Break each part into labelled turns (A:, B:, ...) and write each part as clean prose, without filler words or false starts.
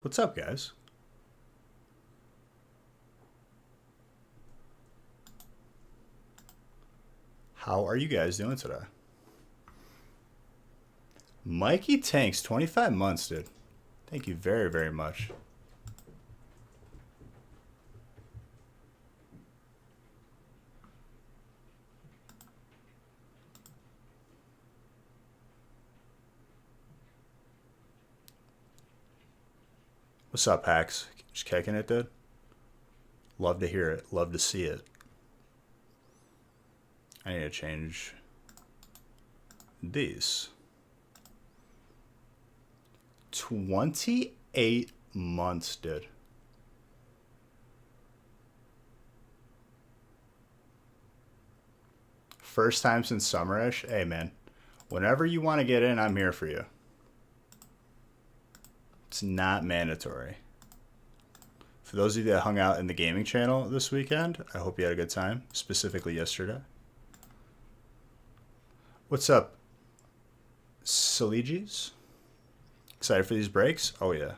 A: What's up, guys? How are you guys doing today? Mikey Tanks, 25 months, dude. Thank you very, very much. What's up, Hacks? Just kicking it, dude? Love to hear it. Love to see it. I need to change these. 28 months, dude. First time since summerish. Hey, man. Whenever you want to get in, I'm here for you. It's not mandatory. For those of you that hung out in the gaming channel this weekend, I hope you had a good time, specifically yesterday. What's up, Saligis? Excited for these breaks? Oh, yeah.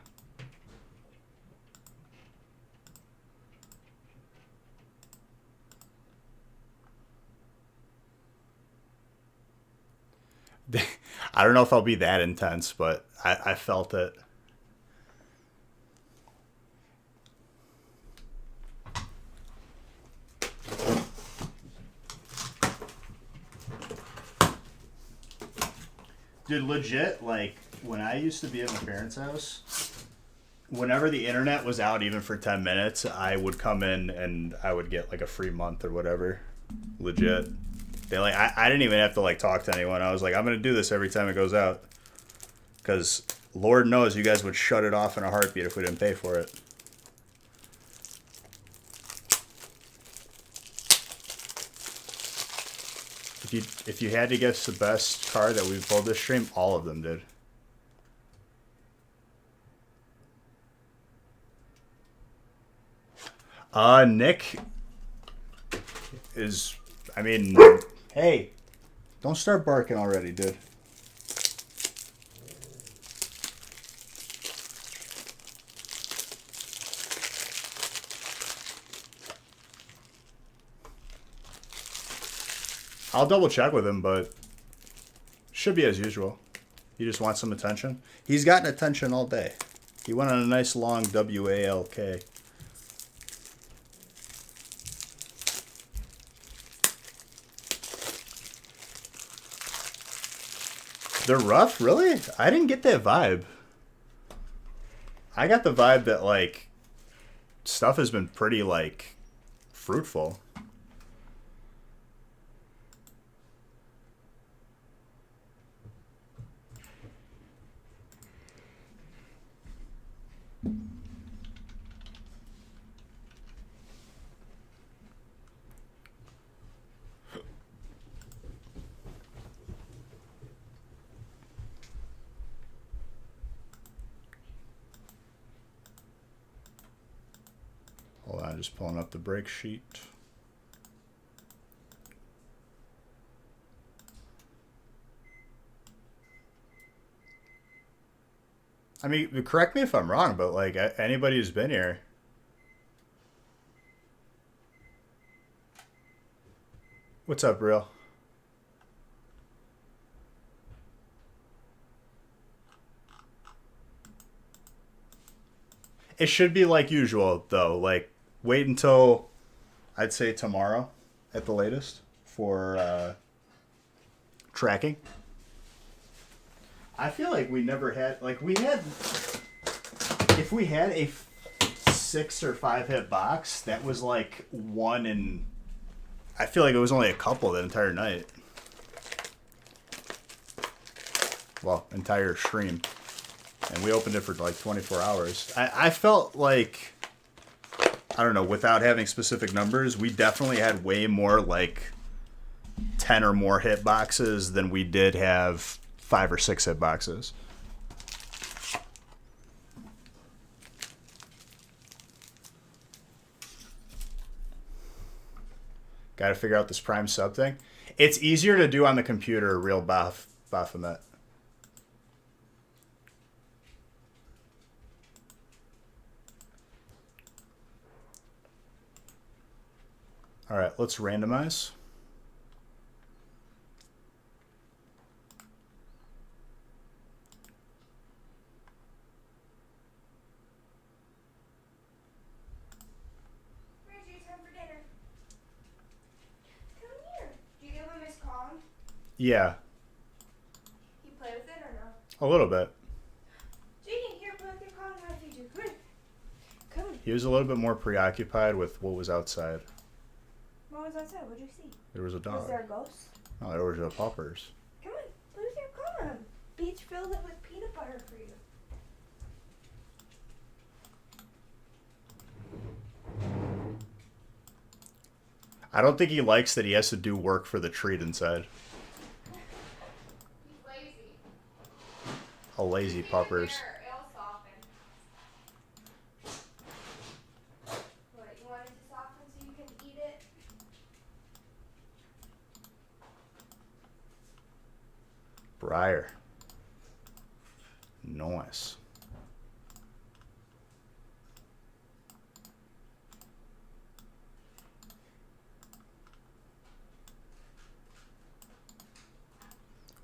A: I don't know if I'll be that intense, but I felt it. Dude, legit, like, when I used to be at my parents' house, whenever the internet was out even for 10 minutes, I would come in and I would get, like, a free month or whatever. Legit. I didn't even have to, like, talk to anyone. I was like, I'm going to do this every time it goes out. Because Lord knows you guys would shut it off in a heartbeat if we didn't pay for it. If you had to guess the best card that we've pulled this stream, all of them did. Nick is, I mean, hey, don't start barking already, dude. I'll double check with him, but should be as usual. He just wants some attention. He's gotten attention all day. He went on a nice long WALK. They're rough, really? I didn't get that vibe. I got the vibe that, like, stuff has been pretty, like, fruitful. Hold on, just pulling up the break sheet. I mean, correct me if I'm wrong, but, like, anybody who's been here. What's up, Real? It should be like usual, though. Like, wait until, I'd say, tomorrow at the latest for tracking. I feel like we never had, like, we had, if we had a 6 or 5 hit box, that was like one in, I feel like it was only a couple the entire night. Well, entire stream. And we opened it for like 24 hours. I felt like, I don't know, without having specific numbers, we definitely had way more like 10 or more hit boxes than we did have 5 or 6 hit boxes. Got to figure out this Prime sub thing. It's easier to do on the computer, real Baphomet. All right, let's randomize.
B: Reggie, time for dinner. Come here. Do you give him his Kong?
A: Yeah,
B: He play with it or no?
A: a little bit.
B: Genie, here, play with your Kong and I feed you. Come here. Come here.
A: He was a little bit more preoccupied with what was outside.
B: What was outside? What'd you see?
A: There was a dog.
B: Was there a ghost?
A: No, there was a poppers.
B: Come on, play with your Kong. Beach filled it with peanut butter for you.
A: I don't think he likes that he has to do work for the treat inside.
B: He's lazy.
A: A lazy puppers.
B: It'll soften. What, you want it to soften so you can eat it?
A: Briar. Nice.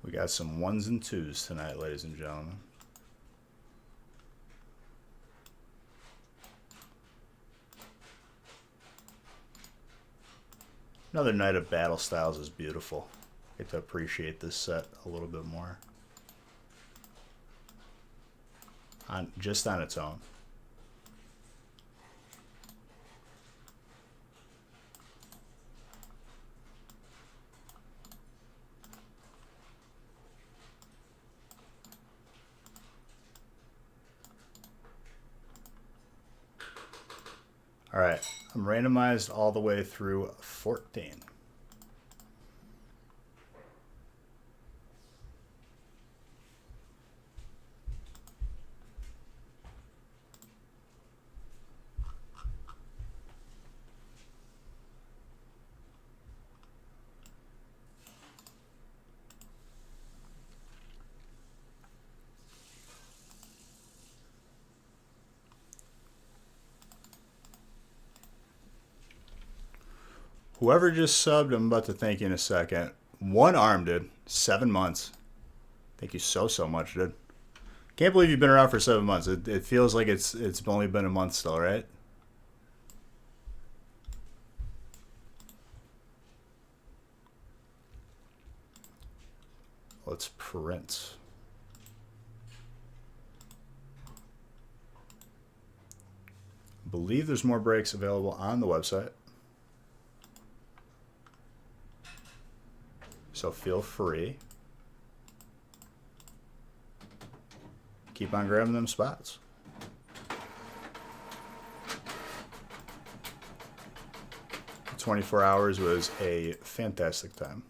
A: We got some ones and twos tonight, ladies and gentlemen. Another night of Battle Styles is beautiful. Get to appreciate this set a little bit more. Just on its own. All right, I'm randomized all the way through 14. Whoever just subbed, I'm about to thank you in a second. One arm, dude. 7 months. Thank you so much, dude. Can't believe you've been around for 7 months. It feels like it's only been a month still, right? Let's print. I believe there's more breaks available on the website. So feel free. Keep on grabbing them spots. The 24 hours was a fantastic time.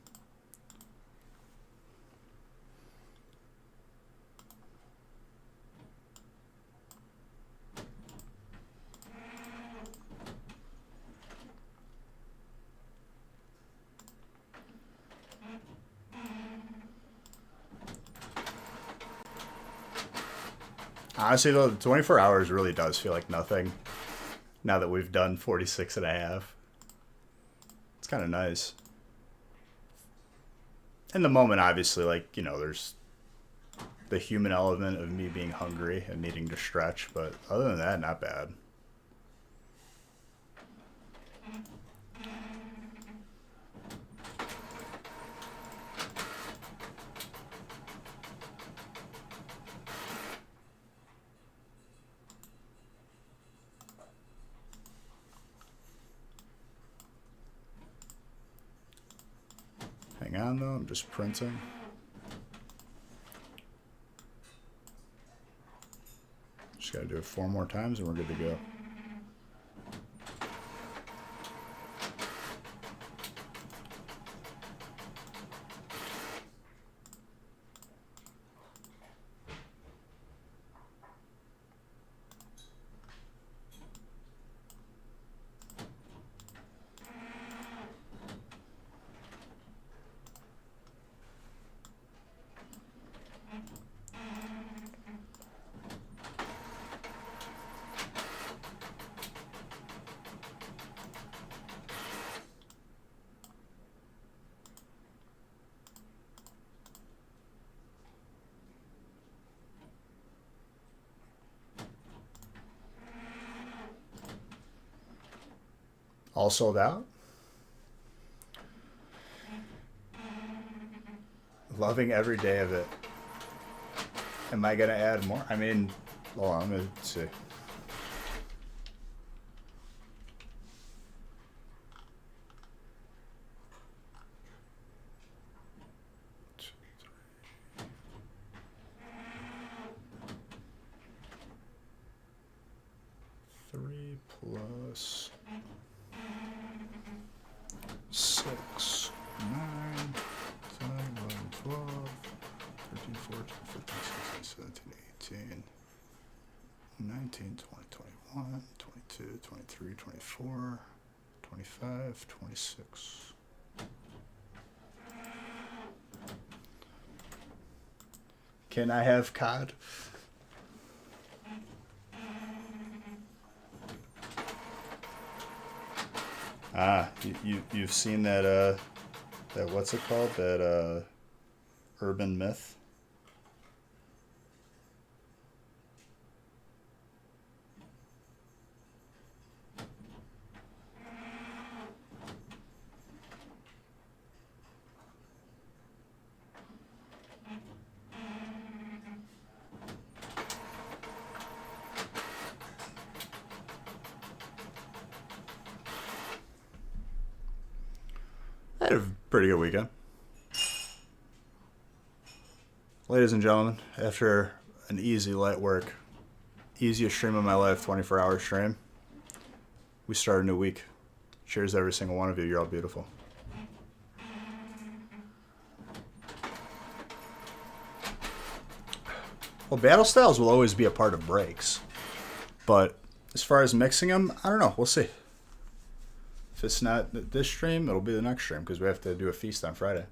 A: Honestly, though, the 24 hours really does feel like nothing now that we've done 46 and a half. It's kind of nice. In the moment, obviously, like, you know, there's the human element of me being hungry and needing to stretch, but other than that, not bad. Hang on, though. I'm just printing. Just got to do it 4 more times and we're good to go. All sold out? Loving every day of it. Am I gonna add more? I mean, hold on, I'm gonna see. Three plus 6, 9, 10, 11, 12, 13, 14, 15, 16, 17, 18, 19, 20, 21, 22, 23, 24, 25, 26. Can I have COD? Ah, you've seen that that what's it called? That urban myth? I had a pretty good weekend. Ladies and gentlemen, after an easy light work, easiest stream of my life, 24-hour stream, we start a new week. Cheers to every single one of you. You're all beautiful. Well, battle styles will always be a part of breaks. But as far as mixing them, I don't know. We'll see. If it's not this stream, it'll be the next stream because we have to do a feast on Friday.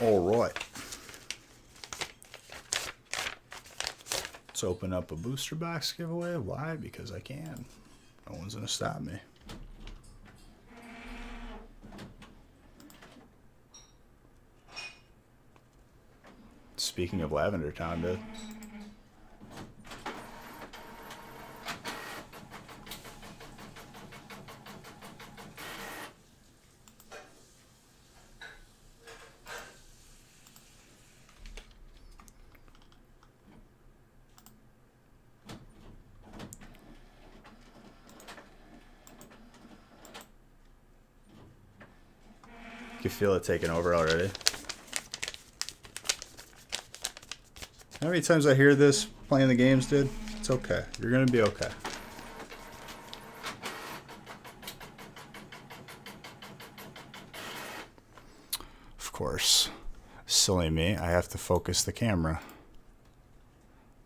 A: All right. Let's open up a booster box giveaway. Why? Because I can. No one's gonna stop me. Speaking of Lavender Town, dude. You can feel it taking over already. How many times I hear this playing the games, dude? It's okay. You're gonna be okay. Of course. Silly me. I have to focus the camera.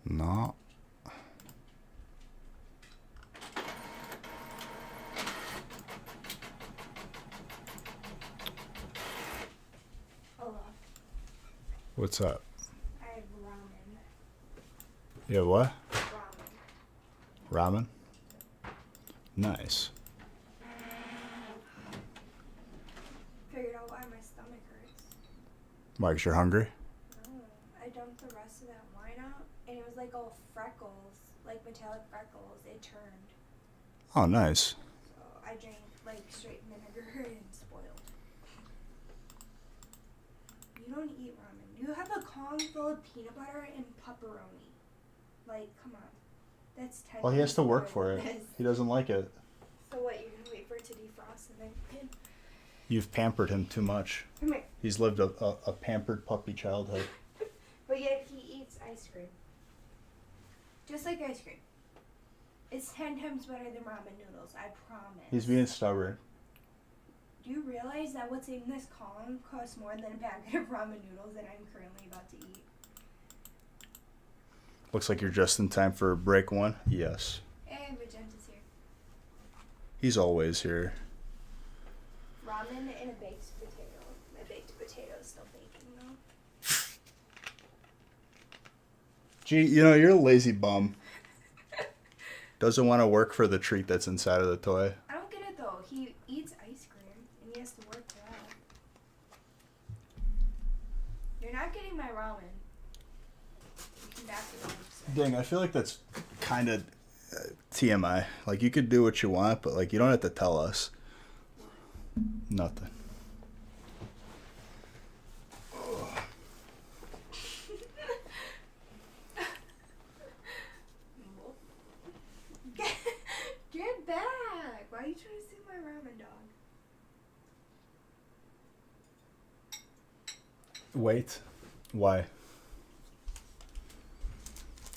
A: No. What's up?
B: I have ramen.
A: You have what?
B: Ramen.
A: Ramen? Nice.
B: Figured out why my stomach hurts.
A: Why, 'cause you're hungry?
B: No, I dumped the rest of that wine out, and it was like all freckles, like metallic freckles. It turned.
A: Oh, nice.
B: So I drank like straight vinegar and spoiled. You don't eat ramen. You have a Kong full of peanut butter and pepperoni. Like, come on. That's 10
A: Well, he has to
B: times
A: work
B: more
A: for
B: than
A: it.
B: this.
A: He doesn't like it.
B: So what, you're gonna wait for it to defrost and then him?
A: You've pampered him too much.
B: Come here.
A: He's lived a pampered puppy childhood.
B: But yet he eats ice cream. Just like ice cream. It's 10 times better than ramen noodles, I promise.
A: He's being stubborn.
B: Do you realize that what's in this Kong costs more than a packet of ramen noodles that I'm currently about to eat?
A: Looks like you're just in time for break one. Yes.
B: Hey, Magenta's here.
A: He's always here.
B: Ramen and a baked potato. My baked potato is still baking though.
A: Gee, you know, you're a lazy bum. Doesn't want to work for the treat that's inside of the toy.
B: I don't get it though. He eats ice cream and he has to work for that. You're not getting my ramen. You can back it up.
A: Dang, I feel like that's kind of TMI. Like, you could do what you want, but, like, you don't have to tell us. Nothing.
B: Get back! Why are you trying to steal my ramen dog?
A: Wait. Why?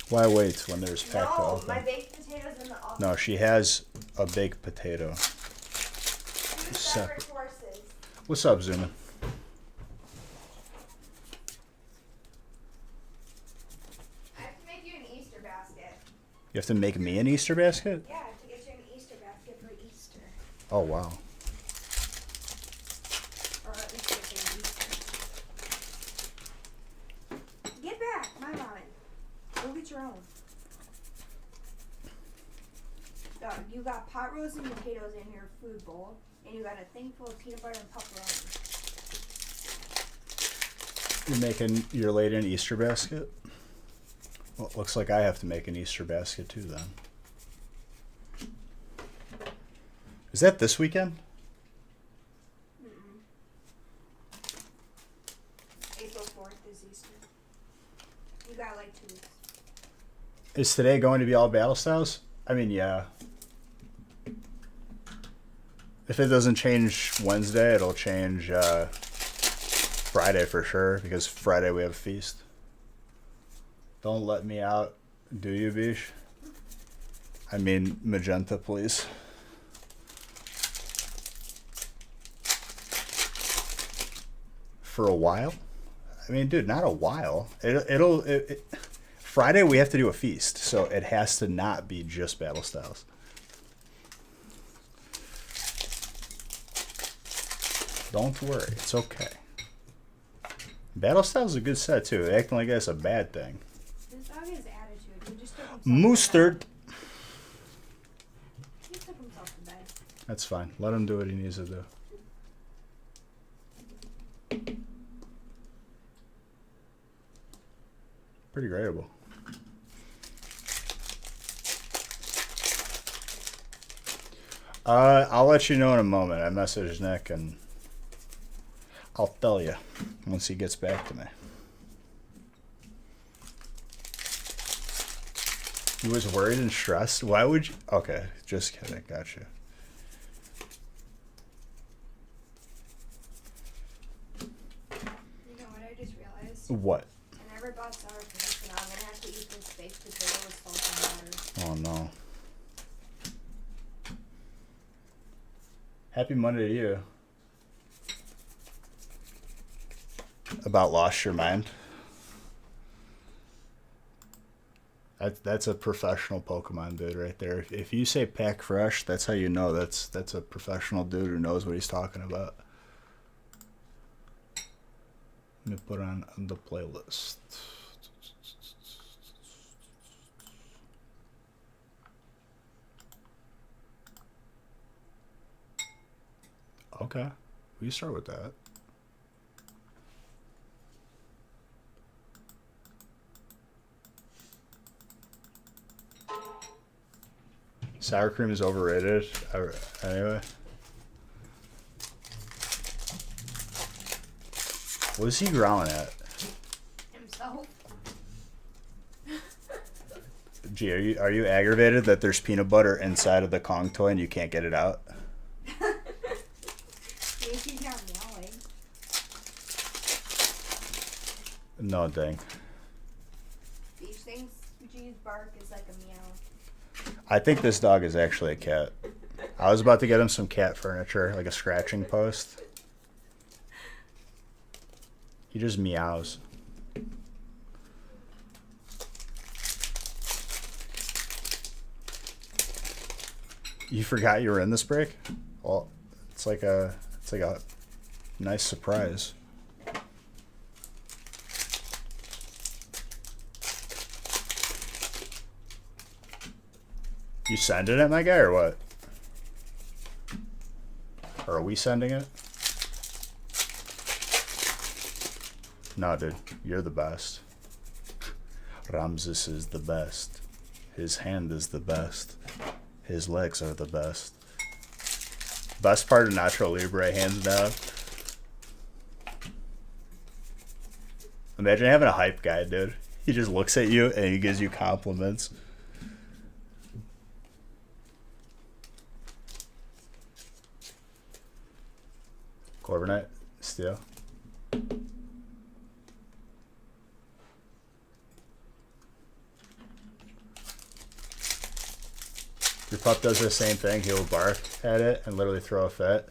A: Why wait when there's packed to
B: No,
A: open?
B: my baked potatoes in the oven.
A: No, she has a baked potato.
B: Two separate courses.
A: What's up, Zuma?
B: I have to make you an Easter basket.
A: You have to make me an Easter basket?
B: Yeah, I have to get you an Easter basket for Easter.
A: Oh, wow.
B: Or at least get you an Easter. Get back, my ramen. Go get your own. Dog, you got pot roast and potatoes in your food bowl, and you got a thing full of peanut butter and pepperoni.
A: You're late an Easter basket? Well, it looks like I have to make an Easter basket too then. Is that this weekend?
B: Mm-mm. April 4th is Easter. You got like 2 weeks.
A: Is today going to be all battle styles? I mean, yeah. If it doesn't change Wednesday, it'll change Friday for sure, because Friday we have a feast. Don't let me out, do you, Bish? I mean, magenta, please. For a while? I mean, dude, not a while. Friday we have to do a feast, so it has to not be just battle styles. Don't worry, it's okay. Battle styles is a good set too. They're acting like that's a bad thing.
B: This dog has attitude. He just took himself
A: Moosterd.
B: He took himself to bed.
A: That's fine. Let him do what he needs to do. Pretty gradable. I'll let you know in a moment. I messaged Nick and I'll tell you once he gets back to me. He was worried and stressed. Why would you? Okay, just kidding. Gotcha.
B: You know what I just realized?
A: What?
B: I never bought sour cream, so now I'm gonna have to eat this baked potato with salt and water.
A: Oh no. Happy Monday to you. About lost your mind? That's a professional Pokemon dude right there. If you say pack fresh, that's how you know that's a professional dude who knows what he's talking about. Let me put on the playlist. Okay, we start with that. Sour cream is overrated. Anyway. What is he growling at?
B: Himself.
A: Gee, are you aggravated that there's peanut butter inside of the Kong toy and you can't get it out?
B: He's not meowing.
A: No, dang.
B: Beach thinks G's bark is like a meow.
A: I think this dog is actually a cat. I was about to get him some cat furniture, like a scratching post. He just meows. You forgot you were in this break? Well, it's like a nice surprise. You sending it, my guy, or what? Or are we sending it? No, dude. You're the best. Ramses is the best. His hand is the best. His legs are the best. Best part of Nacho Libre, hands down. Imagine having a hype guy, dude. He just looks at you and he gives you compliments. Corviknight, Steel. Your pup does the same thing. He'll bark at it and literally throw a fit.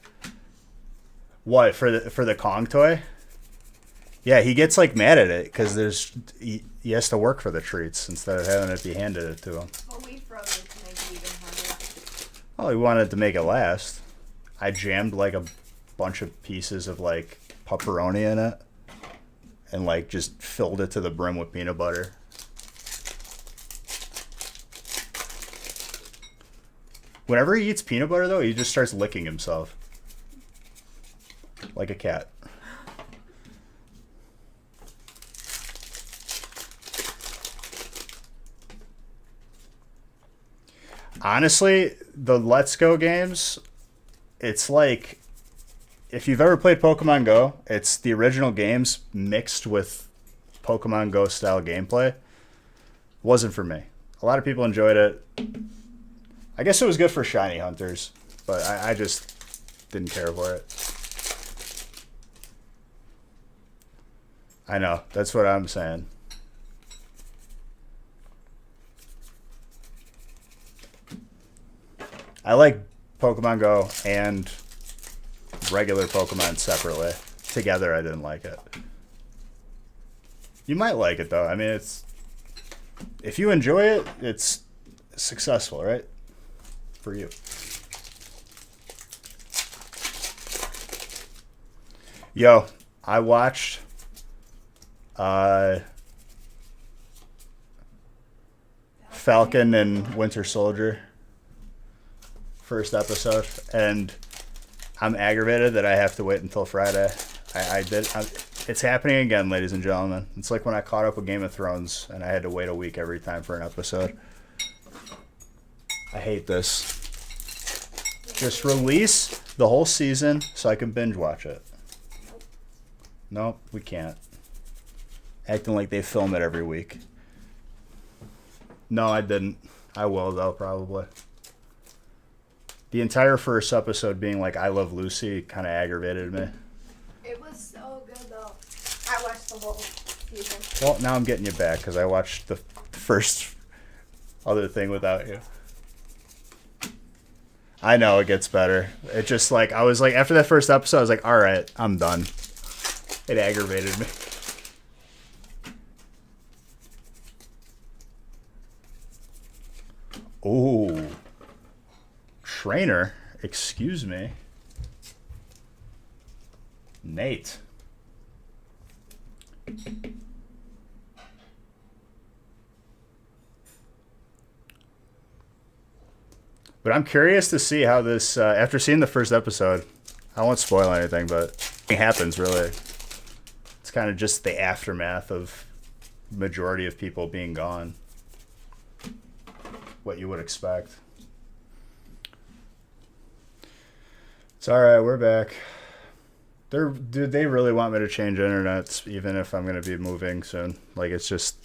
A: What, for the Kong toy? Yeah, he gets like mad at it because he has to work for the treats instead of having it be handed it to him.
B: Well, we froze it to make it even harder.
A: Oh, he wanted to make it last. I jammed like a bunch of pieces of like pepperoni in it and like just filled it to the brim with peanut butter. Whenever he eats peanut butter, though, he just starts licking himself. Like a cat. Honestly, the Let's Go games, it's like, if you've ever played Pokemon Go, it's the original games mixed with Pokemon Go style gameplay. Wasn't for me. A lot of people enjoyed it. I guess it was good for shiny hunters, but I just didn't care for it. I know, that's what I'm saying. I like Pokemon Go and regular Pokemon separately. Together, I didn't like it. You might like it, though. I mean, if you enjoy it, it's successful, right? For you. Yo, I watched Falcon and Winter Soldier first episode, and I'm aggravated that I have to wait until Friday. It's happening again, ladies and gentlemen. It's like when I caught up with Game of Thrones and I had to wait a week every time for an episode. I hate this. Just release the whole season so I can binge watch it. Nope, we can't. Acting like they film it every week. No, I didn't. I will, though, probably. The entire first episode being like I Love Lucy kind of aggravated me.
B: It was so good, though. I watched the whole season.
A: Well, now I'm getting you back because I watched the first other thing without you. I know it gets better. It just like, I was like, after that first episode, I was like, all right, I'm done. It aggravated me. Ooh. Trainer, excuse me. Nate. But I'm curious to see how this, after seeing the first episode, I won't spoil anything, but it happens, really. It's kind of just the aftermath of majority of people being gone. What you would expect. It's alright, we're back. Dude, they really want me to change internets, even if I'm going to be moving soon. Like, it's just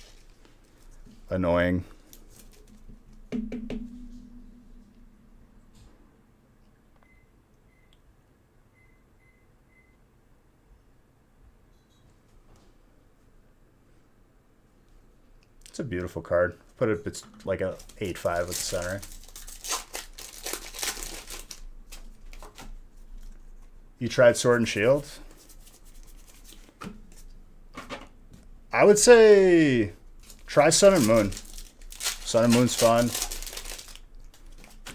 A: annoying. It's a beautiful card. Put it, it's like a 8/5 with the center. You tried Sword and Shield? I would say try Sun and Moon. Sun and Moon's fun.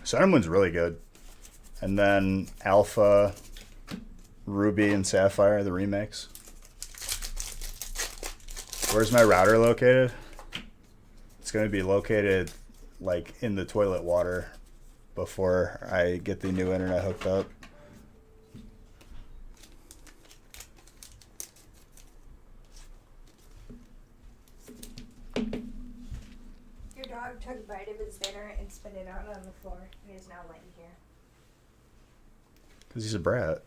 A: Sun and Moon's really good. And then Alpha, Ruby, and Sapphire, the remakes. Where's my router located? It's going to be located like in the toilet water before I get the new internet hooked up.
B: Your dog took a bite of his dinner and spit it out on the floor and is now laying here.
A: Because he's a brat.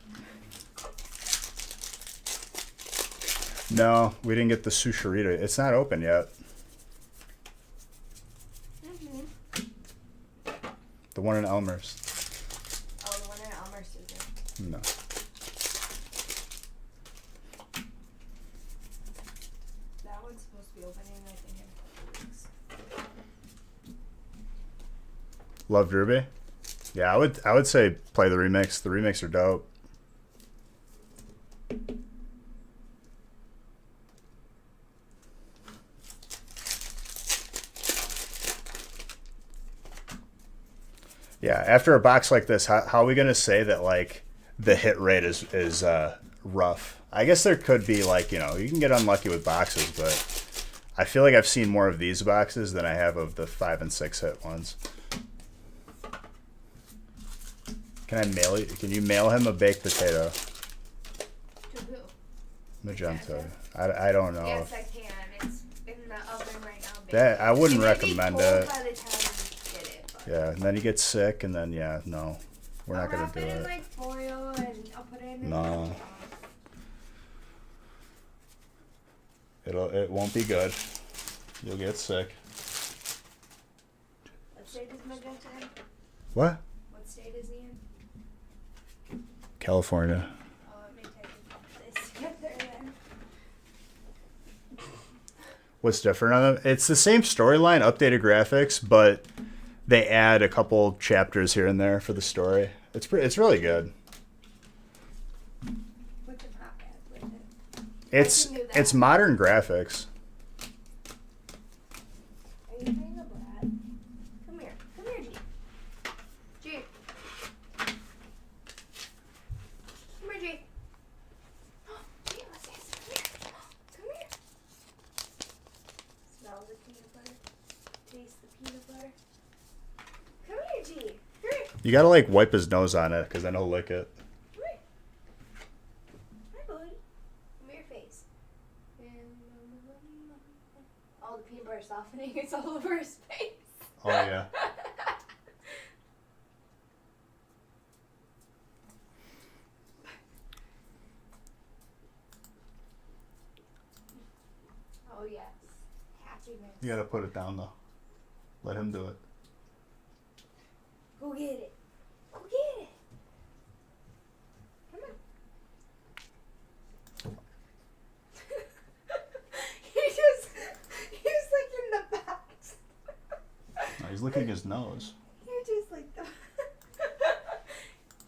A: No, we didn't get the Susharita. It's not open yet. The one in Elmhurst.
B: Oh, the one in Elmhurst isn't.
A: No.
B: That one's supposed to be opening, I think, in 2 weeks.
A: Loved Ruby? Yeah, I would say play the remix. The remix are dope. Yeah, after a box like this, how are we gonna say that like the hit rate is rough? I guess there could be like, you know, you can get unlucky with boxes, but I feel like I've seen more of these boxes than I have of the 5 and 6 hit ones. Can you mail him a baked potato?
B: To who?
A: Magenta. I don't know.
B: Yes, I can. It's in the oven right now.
A: That I wouldn't
B: It may be
A: recommend
B: cold
A: it.
B: by the time you get it, but
A: Yeah, and then he gets sick, and then yeah, no, we're
B: I'll
A: not gonna
B: wrap
A: do
B: it in
A: it.
B: like foil and I'll put it in.
A: No. It won't be good. You'll get sick.
B: What state is Magenta in?
A: What?
B: What state is he in?
A: California.
B: Oh, it may take a couple days to get there then.
A: What's different on them? It's the same storyline, updated graphics, but they add a couple chapters here and there for the story. It's really good.
B: Put some hot pads with it.
A: It's modern graphics.
B: Are you being a brat? Come here. Come here, G. G. Come here, G. G, what's this? Come here. Come here. Smell the peanut butter. Taste the peanut butter. Come here, G. Come here.
A: You gotta like wipe his nose on it, because then he'll lick it.
B: Come here. Hi, buddy. Come here, face. All the peanut butter softening is all over his face.
A: Oh yeah.
B: Oh, yes. Happiness.
A: You gotta put it down though. Let him do it.
B: Go get it. Go get it. Come on. He was like in the box.
A: No, he's licking his nose.
B: You're just like the.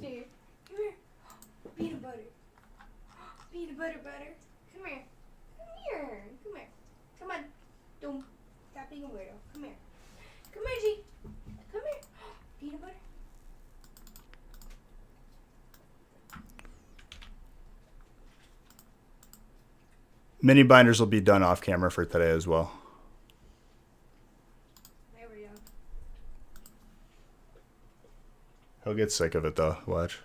B: Dude, come here. Peanut butter. Peanut butter. Come here. Come here. Come here. Come on. Don't. Stop being a weirdo. Come here. Come here, G. Come here. Peanut butter.
A: Mini binders will be done off camera for today as well.
B: There we go.
A: He'll get sick of it though. Watch.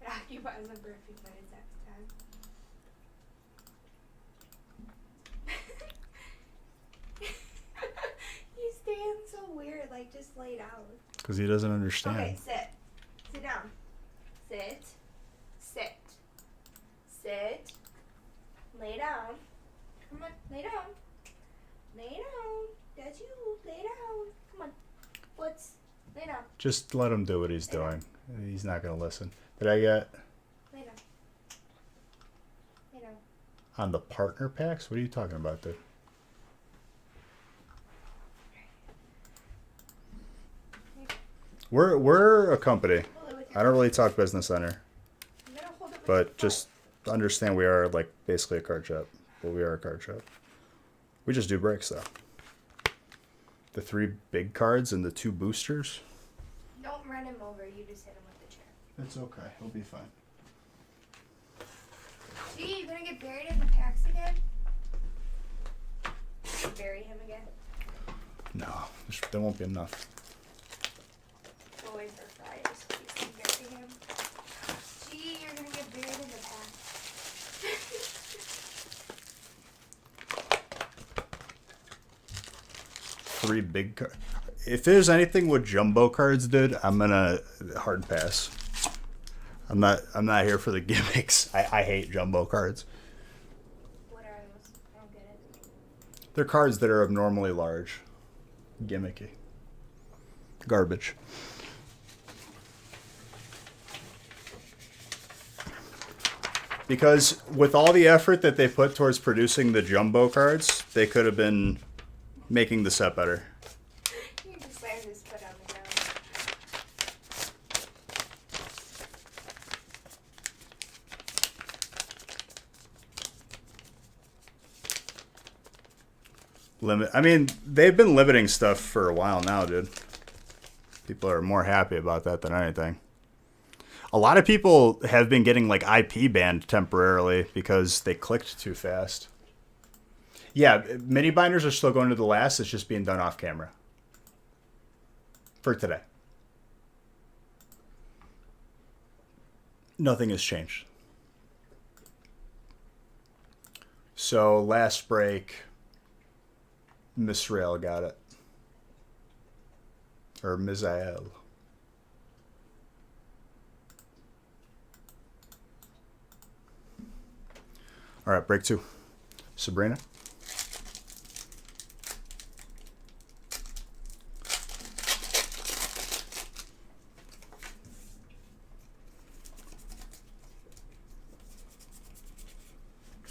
B: It occupies him for a few minutes at a time. He stands so weird, like just laid out.
A: Because he doesn't understand.
B: Okay, sit. Sit down. Sit. Sit. Sit. Lay down. Come on, lay down. Lay down. That's you. Lay down. Come on. What's lay down.
A: Just let him do what he's doing. He's not going to listen. Did I get
B: Lay down. Lay down.
A: on the partner packs? What are you talking about, dude? We're a company.
B: Hold it with your
A: I don't really talk business on here,
B: I'm gonna hold it with your
A: but
B: foot.
A: just understand we are like basically a card shop. Well, we are a card shop. We just do breaks though. The 3 big cards and the 2 boosters.
B: Don't run him over. You just hit him with the chair.
A: It's okay. He'll be fine.
B: Gee, you gonna get buried in the packs again? Bury him again?
A: No, There won't be enough.
B: Always our fries. You can get to him. Gee, you're gonna get buried in the pack.
A: 3 big cards. If there's anything what jumbo cards did, I'm gonna hard pass. I'm not here for the gimmicks. I hate jumbo cards.
B: What are those? I don't get it.
A: They're cards that are abnormally large. Gimmicky. Garbage. Because with all the effort that they put towards producing the jumbo cards, they could have been making the set better.
B: You just slammed his foot on the ground.
A: I mean, they've been limiting stuff for a while now, dude. People are more happy about that than anything. A lot of people have been getting like IP banned temporarily because they clicked too fast. Yeah, mini binders are still going to the last. It's just being done off camera. For today. Nothing has changed. So last break, Misrael got it. Or Misael. All right, break 2. Sabrina.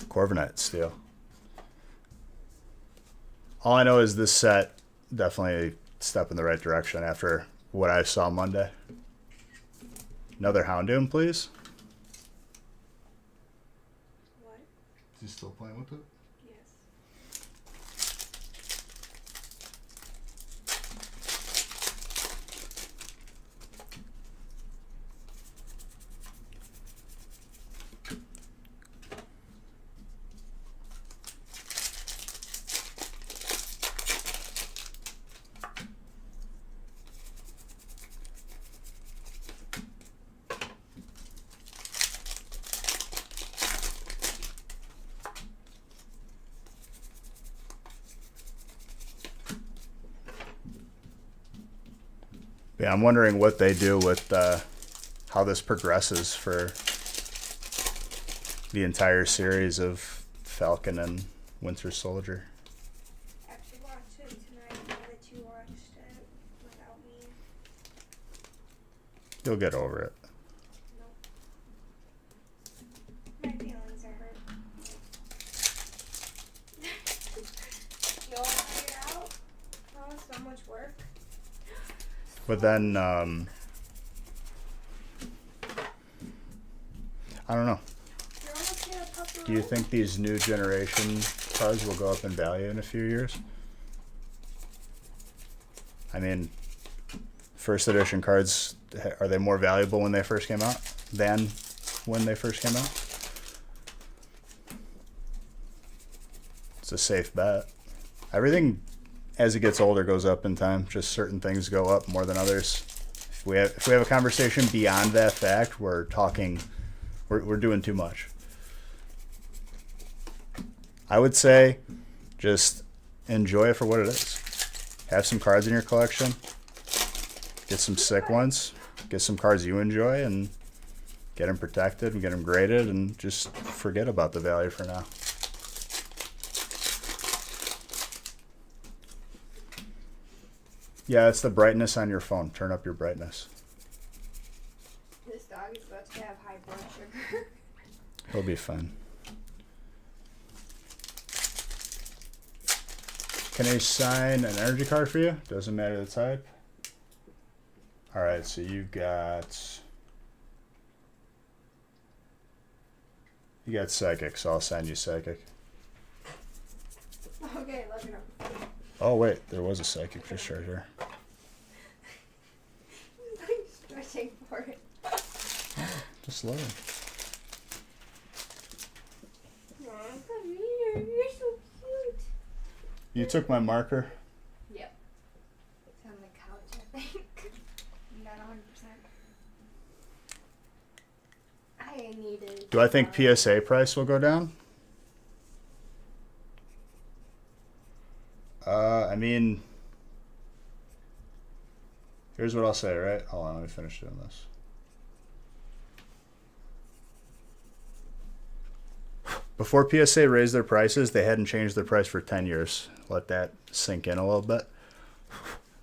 A: Corviknight Steel. All I know is this set definitely a step in the right direction after what I saw Monday. Another Houndoom, please.
B: What?
A: Is he still playing with it?
B: Yes.
A: Yeah, I'm wondering what they do with how this progresses for the entire series of Falcon and Winter Soldier.
B: I actually watched it tonight now that you watched it without me.
A: You'll get over it.
B: Nope. My feelings are hurt. You'll figure it out? Oh, so much work.
A: But then, I don't know.
B: You're almost gonna puff
A: Do you think these new generation cards will go up in value in a few years? I mean, first edition cards, are they more valuable when they first came out than when they first came out? It's a safe bet. Everything, as it gets older, goes up in time. Just certain things go up more than others. If we have a conversation beyond that fact, we're doing too much. I would say just enjoy it for what it is. Have some cards in your collection. Get some sick ones. Get some cards you enjoy and get them protected and get them graded and just forget about the value for now. Yeah, it's the brightness on your phone. Turn up your brightness.
B: This dog is about to have high blood sugar.
A: He'll be fine. Can I sign an energy card for you? Doesn't matter the type. Alright, so you got Psychic, so I'll sign you Psychic.
B: Okay, look at him.
A: Oh wait, there was a Psychic just right here.
B: He's like stretching for it.
A: Just let him.
B: Aw, come here. You're so cute.
A: You took my marker?
B: Yep. I needed.
A: Do I think PSA price will go down? I mean, here's what I'll say, right? Hold on, let me finish doing this. Before PSA raised their prices, they hadn't changed their price for 10 years. Let that sink in a little bit.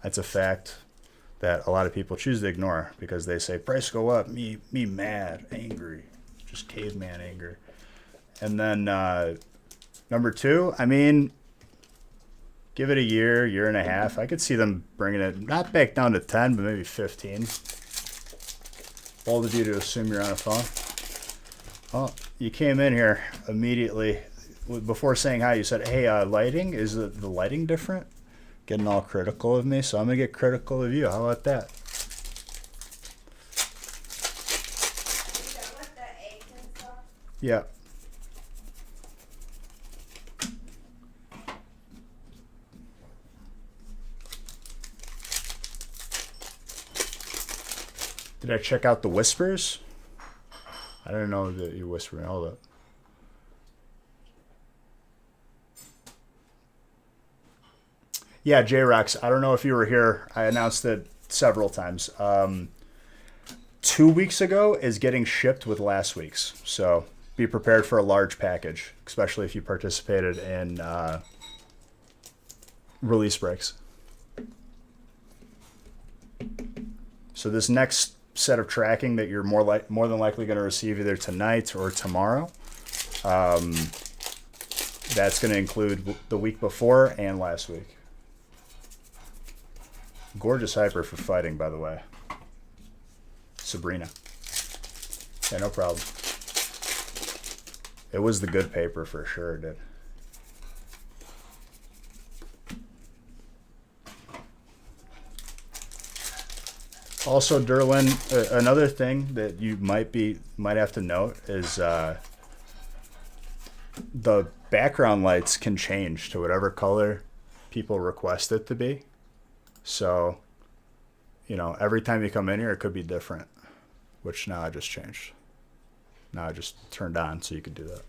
A: That's a fact that a lot of people choose to ignore because they say, price go up, me mad, angry, just caveman angry. And then number two, I mean, give it a year and a half. I could see them bringing it not back down to 10, but maybe 15. Bold of you to assume you're on a phone. Well, you came in here immediately. Before saying hi, you said, hey, lighting, is the lighting different? Getting all critical of me, so I'm going to get critical of you. How about that?
B: Is that what the eggs and stuff?
A: Yeah. Did I check out the whispers? I didn't know that you whispering. Hold up. Yeah, J-Rox, I don't know if you were here. I announced it several times. 2 weeks ago is getting shipped with last week's. So be prepared for a large package, especially if you participated in release breaks. So this next set of tracking that you're more than likely going to receive either tonight or tomorrow, that's going to include the week before and last week. Gorgeous hyper for fighting, by the way. Sabrina. Yeah, no problem. It was the good paper for sure, dude. Also, Derlin, another thing that you might have to note is the background lights can change to whatever color people request it to be. So, you know, every time you come in here, it could be different, which now I just changed. Now I just turned on so you could do that.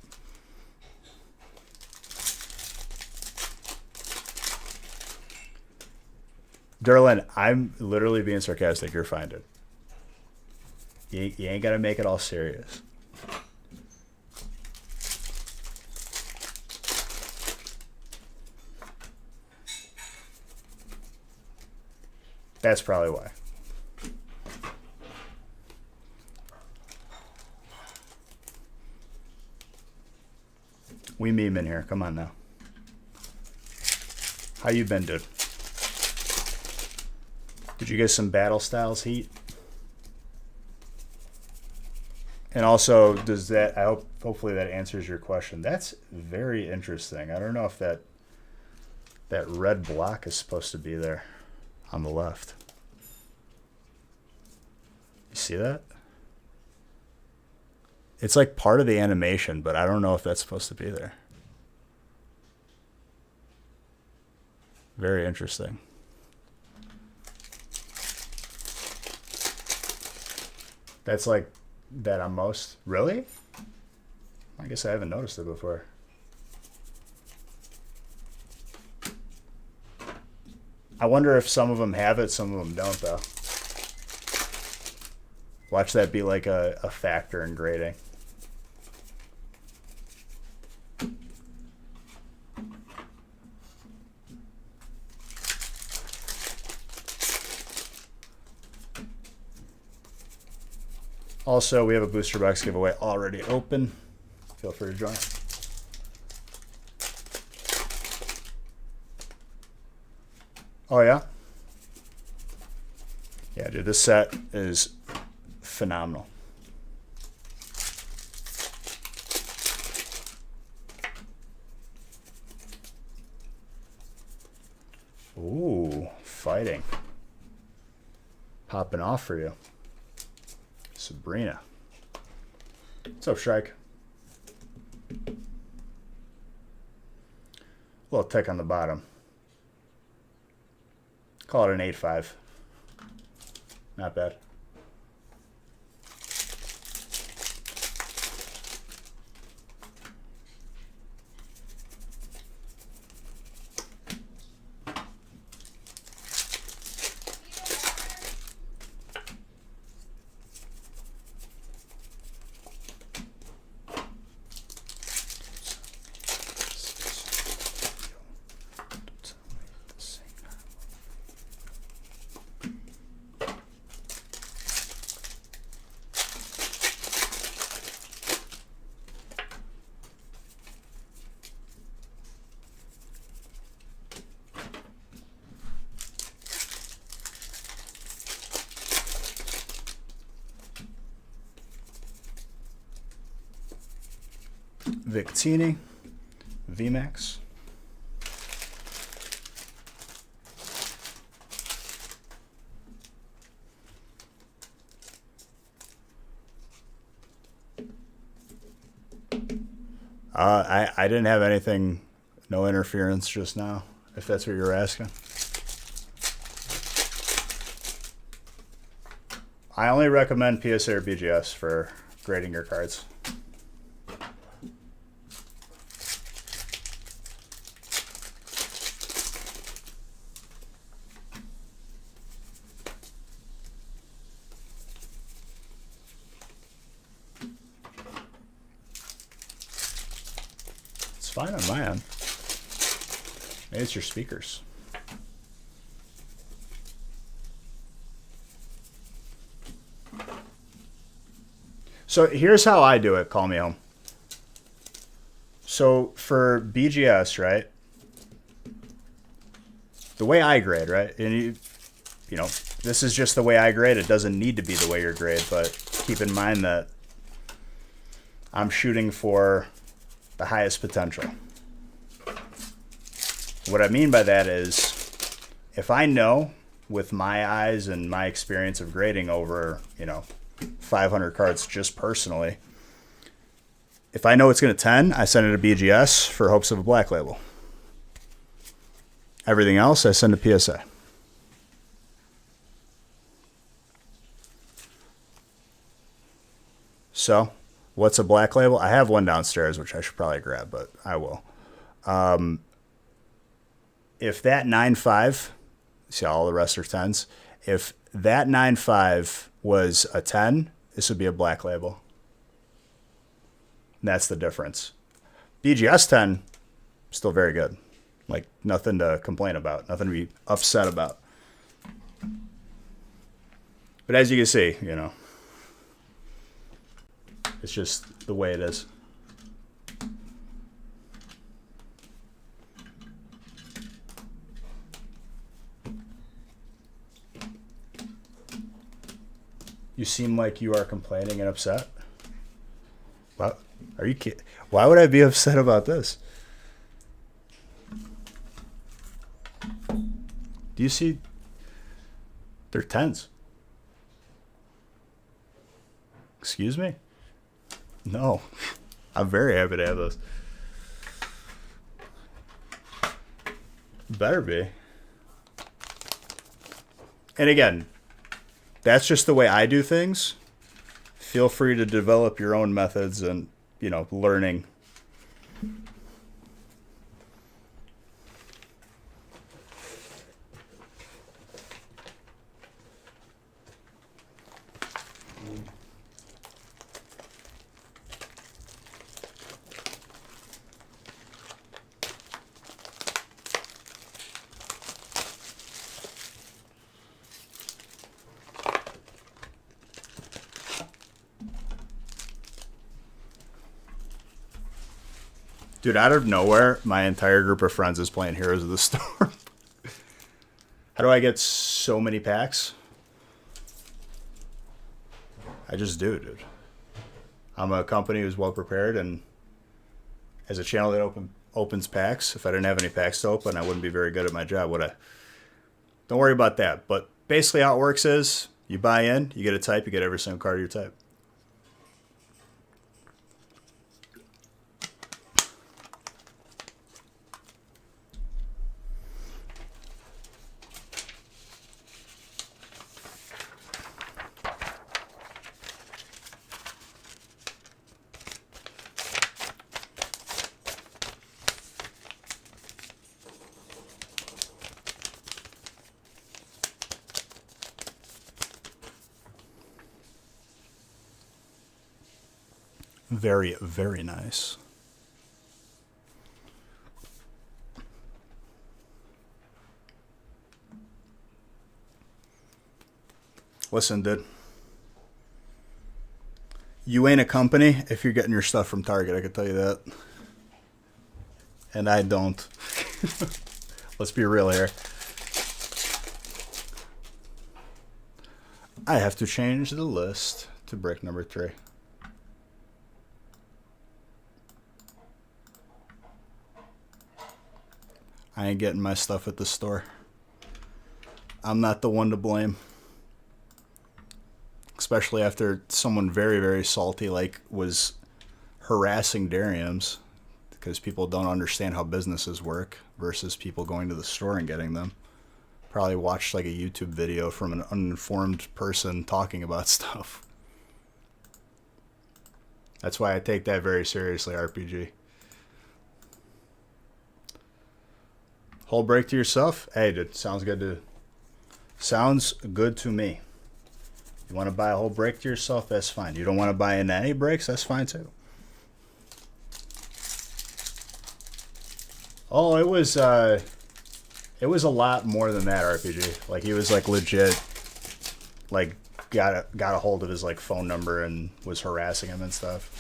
A: Derlin, I'm literally being sarcastic. You're fine, dude. You ain't got to make it all serious. That's probably why. We meme in here. Come on now. How you been, dude? Did you get some Battle Styles heat? And also, does that, hopefully that answers your question. That's very interesting. I don't know if that red block is supposed to be there on the left. You see that? It's like part of the animation, but I don't know if that's supposed to be there. Very interesting. That's like that on most. Really? I guess I haven't noticed it before. I wonder if some of them have it, some of them don't, though. Watch that be like a factor in grading. Also, we have a booster box giveaway already open. Feel free to join. Oh, yeah? Yeah, dude, this set is phenomenal. Ooh, fighting. Popping off for you. Sabrina. What's up, Shrike? A little tick on the bottom. Call it an 8.5. Not bad. Victini VMAX. I didn't have anything, no interference just now, if that's what you're asking. I only recommend PSA or BGS for grading your cards. It's fine on my end. Maybe it's your speakers. So here's how I do it, Call Me Home. So for BGS, right? The way I grade, right? And you know, this is just the way I grade. It doesn't need to be the way you grade, but keep in mind that I'm shooting for the highest potential. What I mean by that is, if I know with my eyes and my experience of grading over, 500 cards just personally, if I know it's going to 10, I send it to BGS for hopes of a black label. Everything else, I send to PSA. So, what's a black label? I have one downstairs, which I should probably grab, but I will. If that 9.5, see all the rest are 10s. If that 9.5 was a 10, this would be a black label. And that's the difference. BGS 10, still very good. Like, nothing to complain about, nothing to be upset about. But as you can see, it's just the way it is. You seem like you are complaining and upset. What? Are you kidding? Why would I be upset about this? Do you see? They're 10s. Excuse me? No. I'm very happy to have those. Better be. And again, that's just the way I do things. Feel free to develop your own methods and, learning. Dude, out of nowhere, my entire group of friends is playing Heroes of the Storm. How do I get so many packs? I just do, dude. I'm a company who's well prepared, and as a channel that opens packs, if I didn't have any packs to open, I wouldn't be very good at my job, would I? Don't worry about that. But basically how it works is, you buy in, you get a type, you get every single card of your type. Very, very nice. Listen, dude. You ain't a company if you're getting your stuff from Target, I can tell you that. And I don't. Let's be real here. I have to change the list to brick number 3. I ain't getting my stuff at the store. I'm not the one to blame. Especially after someone very, very salty was harassing Dariums because people don't understand how businesses work versus people going to the store and getting them. Probably watched like a YouTube video from an uninformed person talking about stuff. That's why I take that very seriously, RPG. Whole break to yourself? Hey, dude, sounds good to me. You want to buy a whole break to yourself? That's fine. You don't want to buy into any breaks? That's fine too. Oh, it was a lot more than that, RPG. Like he was like legit, like got a hold of his like phone number and was harassing him and stuff.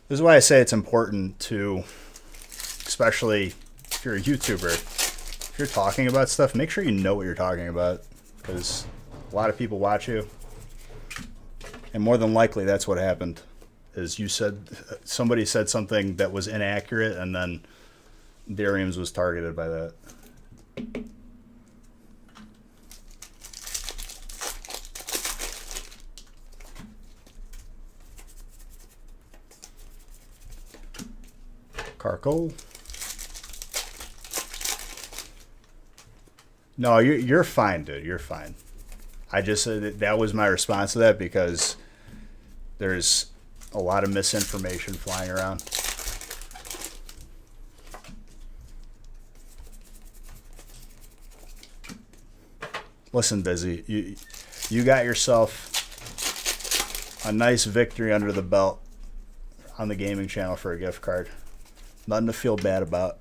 A: This is why I say it's important to, especially if you're a YouTuber, if you're talking about stuff, make sure you know what you're talking about, because a lot of people watch you, and more than likely that's what happened. Is somebody said something that was inaccurate, and then Dariums was targeted by that. Carco. No, you're fine, dude. You're fine. I just that was my response to that because there's a lot of misinformation flying around. Listen, Busy, you got yourself a nice victory under the belt on the gaming channel for a gift card. Nothing to feel bad about.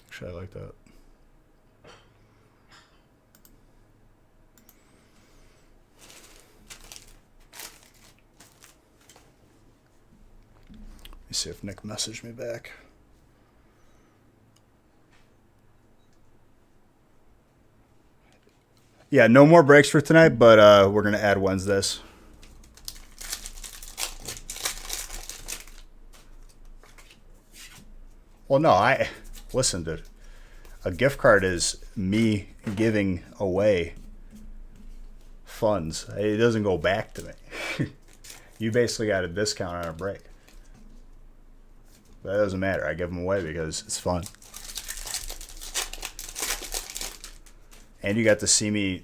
A: Actually, I like that. Let me see if Nick messaged me back. Yeah, no more breaks for tonight, but we're going to add Wednesdays. Well, no, listen, dude. A gift card is me giving away funds. It doesn't go back to me. You basically got a discount on a break. But that doesn't matter. I give them away because it's fun. And you got to see me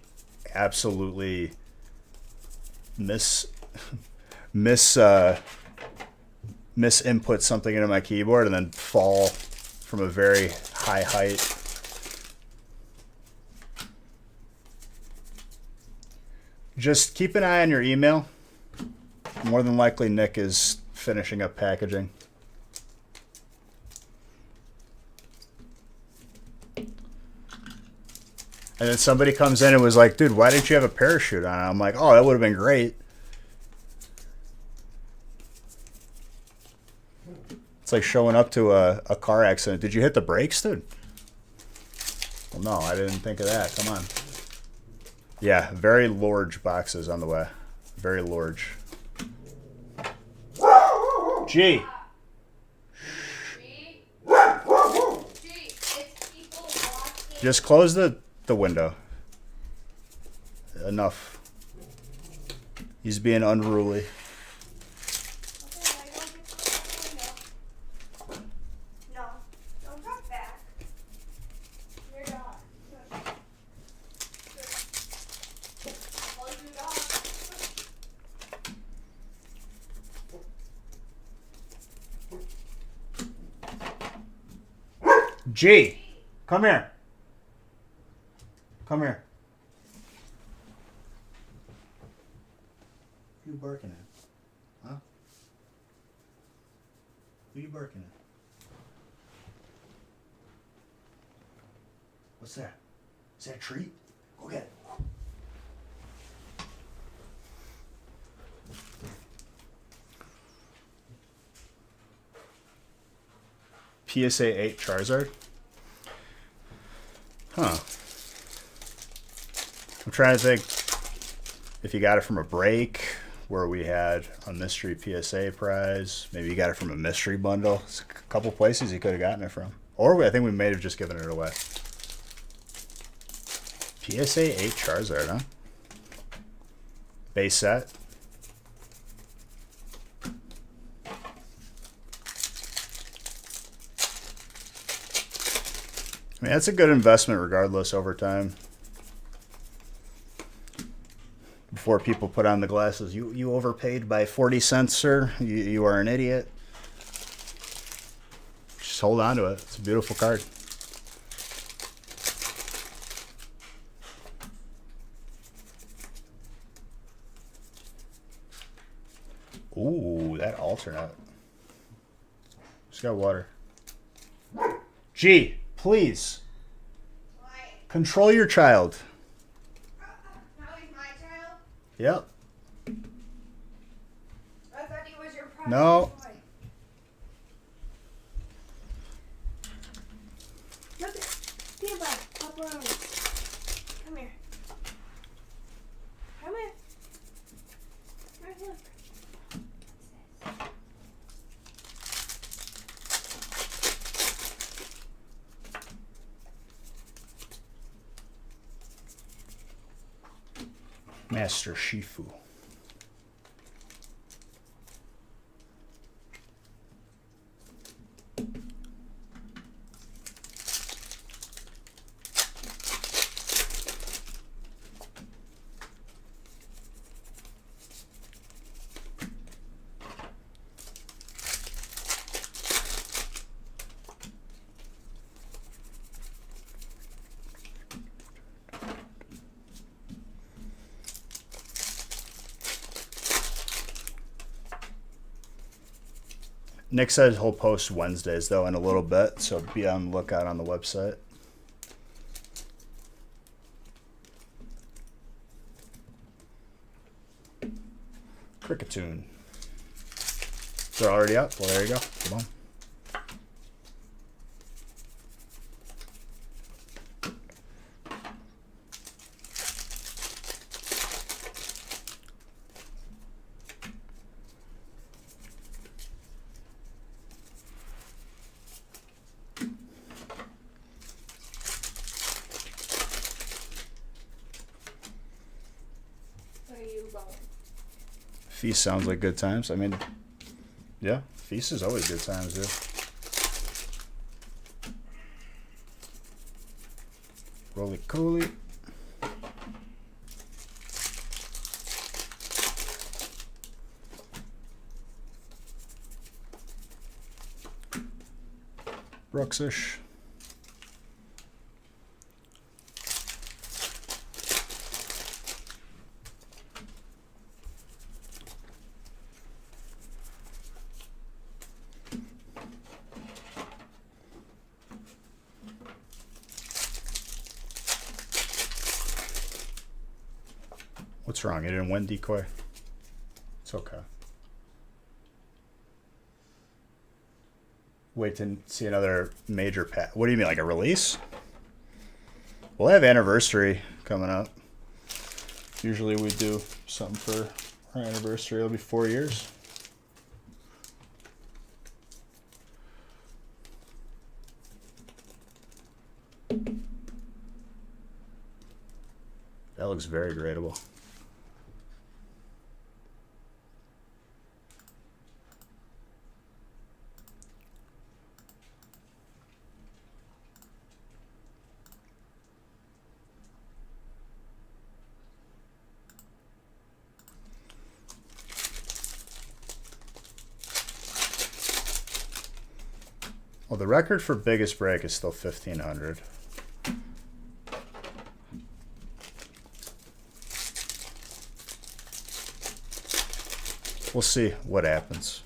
A: absolutely misinput something into my keyboard and then fall from a very high height. Just keep an eye on your email. More than likely Nick is finishing up packaging. And then somebody comes in and was like, dude, why didn't you have a parachute on? I'm like, oh, that would have been great. It's like showing up to a car accident. Did you hit the brakes, dude? Well, no, I didn't think of that. Come on. Yeah, very large boxes on the way. Very large. G. Just close the window. Enough. He's being unruly.
B: No, don't drop back. You're dog. Close your dog.
A: G, come here. Come here. Who you barking at? Huh? Who you barking at? What's that? Is that a treat? Go get it. PSA 8 Charizard. Huh. I'm trying to think if you got it from a break where we had a mystery PSA prize. Maybe you got it from a mystery bundle. There's a couple places you could have gotten it from. Or I think we may have just given it away. PSA 8 Charizard, huh? Base set. I mean, that's a good investment regardless over time. Before people put on the glasses, you overpaid by 40 cents, sir. You are an idiot. Just hold on to it. It's a beautiful card. Ooh, that alternate. Just got water. Gee, please.
B: Why?
A: Control your child.
B: Now he's my child?
A: Yep.
B: I thought he was your private
A: No.
B: boy. Look at Peanut Butter. Pepperoni. Come here. Come here. Right, look.
A: Master Shifu. Nick said he'll post Wednesdays, though, in a little bit, so be on the lookout on the website. Cricketune. They're already up? Well, there you go. Come on.
B: Where are you going?
A: Feast sounds like good times. I mean, yeah, Feast is always good times, dude. Roly Coly. Bruxish. What's wrong? You didn't win, Decoy? It's okay. Wait to see another major pack. What do you mean, like a release? We'll have anniversary coming up. Usually we do something for our anniversary. It'll be 4 years. That looks very gradable. Well, the record for biggest break is still 1,500. We'll see what happens.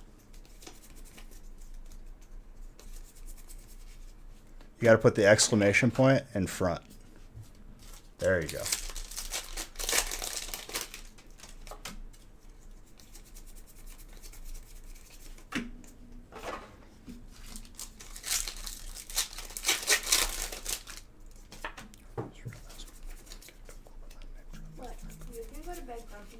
A: You got to put the exclamation point in front. There you go.
B: to bed, Grumpy.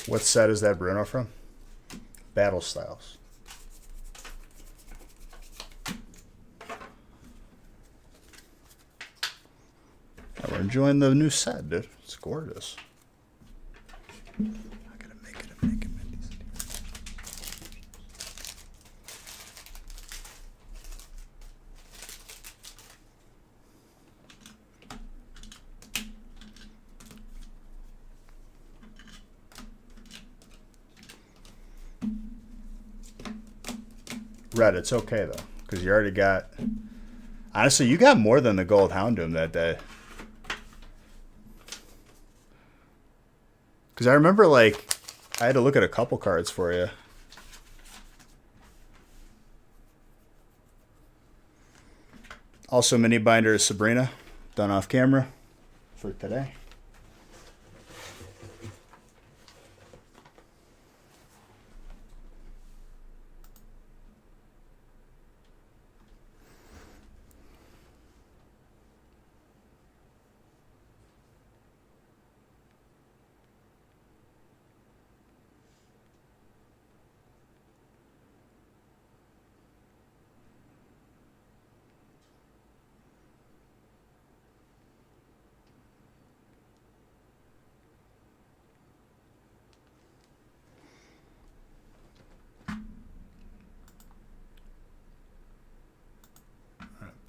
A: What set is that Bruno from? Battle Styles. Yeah, we're enjoying the new set, dude. It's gorgeous. I gotta make it a make it. Red, it's okay though, because you already got. Honestly, you got more than the gold Houndoom that day. Because I remember, like, I had to look at a couple cards for you. Also, mini binder is Sabrina, done off camera for today.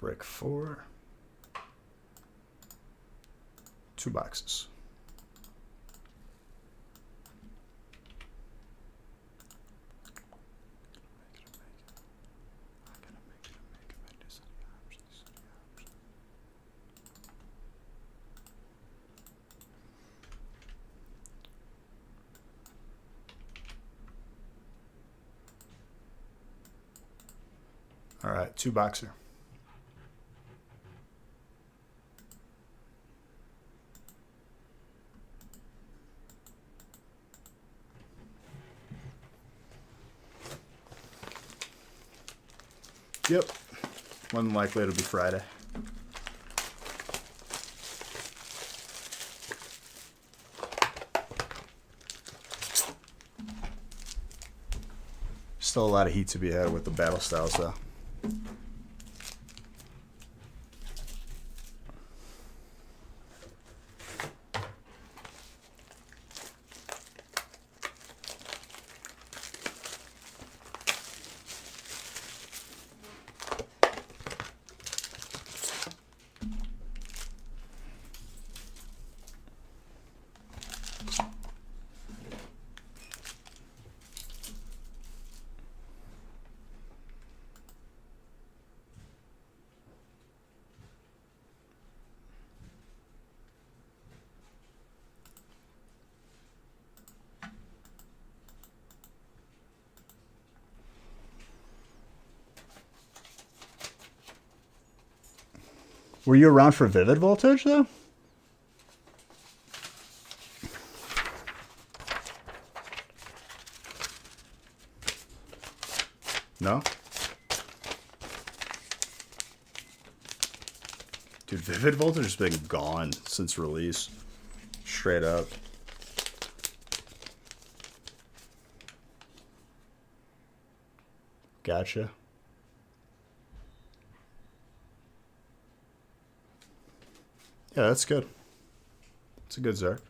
A: Brick 4. 2 boxes. All right, 2 boxer. Yep. More than likely it'll be Friday. Still a lot of heat to be had with the battle styles though. Were you around for Vivid Voltage, though? No? Dude, Vivid Voltage has been gone since release. Straight up. Gotcha. Yeah, that's good. It's a good Zard.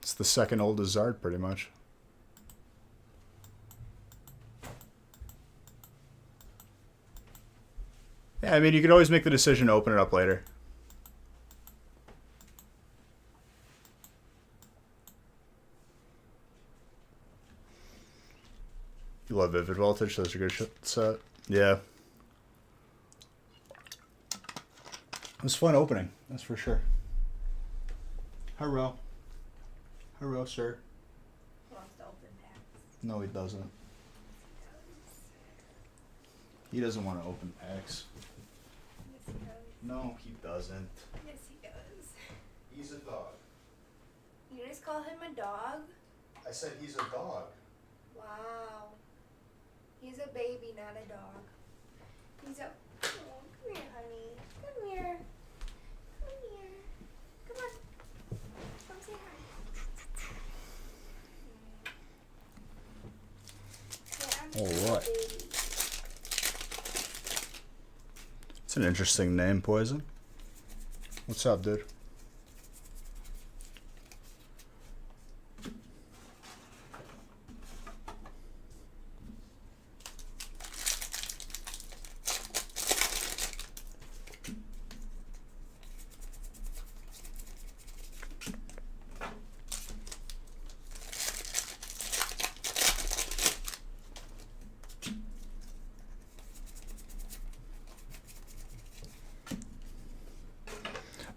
A: It's the second oldest Zard, pretty much. Yeah, I mean, you could always make the decision to open it up later. You love Vivid Voltage, those are good set. Yeah. It was fun opening, that's for sure. Hello. Hello, sir.
B: He wants to open packs.
A: No, he doesn't. He doesn't want to open packs.
B: Yes, he does.
A: No, he doesn't.
B: Yes, he does.
A: He's a dog.
B: You just call him a dog?
A: I said he's a dog.
B: Wow. He's a baby not a dog. He's a. Oh, come here, honey. Come here. Come here. Come on. Come say hi. Yeah, I'm
A: All right.
B: baby.
A: It's an interesting name, Poison. What's up, dude?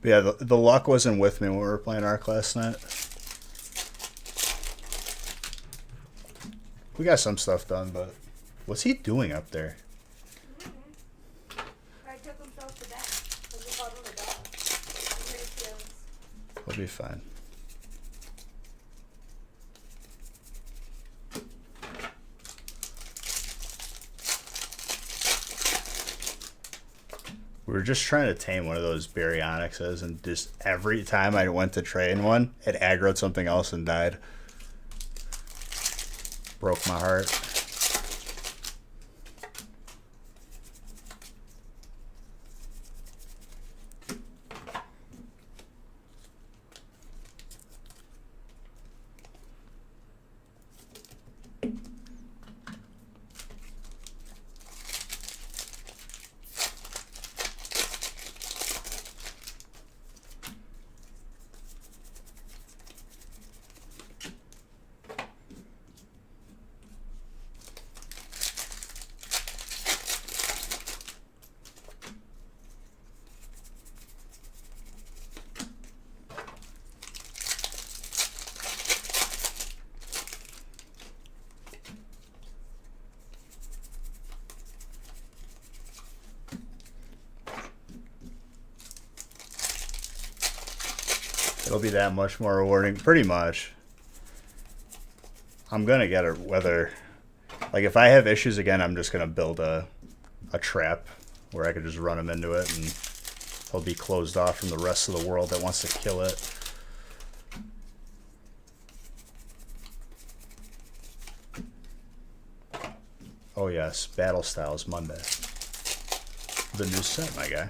A: But yeah, the luck wasn't with me when we were playing Ark last night. We got some stuff done, but what's he doing up there?
B: I took himself to bed. Because we called him a dog. I'm pretty feelings.
A: He'll be fine. We were just trying to tame one of those Baryonyxes, and just every time I went to train one, it aggroed something else and died. Broke my heart. It'll be that much more rewarding, pretty much. I'm gonna get it whether, like, if I have issues again, I'm just gonna build a trap where I could just run him into it and he'll be closed off from the rest of the world that wants to kill it. Oh yes, Battle Styles Monday. The new set, my guy.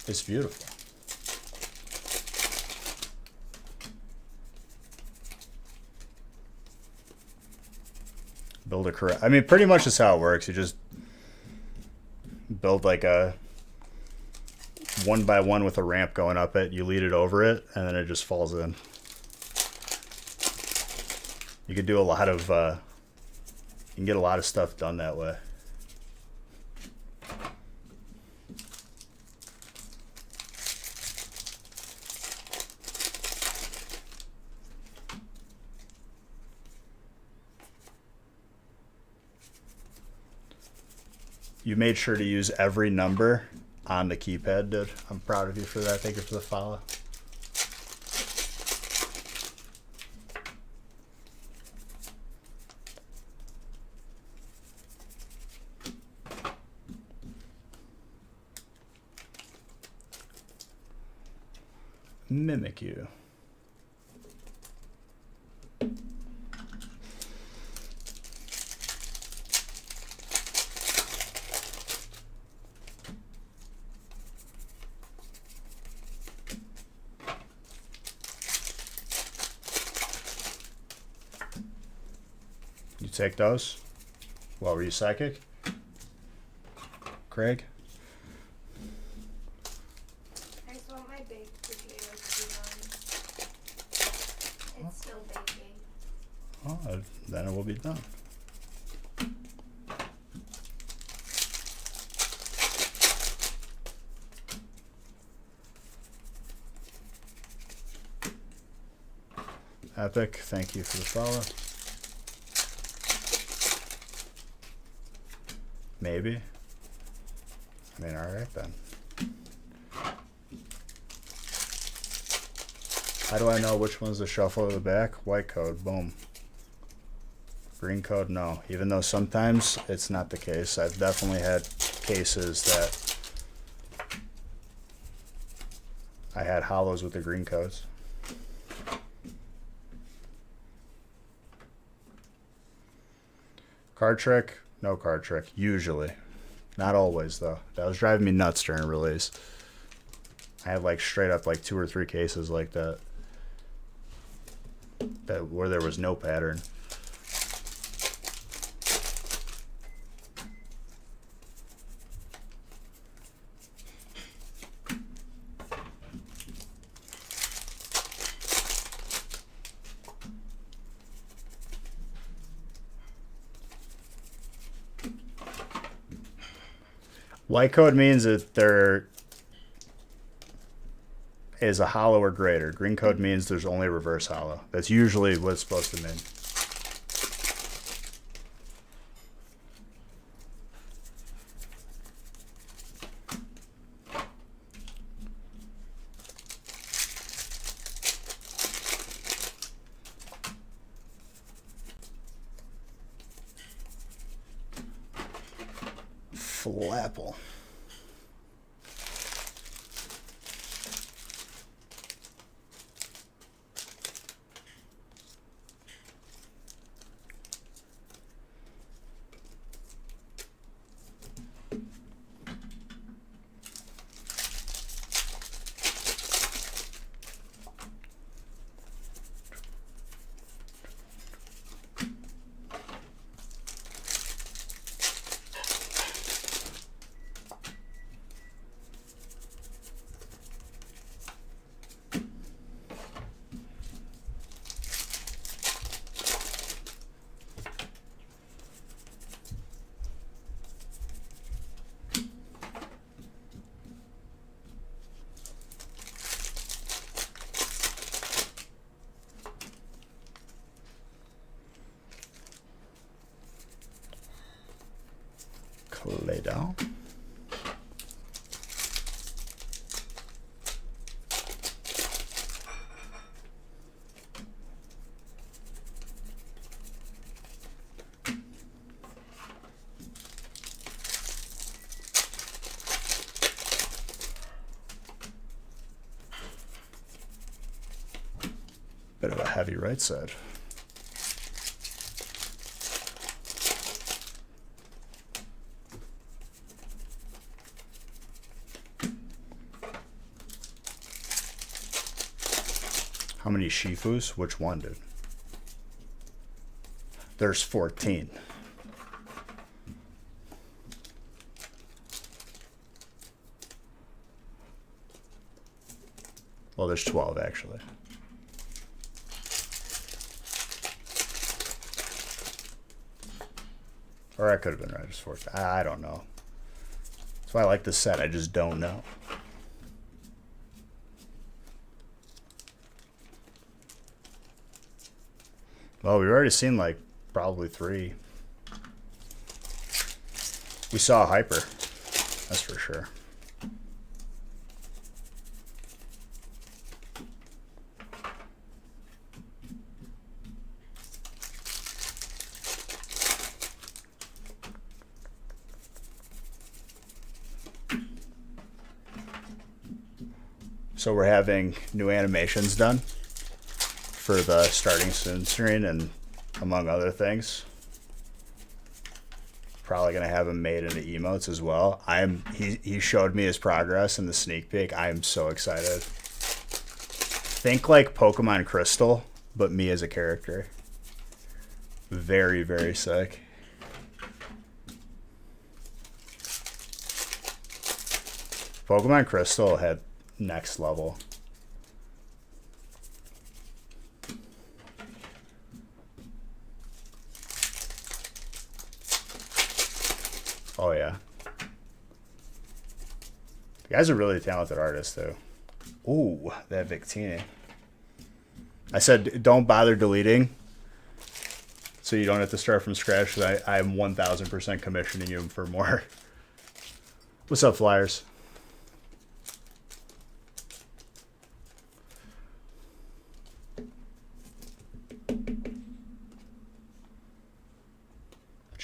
A: It's beautiful. Build a correct. I mean, pretty much is how it works. You just build like a 1x1 with a ramp going up it. You lead it over it, and then it just falls in. You can do a lot of. You can get a lot of stuff done that way. You made sure to use every number on the keypad, dude. I'm proud of you for that. Thank you for the follow. Mimic you. You take those? Well, were you psychic? Craig?
B: I just want my baked potatoes to be done. It's still baking.
A: Oh, then it will be done. Epic, thank you for the follow. Maybe. I mean, alright then. How do I know which one's the shuffle of the back? White code, boom. Green code, no. Even though sometimes it's not the case. I've definitely had cases that I had hollows with the green codes. Card trick, no card trick, usually. Not always, though. That was driving me nuts during release. I had like straight up like 2 or 3 cases like that. Where there was no pattern. White code means that there is a hollow or greater. Green code means there's only a reverse hollow. That's usually what it's supposed to mean. Flapple. Lay down. Bit of a heavy right side. How many Shifus? Which one, dude? There's 14. Well, there's 12, actually. Or I could have been right, just 14. I don't know. That's why I like this set. I just don't know. Well, we've already seen like probably 3. We saw a hyper, that's for sure. So we're having new animations done for the starting soon screen and among other things. Probably gonna have him made into emotes as well. He showed me his progress in the sneak peek. I am so excited. Think like Pokemon Crystal, but me as a character. Very, very sick. Pokemon Crystal had next level. Oh yeah. The guy's a really talented artist too. Ooh, that Victini. I said don't bother deleting so you don't have to start from scratch, because I'm 1000% commissioning you for more. What's up, Flyers?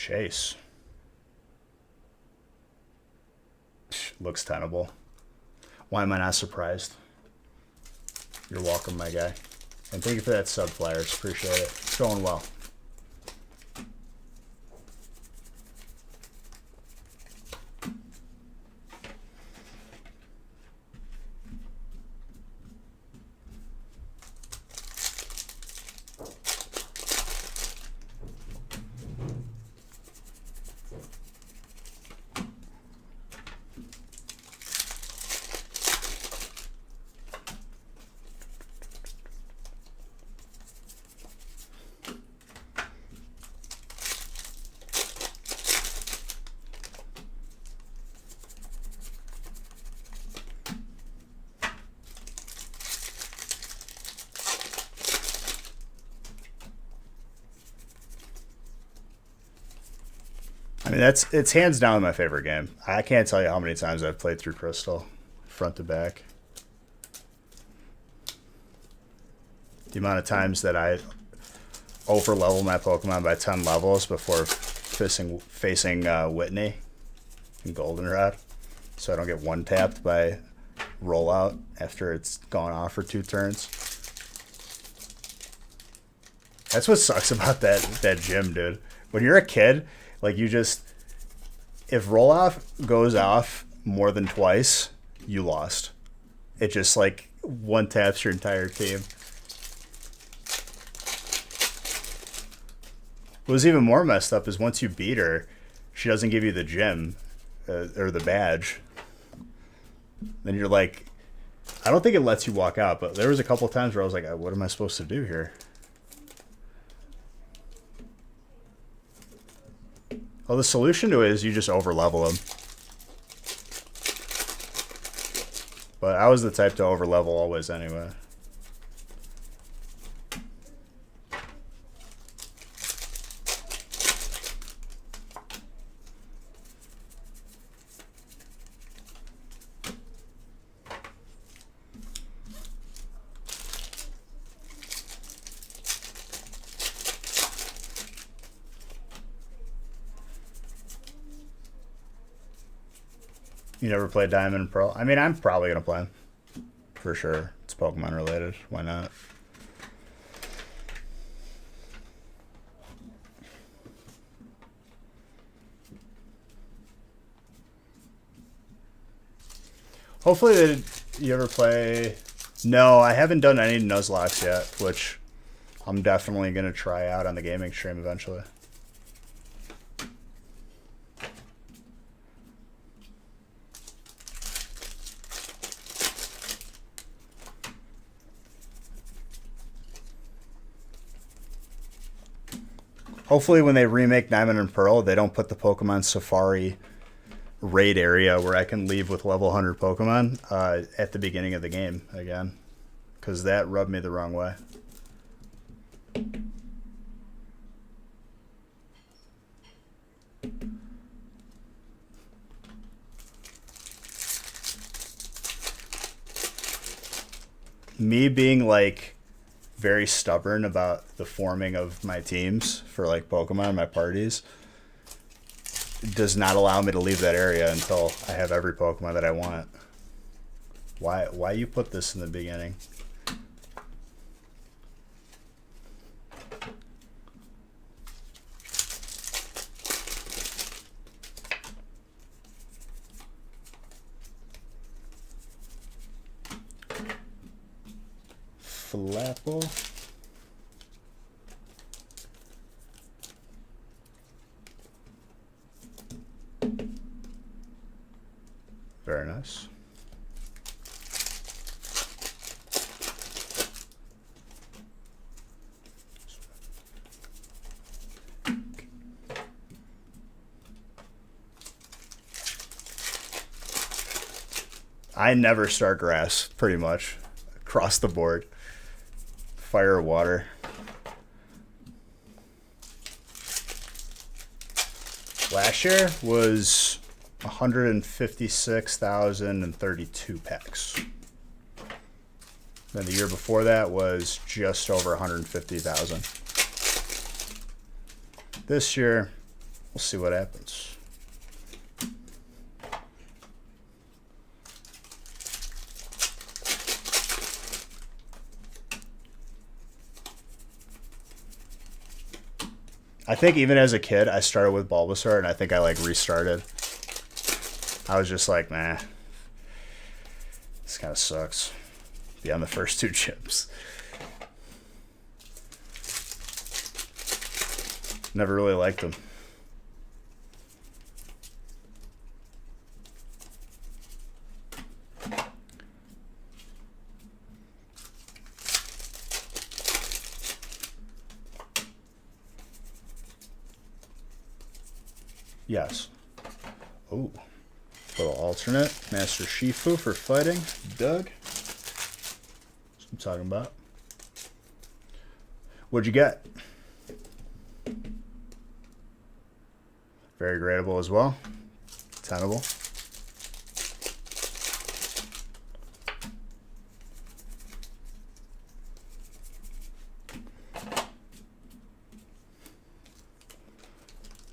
A: Chase. Looks tenable. Why am I not surprised? You're welcome, my guy. And thank you for that sub, Flyers. Appreciate it. It's going well. I mean, it's hands down my favorite game. I can't tell you how many times I've played through Crystal, front to back. The amount of times that I over-level my Pokemon by 10 levels before facing Whitney and Goldenrod, so I don't get one-tapped by rollout after it's gone off for 2 turns. That's what sucks about that gym, dude. When you're a kid, like, you just, if roll-off goes off more than twice, you lost. It just, like, one-taps your entire team. What was even more messed up is once you beat her, she doesn't give you the gym, or the badge. Then you're like, I don't think it lets you walk out, but there was a couple times where I was like, what am I supposed to do here? Well, the solution to it is you just over-level them. But I was the type to over-level always anyway. You never played Diamond and Pearl? I mean, I'm probably going to play them. For sure. It's Pokemon related. Why not? Hopefully you ever play... No, I haven't done any Nuzlocke yet, which I'm definitely going to try out on the gaming stream eventually. Hopefully when they remake Diamond and Pearl, they don't put the Pokemon Safari raid area where I can leave with level 100 Pokemon at the beginning of the game again. Because that rubbed me the wrong way. Me being like very stubborn about the forming of my teams for like Pokemon, my parties, does not allow me to leave that area until I have every Pokemon that I want. Why you put this in the beginning? Flapple. Very nice. I never start grass, pretty much, across the board. Fire or water. Last year was 156,032 packs. Then the year before that was just over 150,000. This year, We'll see what happens. I think even as a kid, I started with Bulbasaur, and I think I like restarted. I was just like, nah, this kind of sucks. Beyond the first 2 chips. Never really liked them. Yes. Oh. Little alternate. Master Shifu for fighting. Doug. That's what I'm talking about. What'd you get? Very gradable as well. Tenable.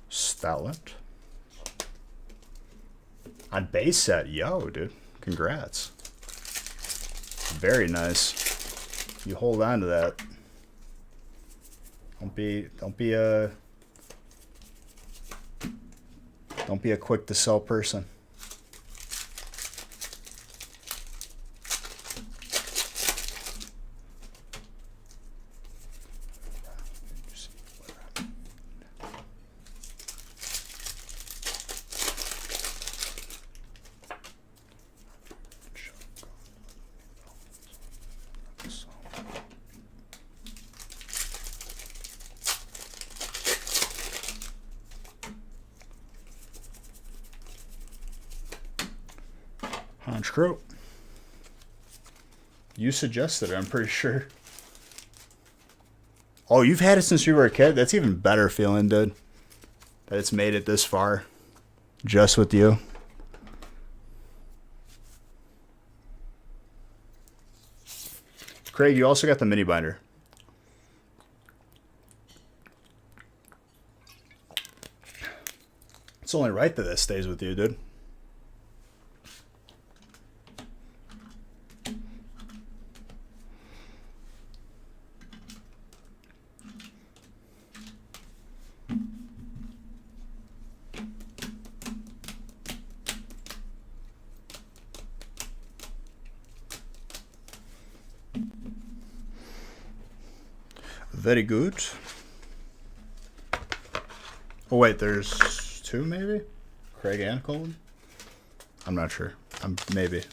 A: Stoutland. On base set, yo, dude. Congrats. Very nice. You hold on to that. Don't be a quick to sell person. Honchcrow. You suggested it, I'm pretty sure. Oh, you've had it since you were a kid? That's even better feeling, dude. That it's made it this far. Just with you. Craig, you also got the mini binder. It's only right that stays with you, dude. Very good. Oh wait, there's 2 maybe? Craig and Colin? I'm not sure. Maybe.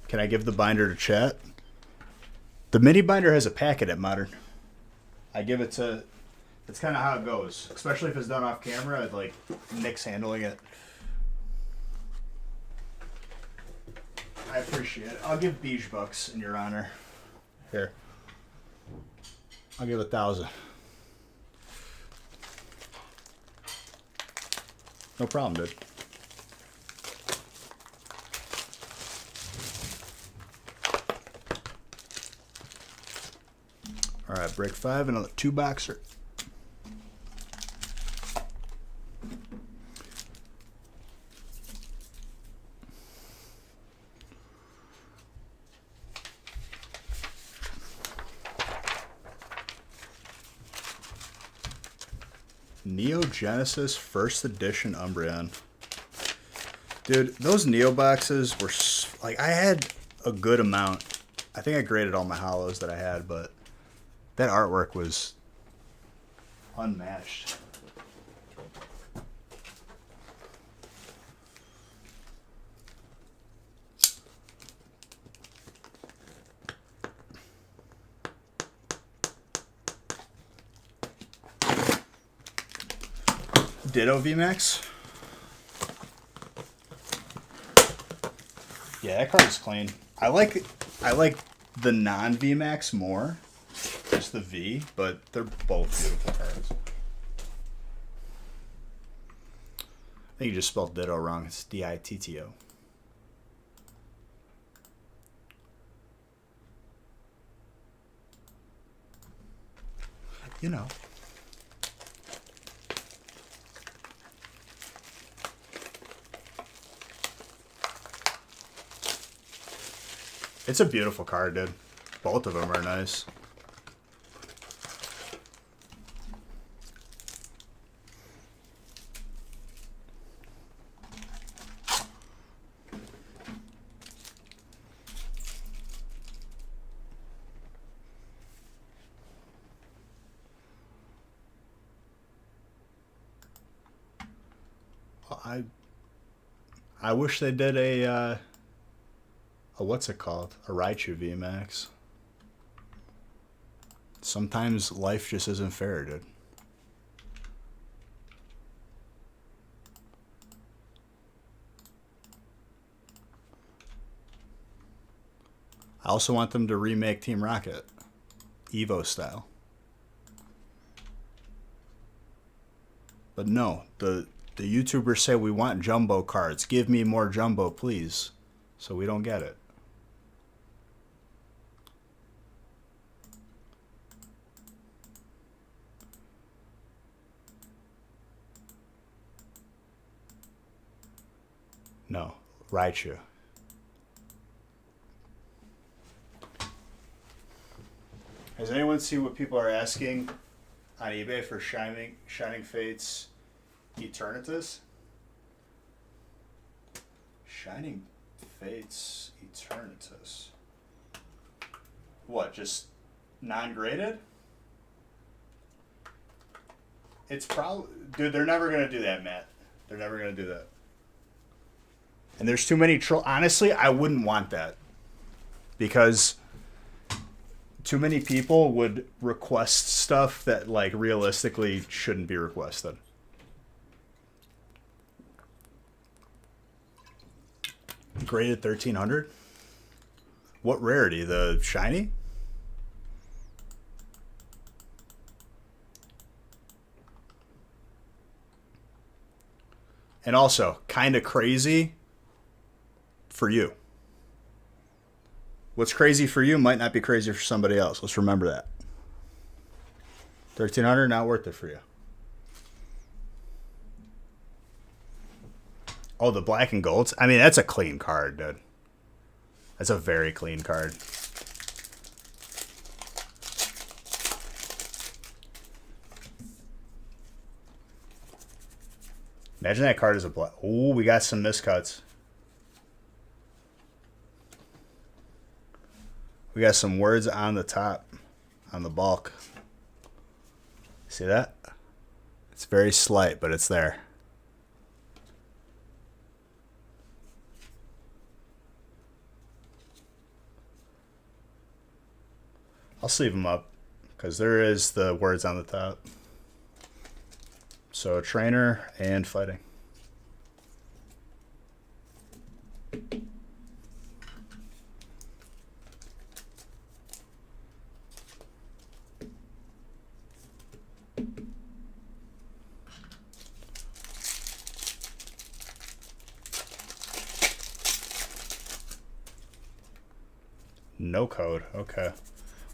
A: Can I give the binder to chat? The mini binder has a packet at Modern. I give it to... That's kind of how it goes. Especially if it's done off camera, I'd like Nick's handling it. I appreciate it. I'll give Beige Bucks in your honor. Here. I'll give 1,000. No problem, dude. All right, break 5, another 2-boxer. Neo Genesis First Edition Umbreon. Dude, those Neo boxes were like, I had a good amount. I think I graded all my hollows that I had, but that artwork was unmatched. Ditto VMAX. Yeah, that card is clean. I like the non VMAX more, just the V, but they're both beautiful cards. I think you just spelled Ditto wrong. It's DITTO. You know. It's a beautiful card, dude. Both of them are nice. I wish they did a what's it called? A Raichu VMAX. Sometimes life just isn't fair, dude. I also want them to remake Team Rocket, Evo style. But no, the YouTubers say we want jumbo cards. Give me more jumbo, please. So we don't get it. No, Raichu. Has anyone seen what people are asking on eBay for Shining Fates Eternatus? Shining Fates Eternatus. What, just non-graded? It's probably... Dude, they're never going to do that, Matt. They're never going to do that. And there's too many... Honestly, I wouldn't want that. Because too many people would request stuff that, like, realistically shouldn't be requested. Graded 1300? What rarity? The shiny? And also, kind of crazy for you. What's crazy for you might not be crazy for somebody else. Let's remember that. 1300, not worth it for you. Oh, the black and golds? I mean, that's a clean card, dude. That's a very clean card. Imagine that card is a black. Ooh, we got some miscuts. We got some words on the top, on the bulk. See that? It's very slight, but it's there. I'll sleeve them up because there is the words on the top. So trainer and fighting. No code. Okay.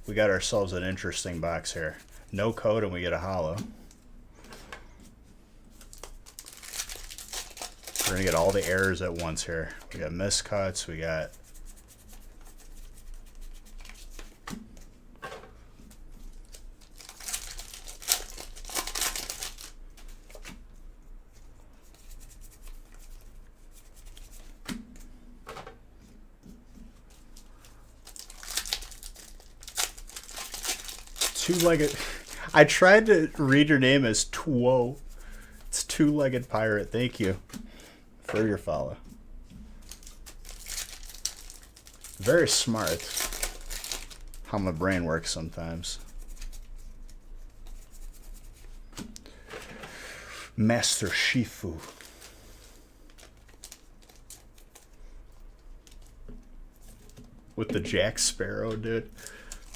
A: We got ourselves an interesting box here. No code and we get a hollow. We're going to get all the errors at once here. We got miscuts. We got... Two-legged... I tried to read your name as Tuo. It's two-legged pirate. Thank you for your follow. Very smart. How my brain works sometimes. Master Shifu. With the Jack Sparrow, dude.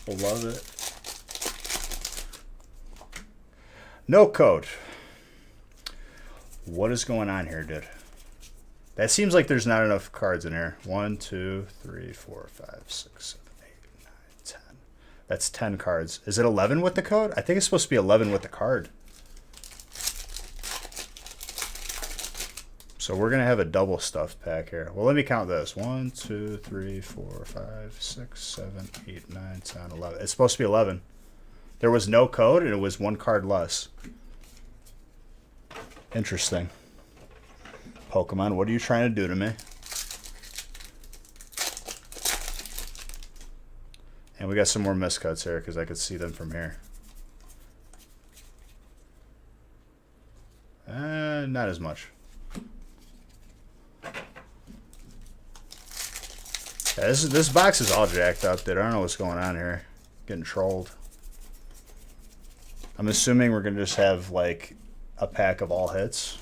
A: I love it. No code. What is going on here, dude? That seems like there's not enough cards in here. 1, 2, 3, 4, 5, 6, 7, 8, 9, 10. That's 10 cards. Is it 11 with the code? I think it's supposed to be 11 with the card. So we're gonna have a double stuffed pack here. Well, let me count this. 1, 2, 3, 4, 5, 6, 7, 8, 9, 10, 11. It's supposed to be 11. There was no code and it was one card less. Interesting. Pokemon, what are you trying to do to me? And we got some more miscuts here because I could see them from here. Not as much. Yeah, this box is all jacked up, dude. I don't know what's going on here. Getting trolled. I'm assuming we're gonna just have like a pack of all hits.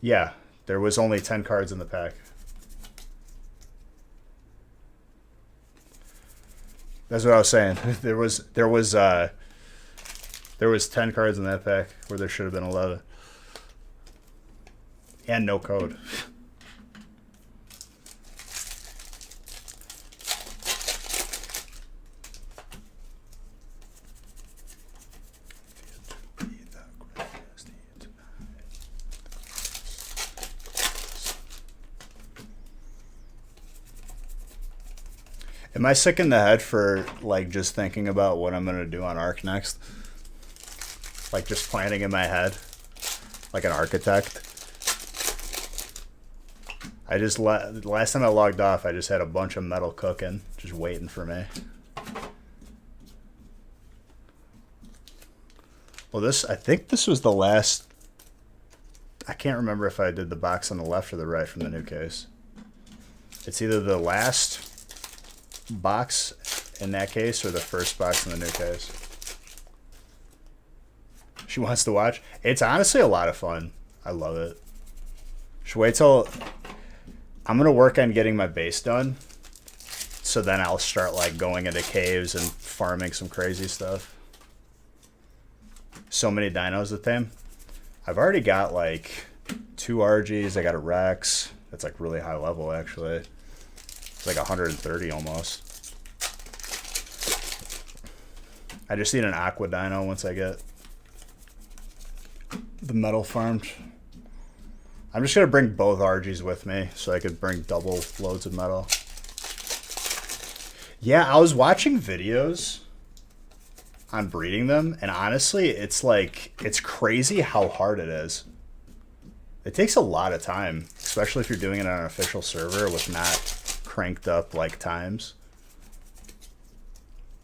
A: Yeah, there was only 10 cards in the pack. That's what I was saying. There was 10 cards in that pack where there should have been 11. And no code. Am I sick in the head for like just thinking about what I'm gonna do on Arc next? Like just planning in my head, like an architect. I just last time I logged off, I just had a bunch of metal cooking, just waiting for me. Well, I think this was the last. I can't remember if I did the box on the left or the right from the new case. It's either the last box in that case or the first box in the new case. She wants to watch. It's honestly a lot of fun. I love it. Should wait till I'm gonna work on getting my base done, so then I'll start like going into caves and farming some crazy stuff. So many dinos with him. I've already got like 2 RGs. I got a Rex. That's like really high level actually. It's like 130 almost. I just need an Aqua Dino once I get the metal farmed. I'm just gonna bring both RGs with me so I could bring double loads of metal. Yeah, I was watching videos on breeding them, and honestly, it's like, it's crazy how hard it is. It takes a lot of time, especially if you're doing it on an official server with not cranked up like times.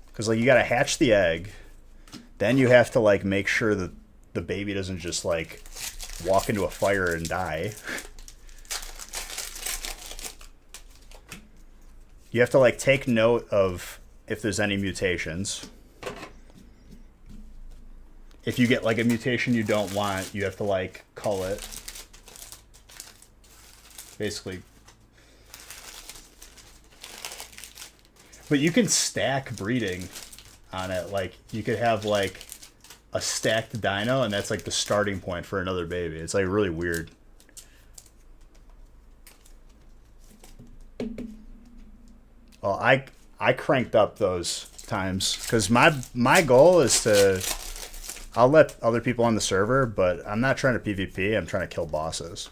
A: Because like you gotta hatch the egg, then you have to like make sure that the baby doesn't just like walk into a fire and die. You have to like take note of if there's any mutations. If you get like a mutation you don't want, you have to like cull it. Basically. But you can stack breeding on it. Like you could have like a stacked dino and that's like the starting point for another baby. It's like really weird. Well, I cranked up those times because my goal is to, I'll let other people on the server, but I'm not trying to PvP. I'm trying to kill bosses.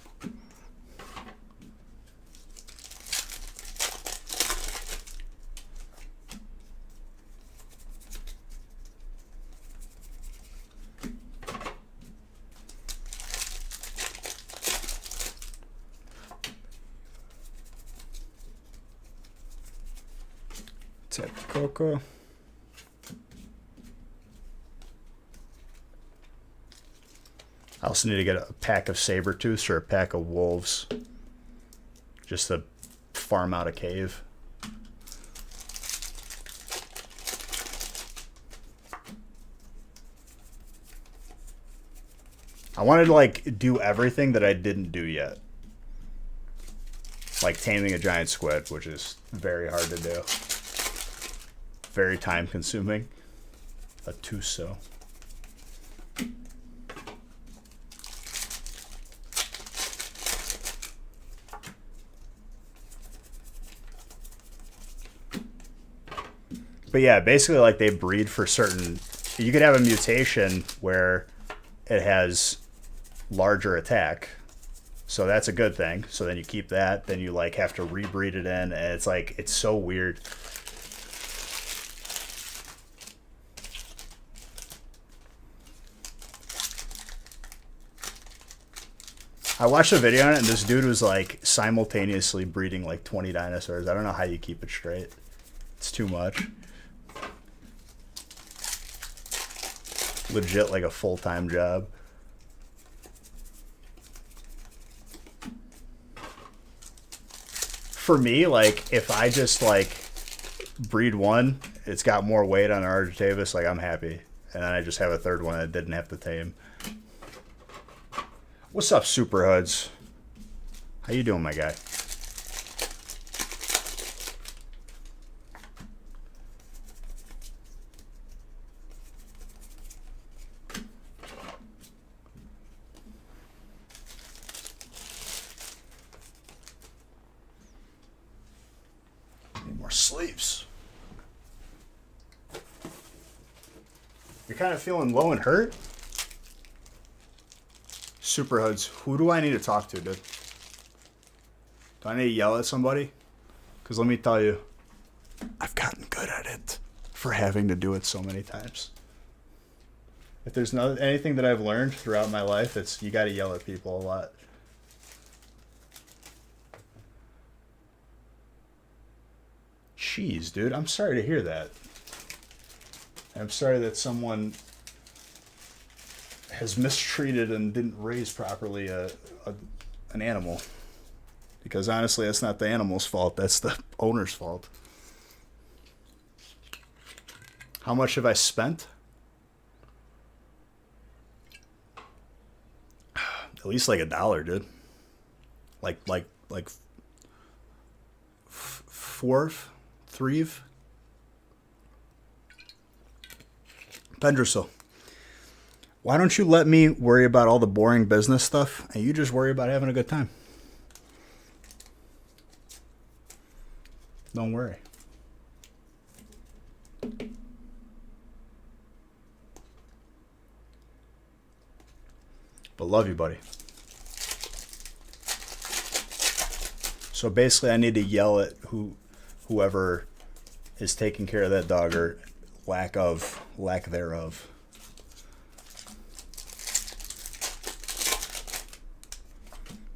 A: Tap Coco. I also need to get a pack of Sabertooths or a pack of wolves just to farm out a cave. I wanted to like do everything that I didn't do yet. Like taming a giant squid, which is very hard to do. Very time consuming. A Tuso. But yeah, basically like they breed for certain you could have a mutation where it has larger attack. So that's a good thing. So then you keep that. Then you like have to rebreed it in. And it's like, it's so weird. I watched a video on it and this dude was like simultaneously breeding like 20 dinosaurs. I don't know how you keep it straight. It's too much. Legit like a full-time job. For me, like, if I just, like, breed one, it's got more weight on Argentavis, like, I'm happy. And then I just have a third one that didn't have to tame. What's up, Super Hoods? How you doing, my guy? Need more sleeps. You're kind of feeling low and hurt? Super Hoods, who do I need to talk to, dude? Do I need to yell at somebody? Because let me tell you, I've gotten good at it for having to do it so many times. If there's anything that I've learned throughout my life, it's you got to yell at people a lot. Jeez, dude, I'm sorry to hear that. I'm sorry that someone has mistreated and didn't raise properly an animal. Because honestly, that's not the animal's fault. That's the owner's fault. How much have I spent? At least like $1, dude. Like three. Pendrasil. Why don't you let me worry about all the boring business stuff and you just worry about having a good time? Don't worry. But love you, buddy. So basically I need to yell at whoever is taking care of that dog or lack thereof.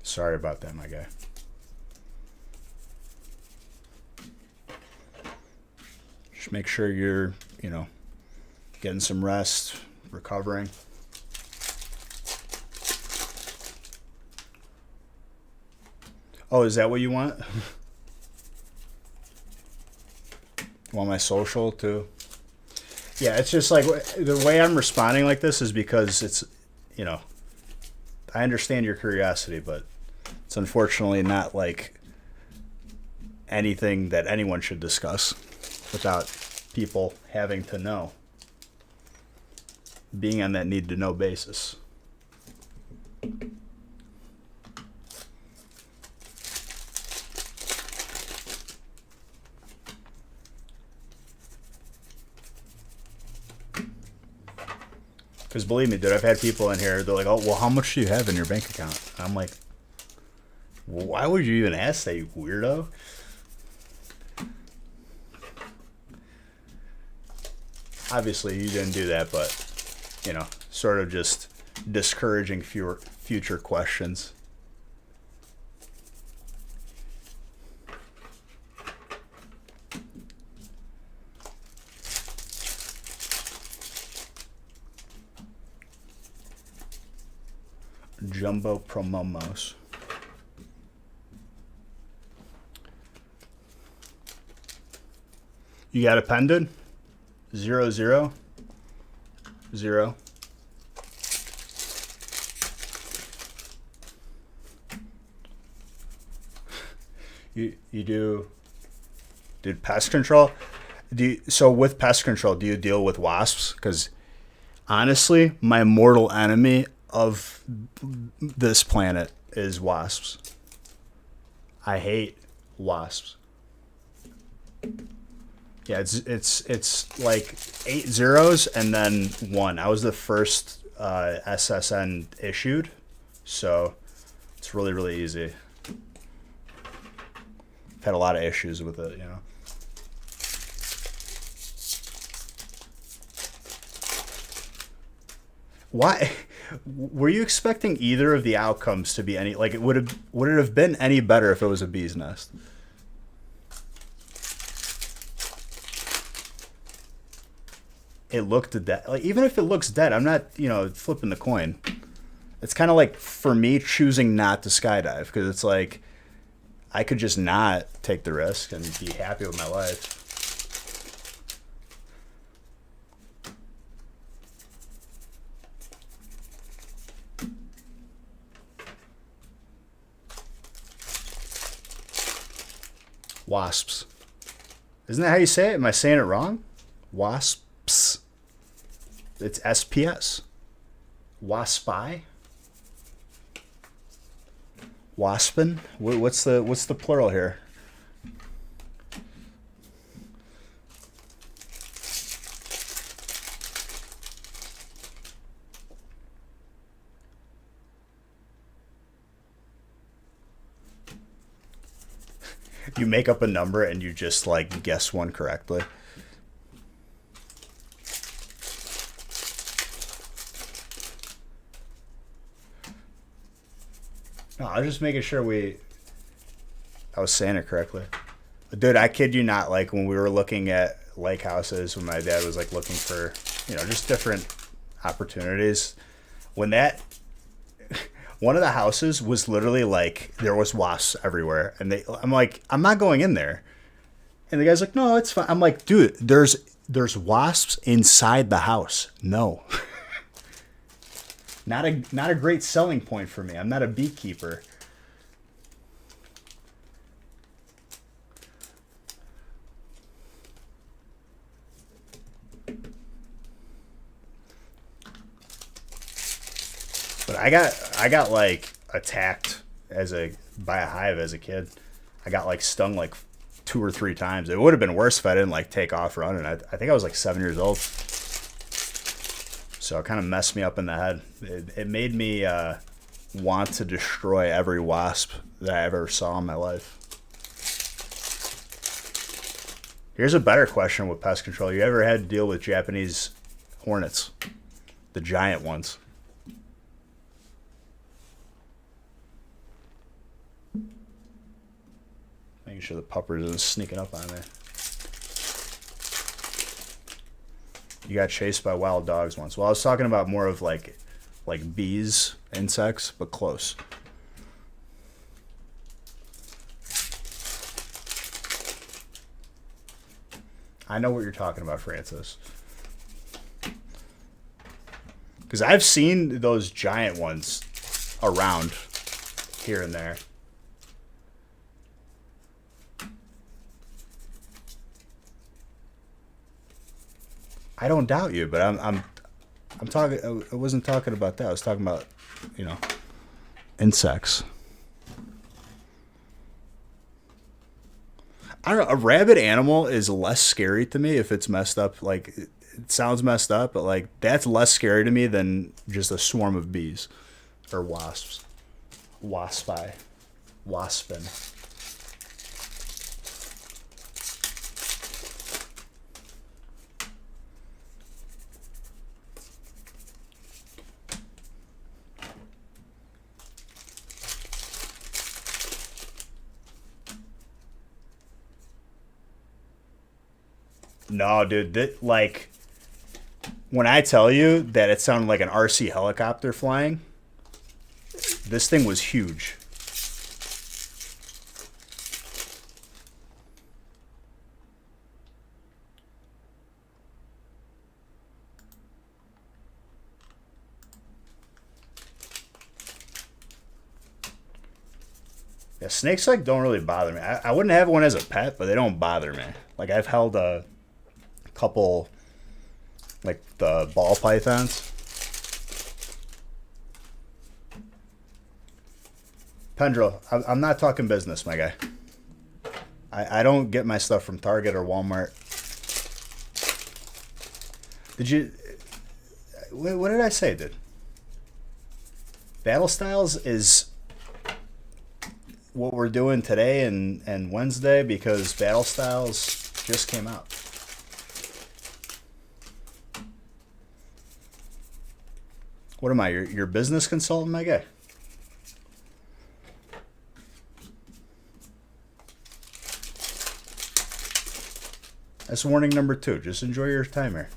A: Sorry about that, my guy. Just make sure you're, getting some rest, recovering. Oh, is that what you want? You want my social too? Yeah, it's just like the way I'm responding like this is because it's, I understand your curiosity, but it's unfortunately not like anything that anyone should discuss without people having to know. Being on that need to know basis. Because believe me, dude, I've had people in here, they're like, oh, well, how much do you have in your bank account? And I'm like, why would you even ask that, you weirdo? Obviously, you didn't do that, but, sort of just discouraging future questions. Jumbo Promomos. You got a pendant? 0, 0, 0. You do pest control? So with pest control, do you deal with wasps? Because honestly, my mortal enemy of this planet is wasps. I hate wasps. Yeah, it's like 8 zeros and then 1. I was the first SSN issued, so it's really, really easy. I've had a lot of issues with it, you know. Why were you expecting either of the outcomes to be any like would it have been any better if it was a bee's nest? It looked dead. Like even if it looks dead, I'm not, flipping the coin. It's kind of like for me choosing not to skydive because it's like I could just not take the risk and be happy with my life. Wasps. Isn't that how you say it? Am I saying it wrong? Wasps. It's SPS. Waspi. Waspin. What's the plural here? You make up a number and you just like guess one correctly. No, I was just making sure I was saying it correctly. Dude, I kid you not, like when we were looking at lake houses when my dad was like looking for, just different opportunities. When one of the houses was literally like there was wasps everywhere, and I'm like, I'm not going in there. And the guy's like, no, it's fine. I'm like, dude, there's wasps inside the house. No. Not a great selling point for me. I'm not a beekeeper. But I got like attacked by a hive as a kid. I got like stung like 2 or 3 times. It would have been worse if I didn't like take off running. I think I was like 7 years old. So it kind of messed me up in the head. It made me want to destroy every wasp that I ever saw in my life. Here's a better question with pest control. You ever had to deal with Japanese hornets? The giant ones. Making sure the puppers isn't sneaking up on me. You got chased by wild dogs once. Well, I was talking about more of like bees, insects, but close. I know what you're talking about, Francis. Because I've seen those giant ones around here and there. I don't doubt you, but I'm talking. I wasn't talking about that. I was talking about, insects. I don't know. A rabid animal is less scary to me if it's messed up. Like it sounds messed up, but like that's less scary to me than just a swarm of bees or wasps. Waspin. No, dude, like when I tell you that it sounded like an RC helicopter flying, this thing was huge. Yeah, snakes like don't really bother me. I wouldn't have one as a pet, but they don't bother me. Like I've held a couple, like the ball pythons. Pendrell, I'm not talking business, my guy. I don't get my stuff from Target or Walmart. Did you? What did I say, dude? Battle Styles is what we're doing today and Wednesday because Battle Styles just came out. What am I? Your business consultant, my guy? That's warning number 2. Just enjoy your time here.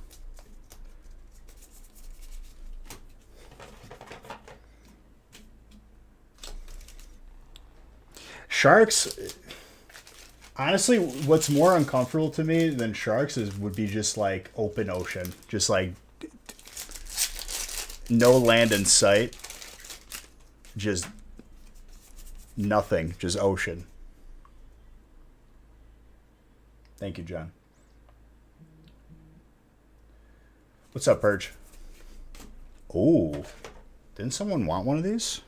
A: Sharks, honestly, what's more uncomfortable to me than sharks would be just like open ocean, just like no land in sight, just nothing, just ocean. Thank you, John. What's up, Purge? Oh, didn't someone want one of these?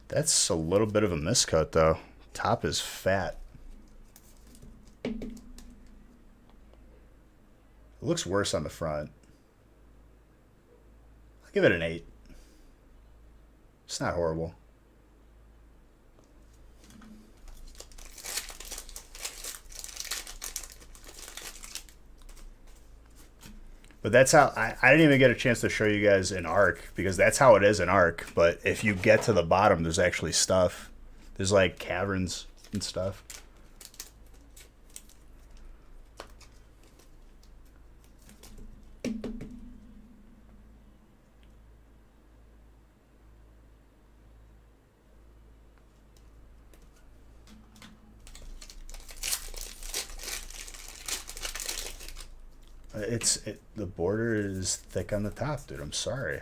A: That's a little bit of a miscut, though. Top is fat. It looks worse on the front. I'll give it an 8. It's not horrible. But that's how I didn't even get a chance to show you guys in Ark because that's how it is in Ark. But if you get to the bottom, there's actually stuff. There's like caverns and stuff. The border is thick on the top, dude. I'm sorry.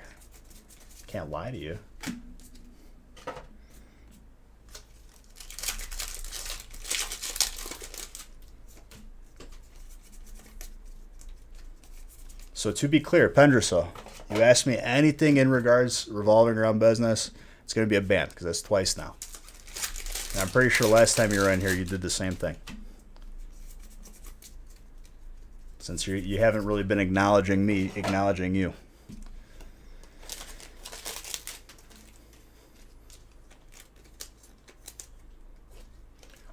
A: Can't lie to you. So to be clear, Pendrasol, you ask me anything in regards revolving around business, it's going to be a ban because that's twice now. And I'm pretty sure last time you were in here, you did the same thing. Since you haven't really been acknowledging me, acknowledging you.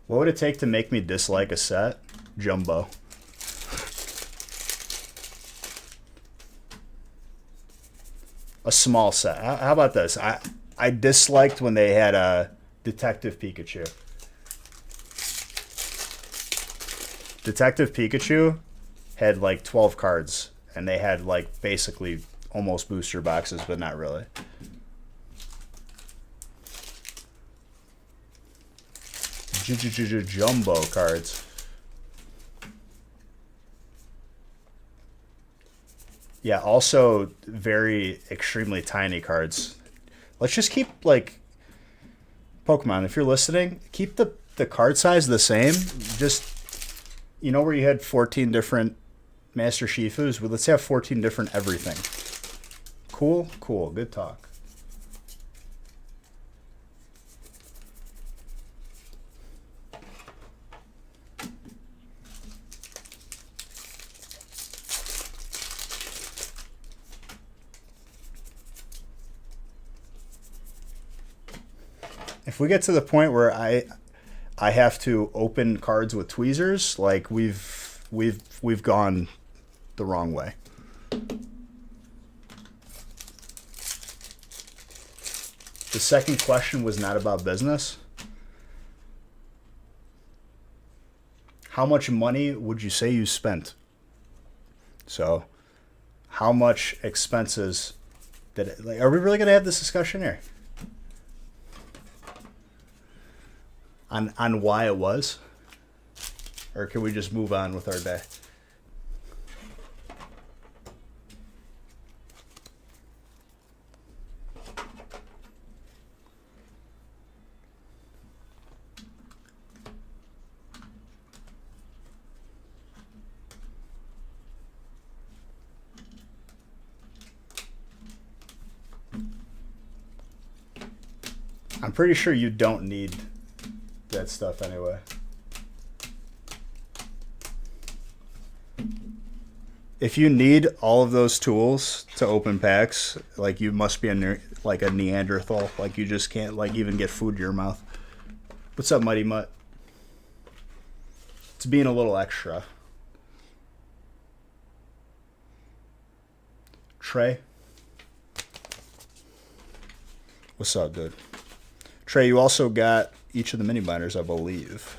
A: What would it take to make me dislike a set? Jumbo. A small set. How about this? I disliked when they had a Detective Pikachu. Detective Pikachu had like 12 cards, and they had like basically almost booster boxes, but not really. Jumbo cards. Yeah, also very extremely tiny cards. Let's just keep like Pokemon, if you're listening, keep the card size the same. Just, you know where you had 14 different Master Shifus? Well, let's have 14 different everything. Cool? Cool. Good talk. If we get to the point where I have to open cards with tweezers, like we've gone the wrong way. The second question was not about business. How much money would you say you spent? So, how much expenses did it, like, are we really going to have this discussion here? On why it was? Or can we just move on with our day? I'm pretty sure you don't need that stuff anyway. If you need all of those tools to open packs, like you must be like a Neanderthal. Like you just can't like even get food to your mouth. What's up, Mighty Mutt? It's being a little extra. Trey? What's up, dude? Trey, you also got each of the mini binders, I believe.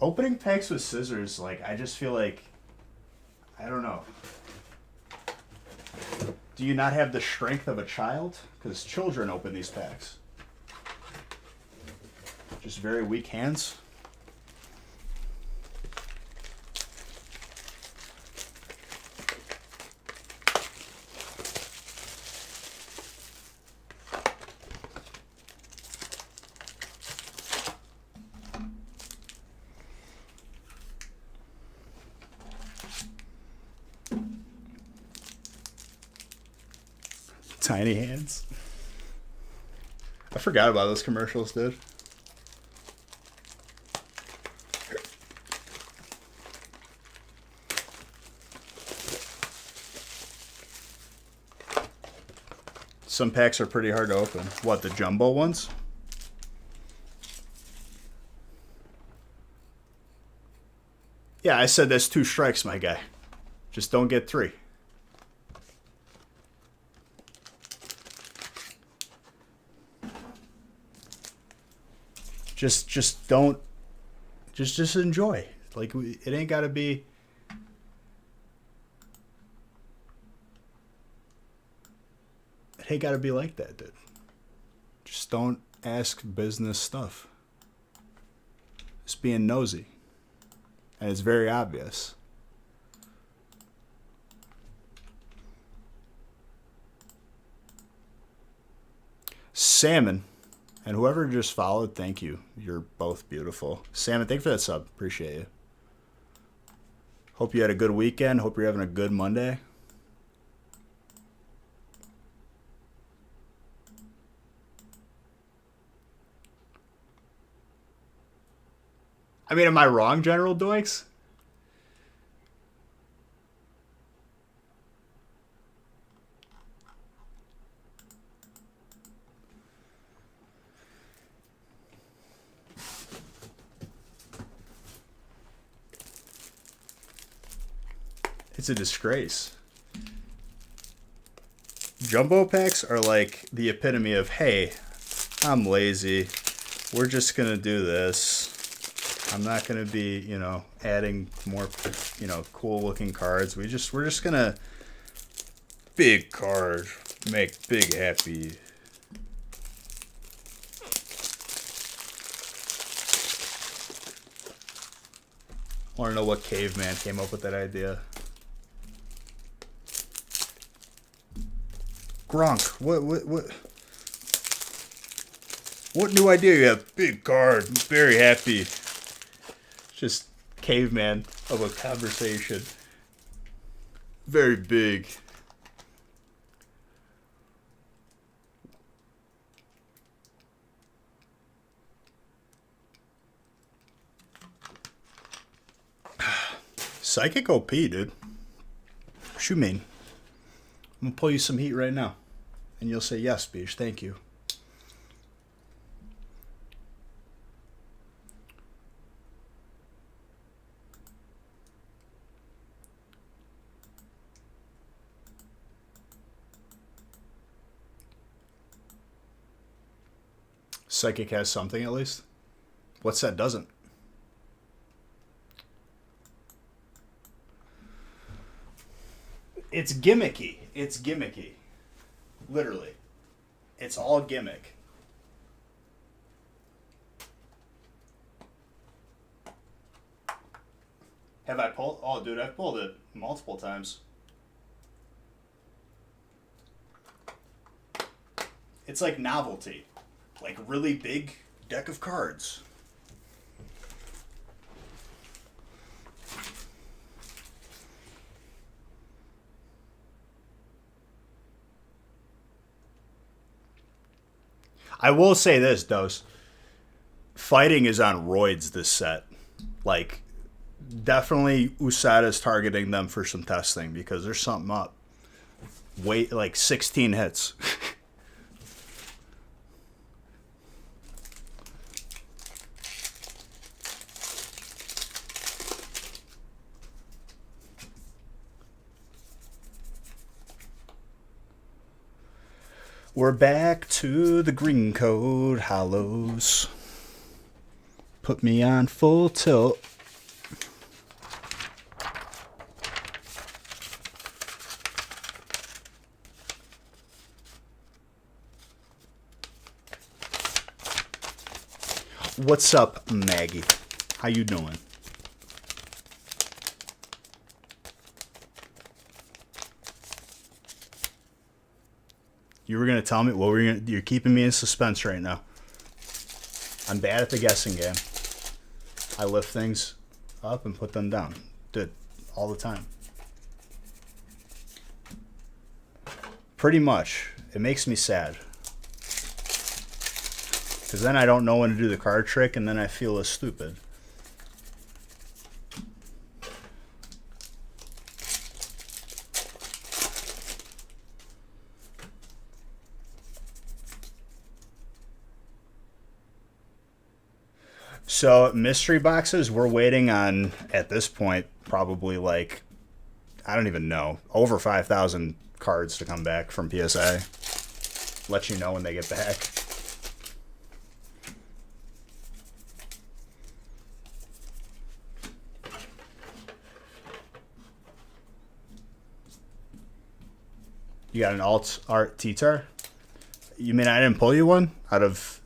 A: Opening packs with scissors, like, I just feel like, I don't know. Do you not have the strength of a child? Because children open these packs. Just very weak hands. Tiny hands. I forgot about those commercials, dude. Some packs are pretty hard to open. What, the jumbo ones? Yeah, I said that's 2 strikes, my guy. Just don't get 3. Just don't. Just enjoy. Like it ain't gotta be. It ain't gotta be like that, dude. Just don't ask business stuff. It's being nosy, and it's very obvious. Salmon. And whoever just followed, thank you. You're both beautiful. Salmon, thank you for that sub. Appreciate you. Hope you had a good weekend. Hope you're having a good Monday. I mean, am I wrong, General Doinks? It's a disgrace. Jumbo packs are like the epitome of, hey, I'm lazy. We're just going to do this. I'm not going to be, adding more, cool looking cards. We're just going to big card, make big happy. I want to know what caveman came up with that idea. Gronk, what new idea you have? Big card, very happy. Just caveman of a conversation. Very big. Psychic OP, dude. What you mean? I'm gonna pull you some heat right now. And you'll say, yes, Beach, thank you. Psychic has something at least. What's that doesn't? It's gimmicky. It's gimmicky. Literally. It's all gimmick. Have I pulled? Oh, dude, I've pulled it multiple times. It's like novelty. Like really big deck of cards. I will say this, Dose. Fighting is on roids this set. Like, definitely USADA's targeting them for some testing because there's something up. Wait, like 16 hits. We're back to the green code hollows. Put me on full tilt. What's up, Maggie? How you doing? You were gonna tell me what were you? You're keeping me in suspense right now. I'm bad at the guessing game. I lift things up and put them down. Do it all the time. Pretty much. It makes me sad. Because then I don't know when to do the card trick, and then I feel as stupid. So, mystery boxes, we're waiting on, at this point, probably like, I don't even know, over 5,000 cards to come back from PSA. Let you know when they get back. You got an alt art T-Tar? You mean I didn't pull you one out of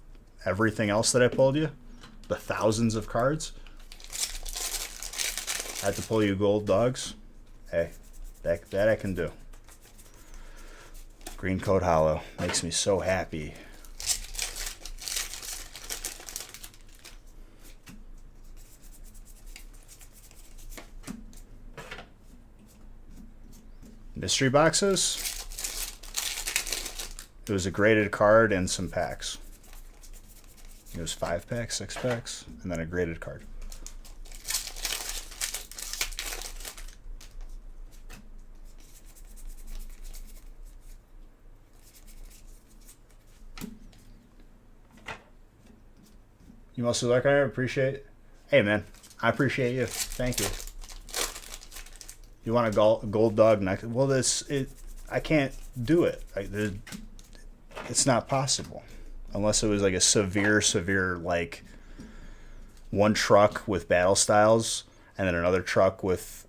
A: everything else that I pulled you? The thousands of cards? I had to pull you gold dogs? Hey, that I can do. Green Code Hollow makes me so happy. Mystery boxes? It was a graded card and some packs. It was 5 packs, 6 packs, and then a graded card. You mostly like I appreciate it. Hey man, I appreciate you. Thank you. You want a gold dog next? Well, I can't do it. It's not possible. Unless it was like a severe, like one truck with battle styles and then another truck with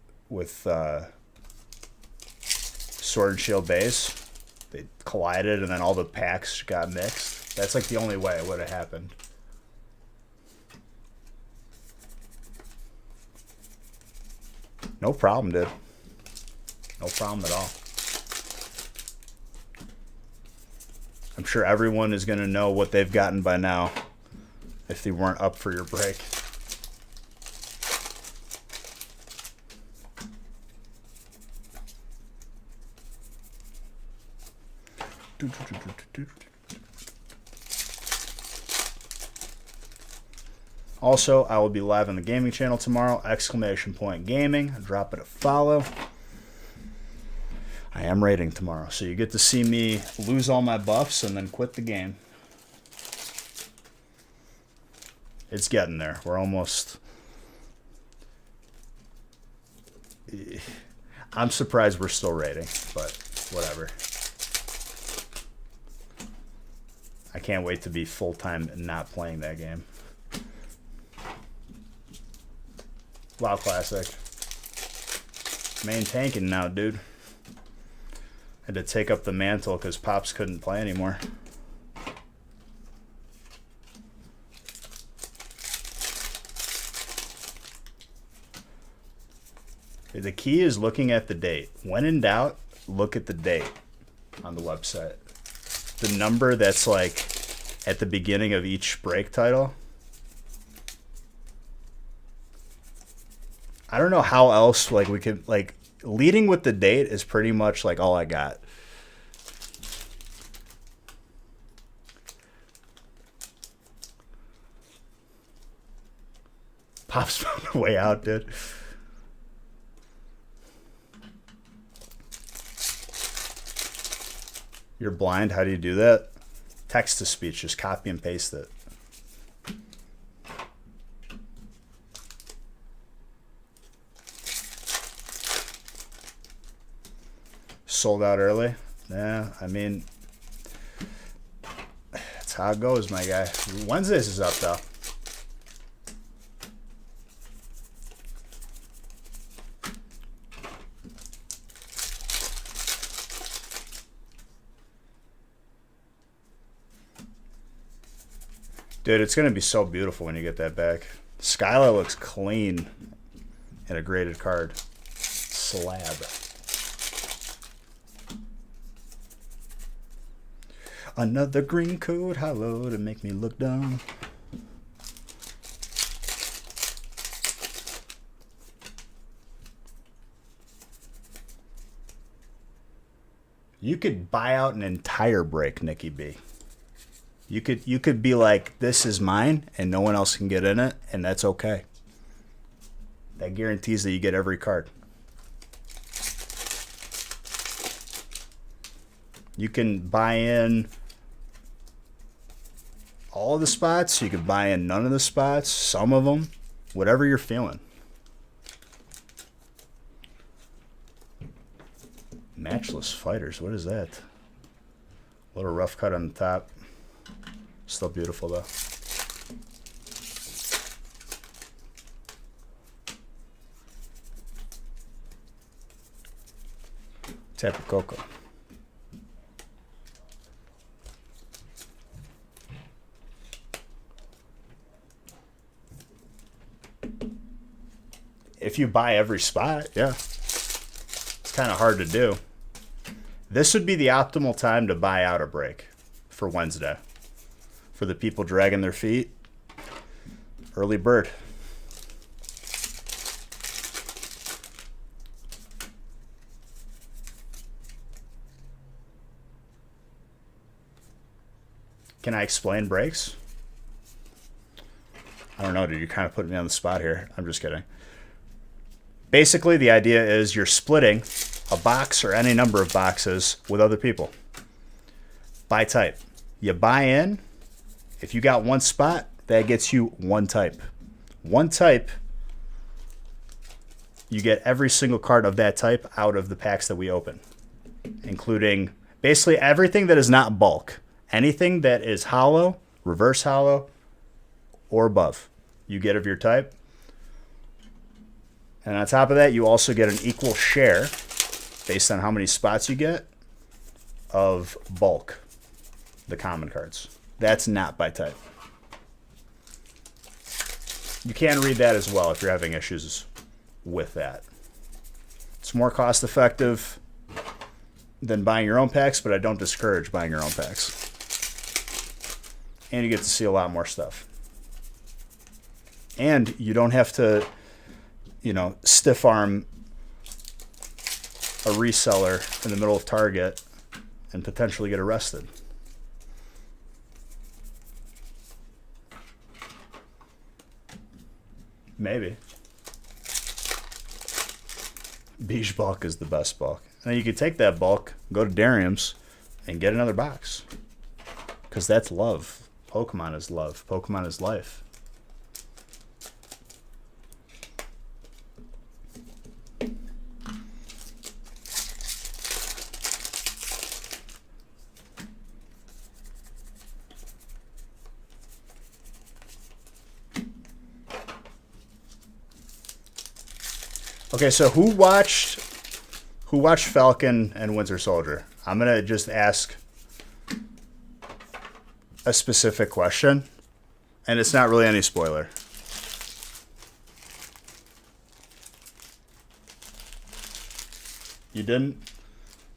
A: sword and shield base. They collided and then all the packs got mixed. That's like the only way it would have happened. No problem, dude. No problem at all. I'm sure everyone is going to know what they've gotten by now if they weren't up for your break. Also, I will be live on the gaming channel tomorrow, !gaming. Drop it a follow. I am raiding tomorrow, so you get to see me lose all my buffs and then quit the game. It's getting there. We're almost... I'm surprised we're still raiding, but whatever. I can't wait to be full-time not playing that game. WoW Classic. Main tanking now, dude. Had to take up the mantle because Pops couldn't play anymore. The key is looking at the date. When in doubt, look at the date on the website. The number that's like at the beginning of each break title. I don't know how else like we could like leading with the date is pretty much like all I got. pops on the way out, dude. You're blind. How do you do that? Text to speech. Just copy and paste it. Sold out early. Yeah, I mean, that's how it goes, my guy. Wednesdays is up, though. Dude, it's going to be so beautiful when you get that back. Skyla looks clean in a graded card. Slab. Another green code hollow to make me look dumb. You could buy out an entire break, Nikki B. You could be like, this is mine, and no one else can get in it, and that's okay. That guarantees that you get every card. You can buy in all the spots. You could buy in none of the spots, some of them, whatever you're feeling. Matchless Fighters, what is that? A little rough cut on the top. Still beautiful though. Tapu Koko. If you buy every spot, yeah. It's kind of hard to do. This would be the optimal time to buy out a break for Wednesday. For the people dragging their feet, early bird. Can I explain breaks? I don't know, dude. You're kind of putting me on the spot here. I'm just kidding. Basically, the idea is you're splitting a box or any number of boxes with other people. By type. You buy in. If you got one spot, that gets you one type. One type, you get every single card of that type out of the packs that we open, including basically everything that is not bulk. Anything that is hollow, reverse hollow, or above, you get of your type. And on top of that, you also get an equal share, based on how many spots you get, of bulk, the common cards. That's not by type. You can read that as well if you're having issues with that. It's more cost effective than buying your own packs, but I don't discourage buying your own packs. And you get to see a lot more stuff. And you don't have to, stiff arm a reseller in the middle of Target and potentially get arrested. Maybe. Beige bulk is the best bulk. And you could take that bulk, go to Darium's, and get another box. Because that's love. Pokemon is love. Pokemon is life. Okay, so who watched Falcon and Winter Soldier? I'm gonna just ask a specific question, and it's not really any spoiler. You didn't?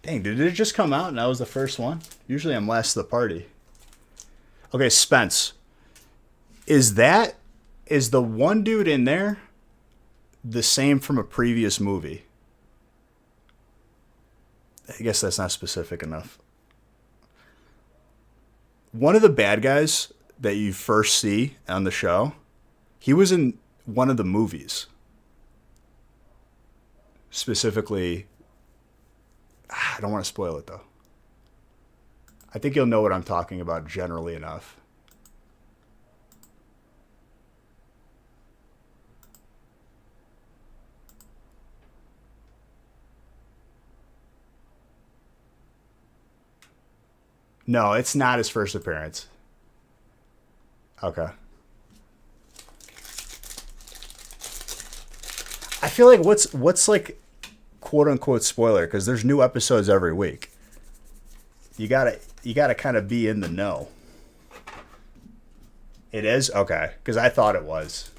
A: Dang, did it just come out and that was the first one? Usually I'm last to the party. Okay, Spence. Is the one dude in there the same from a previous movie? I guess that's not specific enough. One of the bad guys that you first see on the show, he was in one of the movies. Specifically, I don't want to spoil it though. I think you'll know what I'm talking about generally enough. No, it's not his first appearance. Okay. I feel like what's like quote unquote spoiler, because there's new episodes every week. You gotta kind of be in the know. It is? Okay. Because I thought it was.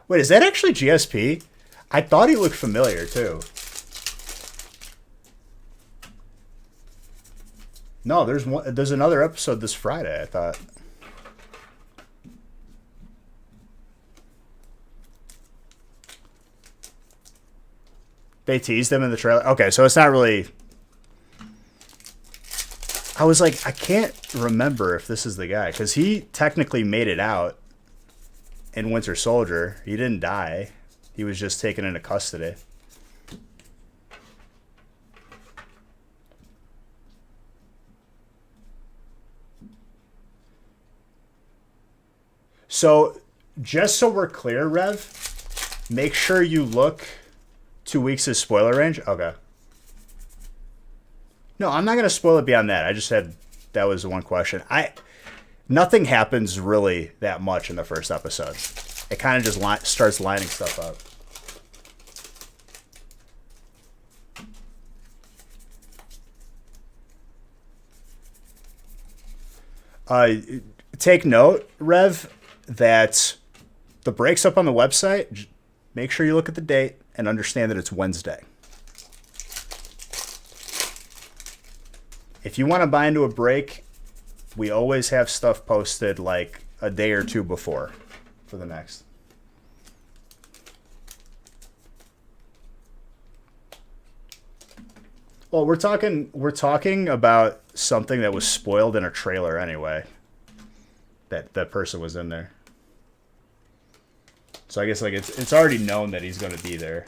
A: Wait, is that actually GSP? I thought he looked familiar too. No, there's another episode this Friday, I thought. They teased him in the trailer. Okay, so it's not really. I was like, I can't remember if this is the guy, because he technically made it out in Winter Soldier. He didn't die. He was just taken into custody. So, just so we're clear, Rev, make sure you look 2 weeks is spoiler range. Okay. No, I'm not going to spoil it beyond that. I just said that was the one question. Nothing happens really that much in the first episode. It kind of just starts lining stuff up. Take note, Rev, that the break's up on the website. Make sure you look at the date and understand that it's Wednesday. If you want to buy into a break, we always have stuff posted like a day or two before for the next. Well, we're talking about something that was spoiled in a trailer anyway. That person was in there. So I guess like it's already known that he's going to be there.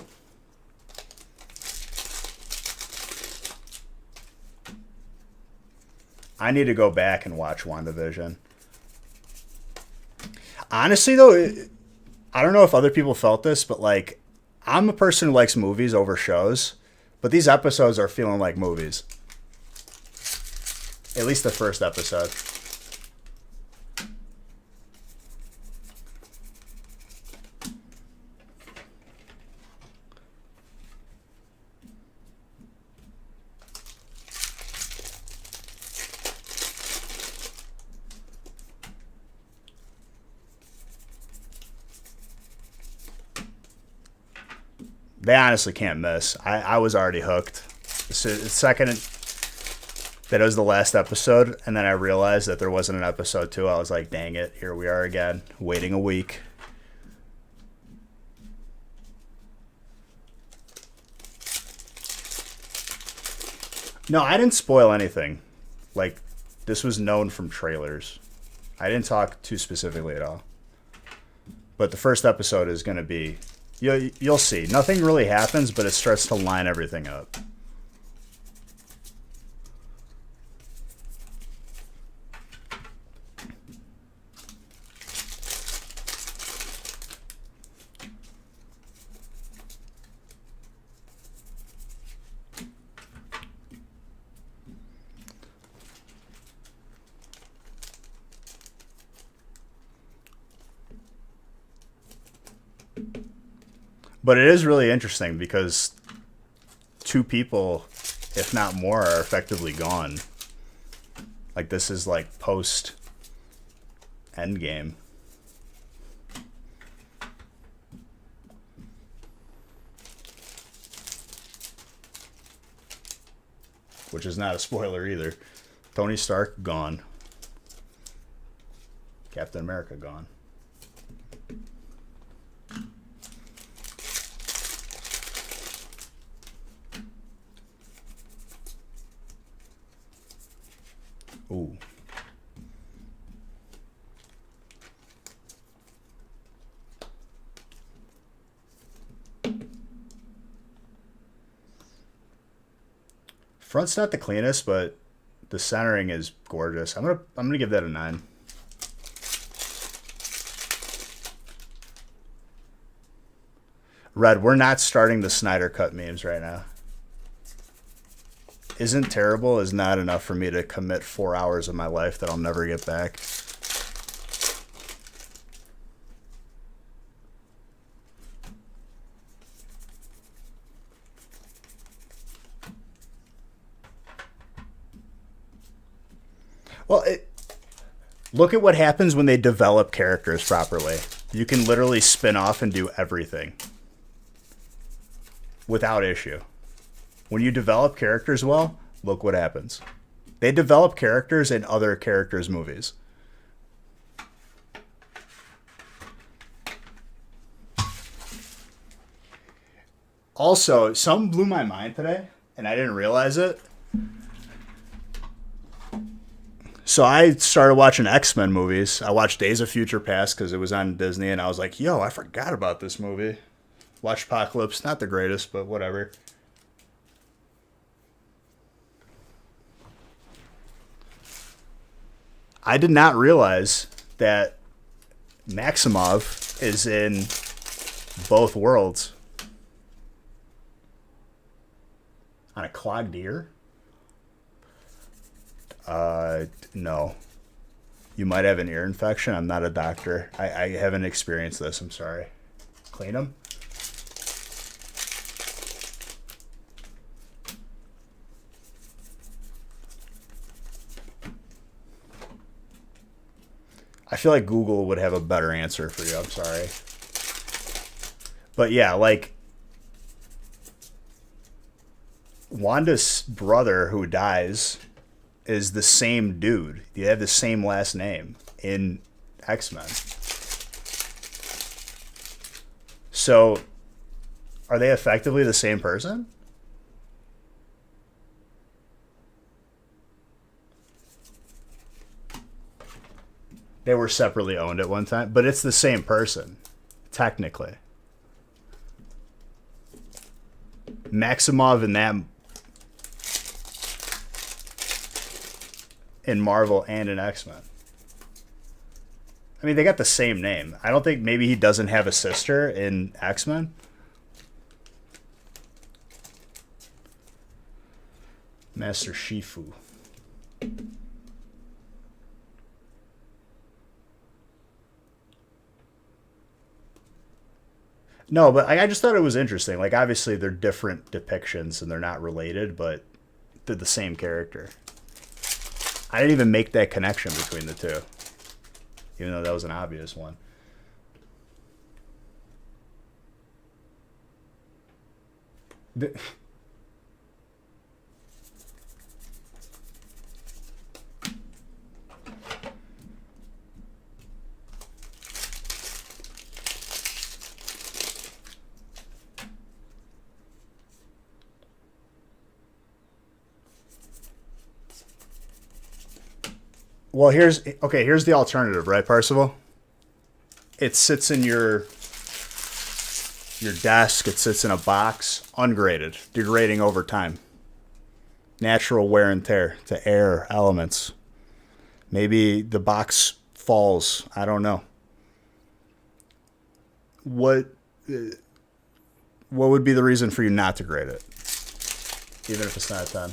A: I need to go back and watch WandaVision. Honestly, though, I don't know if other people felt this, but like, I'm a person who likes movies over shows, but these episodes are feeling like movies. At least the first episode. They honestly can't miss. I was already hooked. So the second that it was the last episode, and then I realized that there wasn't an episode 2, I was like, dang it, here we are again, waiting a week. No, I didn't spoil anything. Like, this was known from trailers. I didn't talk too specifically at all. But the first episode is going to be... You'll see. Nothing really happens, but it starts to line everything up. But it is really interesting because 2 people, if not more, are effectively gone. Like, this is like post Endgame. Which is not a spoiler either. Tony Stark gone. Captain America gone. Ooh. Front's not the cleanest, but the centering is gorgeous. I'm gonna give that a 9. Red, we're not starting the Snyder Cut memes right now. Isn't terrible is not enough for me to commit 4 hours of my life that I'll never get back. Well, look at what happens when they develop characters properly. You can literally spin off and do everything without issue. When you develop characters well, look what happens. They develop characters in other characters' movies. Also, something blew my mind today, and I didn't realize it. So I started watching X-Men movies. I watched Days of Future Past because it was on Disney, and I was like, yo, I forgot about this movie. Watched Apocalypse. Not the greatest, but whatever. I did not realize that Maximov is in both worlds. On a clogged ear? No. You might have an ear infection. I'm not a doctor. I haven't experienced this. I'm sorry. Clean them? I feel like Google would have a better answer for you. I'm sorry. But yeah, like Wanda's brother who dies is the same dude. You have the same last name in X-Men. So are they effectively the same person? They were separately owned at one time, but it's the same person, technically. Maximov in Marvel and in X-Men. I mean, they got the same name. I don't think maybe he doesn't have a sister in X-Men. Master Shifu. No, but I just thought it was interesting. Like, obviously, they're different depictions and they're not related, but they're the same character. I didn't even make that connection between the two, even though that was an obvious one. Well, here's the alternative, right, Parsival? It sits in your desk, it sits in a box, ungraded, degrading over time. Natural wear and tear to air, elements. Maybe the box falls, I don't know. What would be the reason for you not to grade it? Even if it's not a 10.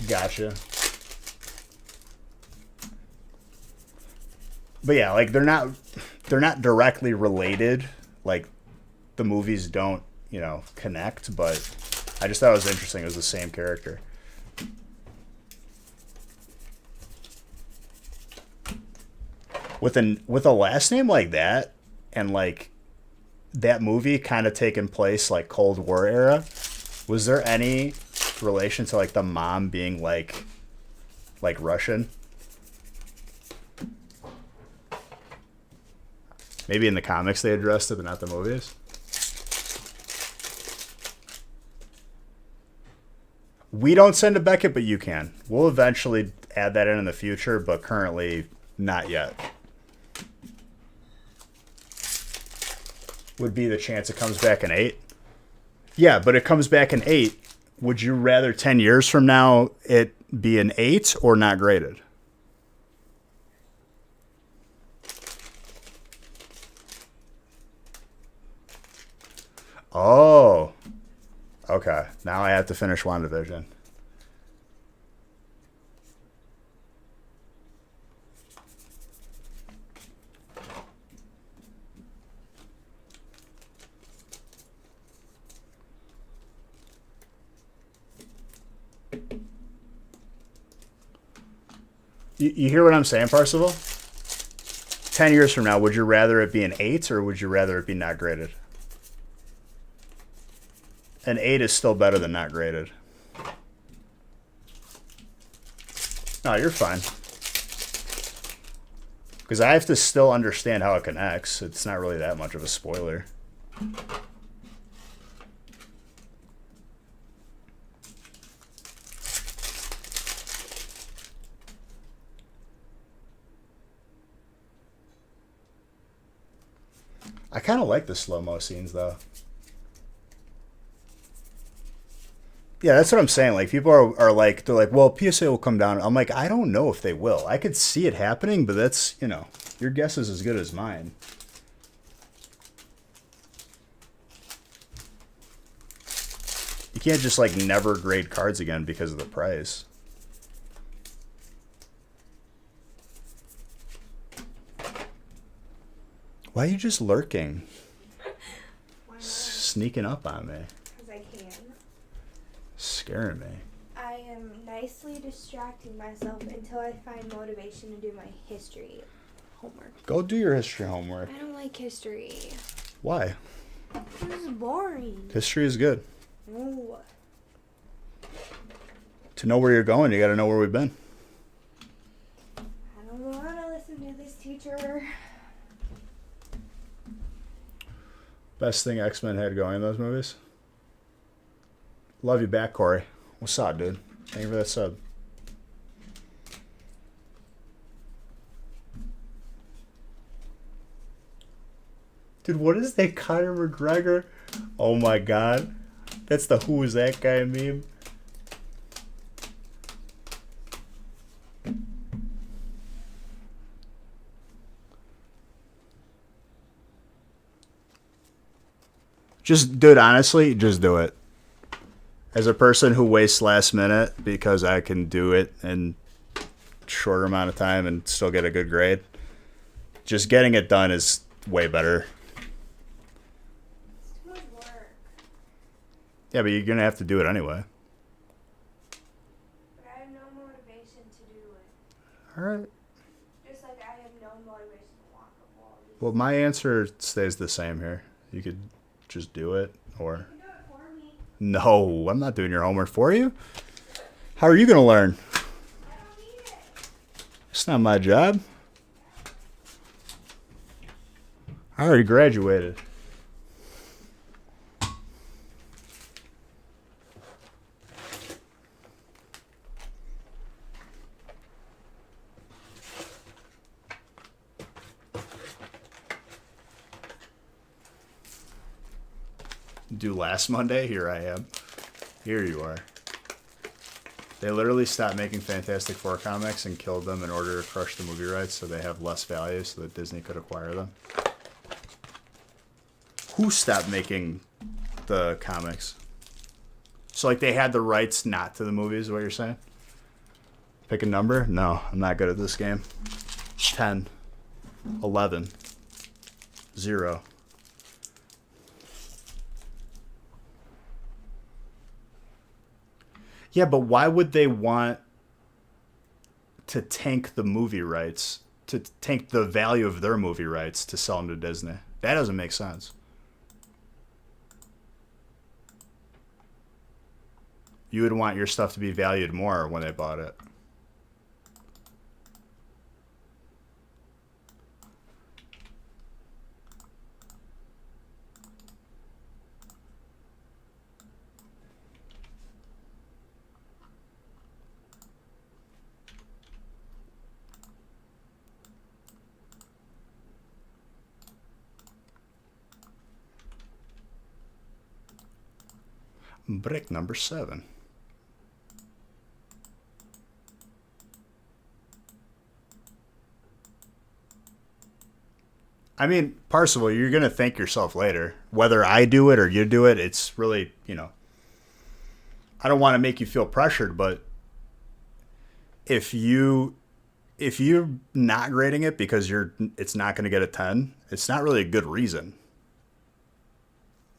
A: Gotcha. But yeah, like they're not directly related. Like the movies don't, connect, but I just thought it was interesting. It was the same character. With a last name like that and like that movie kind of taking place like Cold War era, was there any relation to like the mom being like Russian? Maybe in the comics they addressed it, but not the movies. We don't send to Beckett, but you can. We'll eventually add that in the future, but currently not yet. Would be the chance it comes back in 8. Yeah, but it comes back in 8. Would you rather 10 years from now it be an 8 or not graded? Oh. Okay. Now I have to finish WandaVision. You hear what I'm saying, Parsival? 10 years from now, would you rather it be an 8 or would you rather it be not graded? An 8 is still better than not graded. No, you're fine. Because I have to still understand how it connects. It's not really that much of a spoiler. I kind of like the slow-mo scenes, though. Yeah, that's what I'm saying. Like, people are like, they're like, well, PSA will come down. I'm like, I don't know if they will. I could see it happening, but that's, you know, your guess is as good as mine. You can't just, like, never grade cards again because of the price. Why are you just lurking? Sneaking up on me.
B: Because I can.
A: Scaring me.
B: I am nicely distracting myself until I find motivation to do my history homework.
A: Go do your history homework.
B: I don't like history.
A: Why?
B: This is boring.
A: History is good.
B: Ooh.
A: To know where you're going, you got to know where we've been.
B: I don't want to listen to this teacher.
A: Best thing X-Men had going in those movies? Love you back, Corey. What's up, dude? Thank you for that sub. Dude, what is that Conor McGregor? Oh my god. That's the who is that guy meme. Just, dude, honestly, just do it. As a person who wastes last minute because I can do it in shorter amount of time and still get a good grade, just getting it done is way better.
B: It's too much work.
A: Yeah, but you're going to have to do it anyway.
B: But I have no motivation to do it.
A: All right.
B: Just like I have no motivation to walk up walls.
A: Well, my answer stays the same here. You could just do it, or...
B: You can do it for me.
A: No, I'm not doing your homework for you. How are you going to learn?
B: I don't need it.
A: It's not my job. I already graduated. Do last Monday? Here I am. Here you are. They literally stopped making Fantastic Four comics and killed them in order to crush the movie rights so they have less value so that Disney could acquire them. Who stopped making the comics? So, like, they had the rights not to the movies, is what you're saying? Pick a number? No, I'm not good at this game. 10. 11. 0. Yeah, but why would they want to tank the movie rights, to tank the value of their movie rights to sell them to Disney? That doesn't make sense. You would want your stuff to be valued more when they bought it. Brick number 7. I mean, Parsival, you're going to thank yourself later. Whether I do it or you do it, it's really, I don't want to make you feel pressured, but if you're not grading it because it's not going to get a 10, it's not really a good reason.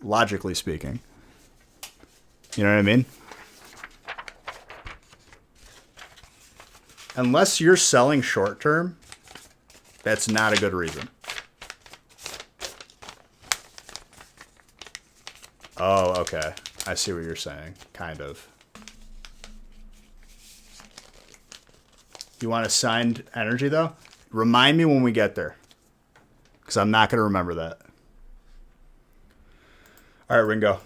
A: Logically speaking. You know what I mean? Unless you're selling short term, that's not a good reason. Oh, okay. I see what you're saying. Kind of. You want assigned energy, though? Remind me when we get there. Because I'm not going to remember that. All right, Ringo.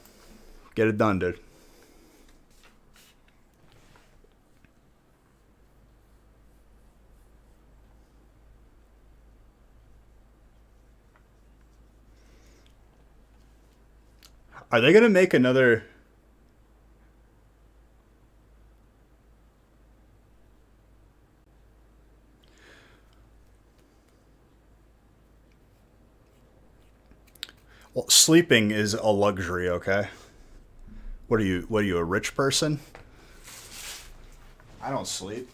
A: Get it done, dude. Are they going to make another... Well, sleeping is a luxury, okay? What are you, a rich person? I don't sleep.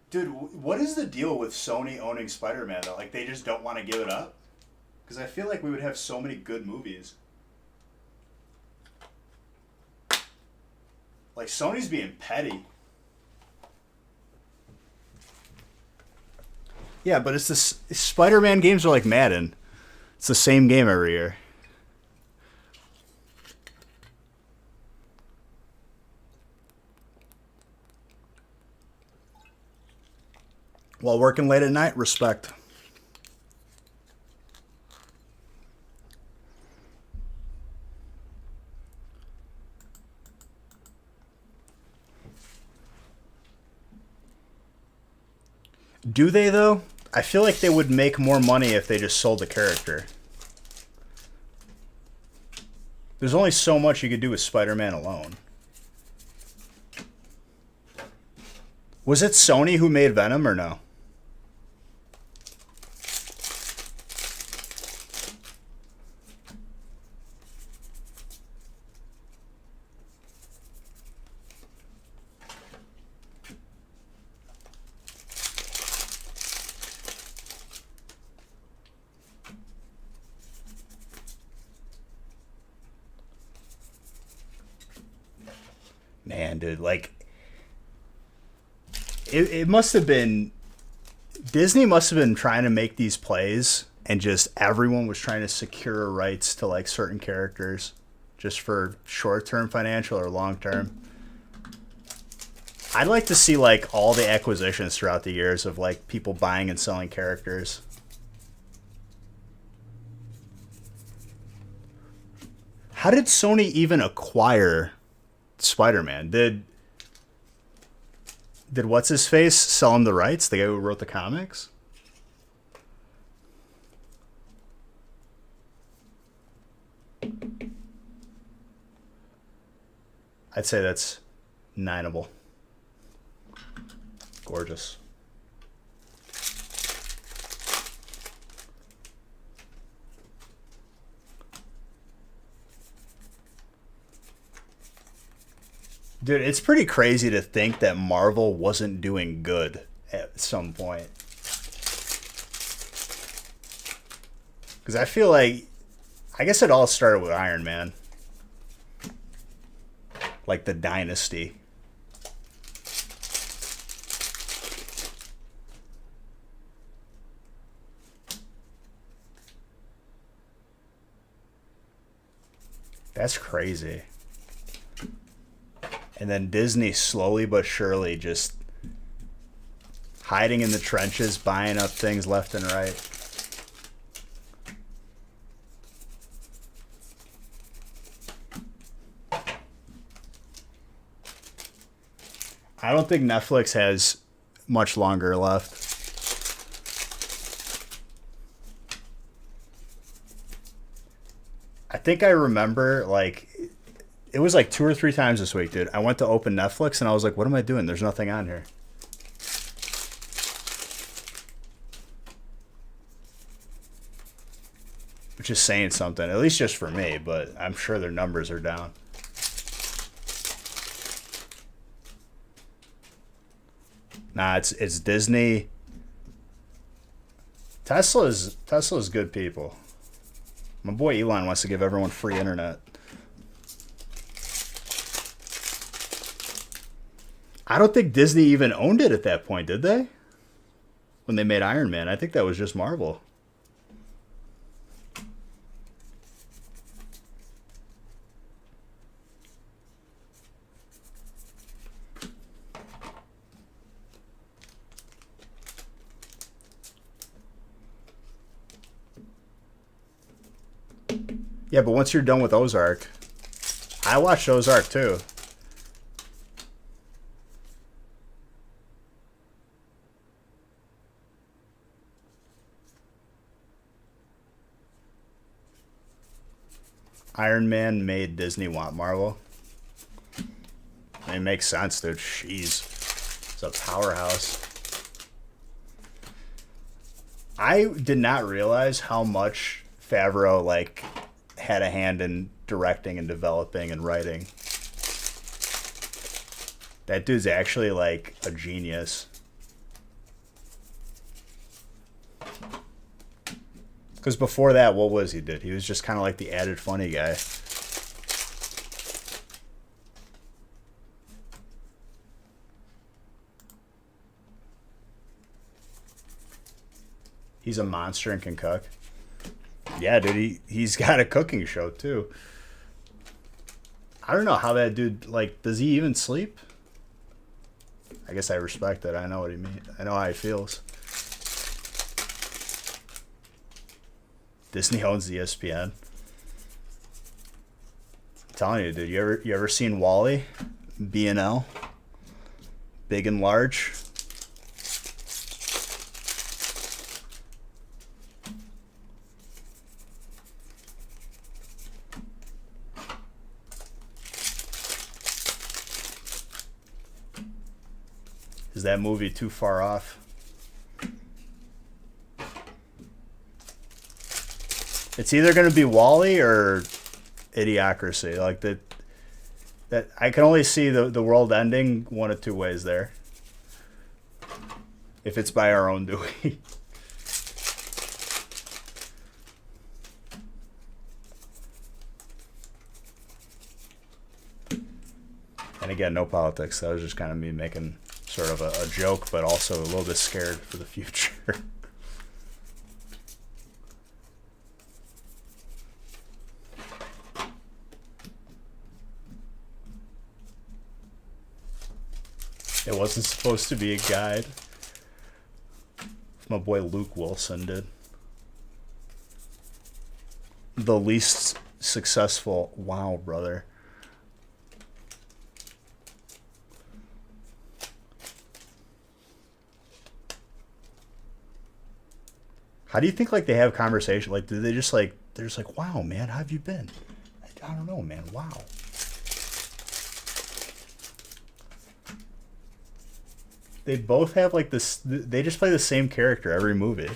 A: Dude, what is the deal with Sony owning Spider-Man, though? Like, they just don't want to give it up? Because I feel like we would have so many good movies. Like, Sony's being petty. Yeah, but it's this Spider-Man games are like Madden. It's the same game every year. While working late at night, respect. Do they, though? I feel like they would make more money if they just sold the character. There's only so much you could do with Spider-Man alone. Was it Sony who made Venom or no? Man, dude, like, it must have been, Disney must have been trying to make these plays, and just everyone was trying to secure rights to, like, certain characters, just for short-term financial or long-term. I'd like to see, like, all the acquisitions throughout the years of, like, people buying and selling characters. How did Sony even acquire Spider-Man? Did what's his face sell him the rights? The guy who wrote the comics? I'd say that's nineable. Gorgeous. Dude, it's pretty crazy to think that Marvel wasn't doing good at some point. Because I feel like, I guess it all started with Iron Man. Like the dynasty. That's crazy. And then Disney slowly but surely just hiding in the trenches, buying up things left and right. I don't think Netflix has much longer left. think I remember like it was like 2 or 3 times this week, dude. I went to open Netflix and I was like, what am I doing? There's nothing on here. Which is saying something, at least just for me, but I'm sure their numbers are down. Nah, it's Disney. Tesla's good people. My boy Elon wants to give everyone free internet. I don't think Disney even owned it at that point, did they? When they made Iron Man, I think that was just Marvel. Yeah, but once you're done with Ozark, I watched Ozark too. Iron Man made Disney want Marvel. It makes sense, dude. Jeez. It's a powerhouse. I did not realize how much Favreau like had a hand in directing and developing and writing. That dude's actually like a genius. Because before that, what was he did? He was just kind of like the added funny guy. He's a monster and can cook. Yeah, dude, he's got a cooking show too. I don't know how that dude, like, does he even sleep? I guess I respect it. I know what he means. I know how he feels. Disney owns ESPN. I'm telling you, dude. You ever seen Wall-E? B&L? Big and Large? Is that movie too far off? It's either going to be Wall-E or Idiocracy. Like that I can only see the world ending one of two ways there. If it's by our own doing. And again, no politics. That was just kind of me making sort of a joke, but also a little bit scared for the future. It wasn't supposed to be a guide. My boy Luke Wilson did. The least successful. Wow, brother. How do you think like they have conversation? Like, do they just like they're just like, wow, man, how have you been? I don't know, man. Wow. They both have like this. They just play the same character every movie.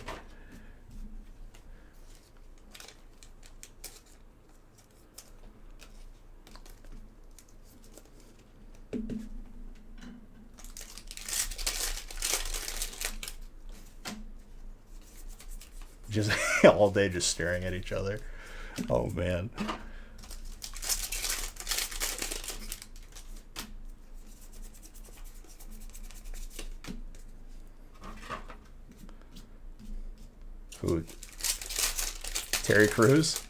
A: Just all day just staring at each other. Oh man. Who? Terry Crews?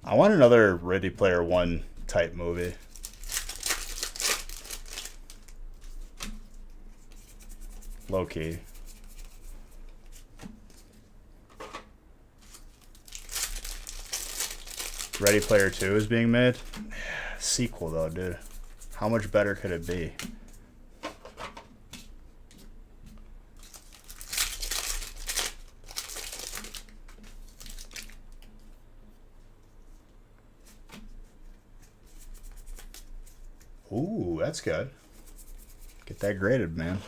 A: I want another Ready Player One type movie. Low key. Ready Player 2 is being made. Sequel though, dude. How much better could it be? Ooh, that's good. Get that graded, man.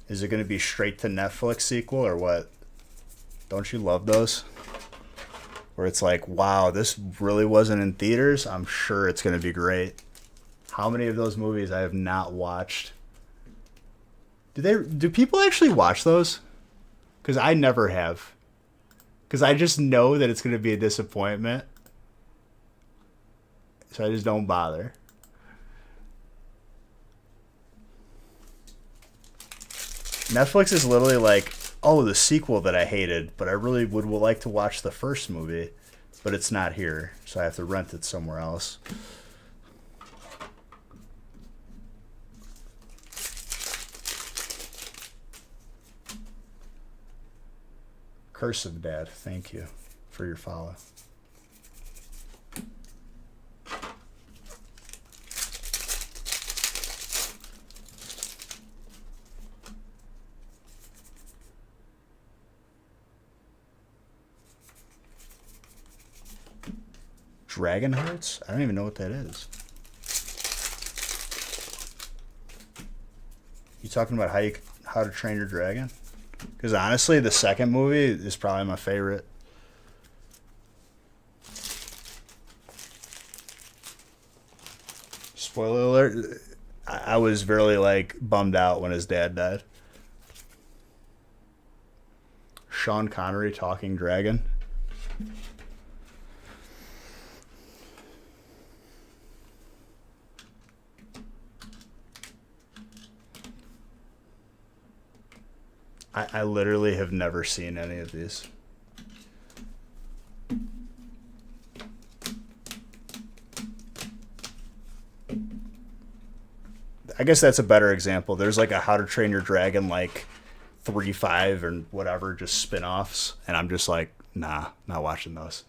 A: Is it going to be straight to Netflix sequel or what? Don't you love those? Where it's like, wow, this really wasn't in theaters. I'm sure it's going to be great. How many of those movies I have not watched? Do people actually watch those? Because I never have. Because I just know that it's going to be a disappointment. So I just don't bother. Netflix is literally like, oh, the sequel that I hated, but I really would like to watch the first movie, but it's not here, so I have to rent it somewhere else. Cursive Dad, thank you for your follow. Dragon Hearts? I don't even know what that is. You talking about How to Train Your Dragon? Because honestly, the second movie is probably my favorite. Spoiler alert, I was really like bummed out when his dad died. Sean Connery talking dragon. I literally have never seen any of these. I guess that's a better example. There's like a How to Train Your Dragon like 3, 5, and whatever, just spin-offs. And I'm just like, nah, not watching those.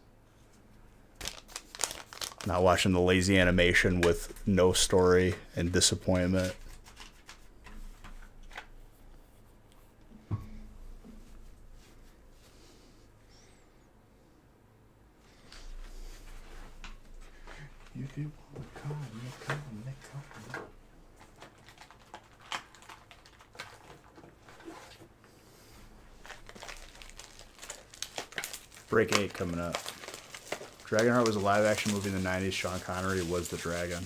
A: Not watching the lazy animation with no story and disappointment. You do come. Break 8 coming up. Dragonheart was a live-action movie in the 90s. Sean Connery was the dragon.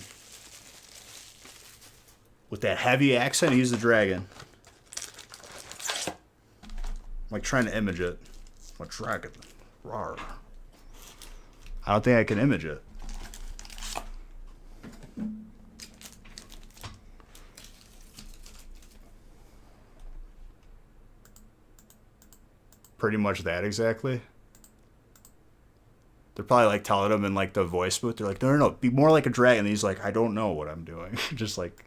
A: With that heavy accent, he's the dragon. I'm like trying to image it. I'm a dragon. Rawr. I don't think I can image it. Pretty much that exactly. They're probably like telling him in like the voice booth. They're like, no, be more like a dragon. And he's like, I don't know what I'm doing. Just like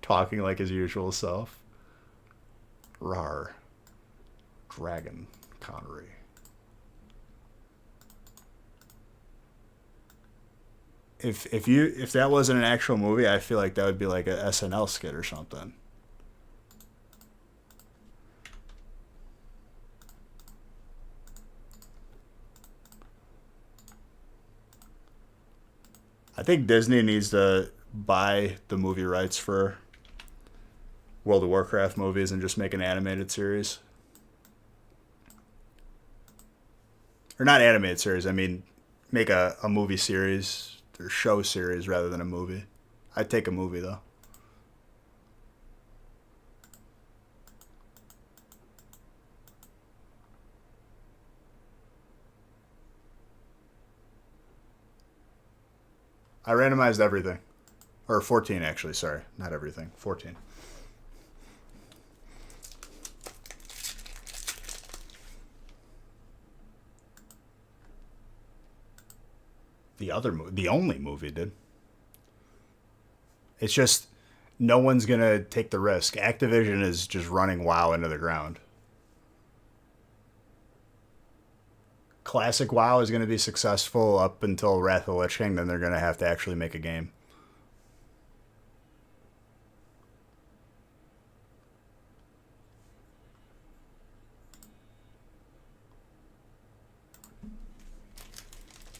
A: talking like his usual self. Rawr. Dragon Connery. If that wasn't an actual movie, I feel like that would be like a SNL skit or something. I think Disney needs to buy the movie rights for World of Warcraft movies and just make an animated series. Or not animated series, I mean make a movie series or show series rather than a movie. I'd take a movie though. I randomized everything. Or 14, actually. Sorry. Not everything. 14. The only movie, dude. It's just no one's going to take the risk. Activision is just running WoW into the ground. classic WoW is going to be successful up until Wrath of the Lich King, then they're going to have to actually make a game.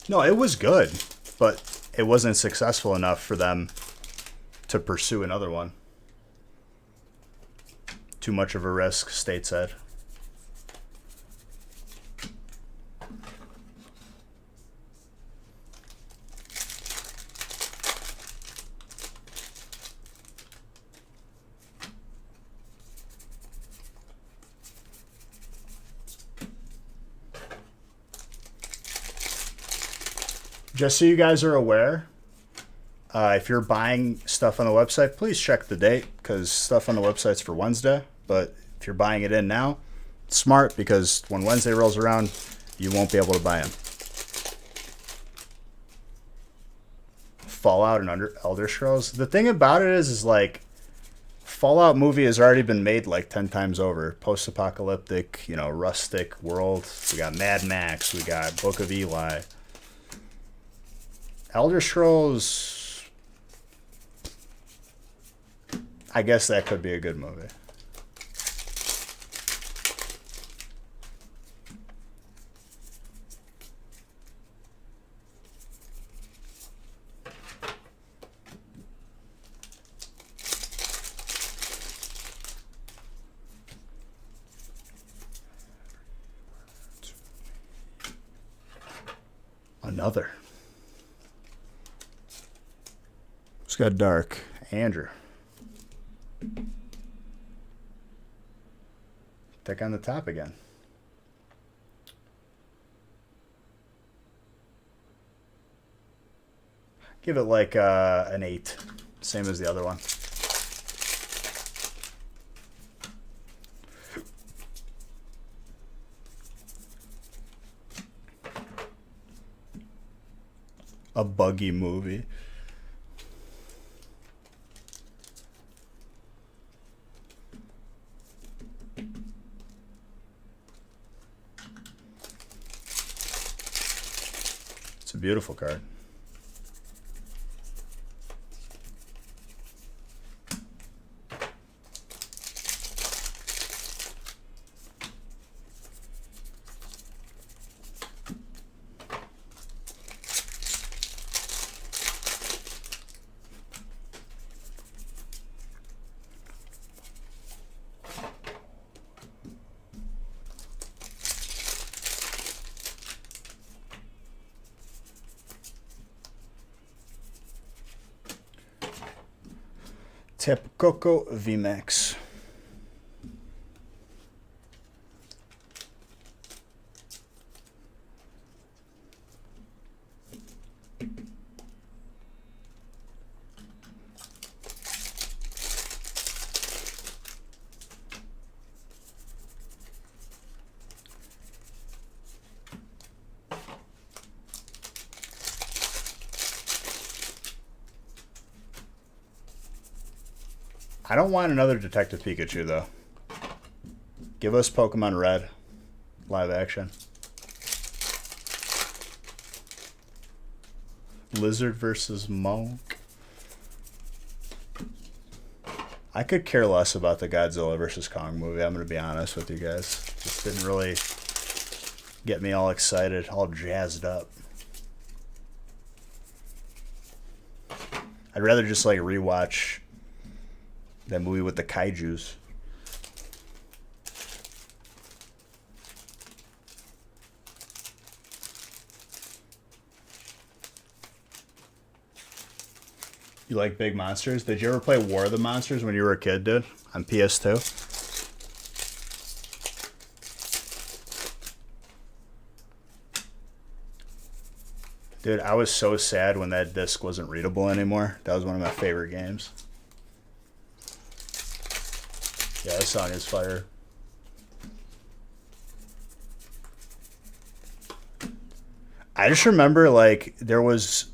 A: No, it was good, but it wasn't successful enough for them to pursue another one. Too much of a risk, State said. Just so you guys are aware, if you're buying stuff on the website, please check the date because stuff on the website's for Wednesday. But if you're buying it in now, it's smart because when Wednesday rolls around, you won't be able to buy them. Fallout and Elder Scrolls. The thing about it is like Fallout movie has already been made like 10 times over. Post-apocalyptic, rustic world. We got Mad Max. We got Book of Eli. Elder Scrolls, I guess that could be a good movie. Another. It's got dark. Andrew. Thick on the top again. Give it like an 8. Same as the other one. A buggy movie. It's a beautiful card. Tapu Koko VMAX. I don't want another Detective Pikachu, though. Give us Pokemon Red. Live action. Lizard versus Monk. I could care less about the Godzilla versus Kong movie, I'm going to be honest with you guys. Just didn't really get me all excited, all jazzed up. I'd rather just like rewatch that movie with the kaijus. You like big monsters? Did you ever play War of the Monsters when you were a kid, dude? On PS2? Dude, I was so sad when that disc wasn't readable anymore. That was one of my favorite games. Yeah, this song is fire. I just remember, like, there was...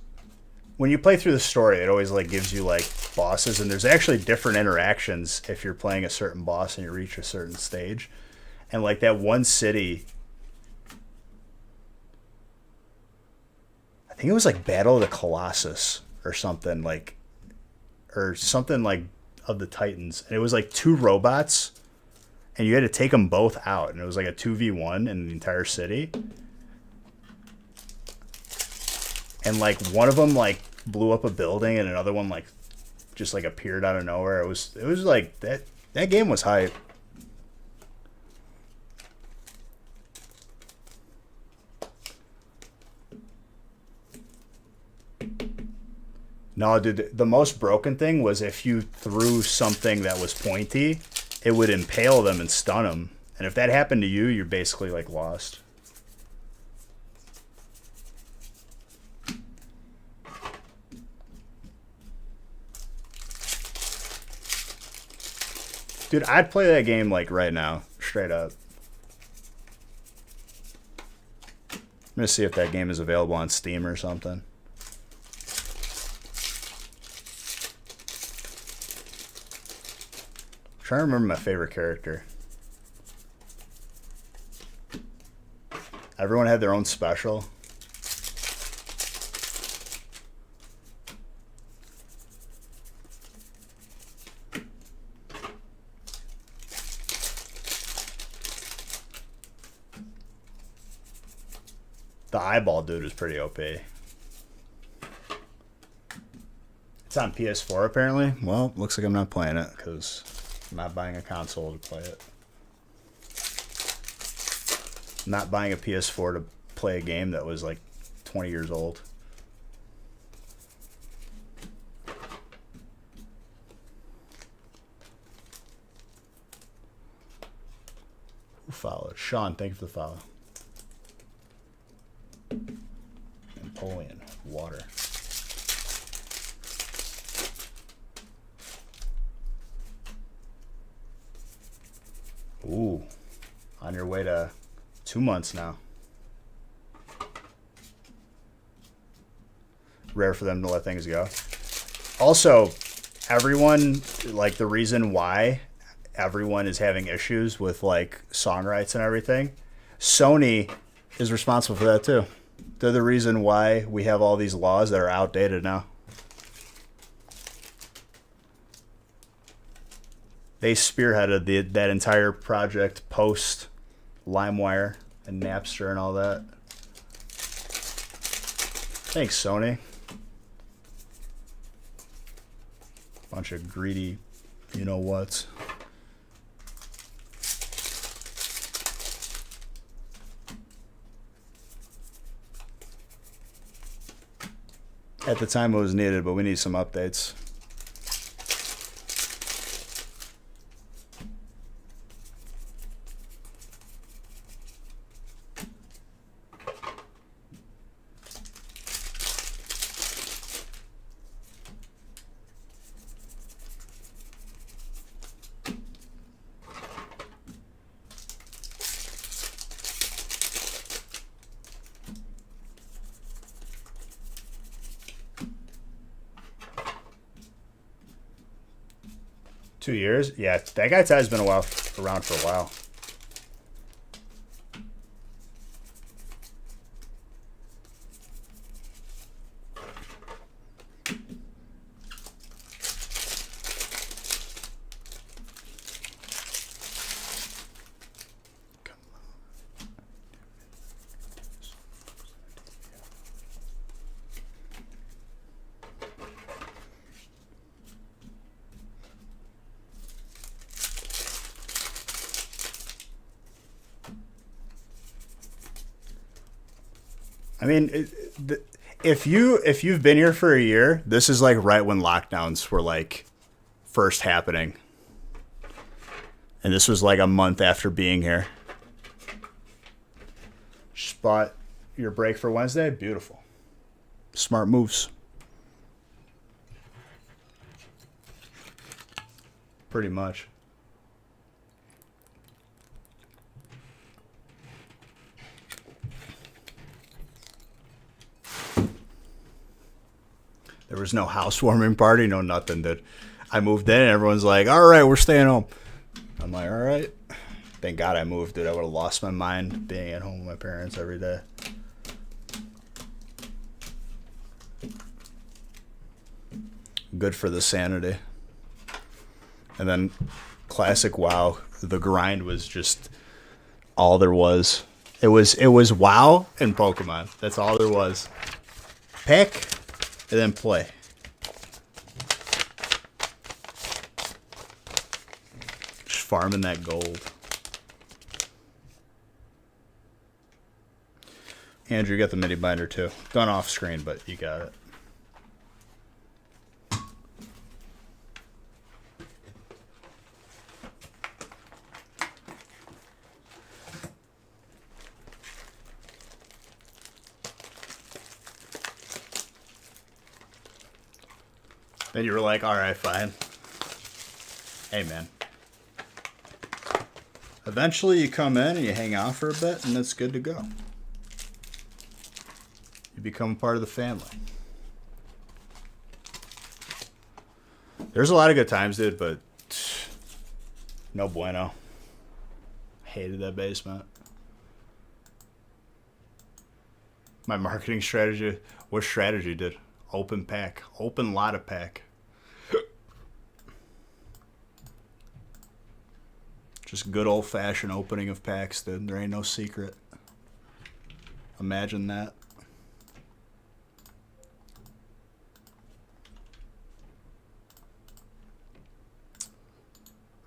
A: When you play through the story, it always, like, gives you, like, bosses. And there's actually different interactions if you're playing a certain boss and you reach a certain stage. And, like, that one city... think it was like Battle of the Colossus or something like of the Titans, and it was like 2 robots, and you had to take them both out, and it was like a 2v1 in the entire city. And like one of them like blew up a building, and another one like just like appeared out of nowhere. It was like that game was hype. No, dude, the most broken thing was if you threw something that was pointy, it would impale them and stun them. And if that happened to you, you're basically like lost. Dude, I'd play that game like right now, straight up. I'm gonna see if that game is available on Steam or something. I'm trying to remember my favorite character. Everyone had their own special. The eyeball dude is pretty OP. It's on PS4 apparently. Well, looks like I'm not playing it because I'm not buying a console to play it. I'm not buying a PS4 to play a game that was like 20 years old. Who followed? Sean, thank you for the follow. Napoleon, water. Ooh, on your way to 2 months now. Rare for them to let things go. Also, everyone, like the reason why everyone is having issues with like song rights and everything, Sony is responsible for that too. They're the reason why we have all these laws that are outdated now. They spearheaded that entire project post LimeWire and Napster and all that. Thanks, Sony. Bunch of greedy, you know what. At the time it was needed, but we need some updates. $2 years? Yeah, that guy Tad's been around for a while. I mean, if you've been here for a year, this is like right when lockdowns were like first happening, and this was like a month after being here. Just bought your break for Wednesday. Beautiful, smart moves. Pretty much. There was no housewarming party, no nothing, dude. I moved in and everyone's like, all right, we're staying home. I'm like, all right. Thank God I moved, dude. I would have lost my mind being at home with my parents every day. Good for the sanity. And then classic WoW, the grind was just all there was. It was WoW and Pokemon. That's all there was. Pick and then play. Just farming that gold. Andrew, you got the mini binder too. Gone off screen, but you got it. Then you were like, all right, fine. Hey, man. Eventually you come in and you hang out for a bit, and it's good to go. You become part of the family. There's a lot of good times, dude, but no bueno. Hated that basement. My marketing strategy, what strategy, dude? Open pack. Open lot of pack. Just good old-fashioned opening of packs, dude. There ain't no secret. Imagine that.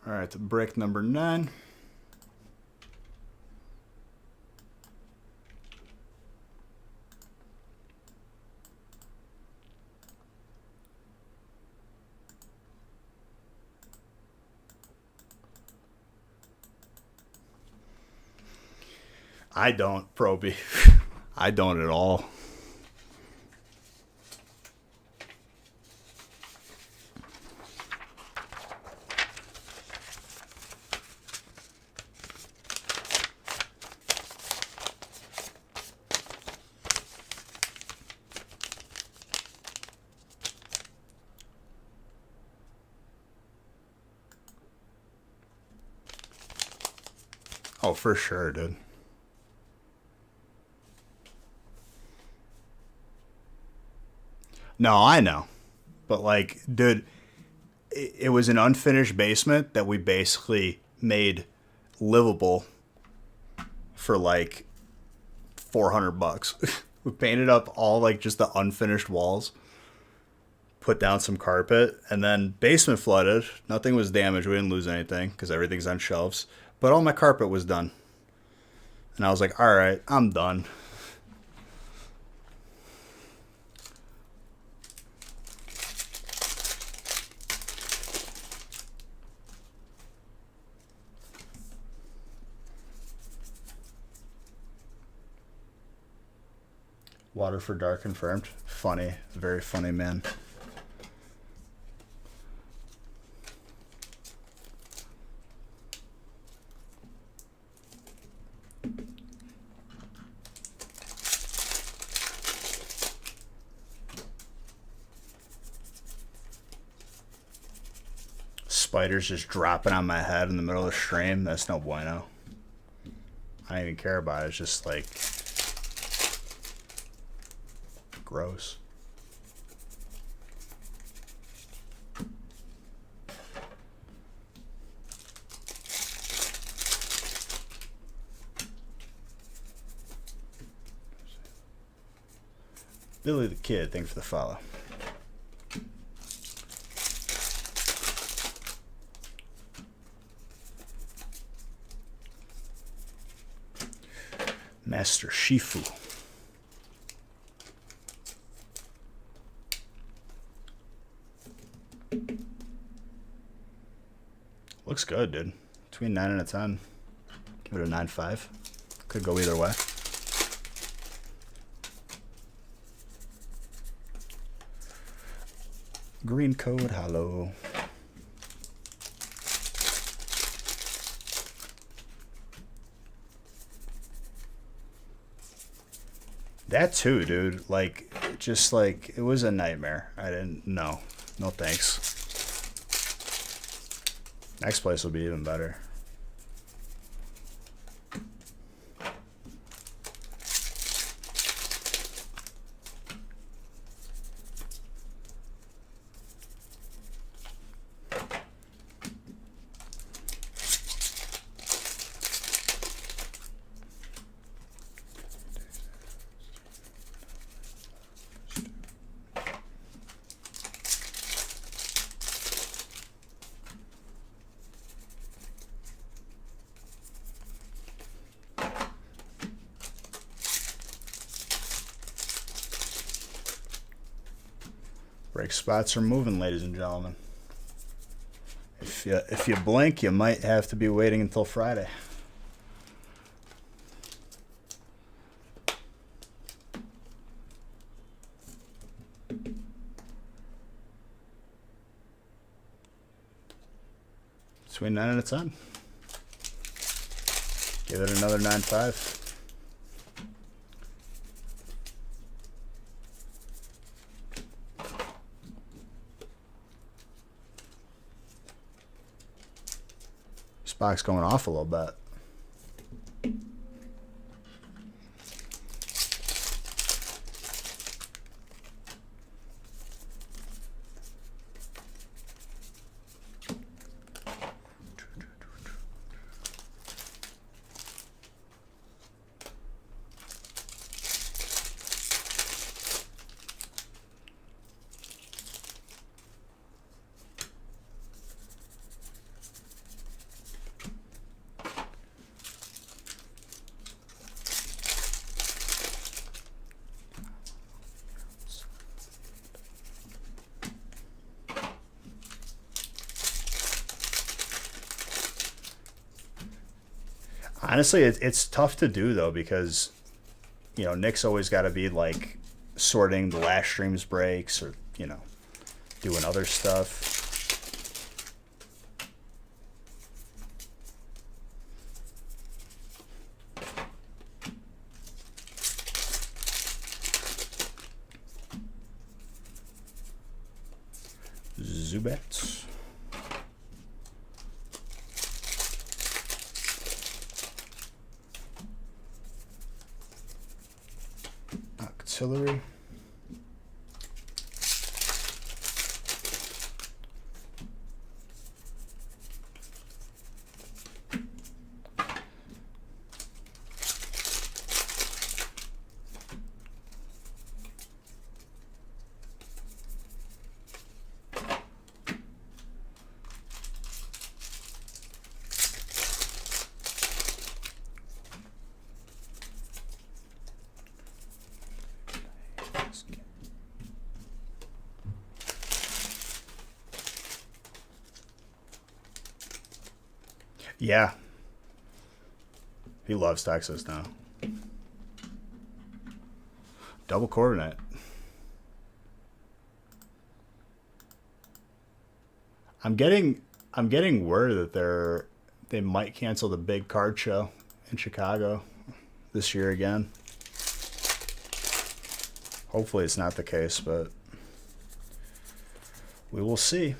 A: All right, brick number 9. I don't, Proby. I don't at all. Oh, for sure, dude. No, I know. But, like, dude, it was an unfinished basement that we basically made livable for, like, $400. We painted up all, like, just the unfinished walls, put down some carpet, and then basement flooded. Nothing was damaged. We didn't lose anything because everything's on shelves. But all my carpet was done. And I was like, all right, I'm done. Water for Dark confirmed. Funny. Very funny, man. Spiders just dropping on my head in the middle of the stream. That's no bueno. I don't even care about it. It's just like gross. Billy the Kid, thanks for the follow. Master Shifu. Looks good, dude. Between 9 and a 10. Give it a 9.5. Could go either way. Green code, hello. That too, dude. Like, just like, it was a nightmare. I didn't know. No thanks. Next place will be even better. Brake spots are moving, ladies and gentlemen. If you blink, you might have to be waiting until Friday. Between 9 and a 10. Give it another 9.5. This box going off a little bit. Honestly, it's tough to do though because, you know, Nick's always got to be like sorting the last stream's breaks or, you know, doing other stuff. Zubats. Auxiliary. Yeah. He loves Texas now. Double coordinate. I'm getting word that they might cancel the big card show in Chicago this year again. Hopefully it's not the case, but we will see.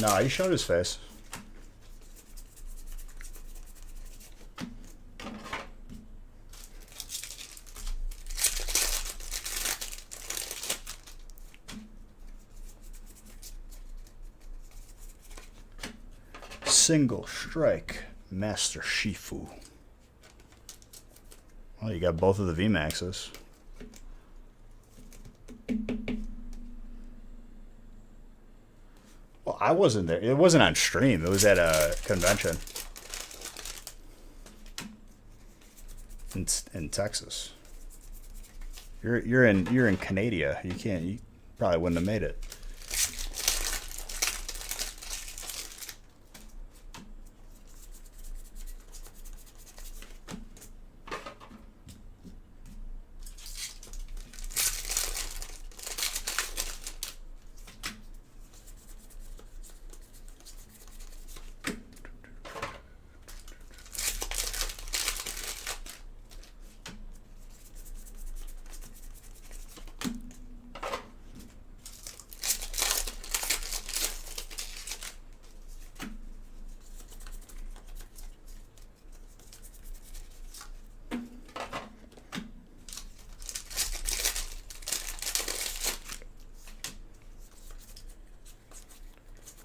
A: No, he showed his face. Single strike, Master Shifu. Well, you got both of the VMAXs. Well, I wasn't there. It wasn't on stream. It was at a convention in Texas. You're in Canada. You probably wouldn't have made it.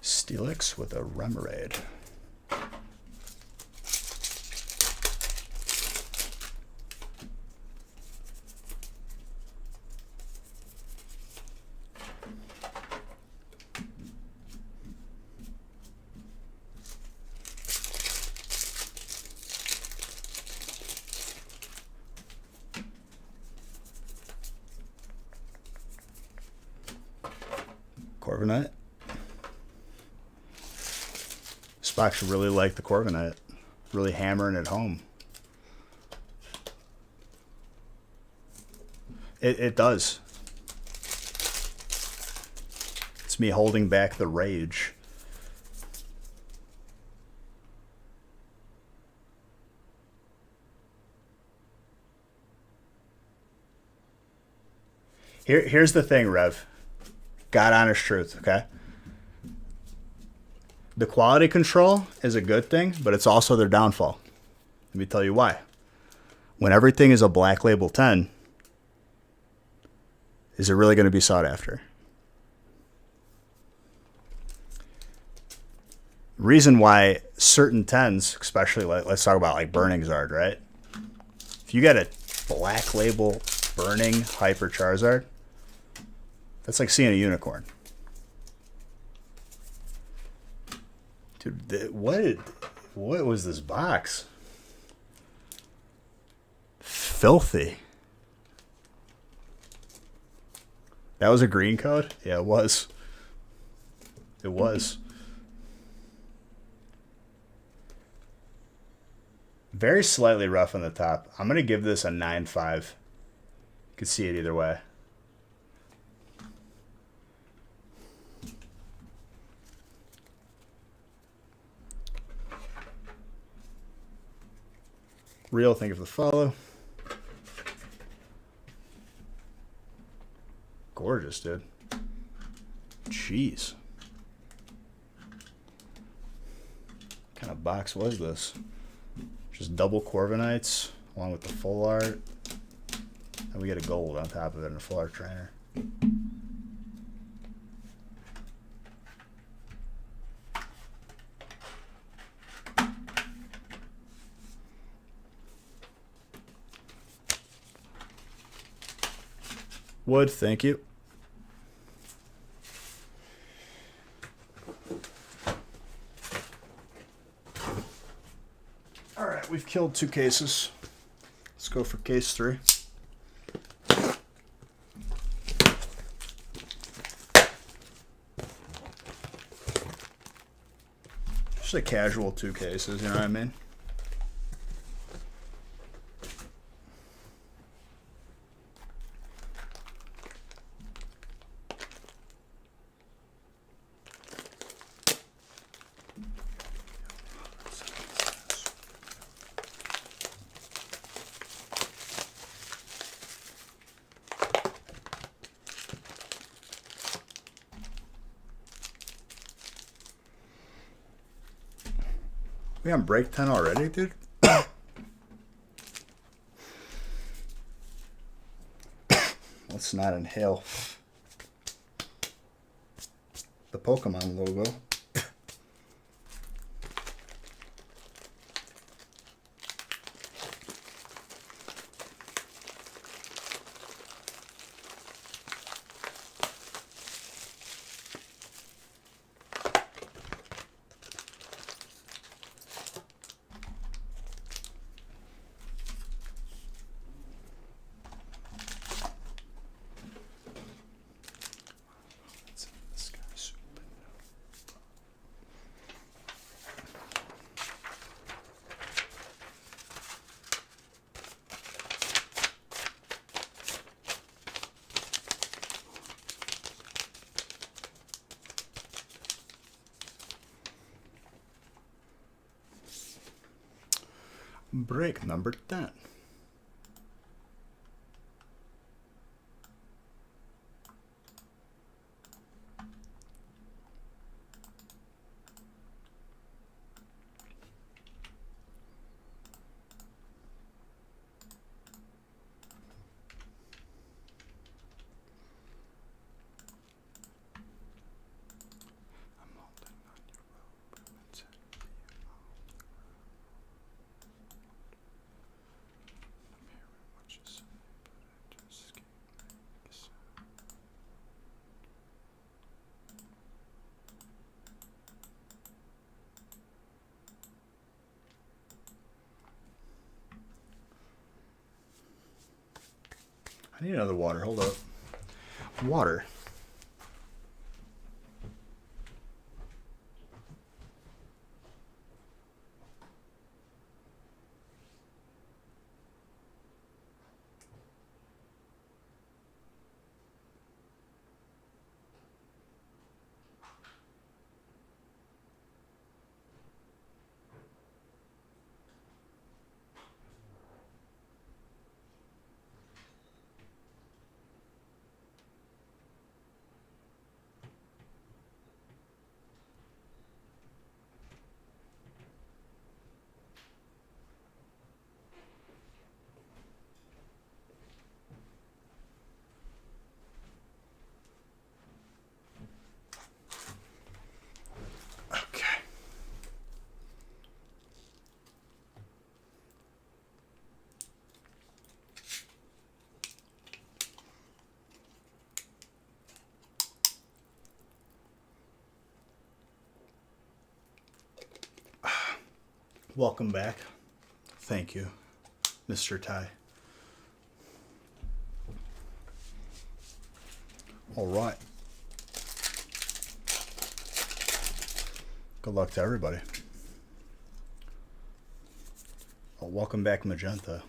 A: Steelix with a Remoraid. Corviknight. Spock should really like the Corviknight. Really hammering it home. It does. It's me holding back the rage. Here's the thing, Rev. God honest truth, okay? The quality control is a good thing, but it's also their downfall. Let me tell you why. When everything is a Black Label 10, is it really going to be sought after? Reason why certain 10s, especially let's talk about like Burning Zard, right? If you get a Black Label Burning Hyper Charizard, that's like seeing a unicorn. Dude, what was this box? Filthy. That was a green code? Yeah, it was. It was. Very slightly rough on the top. I'm going to give this a 9.5. You could see it either way. Real, thank you for the follow. Gorgeous, dude. Jeez. What kind of box was this? Just double Corviknights along with the full art. And we get a gold on top of it and a full art trainer. Wood, thank you. All right, we've killed 2 cases. Let's go for case 3. Just a casual 2 cases, you know what I mean? We on break 10 already, dude? Let's not inhale the Pokemon logo. Break number 10. I need another water. Hold up. Water. Welcome back. Thank you, Mr. Ty. All right. Good luck to everybody. Oh, welcome back, Magenta.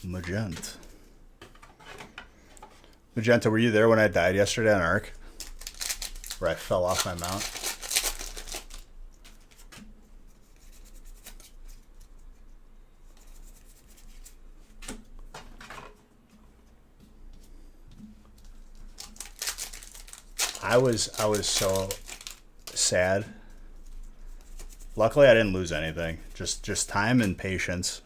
A: Magenta, were you there when I died yesterday on Ark? Where I fell off my mount? I was so sad. Luckily I didn't lose anything. Just time and patience.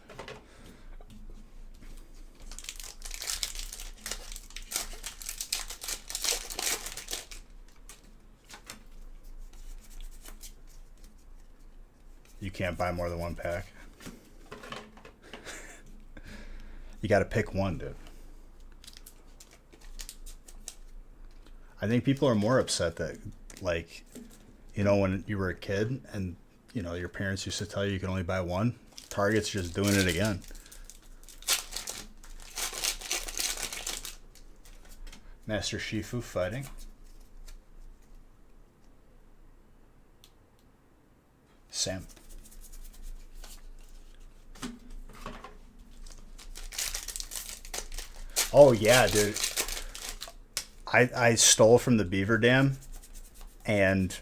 A: You can't buy more than one pack. You got to pick one, dude. I think people are more upset that, like, you know, when you were a kid and, you know, your parents used to tell you can only buy one. Target's just doing it again. Master Shifu fighting. Sam. Oh, yeah, dude. I stole from the beaver dam and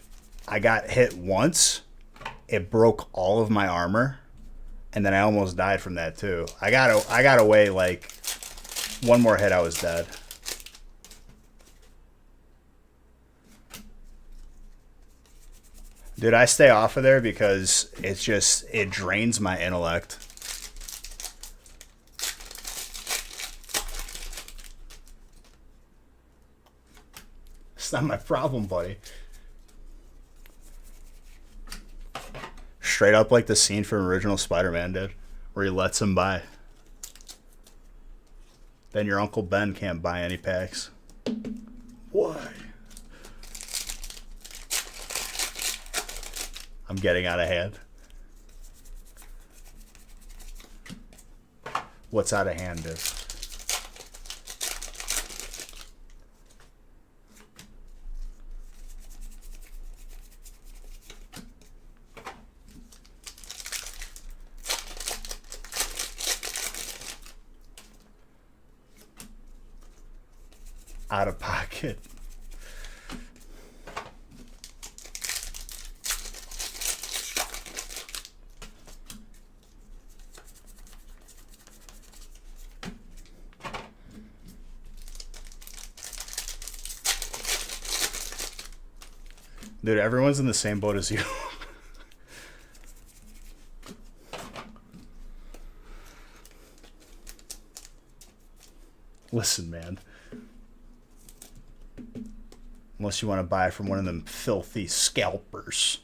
A: I got hit once. It broke all of my armor and then I almost died from that too. I got away like one more hit I was dead. Dude, I stay off of there because it drains my intellect. It's not my problem, buddy. Straight up like the scene from original Spider-Man, dude, where he lets him buy. Then your Uncle Ben can't buy any packs. Why? I'm getting out of hand. What's out of hand, dude? Out of pocket. Dude, everyone's in the same boat as you. Listen, man. Unless you want to buy from one of them filthy scalpers.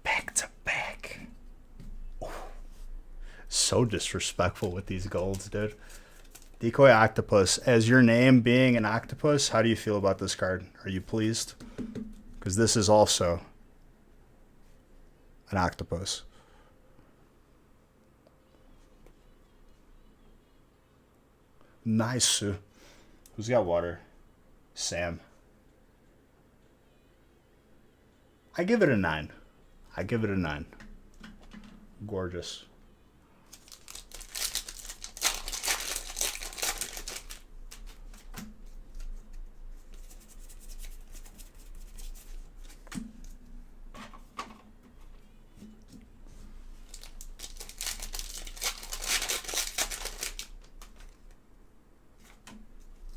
A: Back to back. Oh. So disrespectful with these golds, dude. Decoy Octopus. As your name being an octopus, how do you feel about this card? Are you pleased? Because this is also an octopus. Nice. Who's got water? Sam. I give it a 9. I give it a 9. Gorgeous.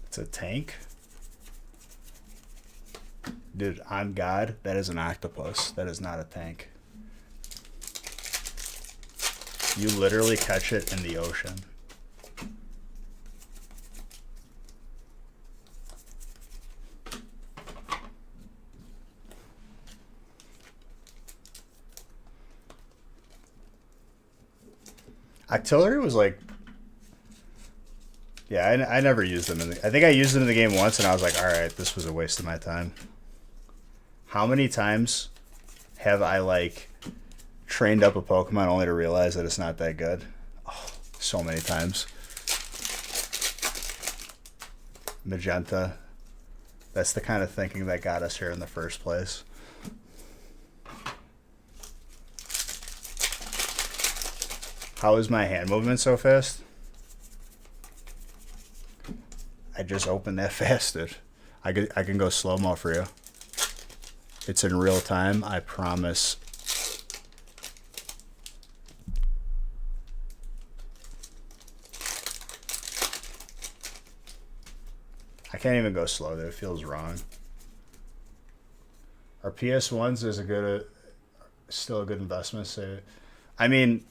A: It's a tank? Dude, on God, that is an octopus. That is not a tank. You literally catch it in the ocean. Octillery was like Yeah, I never used them. I think I used them in the game once, and I was like, all right, this was a waste of my time. How many times have I, like, trained up a Pokemon only to realize that it's not that good? Oh, so many times. Magenta. That's the kind of thinking that got us here in the first place. How is my hand movement so fast? I just opened that fast, dude. I can go slow-mo for you. It's in real time, I promise. I can't even go slow, dude. It feels wrong. Are PS1s still a good investment? I mean,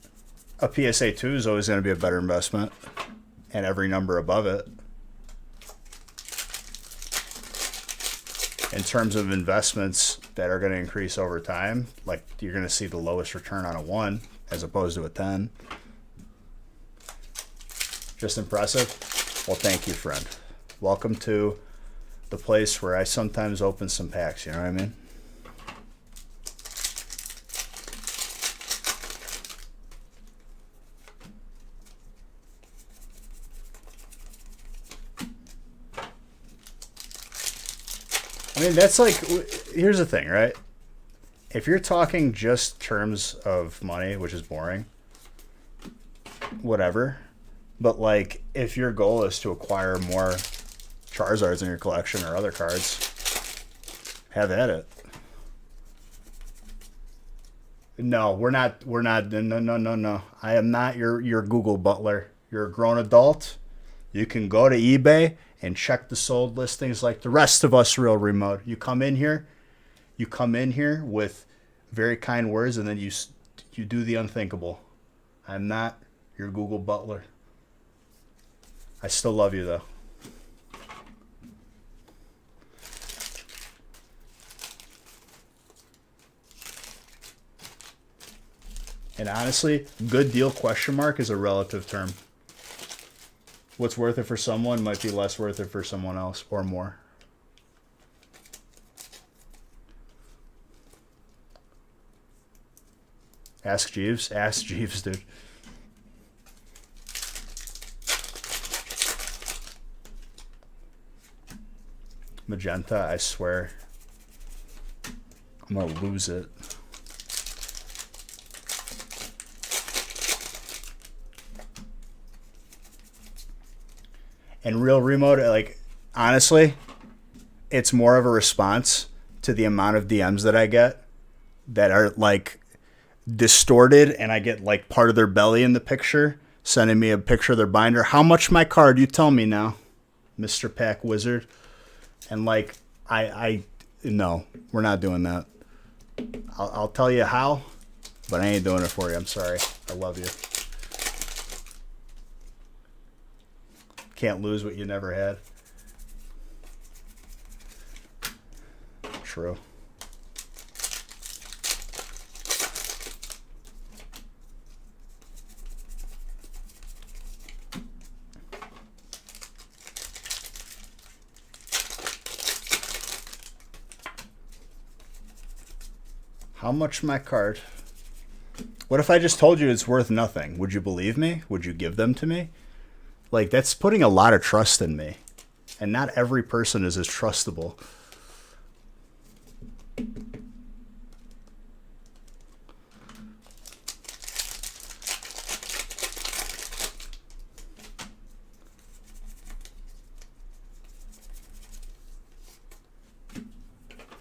A: a PSA 2 is always going to be a better investment, and every number above it. In terms of investments that are going to increase over time, like you're going to see the lowest return on a 1 as opposed to a 10. Just impressive? Well, thank you, friend. Welcome to the place where I sometimes open some packs, you know what I mean? I mean, that's like, here's the thing, right? If you're talking just terms of money, which is boring, whatever. But, like, if your goal is to acquire more Charizards in your collection or other cards, have at it. No, we're not, no. I am not your Google butler. You're a grown adult. You can go to eBay and check the sold listings like the rest of us real remote. You come in here with very kind words, and then you do the unthinkable. I'm not your Google butler. I still love you, though. And honestly, good deal question mark is a relative term. What's worth it for someone might be less worth it for someone else, or more. Ask Jeeves. Ask Jeeves, dude. Magenta, I swear. I'm gonna lose it. And real remote, like, honestly, it's more of a response to the amount of DMs that I get that are, like, distorted, and I get, like, part of their belly in the picture, sending me a picture of their binder. How much my card? You tell me now, Mr. Pack Wizard. And, like, no, we're not doing that. I'll tell you how, but I ain't doing it for you. I'm sorry. I love you. Can't lose what you never had. True. How much my card? What if I just told you it's worth nothing? Would you believe me? Would you give them to me? Like, that's putting a lot of trust in me. And not every person is as trustable.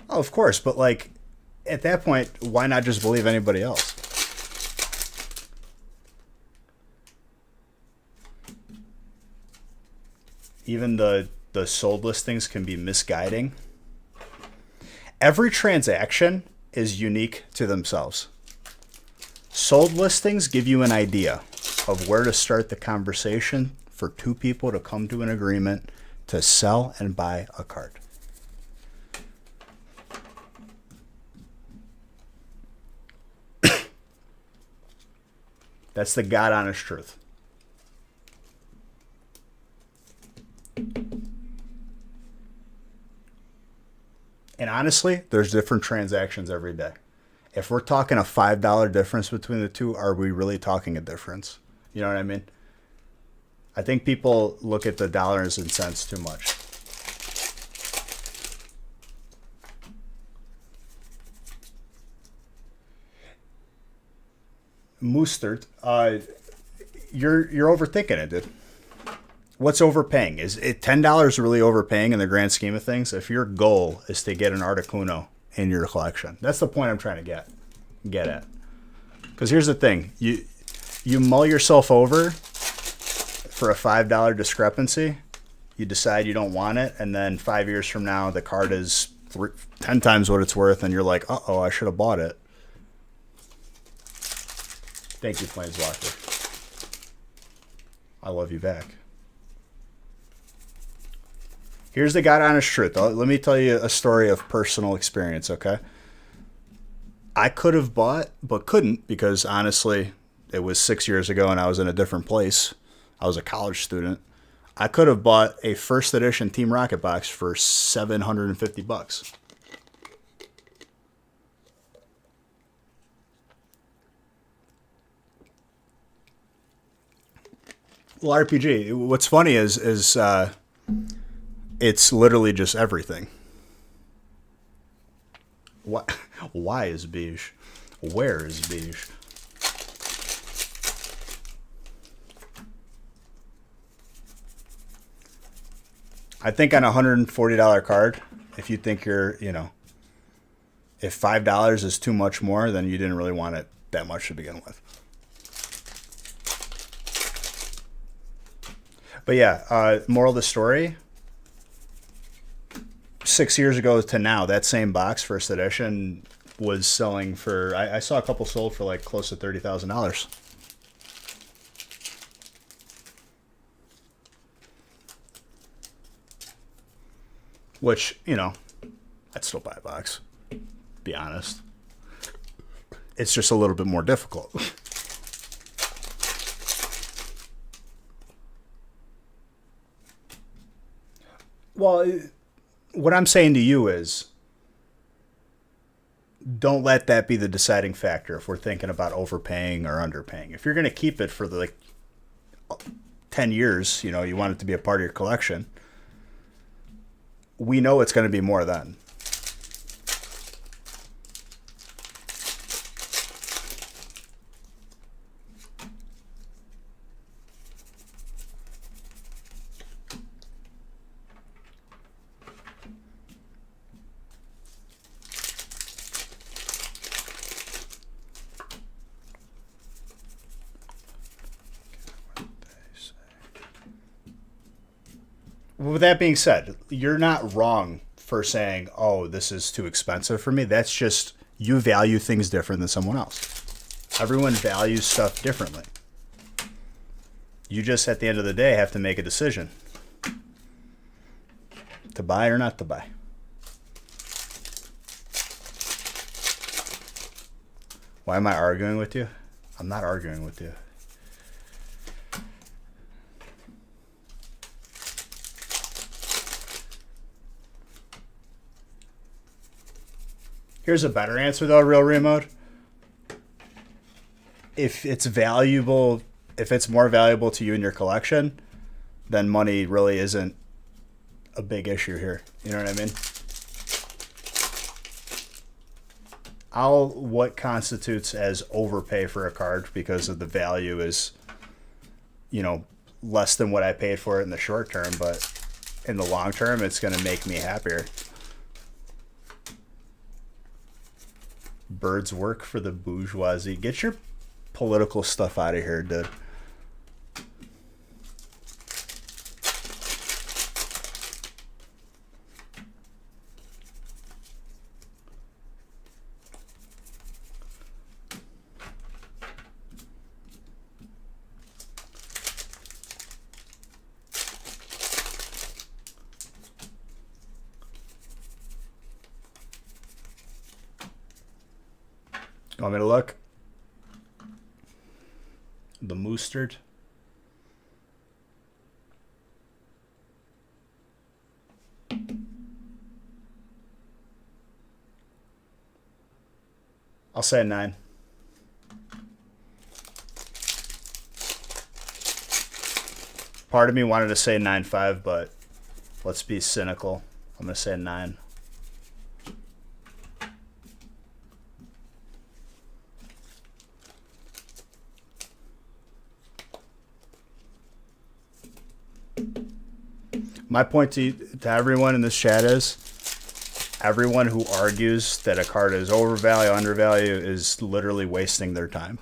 A: Oh, of course, but, like, at that point, why not just believe anybody else? Even the sold listings can be misguiding. Every transaction is unique to themselves. Sold listings give you an idea of where to start the conversation for two people to come to an agreement to sell and buy a card. That's the God honest truth. honestly, there's different transactions every day. If we're talking a $5 difference between the two, are we really talking a difference? You know what I mean? I think people look at the dollars and cents too much. Mustard, you're overthinking it, dude. What's overpaying? Is it $10 really overpaying in the grand scheme of things? If your goal is to get an Articuno in your collection, that's the point I'm trying to get at. Because here's the thing: you mull yourself over for a $5 discrepancy. You decide you don't want it, and then 5 years from now, the card is 10 times what it's worth, and you're like, "Uh-oh, I should have bought it." Thank you, Planeswalker. I love you back. Here's the God honest truth. Let me tell you a story of personal experience, okay? I could have bought, but couldn't because honestly, it was 6 years ago and I was in a different place. I was a college student. I could have bought a first edition Team Rocket box for $750. Well, RPG. What's funny is it's literally just everything. What? Why is beige? Where is beige? I think on a $140 card, if you think if $5 is too much more, then you didn't really want it that much to begin with. But yeah, moral of the story, 6 years ago to now, that same box, first edition, was selling for, I saw a couple sold for like close to $30,000. Which, I'd still buy a box, be honest. It's just a little bit more difficult. Well, what I'm saying to you is don't let that be the deciding factor if we're thinking about overpaying or underpaying. If you're going to keep it for 10 years, you want it to be a part of your collection, we know it's going to be more then. With that being said, you're not wrong for saying, oh, this is too expensive for me. That's just you value things different than someone else. Everyone values stuff differently. You just, at the end of the day, have to make a decision to buy or not to buy. Why am I arguing with you? I'm not arguing with you. Here's a better answer though, Real Remote. If it's valuable, if it's more valuable to you in your collection, then money really isn't a big issue here. You know what I mean? What constitutes as overpay for a card because of the value is, less than what I paid for it in the short term, but in the long term, it's going to make me happier. Birds work for the bourgeoisie. Get your political stuff out of here, dude. You want me to look? The mustard. I'll say 9. Part of me wanted to say 9.5, but let's be cynical. I'm going to say 9. My point to everyone in this chat is, everyone who argues that a card is overvalued, undervalued, is literally wasting their time.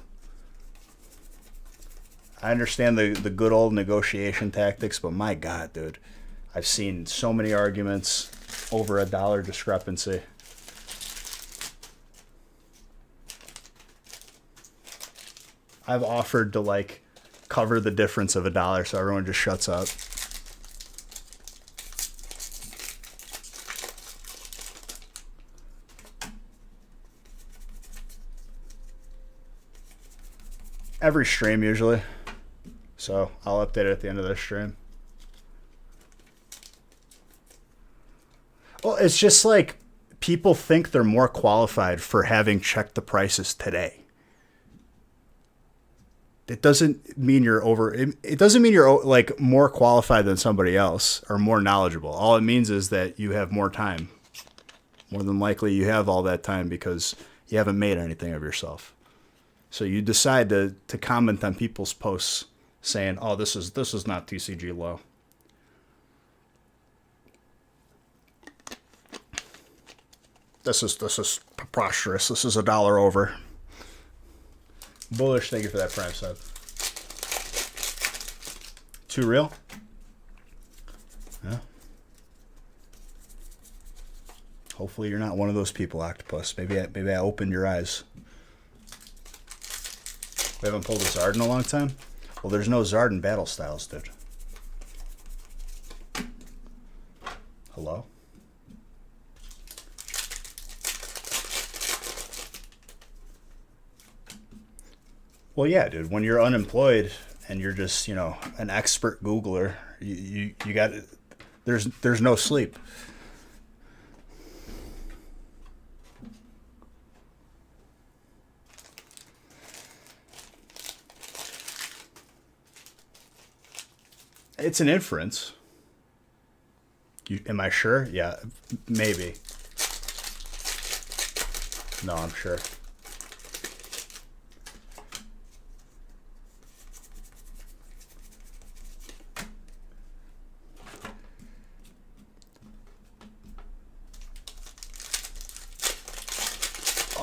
A: I understand the good old negotiation tactics, but my God, dude, I've seen so many arguments over $1 discrepancy. I've offered to like cover the difference of $1 so everyone just shuts up. Every stream usually, so I'll update it at the end of this stream. Well, it's just like people think they're more qualified for having checked the prices today. It doesn't mean you're it doesn't mean you're like more qualified than somebody else or more knowledgeable. All it means is that you have more time. More than likely you have all that time because you haven't made anything of yourself. So you decide to comment on people's posts saying, "Oh, this is not TCG low." This is preposterous. This is $1 over. Bullish, thank you for that prime sub. Too real? Yeah. Hopefully you're not one of those people, Octopus. Maybe I opened your eyes. We haven't pulled a Zard in a long time? Well, there's no Zard in Battle Styles, dude. Hello? Well, yeah, dude. When you're unemployed and you're just, an expert Googler, you got, there's no sleep. It's an inference. Am I sure? Yeah, maybe. No, I'm sure.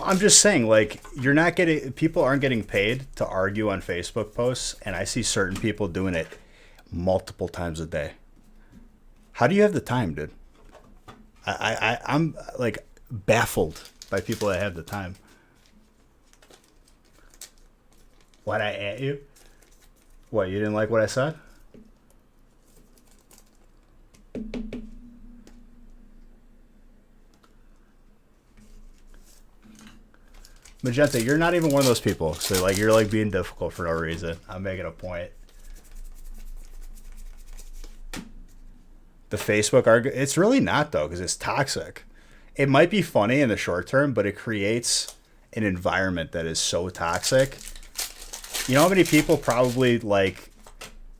A: I'm just saying, like, people aren't getting paid to argue on Facebook posts, and I see certain people doing it multiple times a day. How do you have the time, dude? I'm like baffled by people that have the time. Why'd I at you? What, you didn't like what I said? Magenta, you're not even one of those people. So like you're like being difficult for no reason. I'm making a point. The Facebook argument, it's really not though, because it's toxic. It might be funny in the short term, but it creates an environment that is so toxic. You know how many people probably like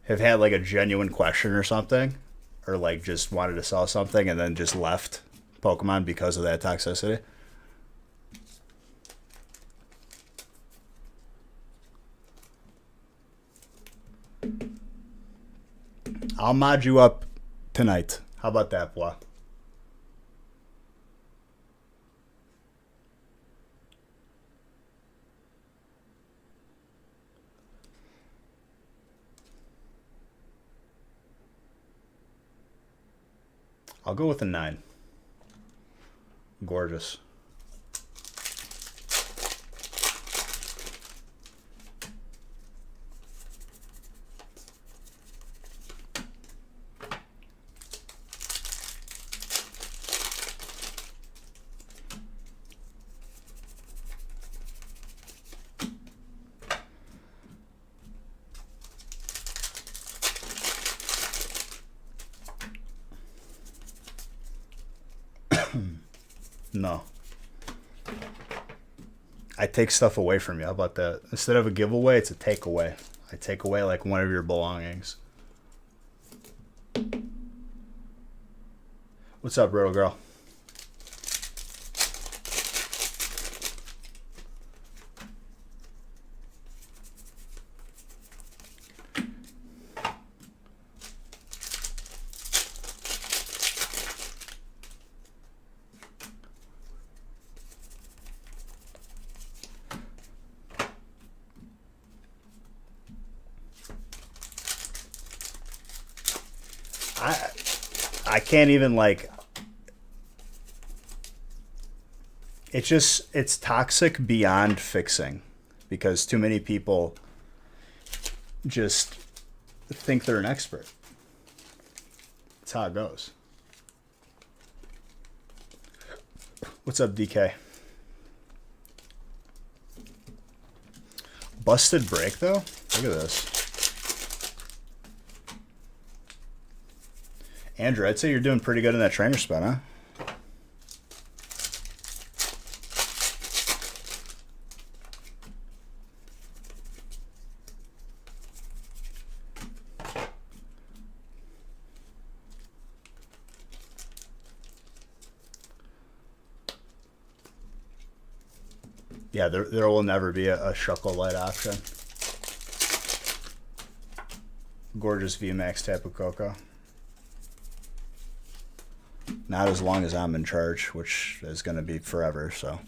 A: have had like a genuine question or something, or like just wanted to sell something and then just left Pokemon because of that toxicity? I'll mod you up tonight. How about that, Blah? I'll go with a 9. Gorgeous. No. I take stuff away from you. How about that? Instead of a giveaway, it's a takeaway. I take away like one of your belongings. What's up, little girl? I can't even like. It's toxic beyond fixing, because too many people just think they're an expert. That's how it goes. What's up, DK? Busted break though? Look at this. Andrew, I'd say you're doing pretty good in that trainer spot, huh? Yeah, there will never be a Shuckle Light option. Gorgeous VMAX Tapu Koko. Not as long as I'm in charge, which is going to be forever, so.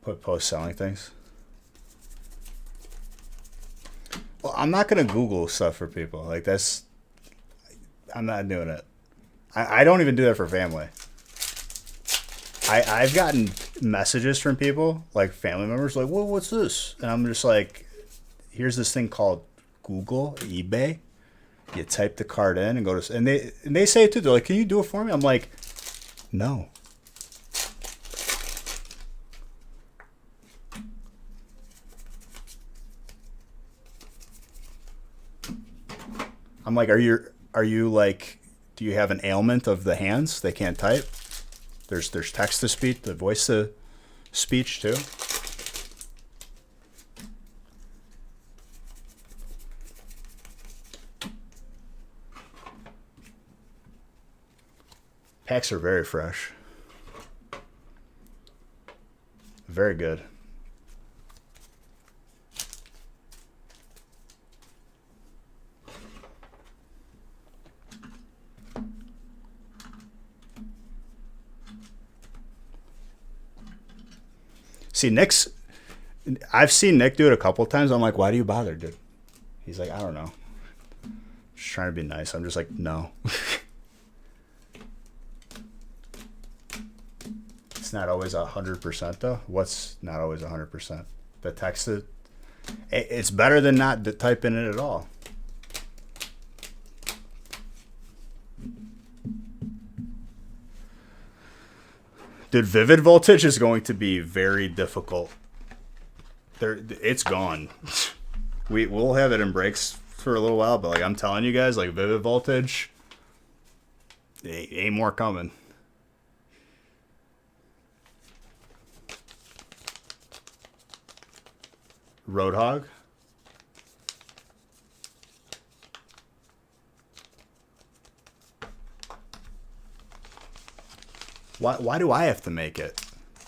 A: Put post selling things. Well, I'm not going to Google stuff for people. Like, that's... I'm not doing it. I don't even do that for family. I've gotten messages from people, like family members, like, well, what's this? And I'm just like, here's this thing called Google, eBay. You type the card in and go to... And they say it too. They're like, can you do it for me? I'm like, no. I'm like, are you like, do you have an ailment of the hands? They can't type. There's text to speech, the voice to speech too. Packs are very fresh. Very good. See, I've seen Nick do it a couple times. I'm like, why do you bother, dude? He's like, I don't know. Just trying to be nice. I'm just like, no. It's not always 100% though. What's not always 100%? The text, it's better than not typing it at all. Dude, Vivid Voltage is going to be very difficult. It's gone. We'll have it in breaks for a little while, but like I'm telling you guys, like Vivid Voltage, ain't more coming. Roadhog. Why do I have to make it?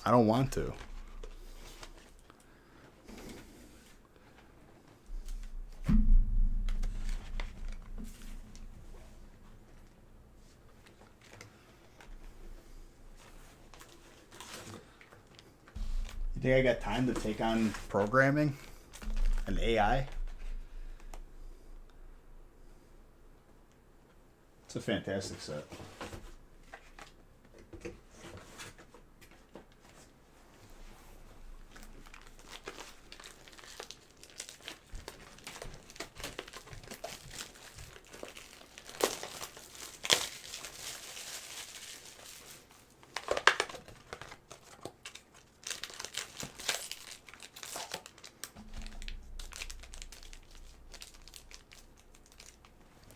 A: I don't want to. You think I got time to take on programming and AI? It's a fantastic set.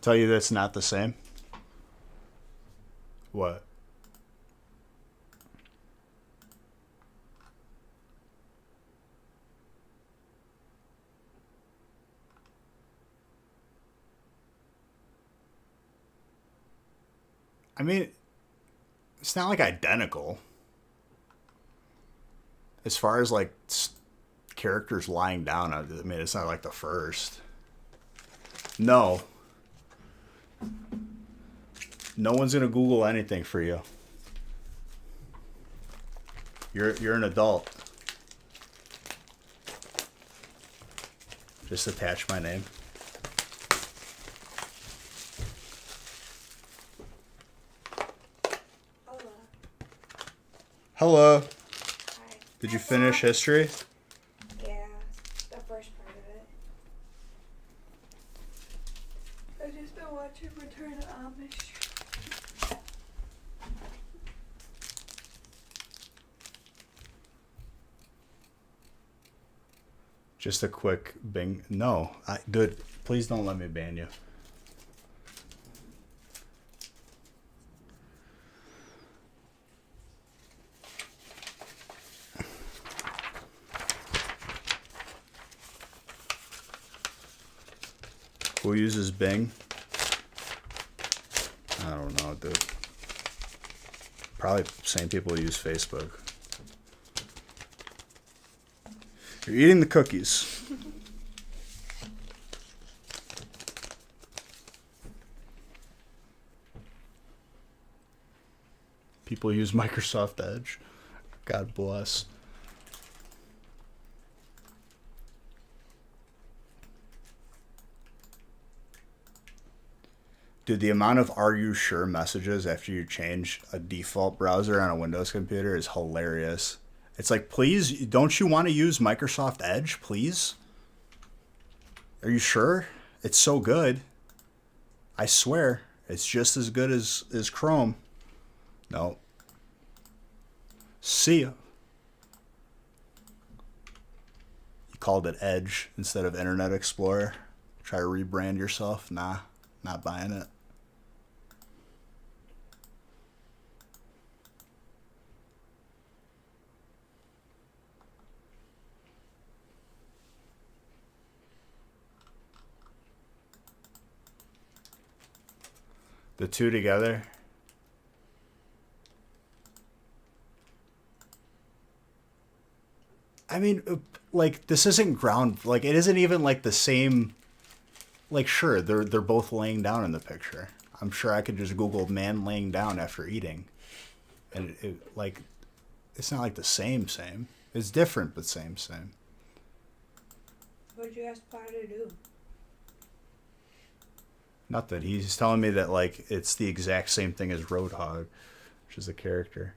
A: Tell you that's not the same? What? I mean, it's not like identical. As far as like characters lying down, I mean, it's not like the first. No. No one's gonna Google anything for you. You're an adult. Just attach my name. Hello.
B: Hi.
A: Did you finish history?
B: Yeah, the first part of it. I just been watching Return to Amish.
A: Just a quick Bing. No, dude, please don't let me ban you. Who uses Bing? I don't know, dude. Probably same people who use Facebook. You're eating the cookies. People use Microsoft Edge. God bless. Dude, the amount of "are you sure" messages after you change a default browser on a Windows computer is hilarious. It's like, please, don't you want to use Microsoft Edge, please? Are you sure? It's so good. I swear, it's just as good as Chrome. No. See ya. You called it Edge instead of Internet Explorer. Try to rebrand yourself. Nah, not buying it. The two together. I mean, like, this isn't ground. Like, it isn't even like the same. Like, sure, they're both laying down in the picture. I'm sure I could just Google "man laying down after eating," and like, it's not like the same. It's different, but same.
B: What'd you ask Potter to do?
A: Nothing. He's telling me that, like, it's the exact same thing as Roadhog, which is a character.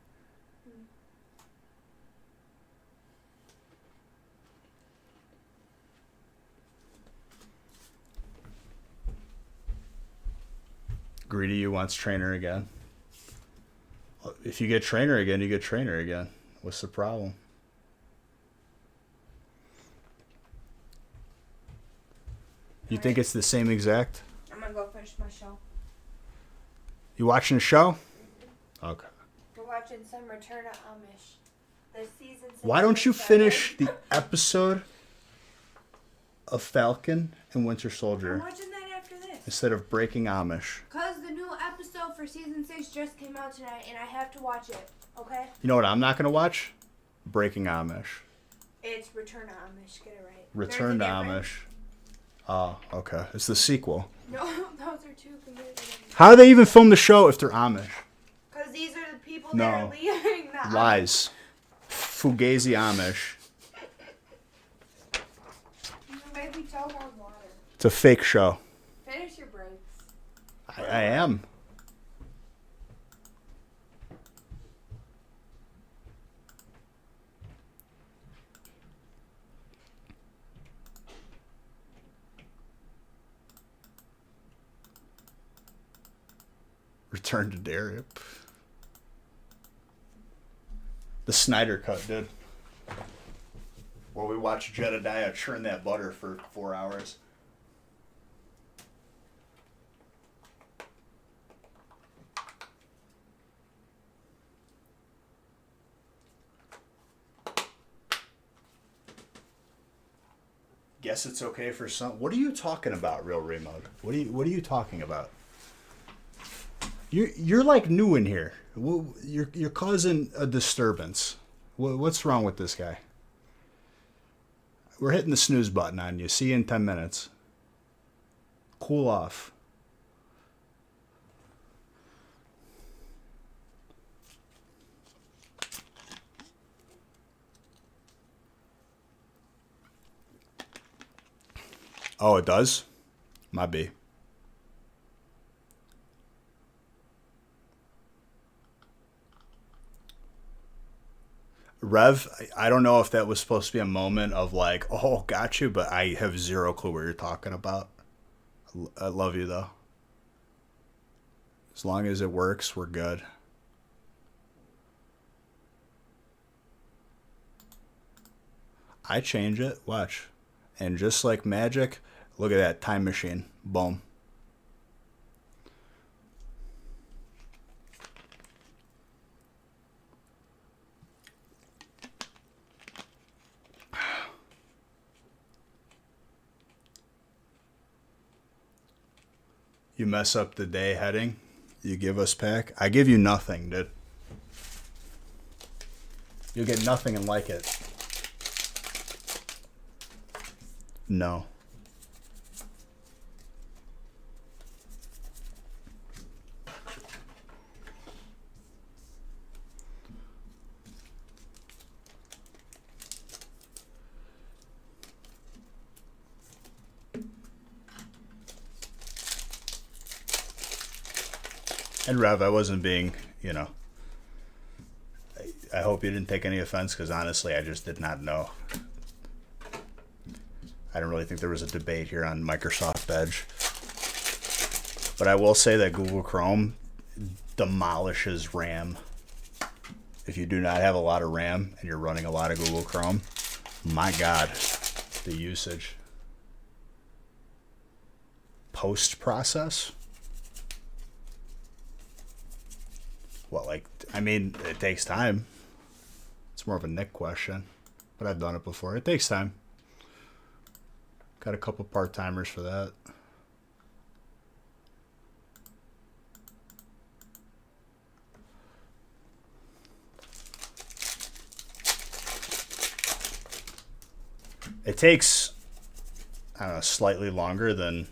A: Greedy you wants trainer again. If you get trainer again, you get trainer again. What's the problem? You think it's the same exact?
B: I'm gonna go finish my show.
A: You watching a show? Okay.
B: We're watching some Return to Amish. The season 6.
A: Why don't you finish the episode of Falcon and Winter
B: I'm
A: Soldier
B: watching that after this.
A: instead of Breaking Amish?
B: Cause the new episode for season 6 just came out tonight, and I have to watch it. Okay?
A: You know what I'm not going to watch? Breaking Amish.
B: It's Return to Amish. Get it right.
A: Return to
B: There's a difference.
A: Amish. Oh, okay. It's the sequel.
B: No, those are two completely different.
A: How do they even film the show if they're Amish?
B: Cause these are the people
A: No.
B: that are leaving the
A: Lies. Fugazi Amish.
B: You made me choke on water.
A: It's a fake show.
B: Finish your breaks.
A: I am. Return to Derry. The Snyder Cut, dude. Where we watch Jedediah churn that butter for 4 hours. guess it's okay for some. What are you talking about, Real Remote? What are you talking about? You're like new in here. You're causing a disturbance. What's wrong with this guy? We're hitting the snooze button on you. See you in 10 minutes. Cool off. Oh, it does? Might be. Rev, I don't know if that was supposed to be a moment of like, oh, got you, but I have zero clue what you're talking about. I love you, though. As long as it works, we're good. I change it. Watch. And just like magic, look at that time machine. Boom. You mess up the day heading, you give us pack. I give you nothing, dude. You'll get nothing and like it. No. And Rev, I wasn't being, I hope you didn't take any offense because honestly, I just did not know. I don't really think there was a debate here on Microsoft Edge. But I will say that Google Chrome demolishes RAM. If you do not have a lot of RAM and you're running a lot of Google Chrome, my God, the usage. Post-process? What, it takes time. It's more of a Nick question, but I've done it before. It takes time. Got a couple part-timers for that. It takes, I don't know, slightly longer than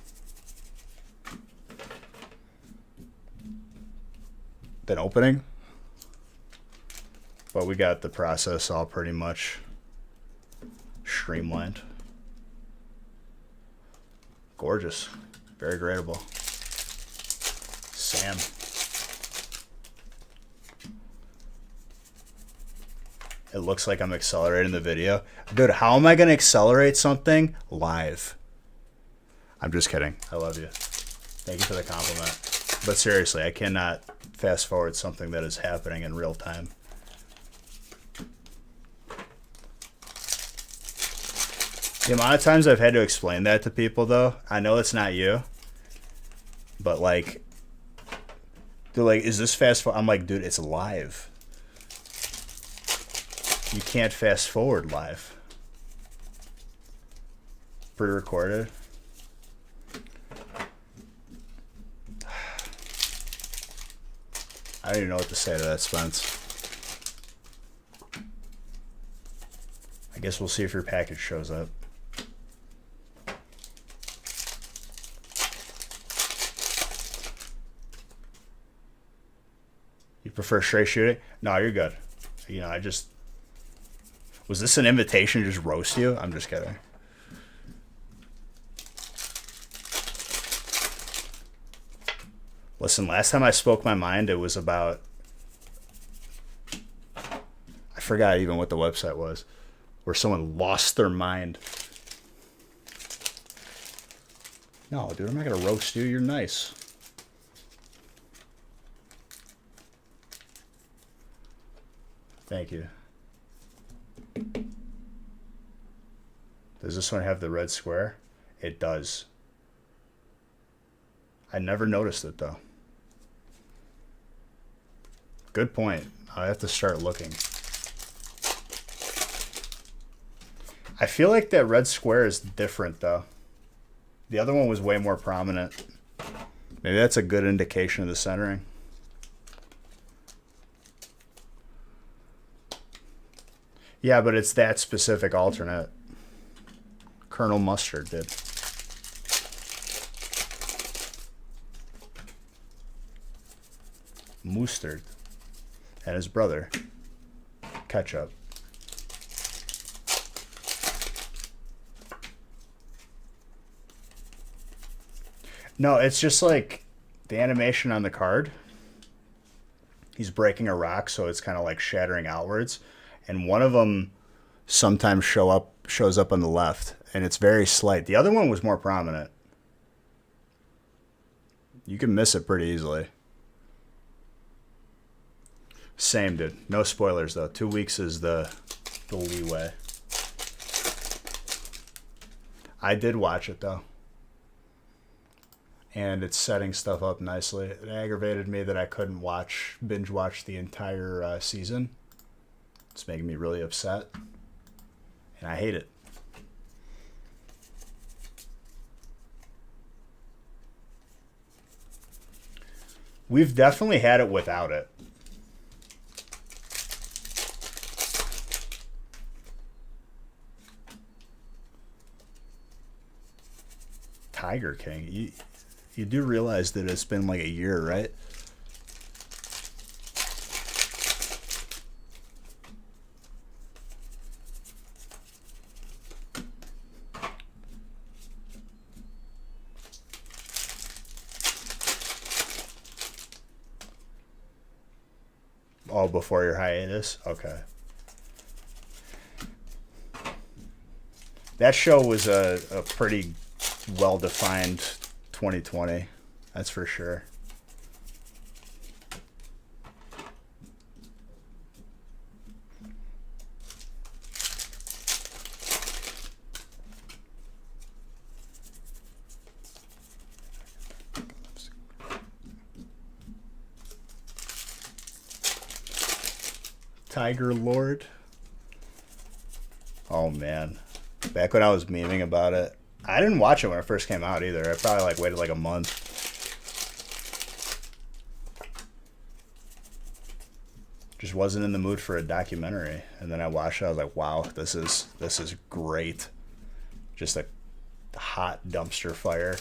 A: opening, but we got the process all pretty much streamlined. Gorgeous, very gradable. Sam. It looks like I'm accelerating the video. Dude, how am I going to accelerate something live? I'm just kidding. I love you. Thank you for the compliment. But seriously, I cannot fast forward something that is happening in real time. The amount of times I've had to explain that to people, though, I know it's not you, but they're like, is this fast forward? I'm like, dude, it's live. You can't fast forward live. Pre-recorded. I don't even know what to say to that, Spence. I guess we'll see if your package shows up. You prefer straight shooting? No, you're good. I just... Was this an invitation to just roast you? I'm just kidding. Listen, last time I spoke my mind, it was about... I forgot even what the website was. Where someone lost their mind. No, dude, I'm not going to roast you. You're nice. Thank you. Does this one have the red square? It does. I never noticed it, though. Good point. I have to start looking. I feel like that red square is different though. The other one was way more prominent. Maybe that's a good indication of the centering. Yeah, but it's that specific alternate. Colonel Mustard did. Mustard and his brother Ketchup. No, it's just like the animation on the card. He's breaking a rock, so it's kind of like shattering outwards, and one of them sometimes shows up on the left, and it's very slight. The other one was more prominent. You can miss it pretty easily. Same, dude. No spoilers though. 2 weeks is the leeway. I did watch it though. And it's setting stuff up nicely. It aggravated me that I couldn't binge watch the entire season. It's making me really upset. And I hate it. We've definitely had it without it. Tiger King. You do realize that it's been like a year, right? Oh, before your hiatus? Okay. That show was a pretty well-defined 2020. That's for sure. Tiger Lord. Oh man. Back when I was memeing about it. I didn't watch it when it first came out either. I probably waited like a month. Just wasn't in the mood for a documentary. And then I watched it, I was like, wow, this is great. Just a hot dumpster fire.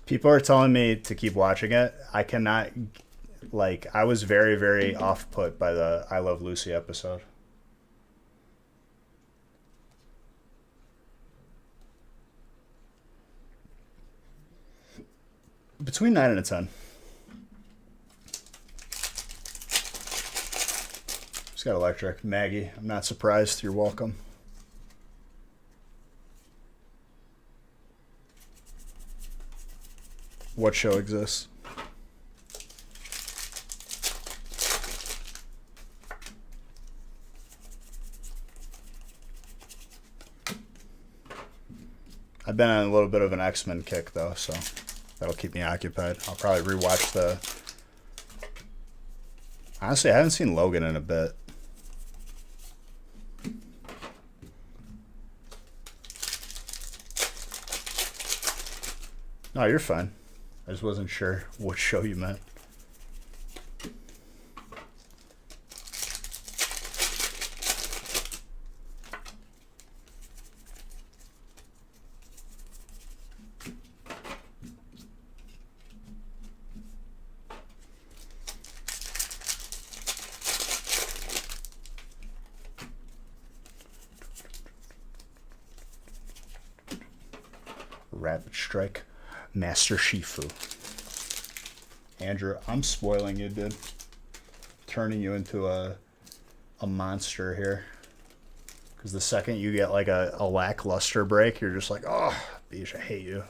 A: People are telling me to keep watching it. I cannot, like, I was very, very off put by the I Love Lucy episode. Between 9 and a 10. Just got electric. Maggie, I'm not surprised. You're welcome. What show exists? I've been on a little bit of an X-Men kick though, so that'll keep me occupied. I'll probably rewatch the... Honestly, I haven't seen Logan in a bit. No, you're fine. I just wasn't sure what show you meant. Rapid Strike. Master Shifu. Andrew, I'm spoiling you, dude. Turning you into a monster here. Because the second you get like a lackluster break, you're just like, oh, Beej, I hate you.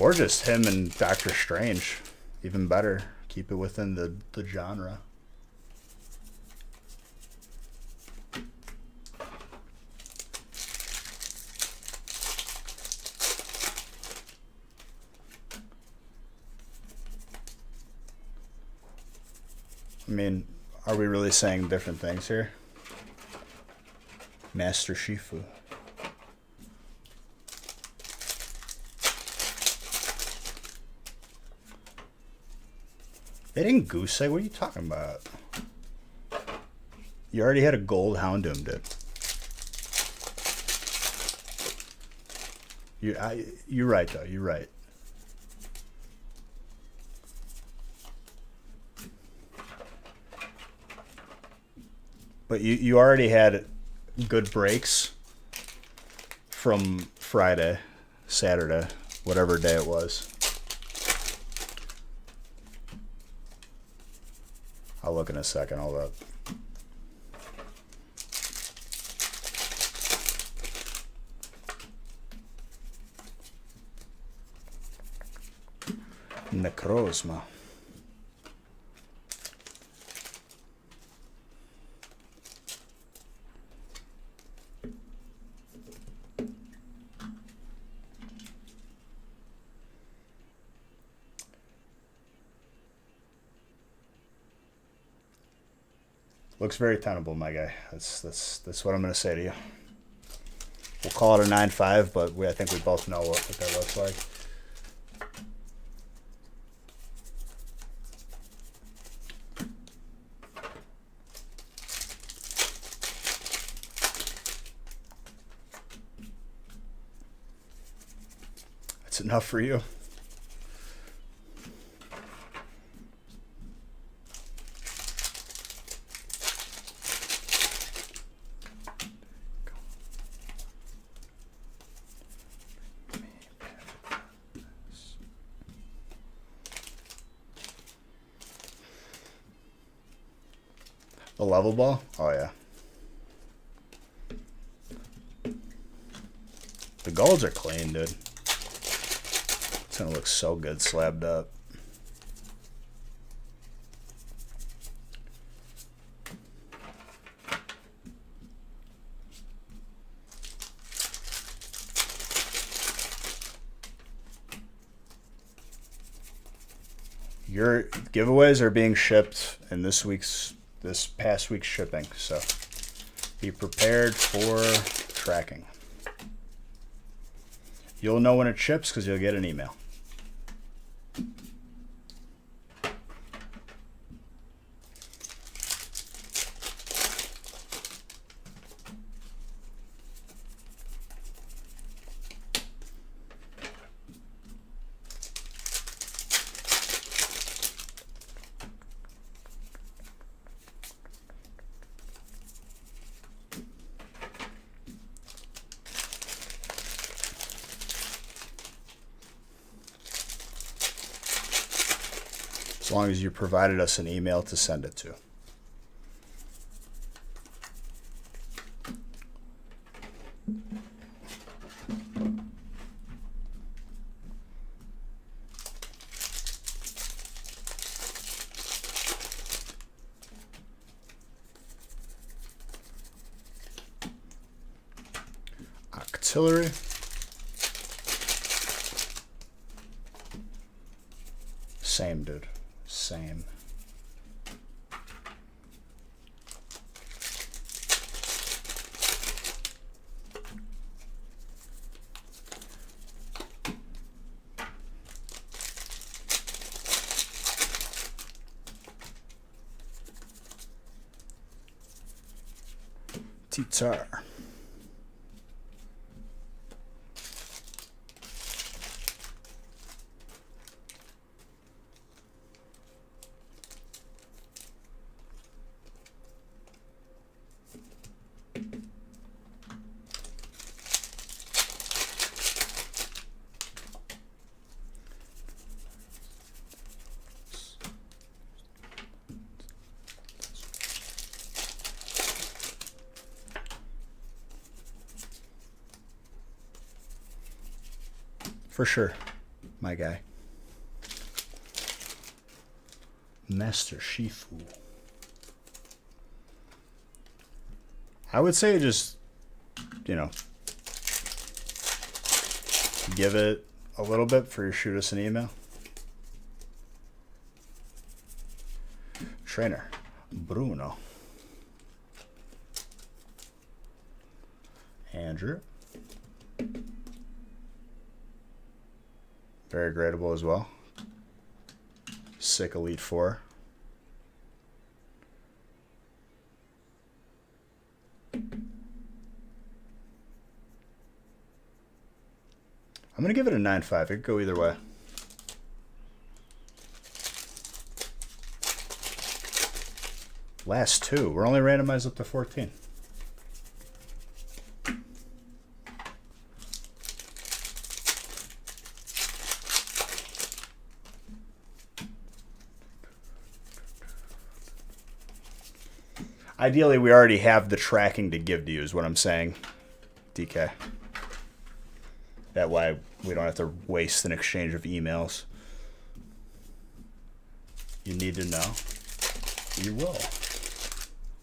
A: Or just him and Doctor Strange. Even better. Keep it within the genre. I mean, are we really saying different things here? Master Shifu. They didn't goose egg. What are you talking about? You already had a gold Houndoom, dude. You're right, though. You're right. But you already had good breaks from Friday, Saturday, whatever day it was. I'll look in a second. Hold up. Necrozma. Looks very tenable, my guy. That's what I'm gonna say to you. We'll call it a 9.5, but I think we both know what that looks like. That's enough for you. A level ball? Oh, yeah. The golds are clean, dude. It's gonna look so good slabbed up. Your giveaways are being shipped in this past week's shipping, so be prepared for tracking. You'll know when it ships because you'll get an email. As long as you provided us an email to send it to. Artillery. Same, dude. Same. Titar. For sure. My guy. Master Shifu. I would say just, you know, give it a little bit for your shoot us an email. Trainer, Bruno. Andrew. Very gradable as well. Sick Elite Four. I'm going to give it a 9.5. It could go either way. Last two. We're only randomized up to 14. Ideally, we already have the tracking to give to you, is what I'm saying, DK. That way, we don't have to waste an exchange of emails. You need to know. You will.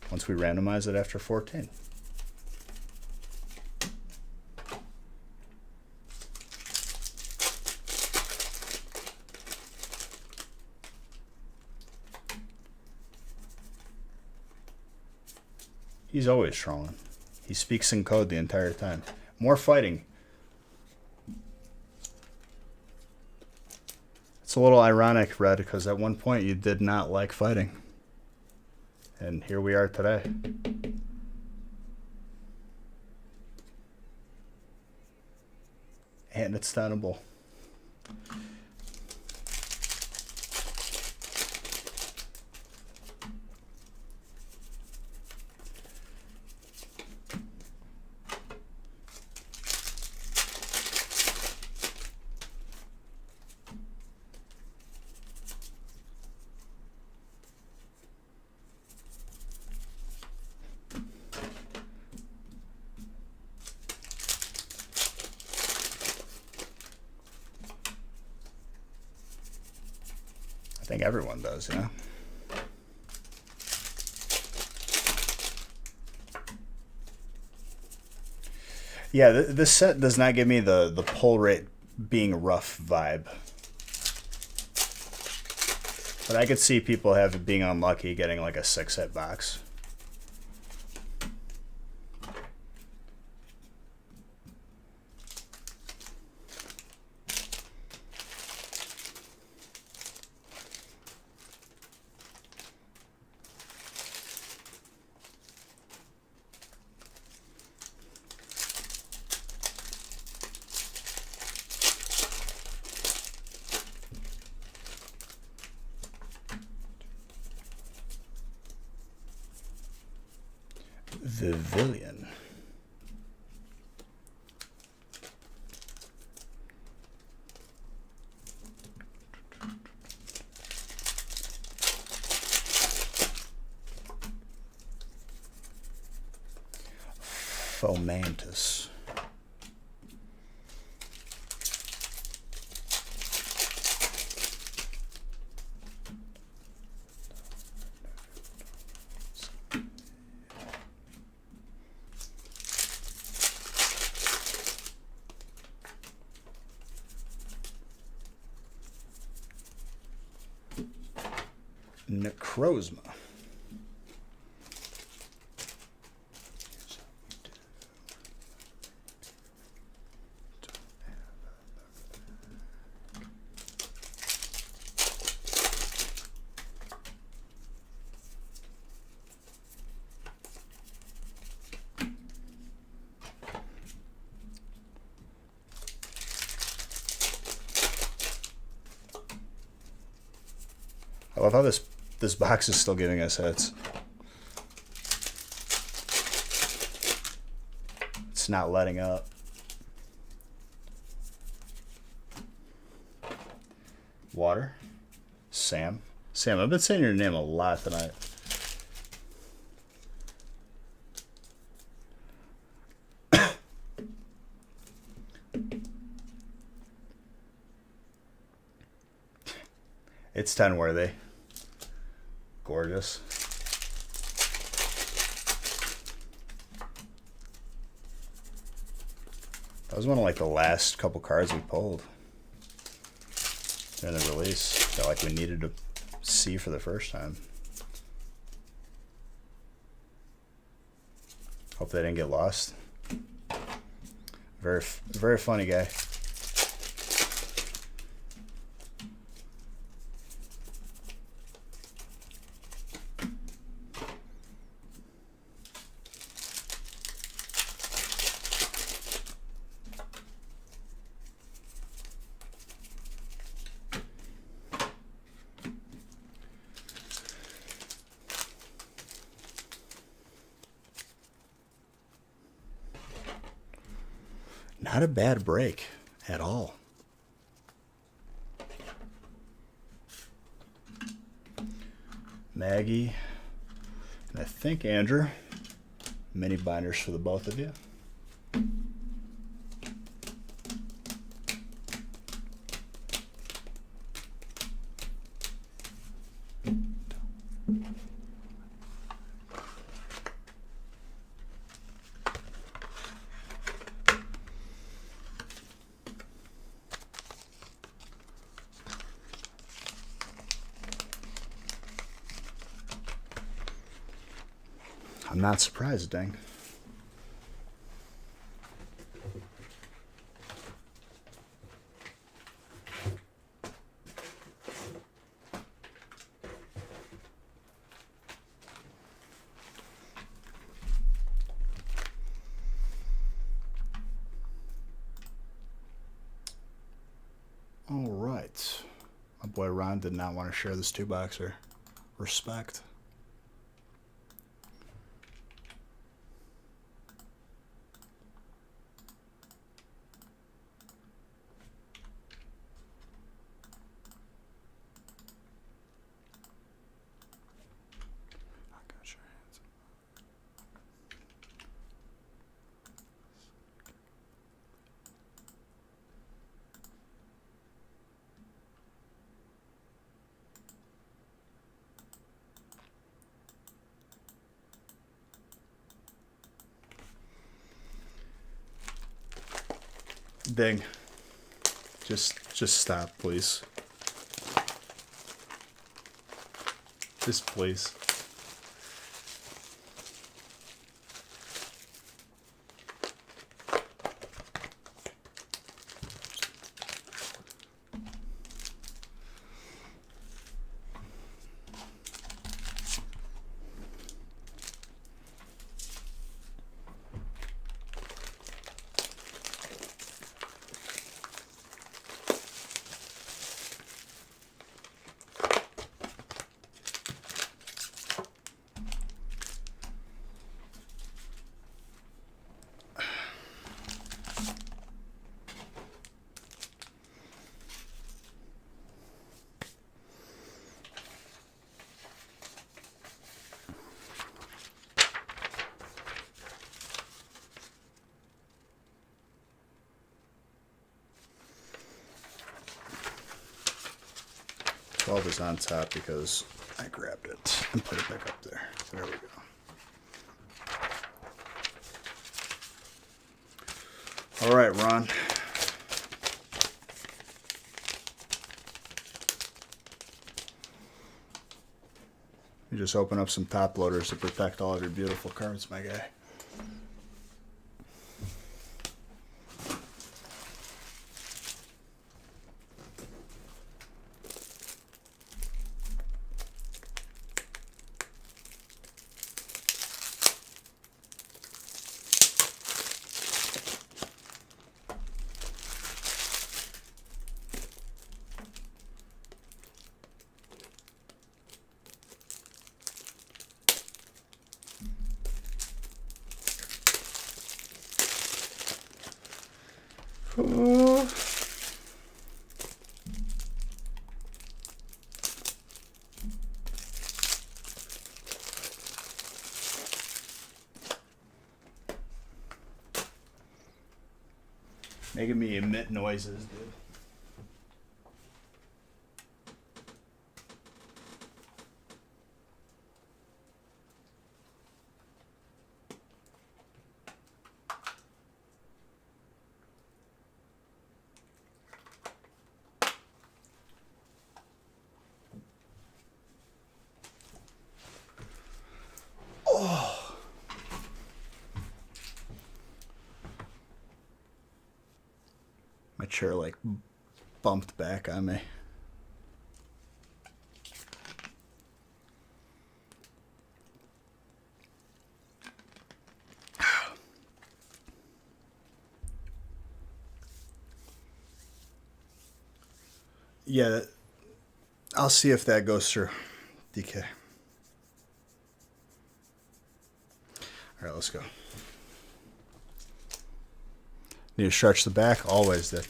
A: Once we randomize it after 14. He's always trolling. He speaks in code the entire time. More fighting. It's a little ironic, Red, because at one point you did not like fighting. And here we are today. And it's tenable. I think everyone does, yeah. Yeah, this set does not give me the pull rate being rough vibe. But I could see people being unlucky getting like a 6-hit box. Vivillon. Fomantis. Necrozma. I love how this box is still giving us hits. It's not letting up. Water. Sam. Sam, I've been saying your name a lot tonight. It's 10 worthy. Gorgeous. That was one of like the last couple cards we pulled in the release that like we needed to see for the first time. Hope they didn't get lost. Very funny guy. Not a bad break at all. Maggie, and I think Andrew. Mini binders for the both of you. I'm not surprised, dang. All right. My boy Ron did not want to share this 2-boxer. Respect. Ding. Just stop, please. Just please. Twelve is on top because I grabbed it and put it back up there. There we go. All right, Ron. You just open up some top loaders to protect all of your beautiful cards, my guy. Making me emit noises, dude. chair like bumped back on me. Yeah, I'll see if that goes through. DK. All right, let's go. Need to stretch the back? Always did.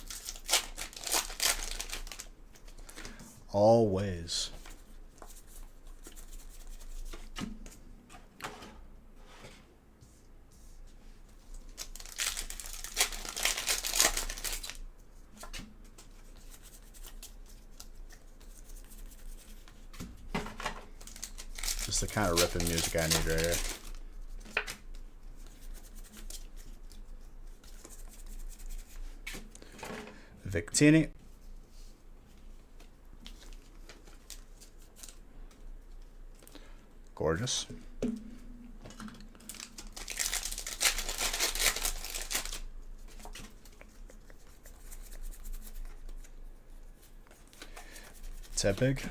A: Always. Just the kind of ripping music I need right here. Victini. Gorgeous. Tepig.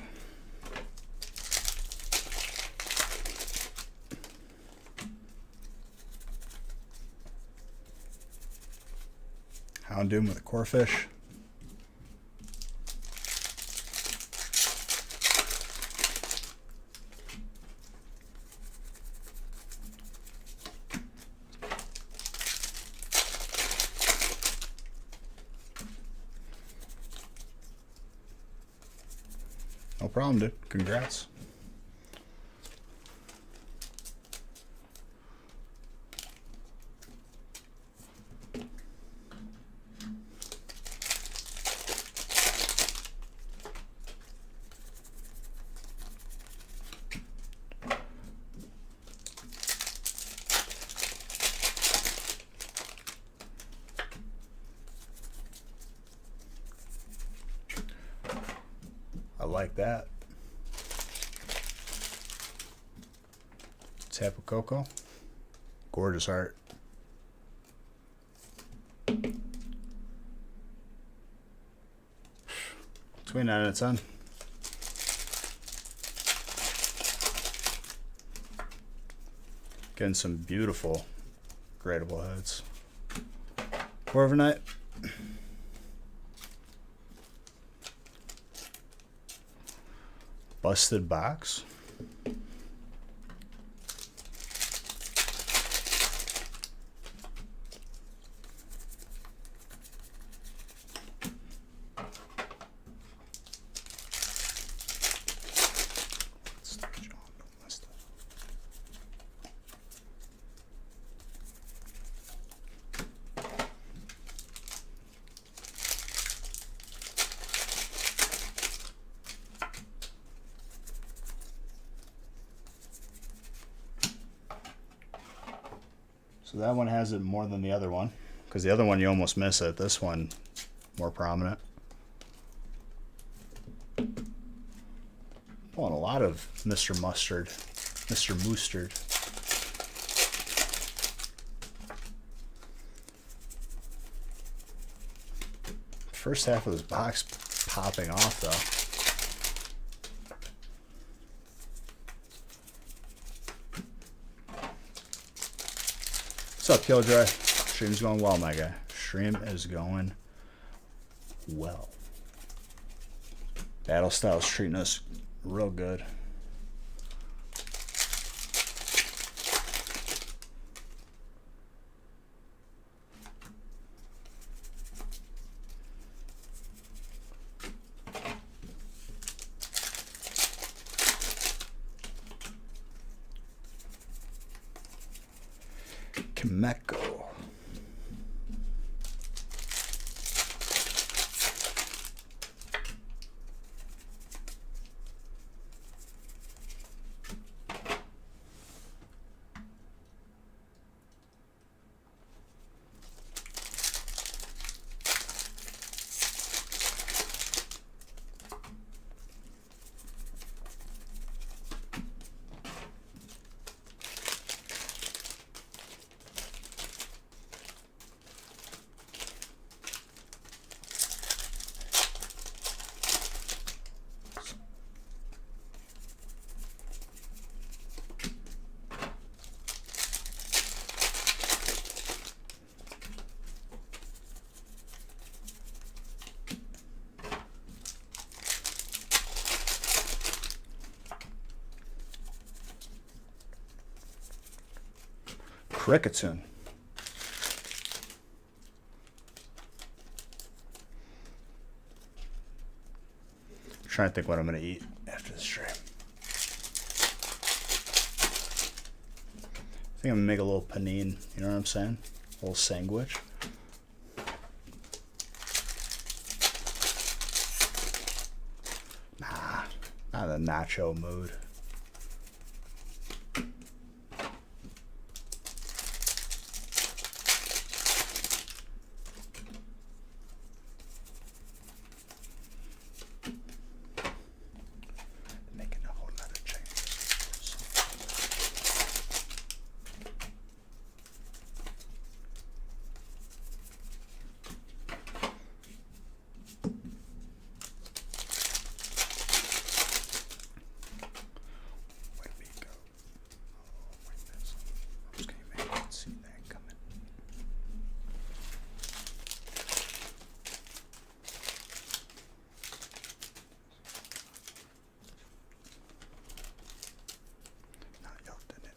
A: Houndoom with a Corefish. No problem, dude. Congrats. I like that. Tapu Koko. Gorgeous art. Between 9 and 10. Getting some beautiful gradable heads. Corviknight. Busted box. So that one has it more than the other one, because the other one you almost miss it. This one, more prominent. Pulling a lot of Mr. Mustard, Mr. Moostard. First half of this box popping off though. What's up, Killjoy? Stream's going well, my guy. Stream is going well. Battle Style's treating us real good. Kimeko. Cricketson. Trying to think what I'm gonna eat after this stream. I think I'm gonna make a little panini. You know what I'm saying? A little sandwich. Nah, not in the nacho mood. Making a whole nother change. Where did we go? Oh, wait, that's. I'm just gonna make it see that coming. Now y'all did it.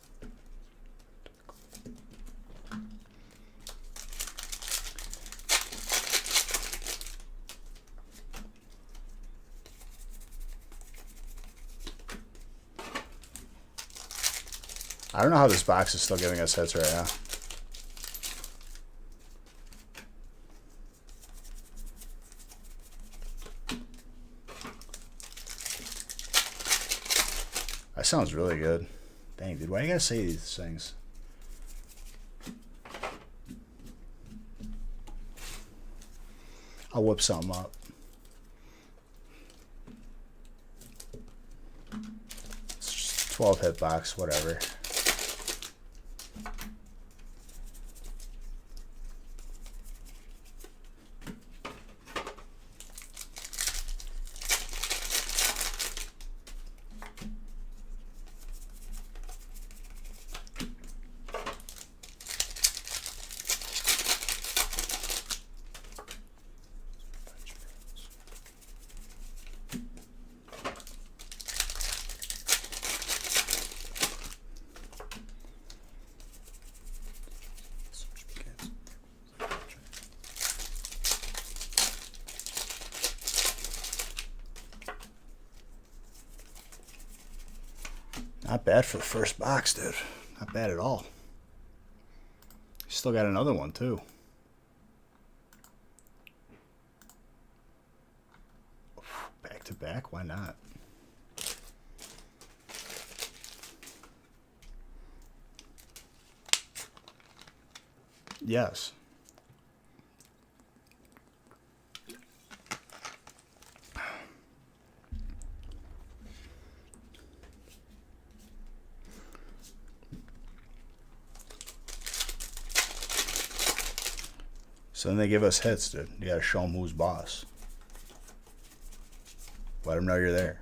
A: I don't know how this box is still giving us hits right now. That sounds really good. Dang, dude, why you gotta say these things? I'll whip something up. It's just 12 hit box, whatever. Not bad for the first box, dude. Not bad at all. Still got another one, too. Back to back? Why not? Yes. So then they give us hits, dude. You gotta show them who's boss. Let them know you're there.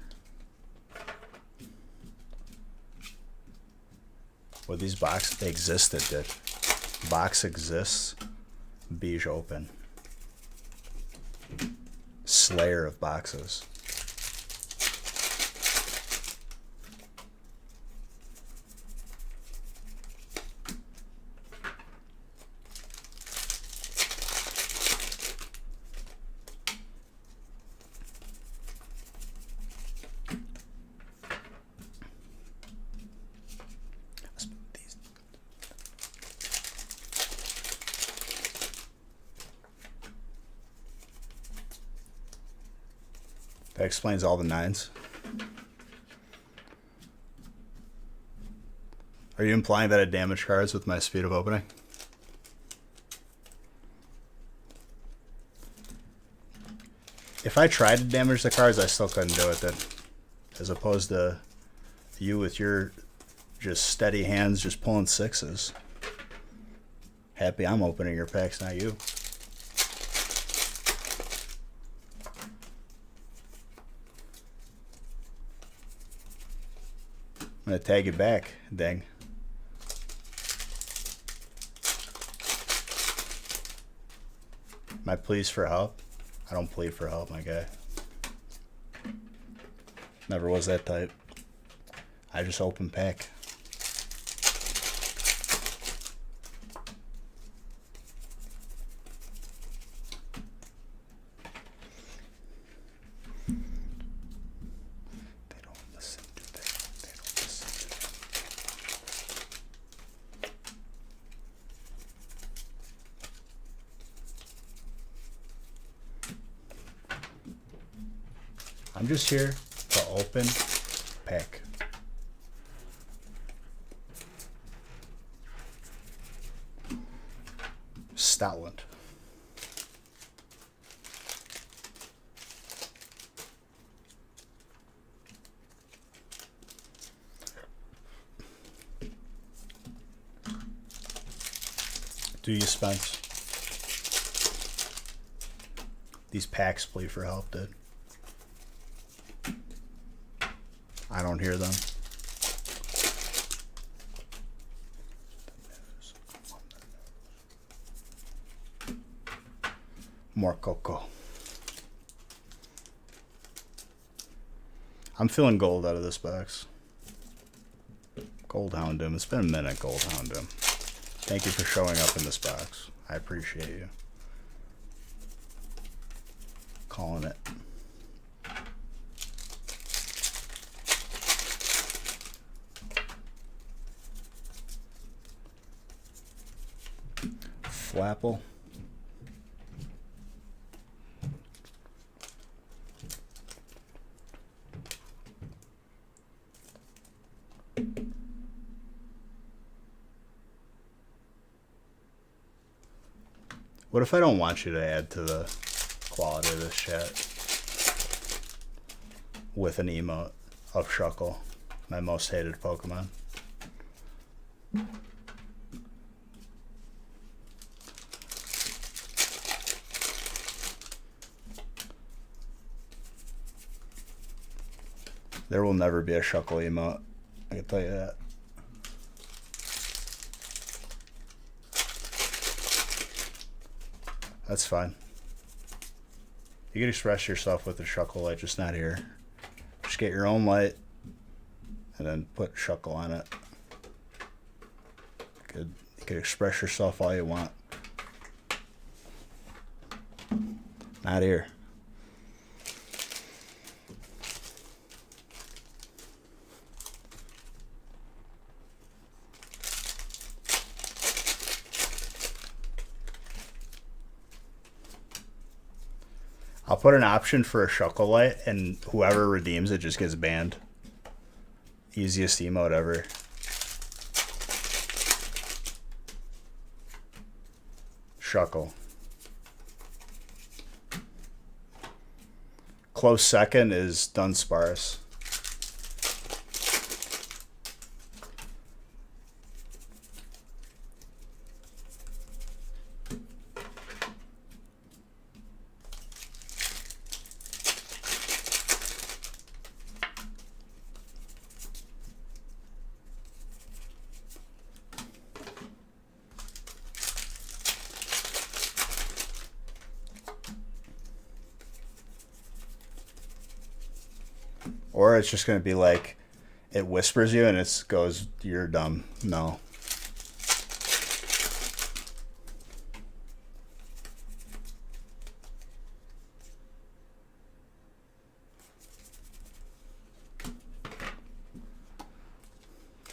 A: Well, these boxes, they existed, dude. Box exists. Beige open. Slayer of boxes. That explains all the nines. Are you implying that I damage cards with my speed of opening? If I tried to damage the cards, I still couldn't do it then. As opposed to you with your just steady hands just pulling sixes. Happy I'm opening your packs, not you. I'm gonna tag you back, dang. My pleas for help? I don't plead for help, my guy. Never was that type. I just open pack. I'm just here to open pack. Stoutland. Do you, Spence? These packs plead for help, dude. I don't hear them. More cocoa. I'm feeling gold out of this box. Gold Houndoom. It's been a minute, Gold Houndoom. Thank you for showing up in this box. I appreciate you. Calling it. Flapple. What if I don't want you to add to the quality of this chat with an emote of Shuckle, my most hated Pokemon? There will never be a Shuckle emote, I can tell you that. That's fine. You can express yourself with the Shuckle light, just not here. Just get your own light and then put Shuckle on it. You could express yourself all you want. Not here. I'll put an option for a Shuckle light, and whoever redeems it just gets banned. Easiest emote ever. Shuckle. Close second is Dunsparce. Or it's just going to be like, it whispers you and it goes, you're dumb. No.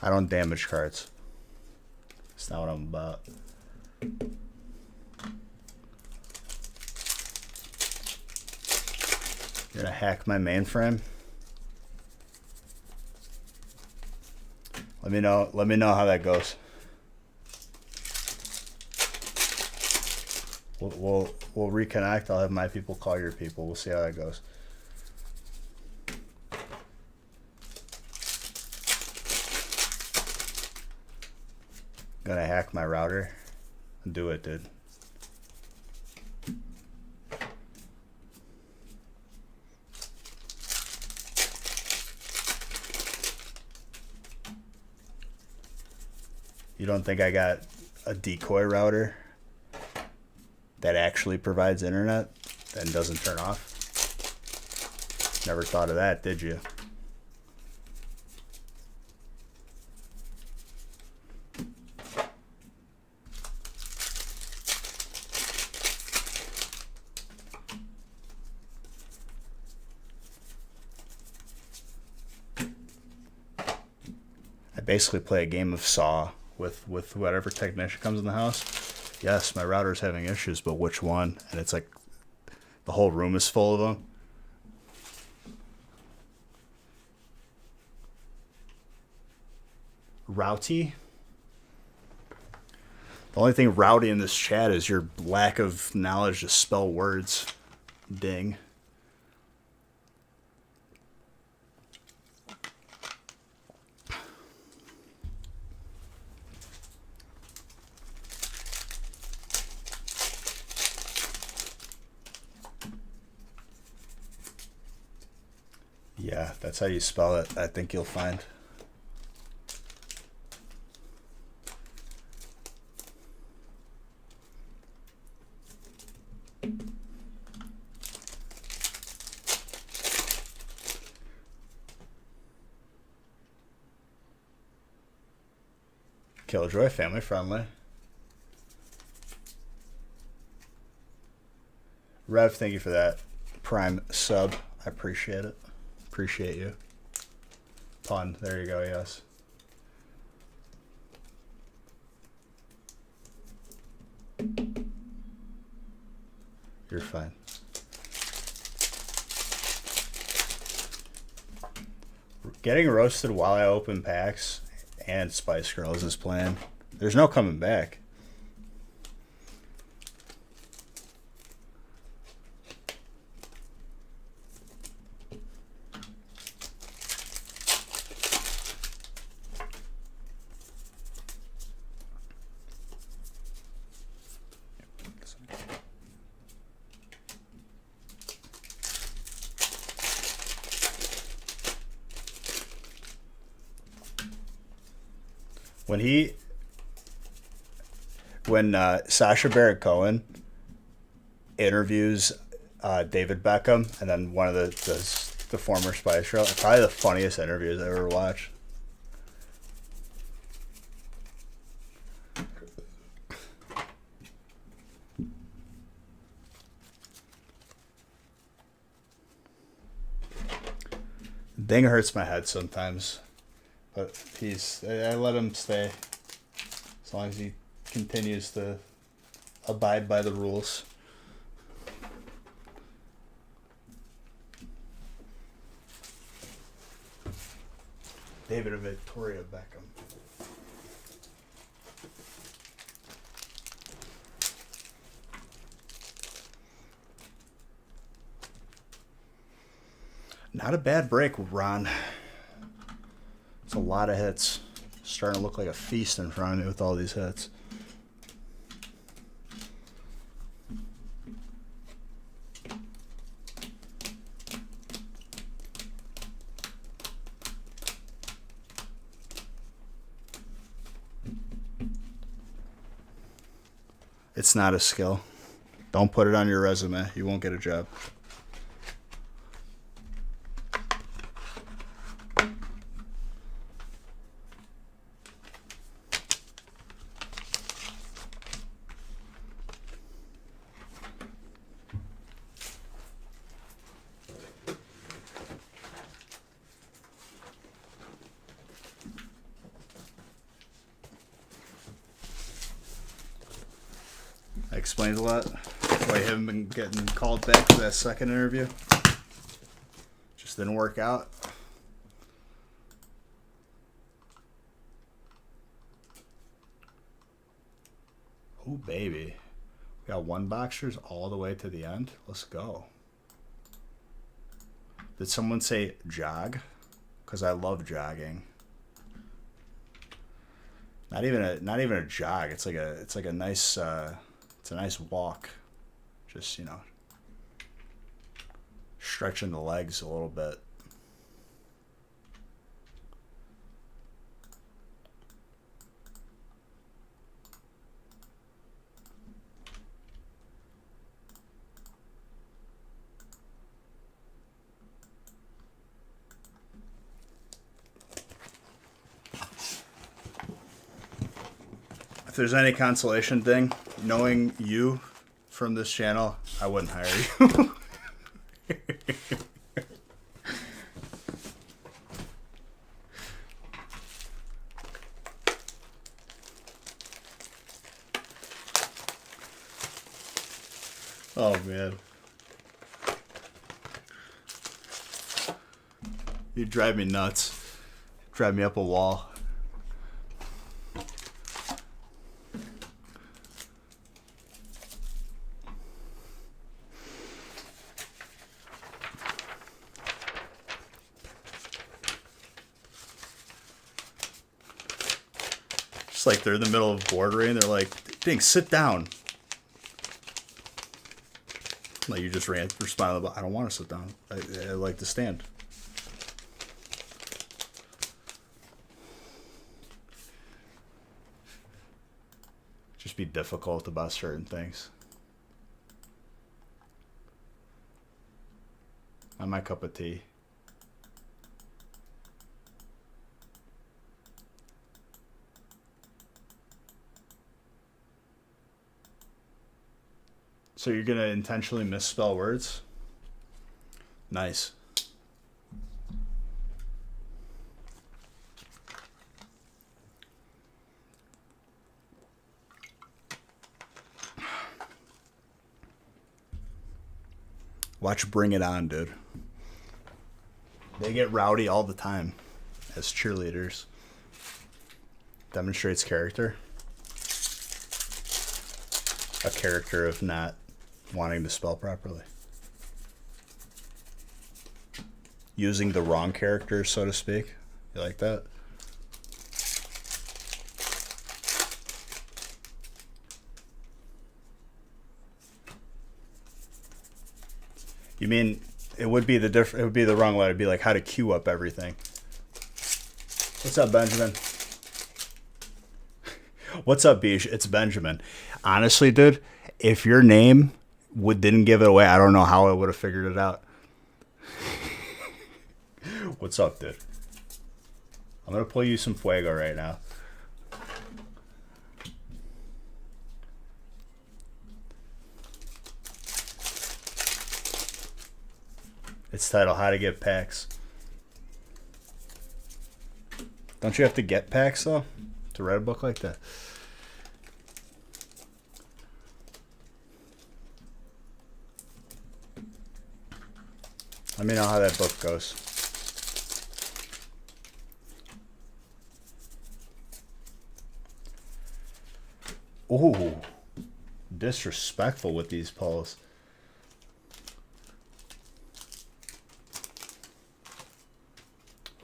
A: I don't damage cards. That's not what I'm about. You're going to hack my mainframe? Let me know how that goes. We'll reconnect. I'll have my people call your people. We'll see how that goes. Gonna hack my router. Do it, dude. You don't think I got a decoy router that actually provides internet and doesn't turn off? Never thought of that, did you? I basically play a game of Saw with whatever technician comes in the house. Yes, my router's having issues, but which one? And it's like the whole room is full of them. Rowdy. The only thing rowdy in this chat is your lack of knowledge to spell words. Ding. Yeah, that's how you spell it. I think you'll find. Killjoy, family friendly. Rev, thank you for that Prime sub. I appreciate it. Appreciate you. Pun. There you go, yes. You're fine. Getting roasted while I open packs and Spice Girls is plan. There's no coming back. When Sacha Baron Cohen interviews David Beckham and then one of the former Spice Girls, probably the funniest interviews I ever watched. Ding hurts my head sometimes, but I let him stay as long as he continues to abide by the rules. David and Victoria Beckham. Not a bad break, Ron. It's a lot of hits. Starting to look like a feast in front of me with all these hits. It's not a skill. Don't put it on your resume. You won't get a job. Explains a lot. Why I haven't been getting called back to that second interview. Just didn't work out. Oh, baby. We got one boxers all the way to the end. Let's go. Did someone say jog? Because I love jogging. Not even a jog. It's like a nice it's a nice walk. Just, stretching the legs a little bit. If there's any consolation thing, knowing you from this channel, I wouldn't hire you. Oh, man. You drive me nuts. Drive me up a wall. It's like they're in the middle of board rain. They're like, dang, sit down. Like you just responded about, I don't want to sit down. I like to stand. Just be difficult about certain things. Not my cup of tea. So you're going to intentionally misspell words? Nice. Watch Bring It On, dude. They get rowdy all the time as cheerleaders. Demonstrates character. A character of not wanting to spell properly. Using the wrong character, so to speak. You like that? You mean it would be it would be the wrong way. It'd be like how to queue up everything. What's up, Benjamin? What's up, Bish? It's Benjamin. Honestly, dude, if your name didn't give it away, I don't know how I would have figured it out. What's up, dude? I'm gonna pull you some fuego right now. It's titled How to Get Packs. Don't you have to get packs though to write a book like that? Let me know how that book goes. Ooh, disrespectful with these polls.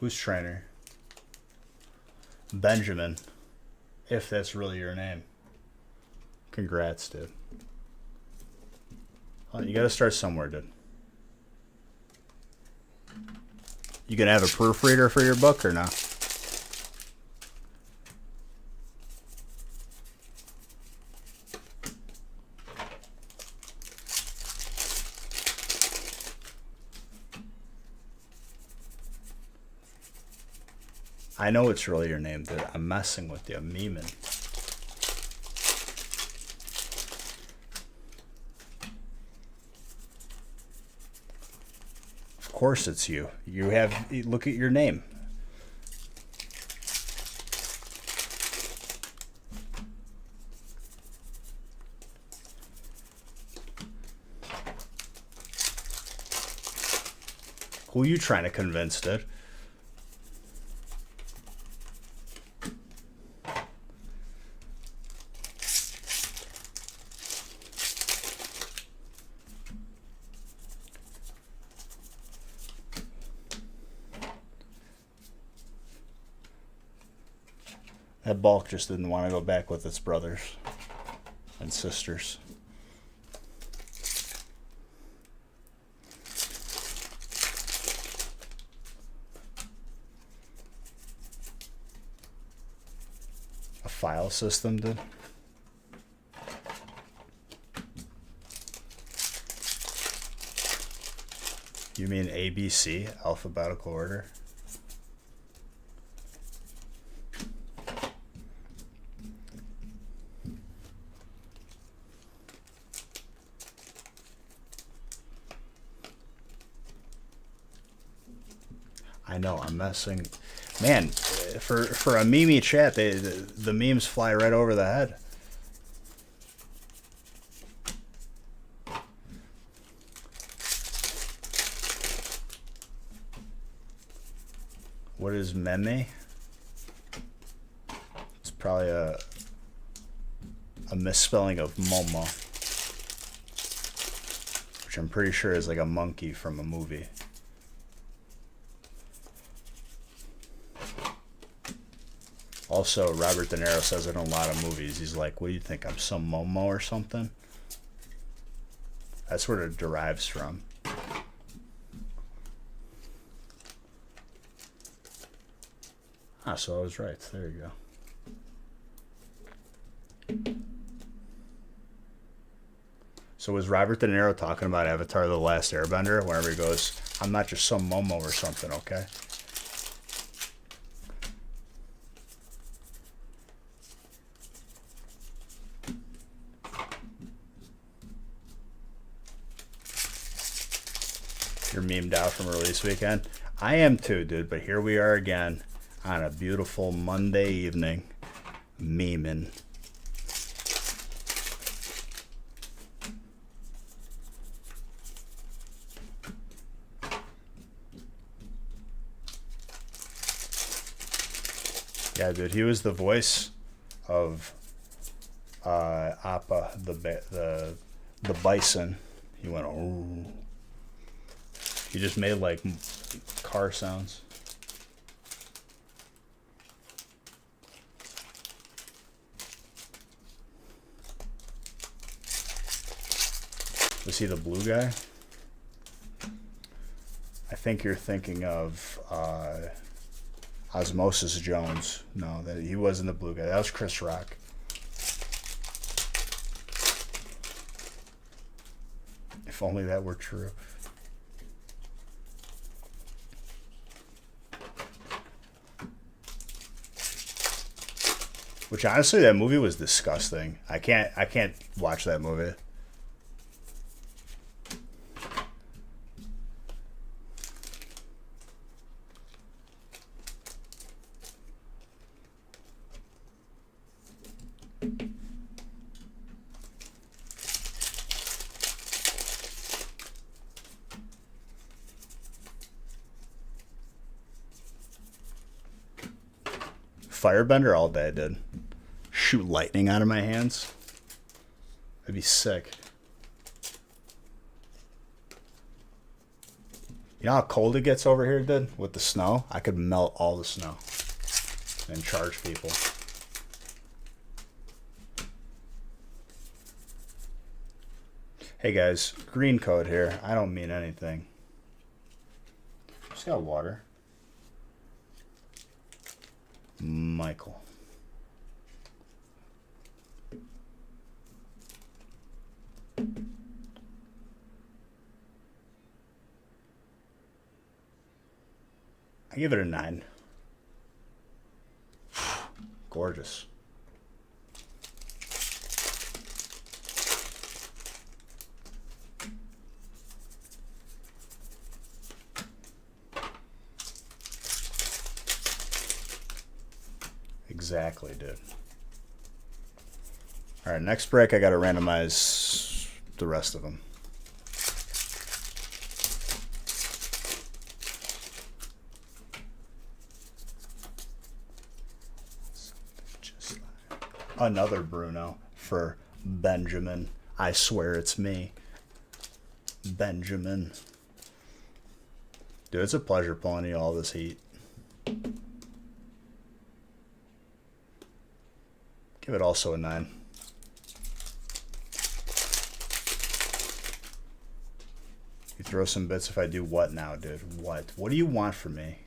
A: Who's trainer? Benjamin, if that's really your name. Congrats, dude. You gotta start somewhere, dude. You gonna have a proofreader for your book or not? I know it's really your name, dude. I'm messing with you. I'm memeing. Of course it's you. Look at your name. Who are you trying to convince, dude? That Bulk just didn't want to go back with its brothers and sisters. A file system, dude. You mean ABC, alphabetical order? I know, I'm messing. Man, for a meme chat, the memes fly right over the head. What is meme? It's probably a misspelling of Momo, which I'm pretty sure is like a monkey from a movie. Also, Robert De Niro says it in a lot of movies. He's like, what do you think, I'm some Momo or something? That's where it derives from. Ah, so I was right. There you go. So was Robert De Niro talking about Avatar The Last Airbender whenever he goes, I'm not just some Momo or something, okay? You're memed out from release weekend? I am too, dude, but here we are again on a beautiful Monday evening, memeing. Yeah, dude, he was the voice of Appa, the bison. He went, oh. He just made like car sounds. Was he the blue guy? I think you're thinking of Osmosis Jones. No, that he wasn't the blue guy. That was Chris Rock. If only that were true. Which honestly, that movie was disgusting. I can't watch that movie. Firebender all day, dude. Shoot lightning out of my hands. That'd be sick. You know how cold it gets over here, dude? With the snow? I could melt all the snow and charge people. Hey guys, green code here. I don't mean anything. Just got water. Michael. I give it a 9. Gorgeous. Exactly, dude. All right, next break, I got to randomize the rest of them. Another Bruno for Benjamin. I swear it's me. Benjamin. Dude, it's a pleasure pulling you all this heat. Give it also a 9. You throw some bits if I do what now, dude? What? What do you want from me?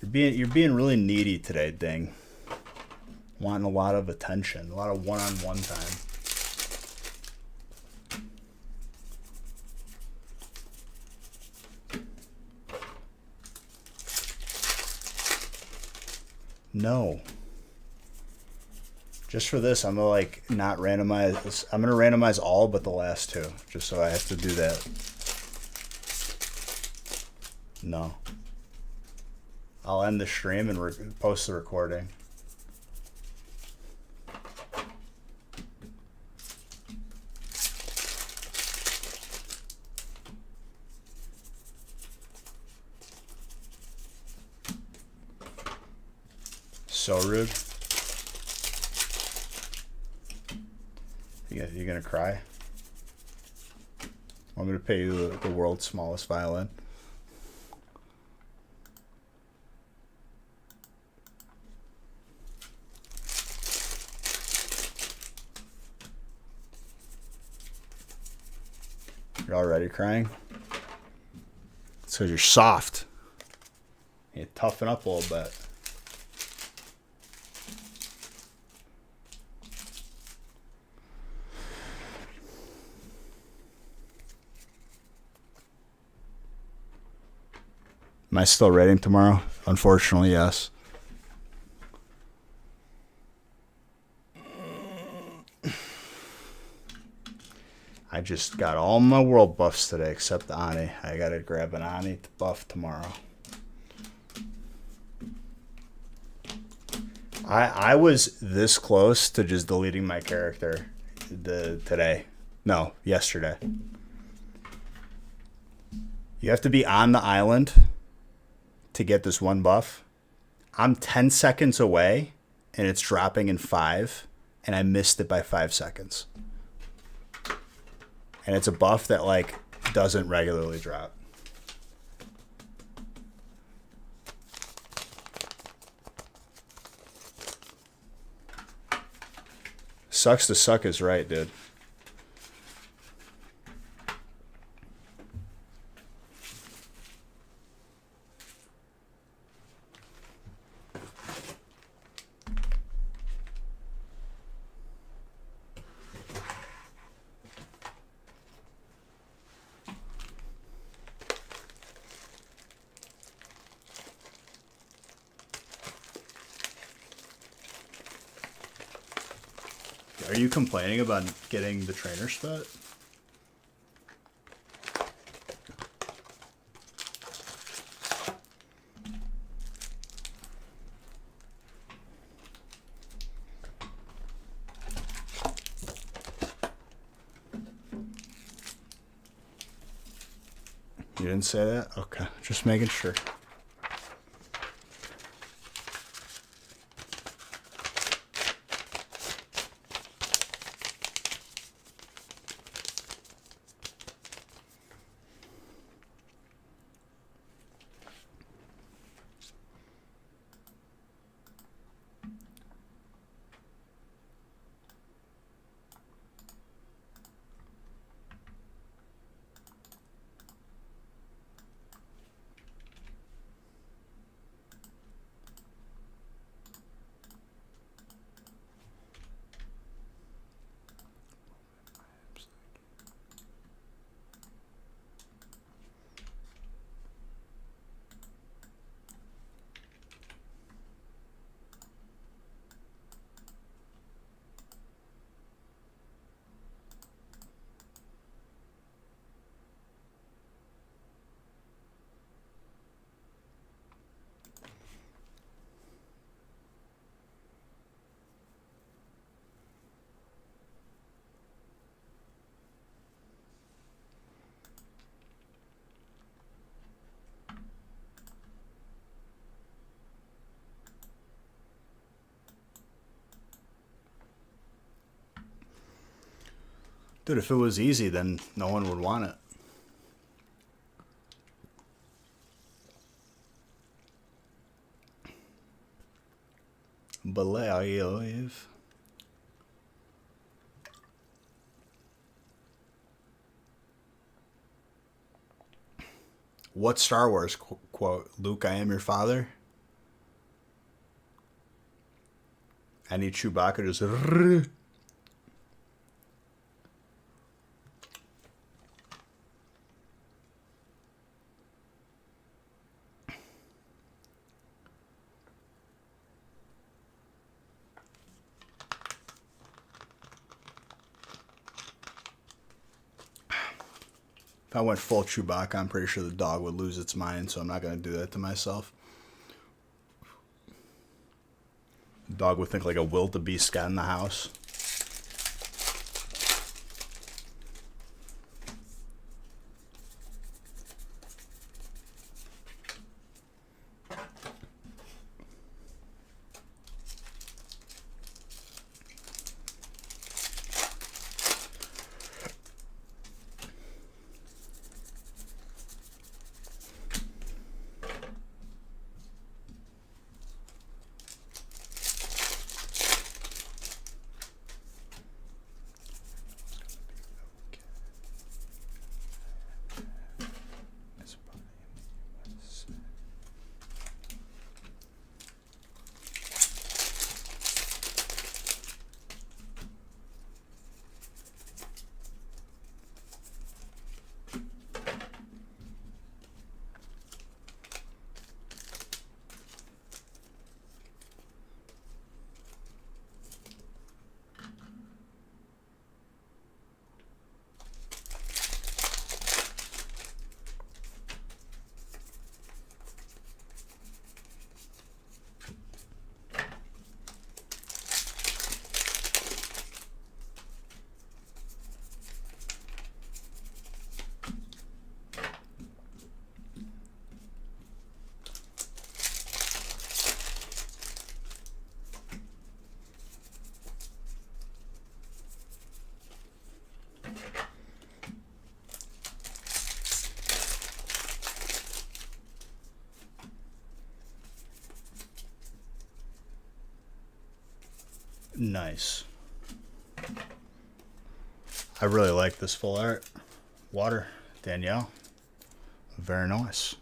A: You're being really needy today, Ding. Wanting a lot of attention, a lot of one-on-one time. No. Just for this, I'm gonna like not randomize. I'm gonna randomize all but the last 2, just so I have to do that. No. I'll end the stream and post the recording. So rude. You gonna cry? I'm gonna pay you the world's smallest violin. You're already crying? It's because you're soft. You toughen up a little bit. Am I still rating tomorrow? Unfortunately, yes. I just got all my world buffs today except Ani. I gotta grab an Ani buff tomorrow. I was this close to just deleting my character yesterday. You have to be on the island to get this one buff. I'm 10 seconds away and it's dropping in 5 and I missed it by 5 seconds. And it's a buff that like doesn't regularly drop. Sucks to suck is right, dude. Are you complaining about getting the trainer spot? You didn't say that? Okay, just making sure. Dude, if it was easy, then no one would want it. Believe. What Star Wars quote? Luke, I am your father? I need Chewbacca to just... If I went full Chewbacca, I'm pretty sure the dog would lose its mind, so I'm not going to do that to myself. The dog would think like a wildebeest got in the house. Nice. I really like this full art. Water, Danielle. Very nice.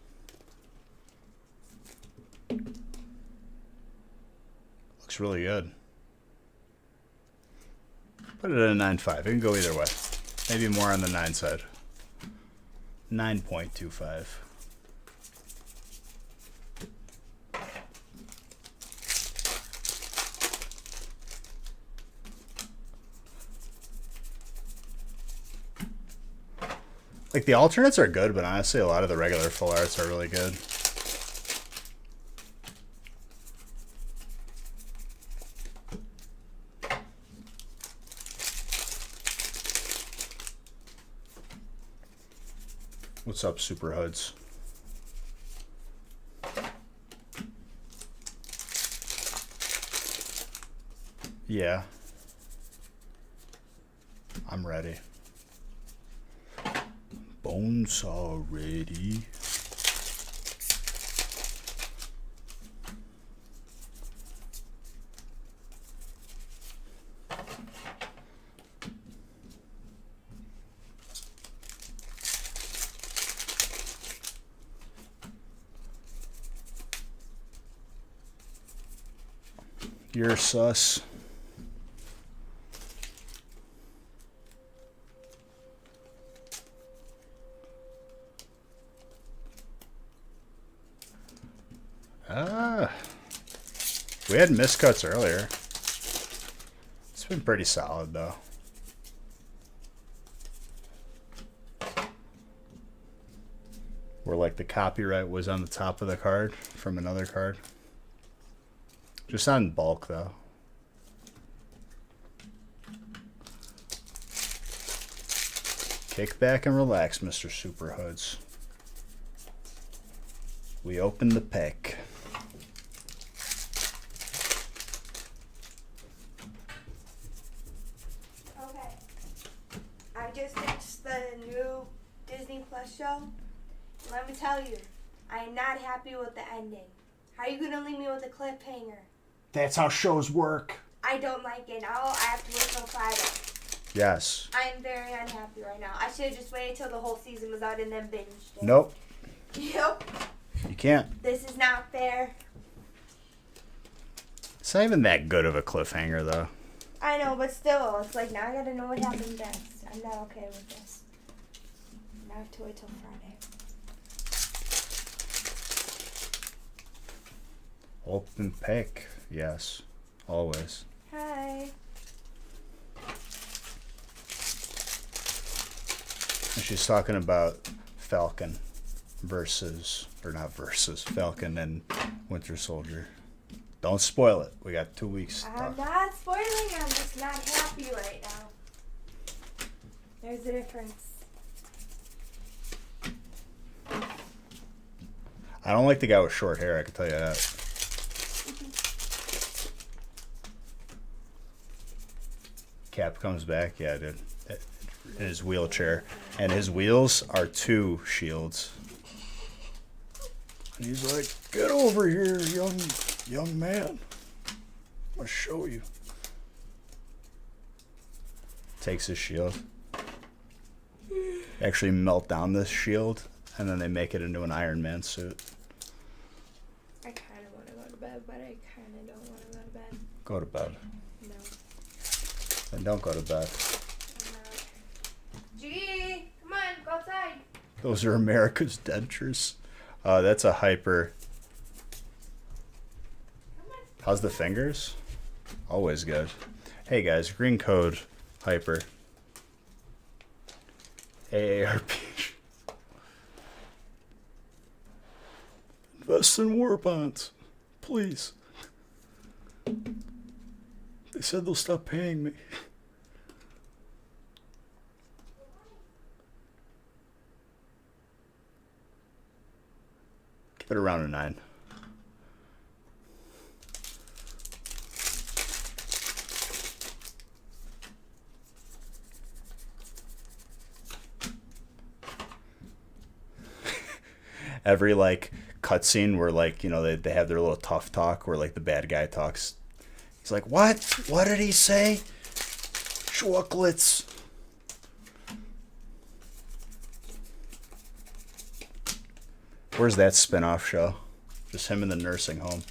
A: Looks really good. Put it at a 9.5. It can go either way. Maybe more on the 9 side. 9.25. Like, the alternates are good, but honestly, a lot of the regular full arts are really good. What's up, Super Hoods? Yeah. I'm ready. Bonesaw ready. You're sus. We had miscuts earlier. It's been pretty solid though. Where like the copyright was on the top of the card from another card. Just on bulk though. Kick back and relax, Mr. Super Hoods. We open the pack.
B: Okay. I just watched the new Disney Plus show. Let me tell you, I am not happy with the ending. How are you gonna leave me with a cliffhanger?
A: That's how shows work.
B: I don't like it. Now I have to wait till Friday.
A: Yes.
B: I am very unhappy right now. I should have just waited till the whole season was out and then binged it.
A: Nope.
B: Yep.
A: You can't.
B: This is not fair.
A: It's not even that good of a cliffhanger though.
B: I know, but still, it's like now I gotta know what happens next. I'm not okay with this. Now I have to wait till Friday.
A: Open pack. Yes. Always.
B: Hi.
A: And she's talking about Falcon versus, or not versus, Falcon and Winter Soldier. Don't spoil it. We got 2 weeks to
B: I'm
A: talk.
B: not spoiling it. I'm just not happy right now. There's a difference.
A: I don't like the guy with short hair, I can tell you that. Cap comes back, yeah, dude. In his wheelchair. And his wheels are 2 shields. And he's like, get over here, young man. I'm gonna show you. Takes his shield. Actually melt down this shield, and then they make it into an Iron Man suit.
B: I kind of want to go to bed, but I kind of don't want to go to bed.
A: Go to bed.
B: No,
A: Then don't go to bed.
B: I'm not. G, come on, go outside.
A: Those are America's dentures. That's a hyper.
B: Come on.
A: How's the fingers? Always good. Hey guys, green code hyper. AARP. Invest in war bonds, please. They said they'll stop paying me. Give it around a 9. Every like cutscene where like, you know, they have their little tough talk where like the bad guy talks He's like, what? What did he say? Chocolates. Where's that spin-off show? Just him in the nursing home.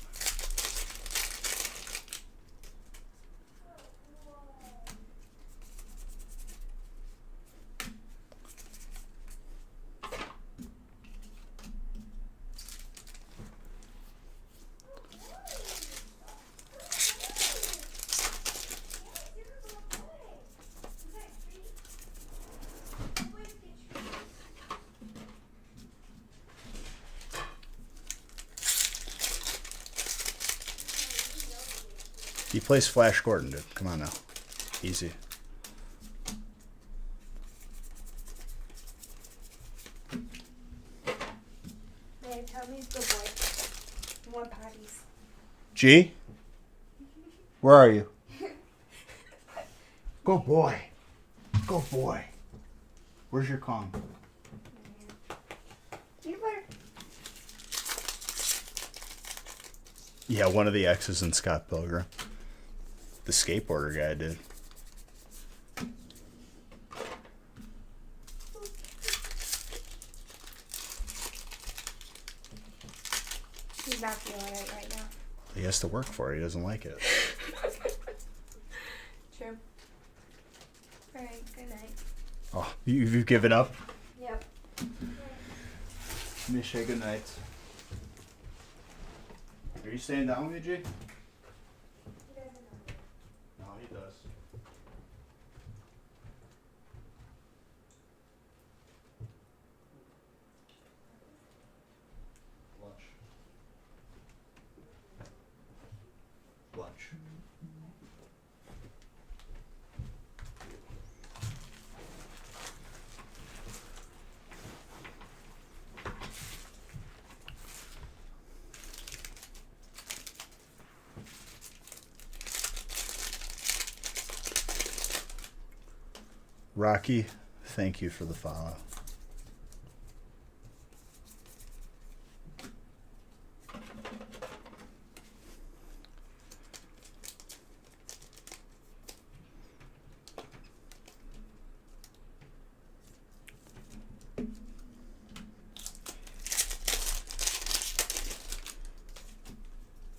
A: He plays Flash Gordon, dude. Come on now. Easy.
B: Babe, tell me he's a good boy. More potties.
A: G? Where are you? Good boy. Good boy. Where's your Kong?
B: Peanut butter.
A: Yeah, one of the X's in Scott Pilgrim. The skateboarder guy did.
B: He's not feeling it right now.
A: He has to work for it. He doesn't like it.
B: True. Alright, good night.
A: Oh, you've given up?
B: Yep.
A: Let me say good night. Are you staying down with me, G? No, he does. Lunch. Lunch. Rocky, thank you for the follow.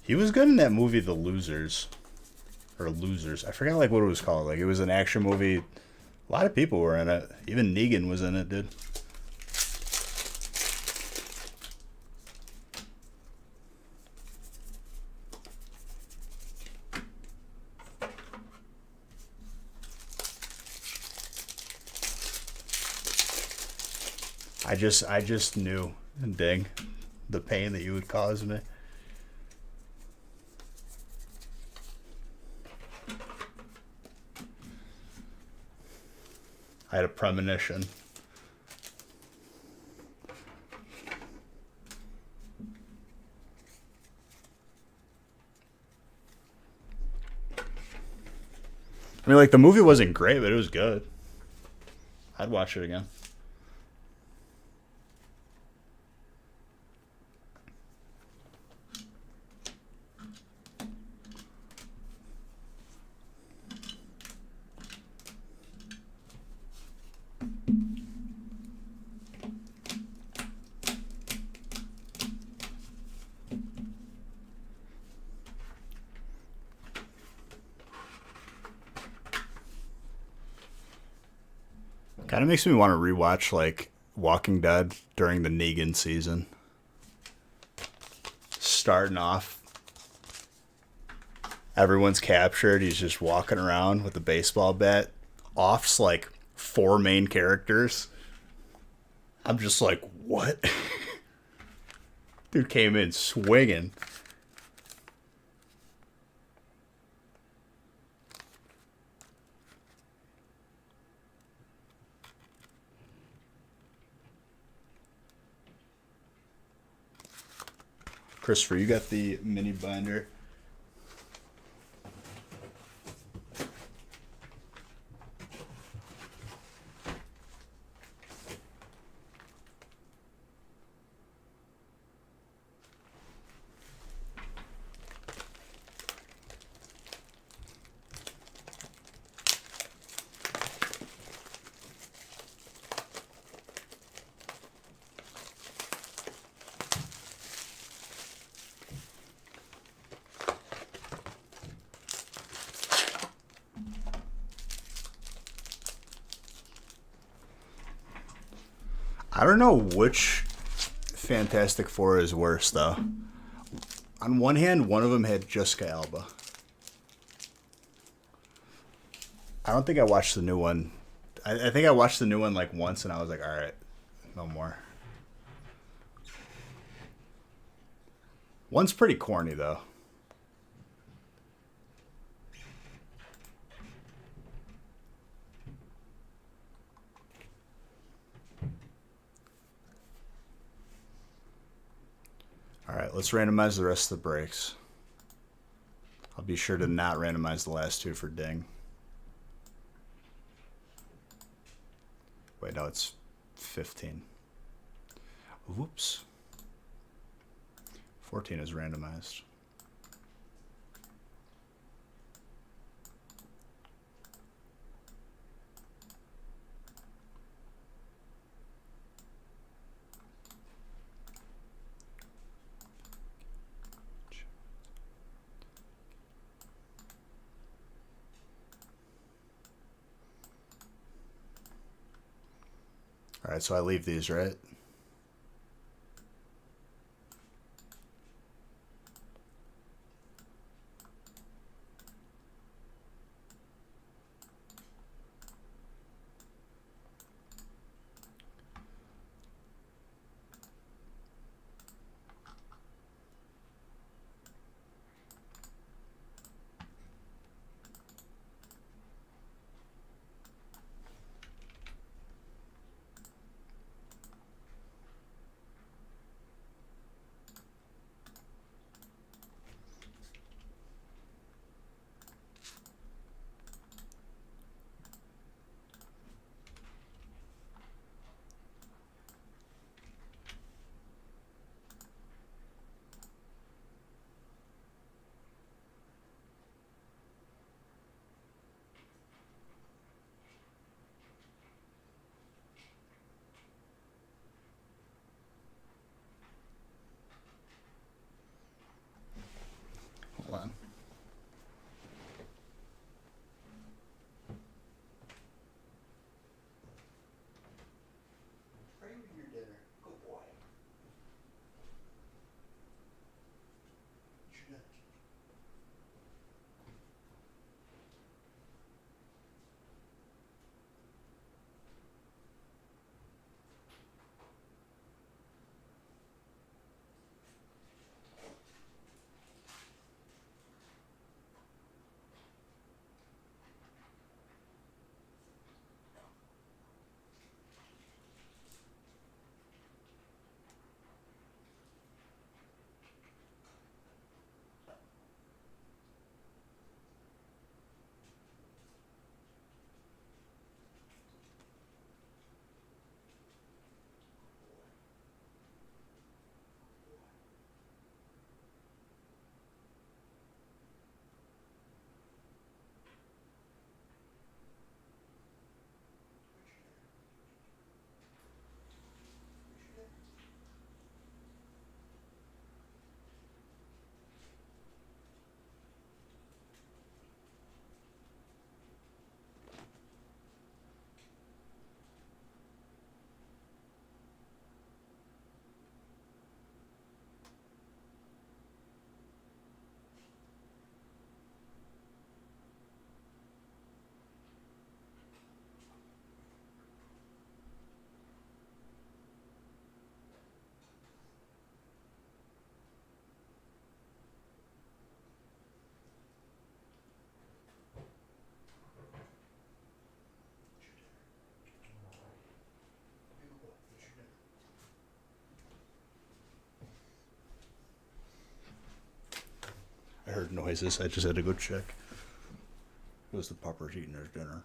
A: He was good in that movie, The Losers. Or Losers. I forgot like what it was called. Like it was an action movie. A lot of people were in it. Even Negan was in it, dude. I just knew, dang, the pain that you would cause me. I had a premonition. I mean, like, the movie wasn't great, but it was good. I'd watch it again. Kind of makes me want to rewatch like Walking Dead during the Negan season. Starting off, everyone's captured. He's just walking around with a baseball bat. Off's like 4 main characters. I'm just like, what? Dude came in swinging. Christopher, you got the mini binder. I don't know which Fantastic Four is worse, though. On one hand, one of them had Jessica Alba. I don't think I watched the new one. I think I watched the new one like once, and I was like, all right, no more. One's pretty corny, though. All right, let's randomize the rest of the breaks. I'll be sure to not randomize the last two for Ding. Wait, no, it's 15. Whoops. 14 is randomized. All right, so I leave these, right? Hold on. Are you eating your dinner? Good boy. Eat your dinner. I heard noises. I just had to go check. It was the puppers eating their dinner.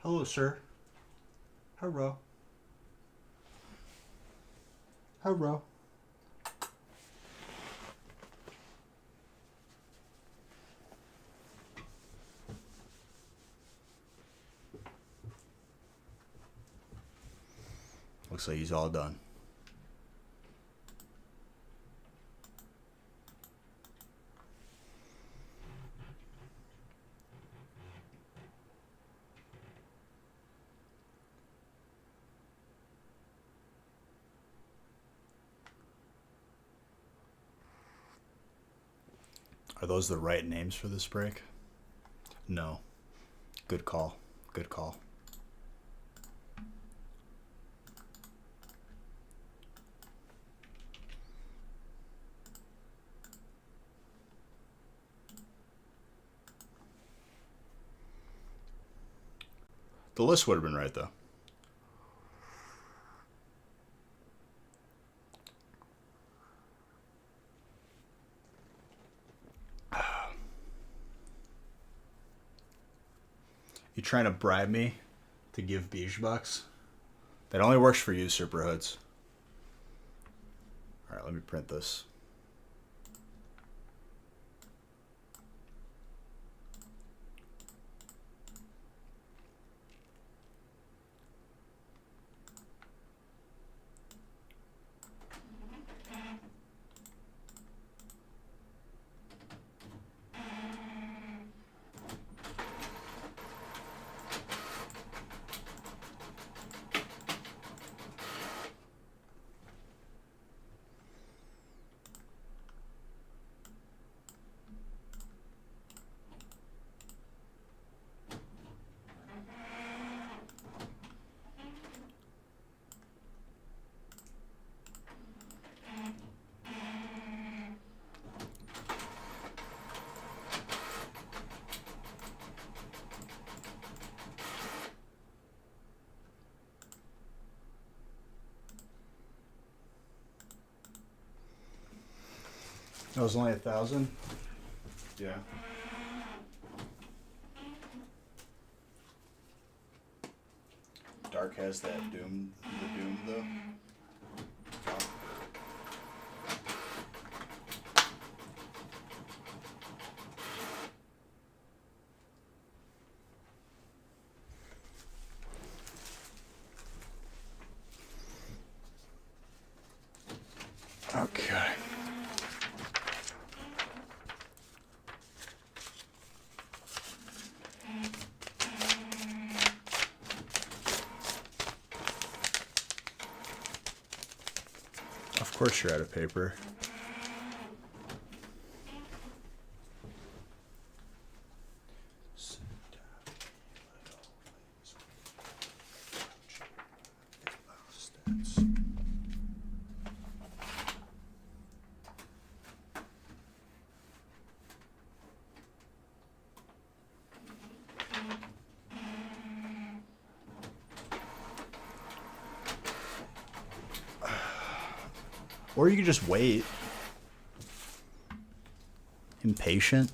A: Hello, sir. Hello. Hello. Looks like he's all done. Are those the right names for this break? No. Good call. Good call. The list would have been right, though. You trying to bribe me to give Beige bucks? That only works for you, Super Hoods. All right, let me print this. That was only 1,000? Yeah. Dark has that Doom, the Doom though. Okay. Of course you're out of paper. Or you could just wait. Impatient.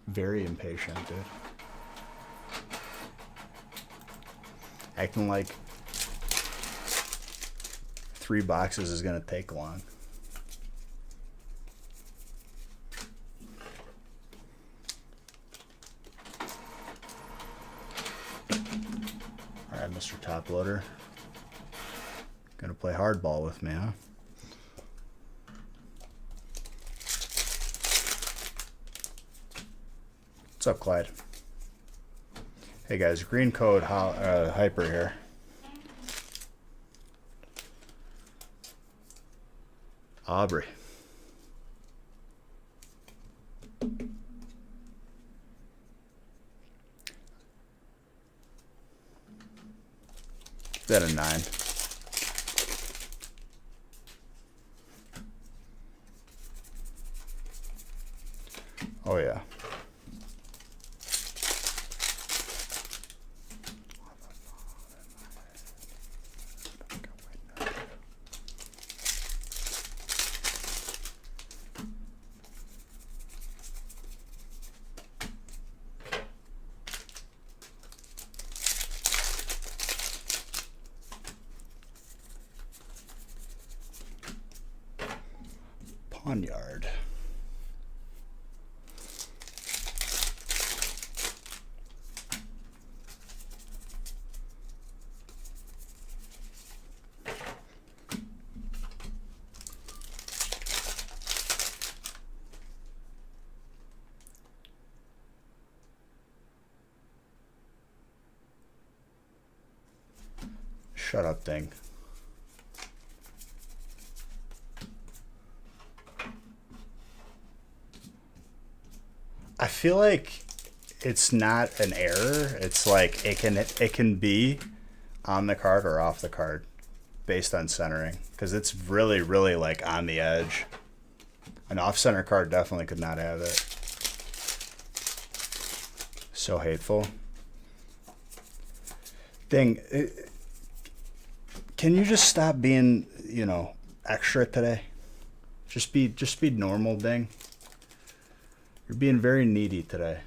A: Very impatient, dude. Acting like 3 boxes is gonna take long. Alright, Mr. Top Loader. Gonna play hardball with me, huh? What's up, Clyde? Hey guys, green code Hyper here. Aubrey. Is that a 9? Oh yeah. Pawnyard. Shut up, thing. I feel like it's not an error. It's like it can be on the card or off the card based on centering, because it's really like on the edge. An off center card definitely could not have it. So hateful. Thing, can you just stop being, extra today? Just be normal, Ding. You're being very needy today.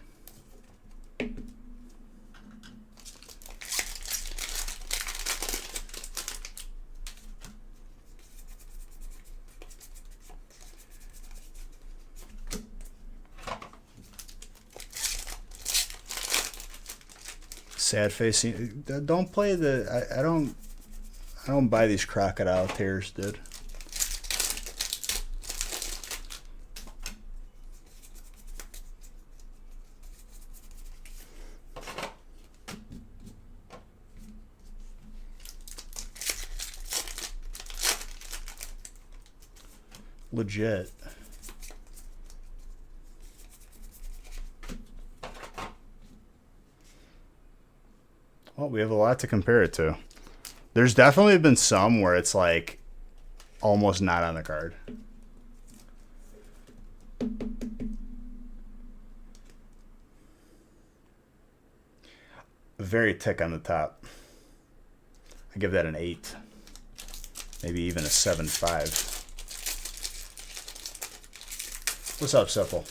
A: Sad face. Don't play the. I don't buy these crocodile tears, dude. Legit. Well, we have a lot to compare it to. There's definitely been some where it's like almost not on the card. Very tick on the top. I give that an 8. Maybe even a 7.5. What's up, Simple?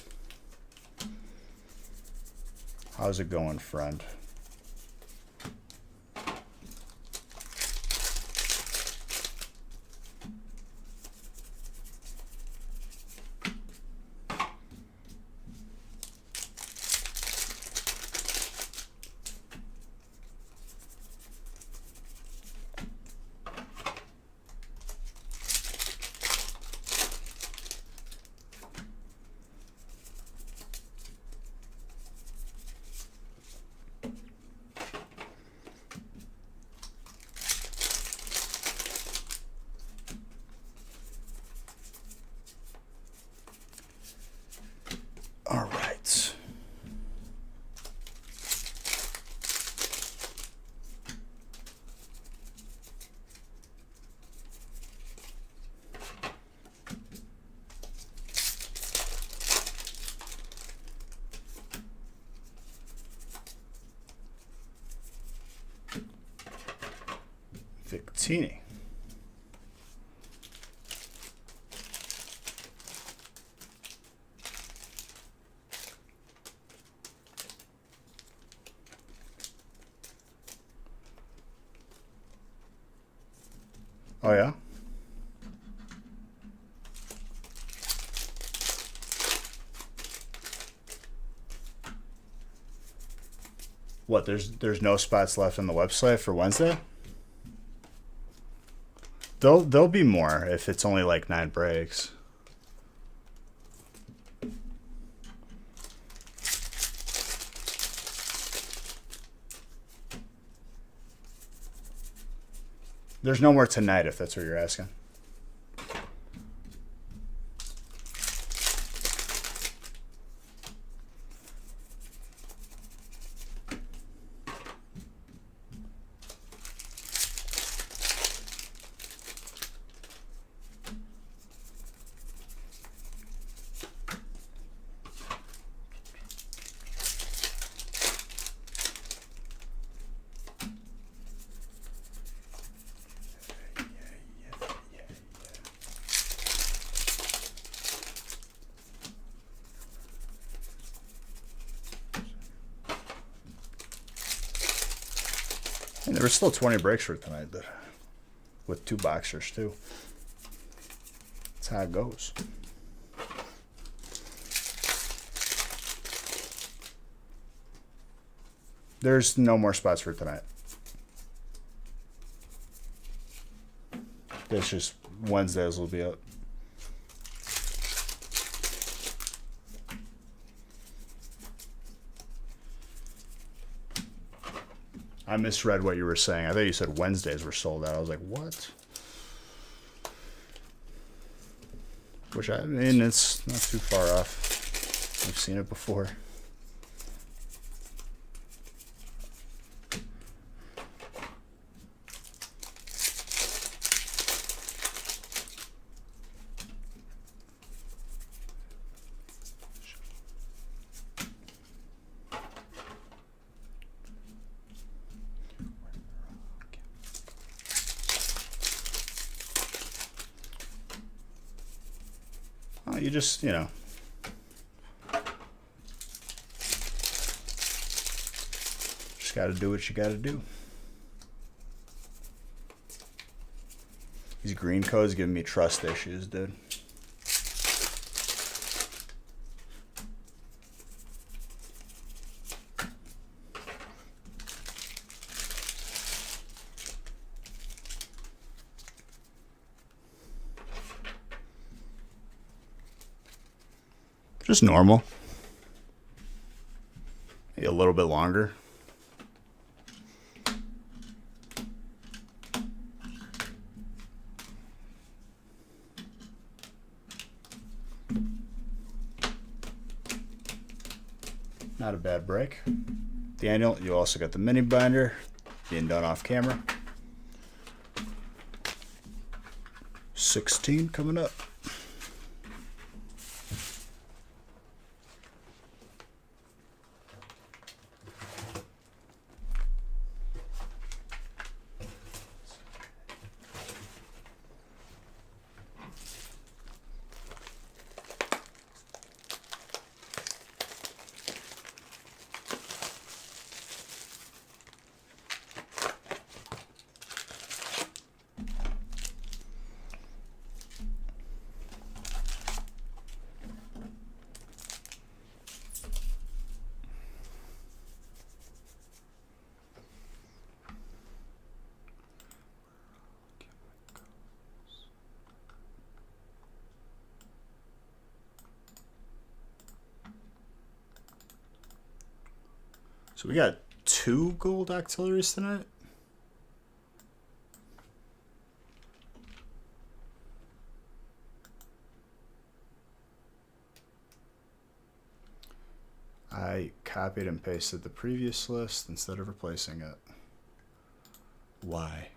A: How's it going, friend? All right. Victini. Oh yeah. What? There's no spots left on the website for Wednesday. There'll be more if it's only like 9 breaks. There's no more tonight, if that's what you're asking. And there were still 20 breaks for tonight, with 2 boxers too. That's how it goes. There's no more spots for tonight. It's just Wednesdays will be up. I misread what you were saying. I thought you said Wednesdays were sold out. I was like, what? Which, I mean, it's not too far off. We've seen it before. You just, you know, just got to do what you got to do. These green codes giving me trust issues, dude. Just normal. Maybe a little bit longer. Not a bad break. Daniel, you also got the mini binder being done off camera. 16 coming up. So we got 2 gold auxiliaries tonight. I copied and pasted the previous list instead of replacing it. Why?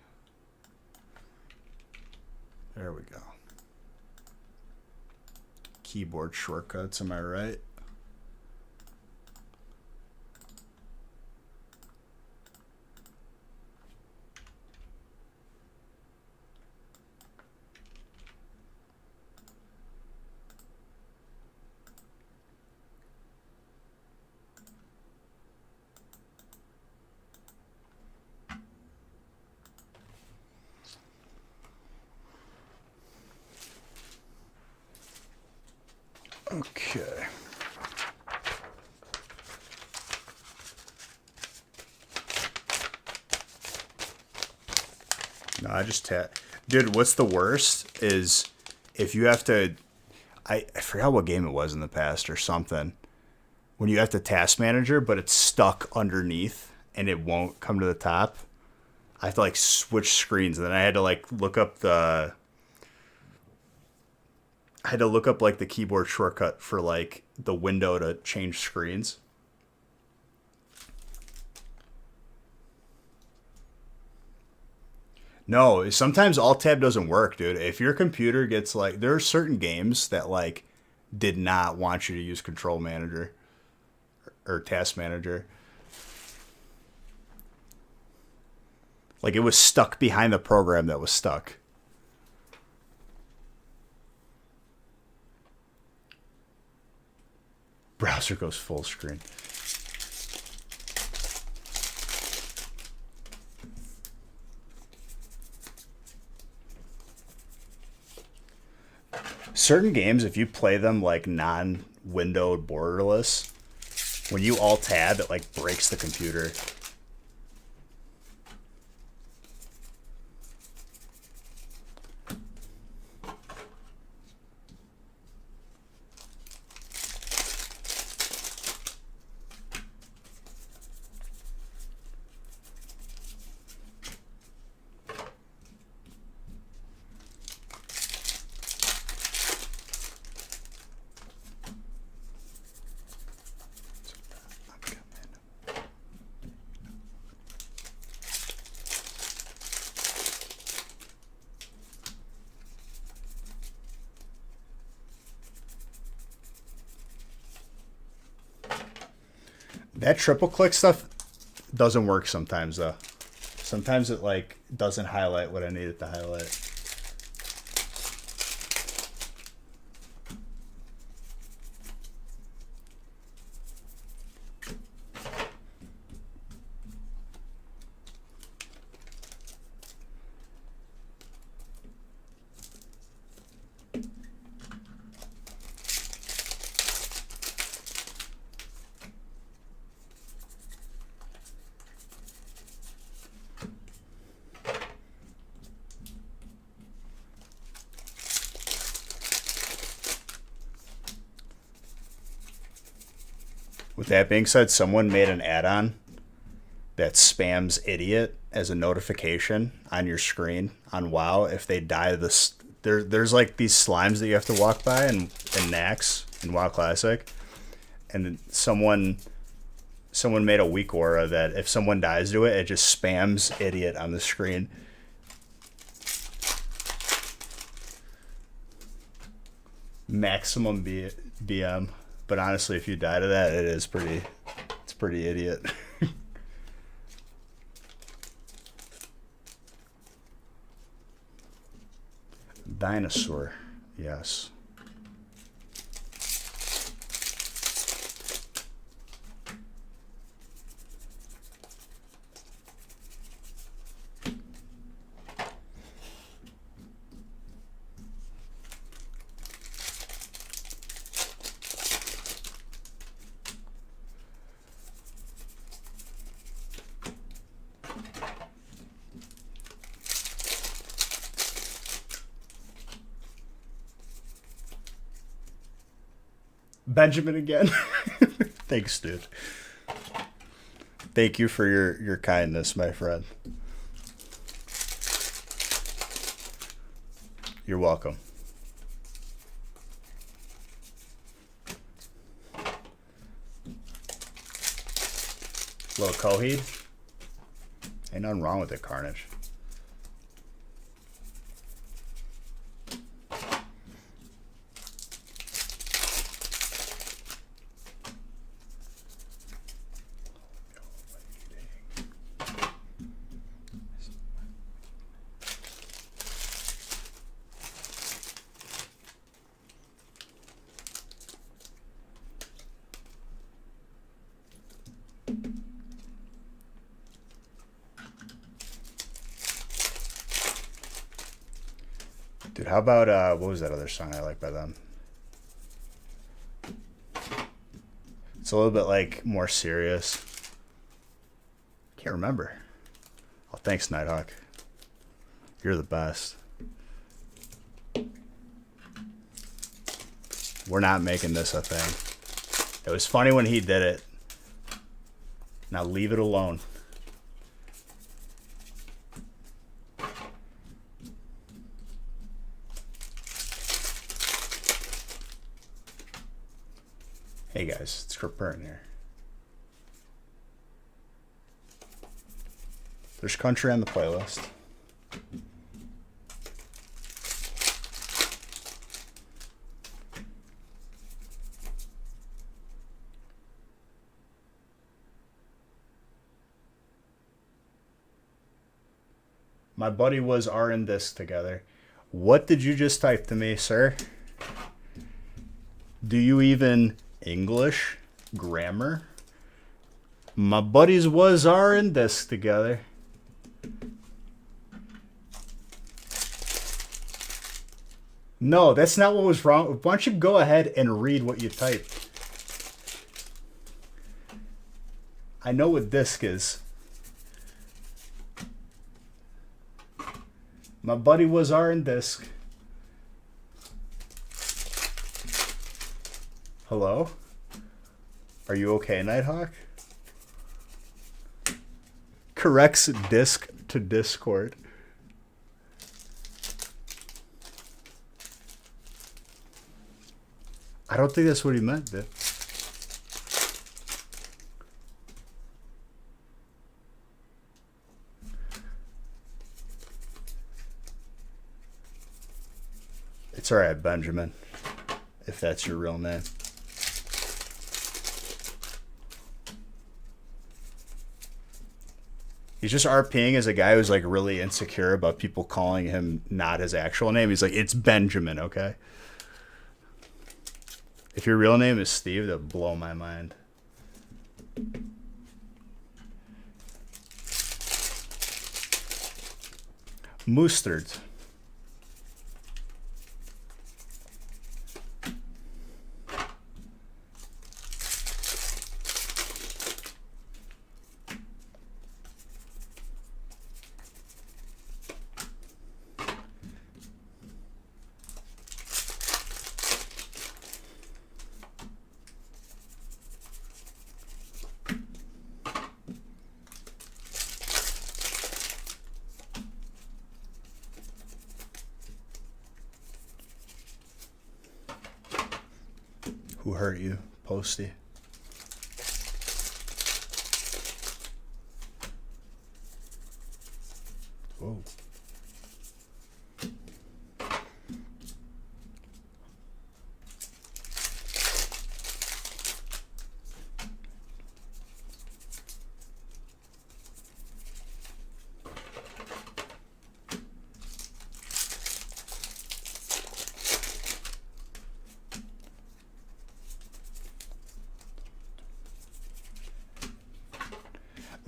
A: There we go. Keyboard shortcuts, am I right? Okay. No, I just dude, what's the worst is if you have to, I forgot what game it was in the past or something, when you have to task manager, but it's stuck underneath and it won't come to the top. I have to like switch screens, and then I had to like look up like the keyboard shortcut for like the window to change screens. No, sometimes Alt Tab doesn't work, dude. If your computer gets like, there are certain games that like did not want you to use Control Manager or Task Manager. Like it was stuck behind the program that was stuck. Browser goes full screen. Certain games, if you play them like non-windowed borderless, when you Alt-Tab, it like breaks the computer. That triple click stuff doesn't work sometimes though. Sometimes it like doesn't highlight what I need it to highlight. With that being said, someone made an add-on that spams idiot as a notification on your screen on WoW if they die this. There's like these slimes that you have to walk by in Nax in WoW Classic, and someone made a weak aura that if someone dies to it, it just spams idiot on the screen. Maximum BM. But honestly, if you die to that, it's pretty idiot. Dinosaur, yes. Benjamin again. Thanks, dude. Thank you for your kindness, my friend. You're welcome. Little Coheed. Ain't nothing wrong with it, Carnage. Dude, how about, what was that other song I like by them? It's a little bit, like, more serious. Can't remember. Oh, thanks, Nighthawk. You're the best. We're not making this a thing. It was funny when he did it. Now leave it alone. Hey guys, it's Kurt Burton here. There's country on the playlist. My buddy was R and this together. What did you just type to me, sir? Do you even English grammar? My buddies was R and this together. No, that's not what was wrong. Why don't you go ahead and read what you typed? I know what disc is. My buddy was R and disc. Hello? Are you okay, Nighthawk? Corrects disc to Discord. I don't think that's what he meant, dude. It's alright, Benjamin, if that's your real name. He's just RPing as a guy who's like really insecure about people calling him not his actual name. He's like, it's Benjamin, okay? If your real name is Steve, that'd blow my mind. Mustard. Who hurt you, Posty? Whoa.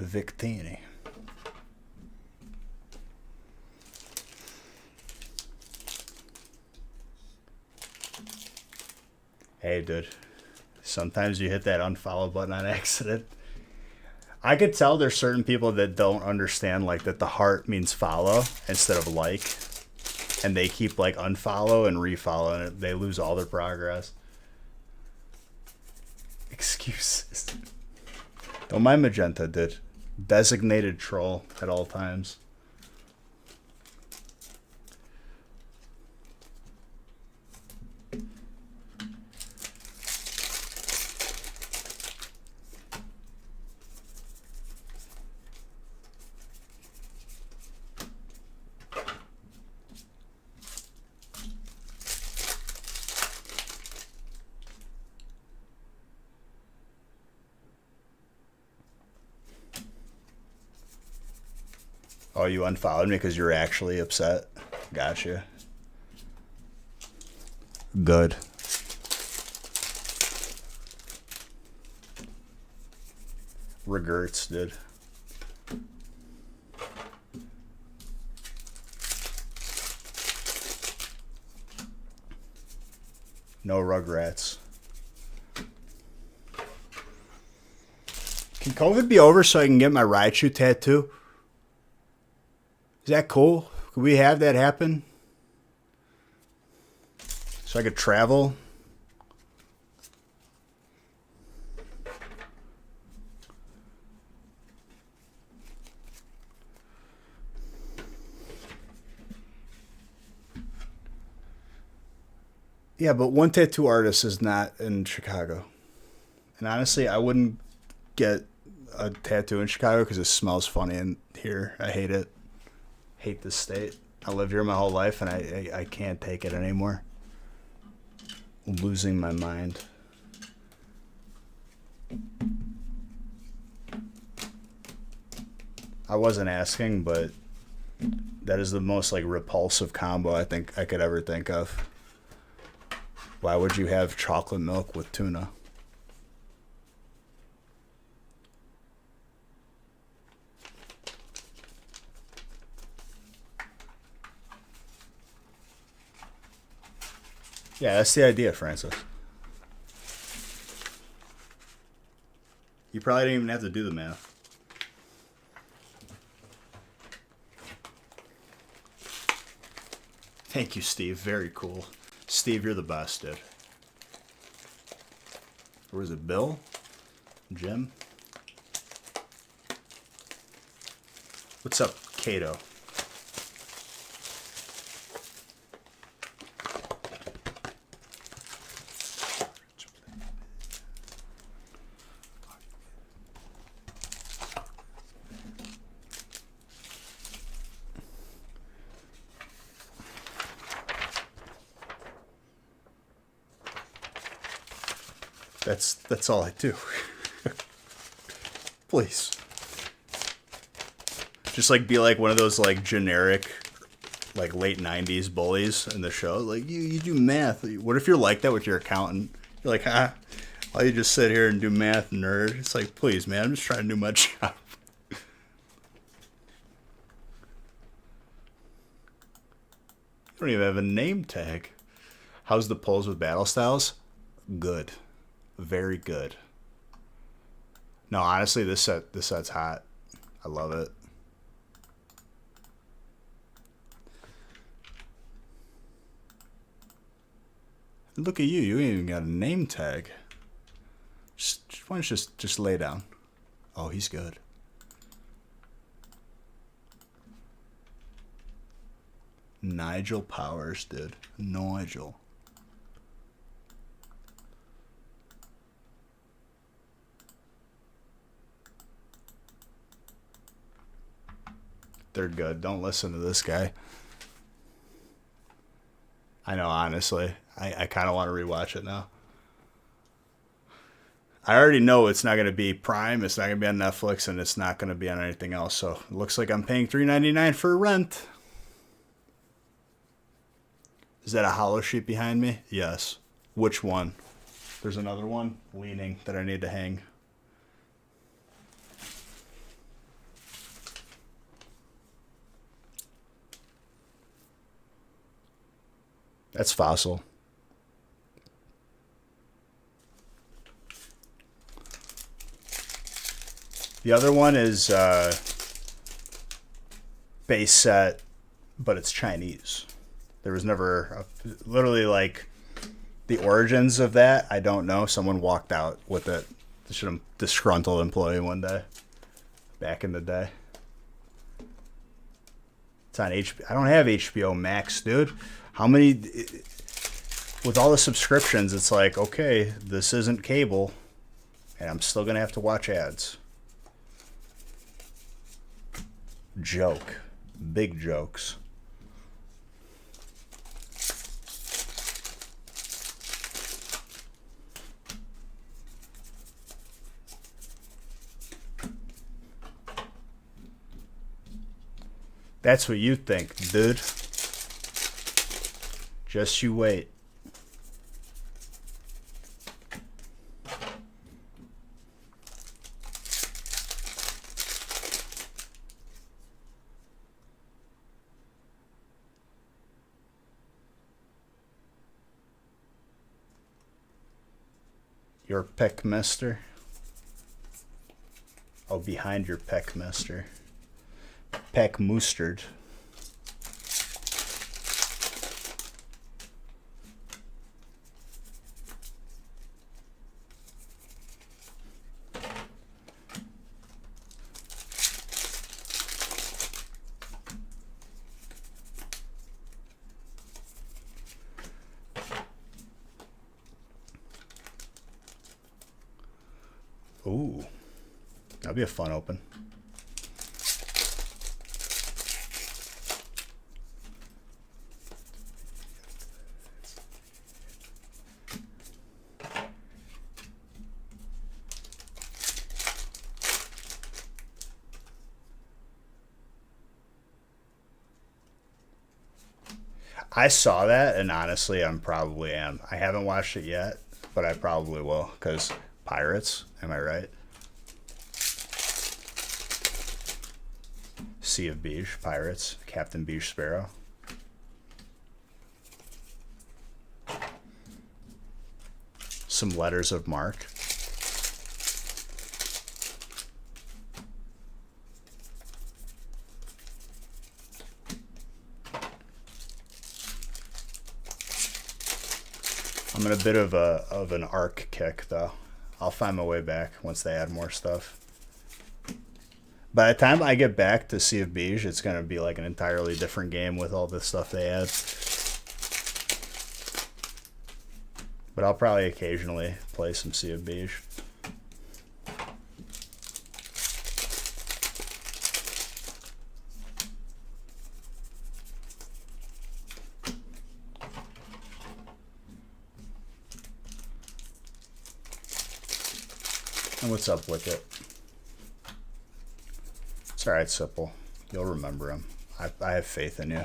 A: Victini. Hey, dude. Sometimes you hit that unfollow button on accident. I could tell there's certain people that don't understand like that the heart means follow instead of like. And they keep like unfollow and refollow and they lose all their progress. Excuses. Don't mind Magenta, dude. Designated troll at all times. Oh, you unfollowed me because you're actually upset? Gotcha. Good. Regrets, dude. No Rugrats. Can COVID be over so I can get my Raichu tattoo? Is that cool? Could we have that happen? So I could travel? Yeah, but one tattoo artist is not in Chicago. And honestly, I wouldn't get a tattoo in Chicago because it smells funny in here. I hate it. Hate this state. I lived here my whole life and I can't take it anymore. I'm losing my mind. I wasn't asking, but that is the most like repulsive combo I think I could ever think of. Why would you have chocolate milk with tuna? Yeah, that's the idea, Francis. You probably didn't even have to do the math. Thank you, Steve. Very cool. Steve, you're the best, dude. Or is it Bill? Jim? What's up, Kato? That's all I do. Please. Just like be like one of those like generic, like late '90s bullies in the show. Like you do math. What if you're like that with your accountant? You're like, why you just sit here and do math, nerd? It's like, please, man, I'm just trying to do my job. You don't even have a name tag. How's the polls with Battle Styles? Good, very good. No, honestly, this set's hot. I love it. Look at you. You ain't even got a name tag. Why don't you just lay down? Oh, he's good. Nigel Powers, dude. Nigel. They're good. Don't listen to this guy. I know, honestly. I kind of want to rewatch it now. I already know it's not going to be Prime, it's not going to be on Netflix, and it's not going to be on anything else. So it looks like I'm paying $3.99 for rent. Is that a hollow sheet behind me? Yes. Which one? There's another one leaning that I need to hang. That's Fossil. The other one is base set, but it's Chinese. There was never literally like the origins of that. I don't know. Someone walked out with it. Some disgruntled employee one day, back in the day. It's on HBO. I don't have HBO Max, dude. How many? With all the subscriptions, it's like, okay, this isn't cable, and I'm still gonna have to watch ads. Joke. Big jokes. That's what you think, dude. Just you wait. Your Peckmaster? Oh, behind your Peckmaster. Peck Mustard. Ooh, that'd be a fun open. I saw that, and honestly, I probably am. I haven't watched it yet, but I probably will, because Pirates, am I right? Sea of Beige, Pirates, Captain Beige Sparrow. Some letters of marque. I'm in a bit of an arc kick, though. I'll find my way back once they add more stuff. By the time I get back to Sea of Beige, it's going to be like an entirely different game with all the stuff they add. But I'll probably occasionally play some Sea of Beige. And what's up, Wicket? It's alright, Sipple. You'll remember him. I have faith in you.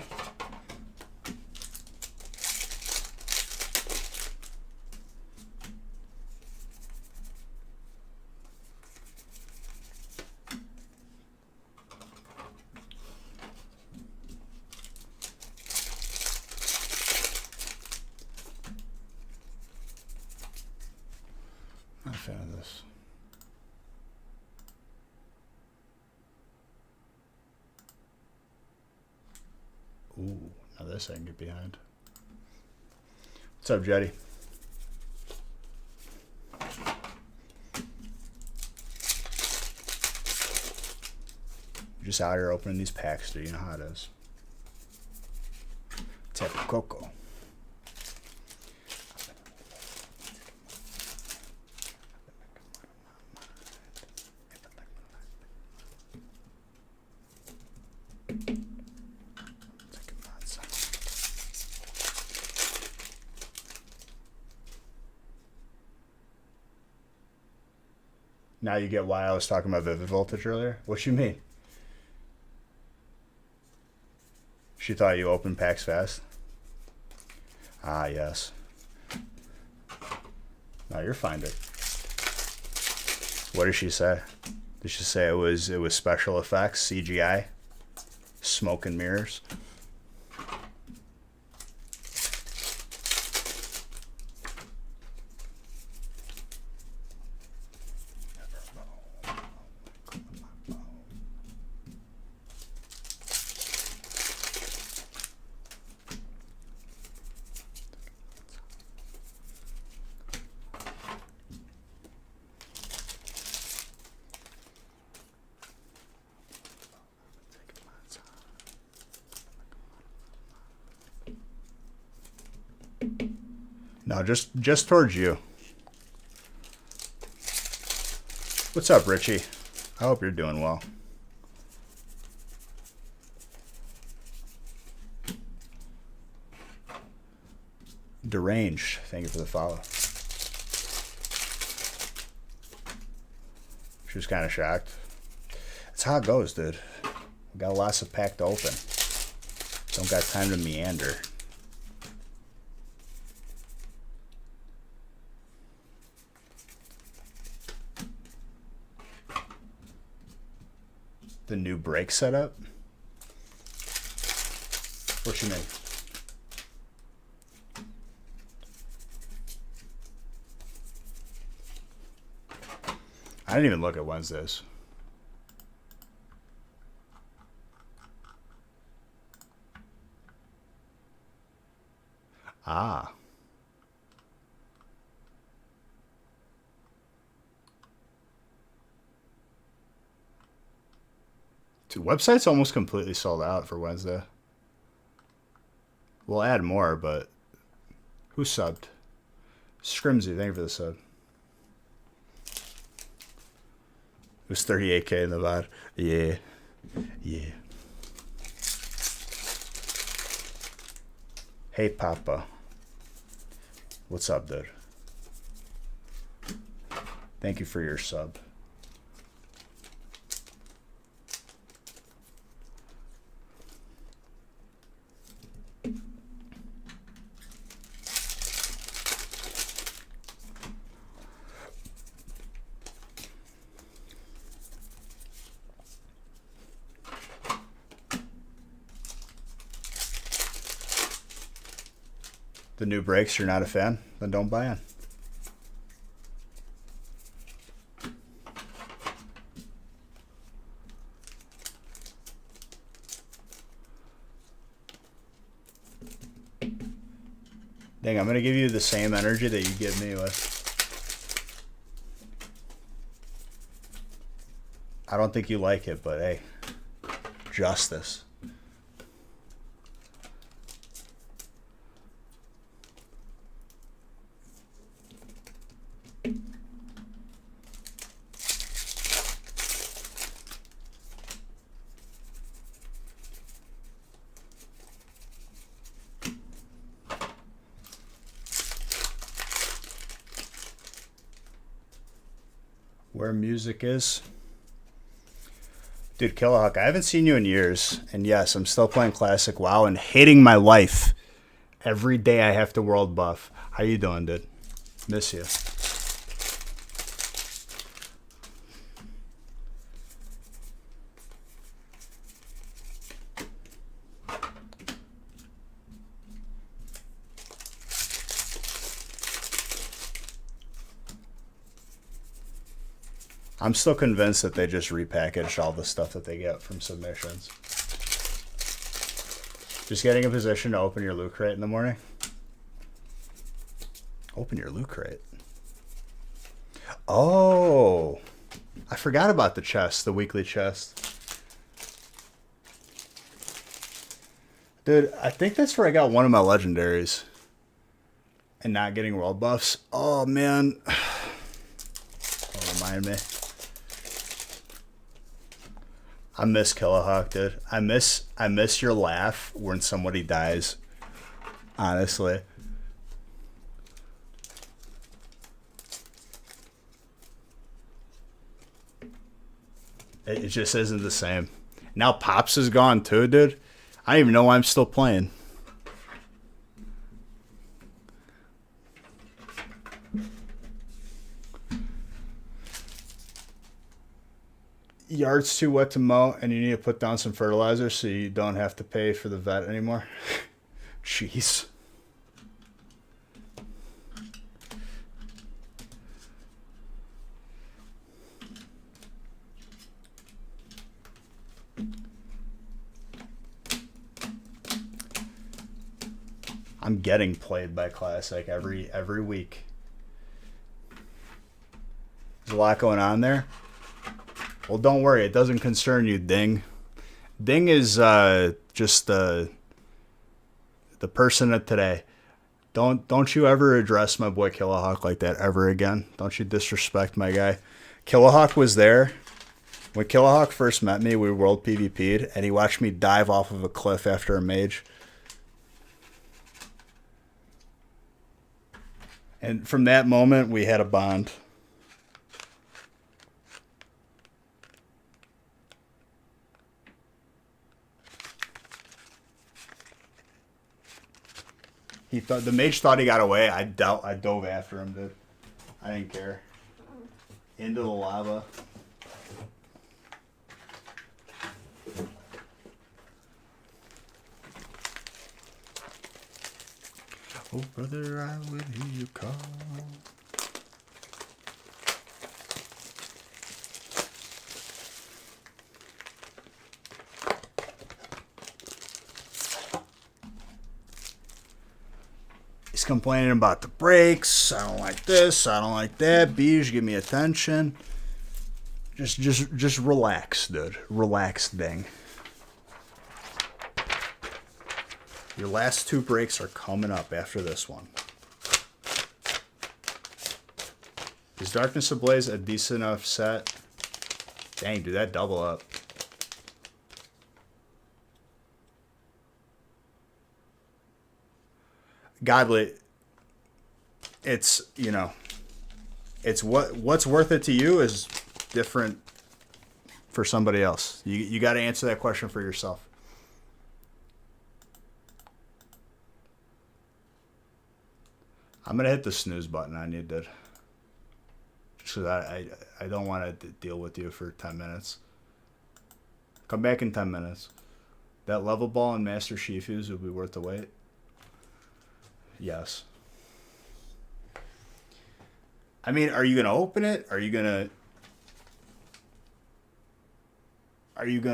A: Not a fan of this. Ooh, now this I can get behind. What's up, Jetty? You're just out here opening these packs, dude. You know how it is. Tap Coco. Now you get why I was talking about Vivid Voltage earlier? What you mean? She thought you opened packs fast? Ah, yes. No, you're fine, dude. What did she say? Did she say it was special effects, CGI? Smoke and mirrors? No, just towards you. What's up, Richie? I hope you're doing well. Deranged, thank you for the follow. She was kind of shocked. That's how it goes, dude. We got lots of pack to open. Don't got time to meander. The new brake setup? What you mean? I didn't even look at Wednesdays. Ah. Dude, website's almost completely sold out for Wednesday. We'll add more, but who subbed? Scrimsy, thank you for the sub. It was 38K in the VOD. Yeah. Yeah. Hey, Papa. What's up, dude? Thank you for your sub. The new brakes, you're not a fan? Then don't buy in. Dang, I'm going to give you the same energy that you give me with. I don't think you like it, but hey, justice. Where music is. Dude, Killahawk, I haven't seen you in years. And yes, I'm still playing Classic WoW and hating my life. Every day I have to world buff. How you doing, dude? Miss you. I'm still convinced that they just repackaged all the stuff that they get from submissions. Just getting a position to open your loot crate in the morning. Open your loot crate. Oh, I forgot about the chest, the weekly chest. Dude, I think that's where I got one of my legendaries. And not getting world buffs. Oh, man. Don't remind me. I miss Killahawk, dude. I miss your laugh when somebody dies. Honestly. It just isn't the same. Now Pops is gone too, dude. I don't even know why I'm still playing. Yard's too wet to mow, and you need to put down some fertilizer so you don't have to pay for the vet anymore. Jeez. I'm getting played by Classic every week. There's a lot going on there. Well, don't worry. It doesn't concern you, Ding. Ding is just the person of today. Don't you ever address my boy Killahawk like that ever again. Don't you disrespect my guy. Killahawk was there. When Killahawk first met me, we world PvP'd, and he watched me dive off of a cliff after a mage. And from that moment, we had a bond. The mage thought he got away. I dove after him, dude. I didn't care. Into the lava. Oh, brother, I will hear you call. He's complaining about the brakes. I don't like this. I don't like that. Beige, give me attention. Just relax, dude. Relax, Ding. Your last 2 breaks are coming up after this one. Is Darkness Ablaze a decent enough set? Dang, dude, that double up. Godly, it's, you know, it's what's worth it to you is different for somebody else. You got to answer that question for yourself. I'm going to hit the snooze button on you, dude. Just because I don't want to deal with you for 10 minutes. Come back in 10 minutes. That level ball and Master Shifus will be worth the wait. Yes. I mean, are you going to open it? Are you going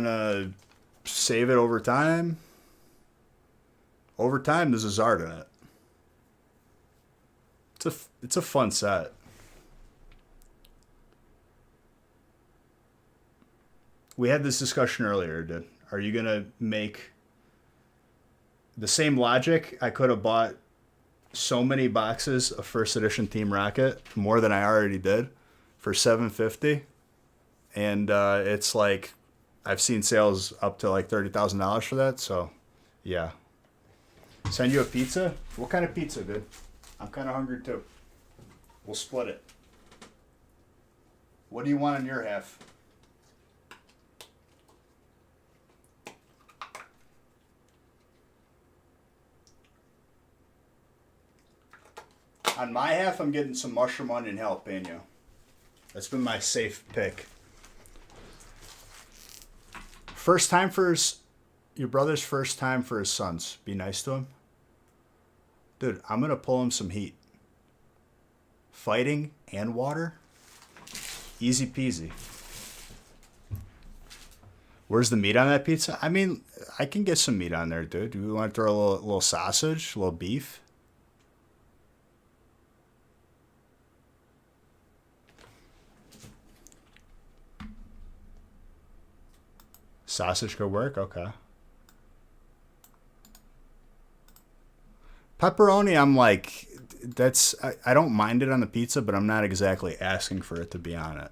A: to save it over time? Over time, there's a Zard in it. It's a fun set. We had this discussion earlier, dude. Are you going to make the same logic? I could have bought so many boxes of first edition Team Rocket, more than I already did, for $750. And it's like, I've seen sales up to like $30,000 for that. So, yeah. Send you a pizza? What kind of pizza, dude? I'm kind of hungry too. We'll split it. What do you want in your half? On my half, I'm getting some mushroom onion jalapeno. That's been my safe pick. First time for your brother's first time for his sons. Be nice to him. Dude, I'm going to pull him some heat. Fighting and water. Easy peasy. Where's the meat on that pizza? I mean, I can get some meat on there, dude. Do we want to throw a little sausage, a little beef? Sausage could work? Okay. Pepperoni, I'm like, I don't mind it on the pizza, but I'm not exactly asking for it to be on it.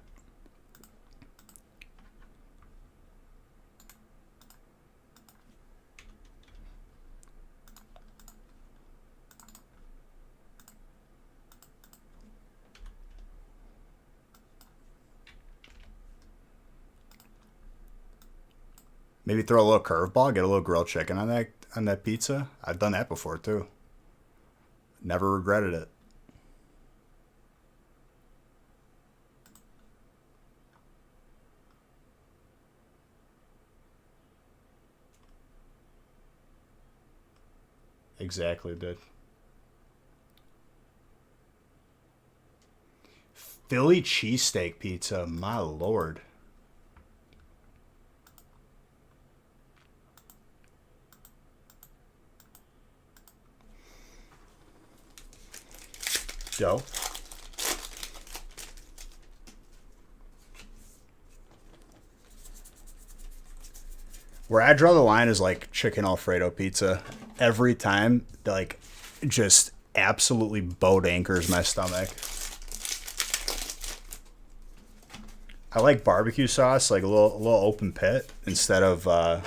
A: Maybe throw a little curveball, get a little grilled chicken on that pizza. I've done that before too. Never regretted it. Exactly, dude. Philly cheesesteak pizza, my lord. Dough. Where I draw the line is like chicken Alfredo pizza. Every time, like, just absolutely boat anchors my stomach. I like barbecue sauce, like a little open pit instead of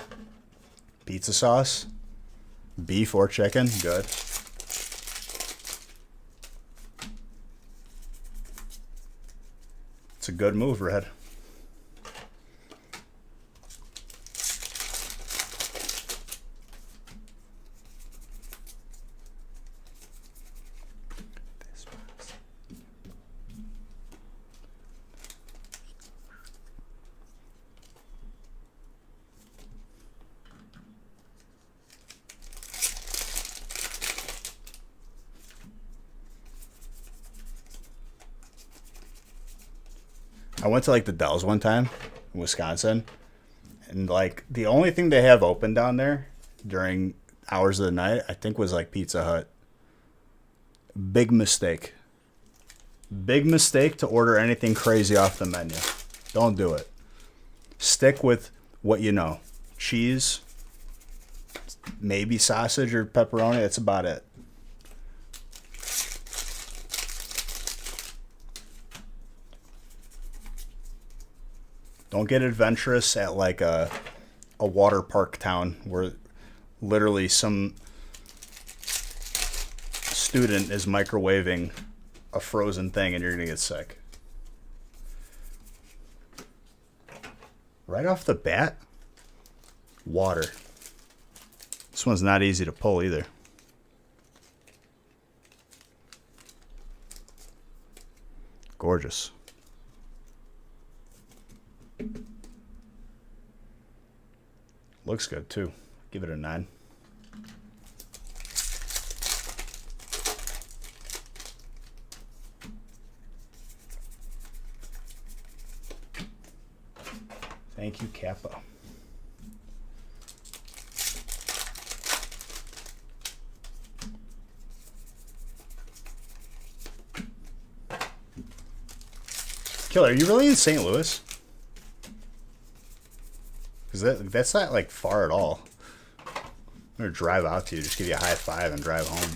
A: pizza sauce. Beef or chicken, good. It's a good move, Red. I went to like the Dells one time in Wisconsin, and like the only thing they have open down there during hours of the night, I think, was like Pizza Hut. Big mistake. Big mistake to order anything crazy off the menu. Don't do it. Stick with what you know. Cheese, maybe sausage or pepperoni, that's about it. Don't get adventurous at like a water park town where literally some student is microwaving a frozen thing and you're going to get sick. Right off the bat, water. This one's not easy to pull either. Gorgeous. Looks good too. Give it a 9. Thank you, Kappa. Killer, are you really in St. Louis? Because that's not like far at all. I'm going to drive out to you, just give you a high five and drive home.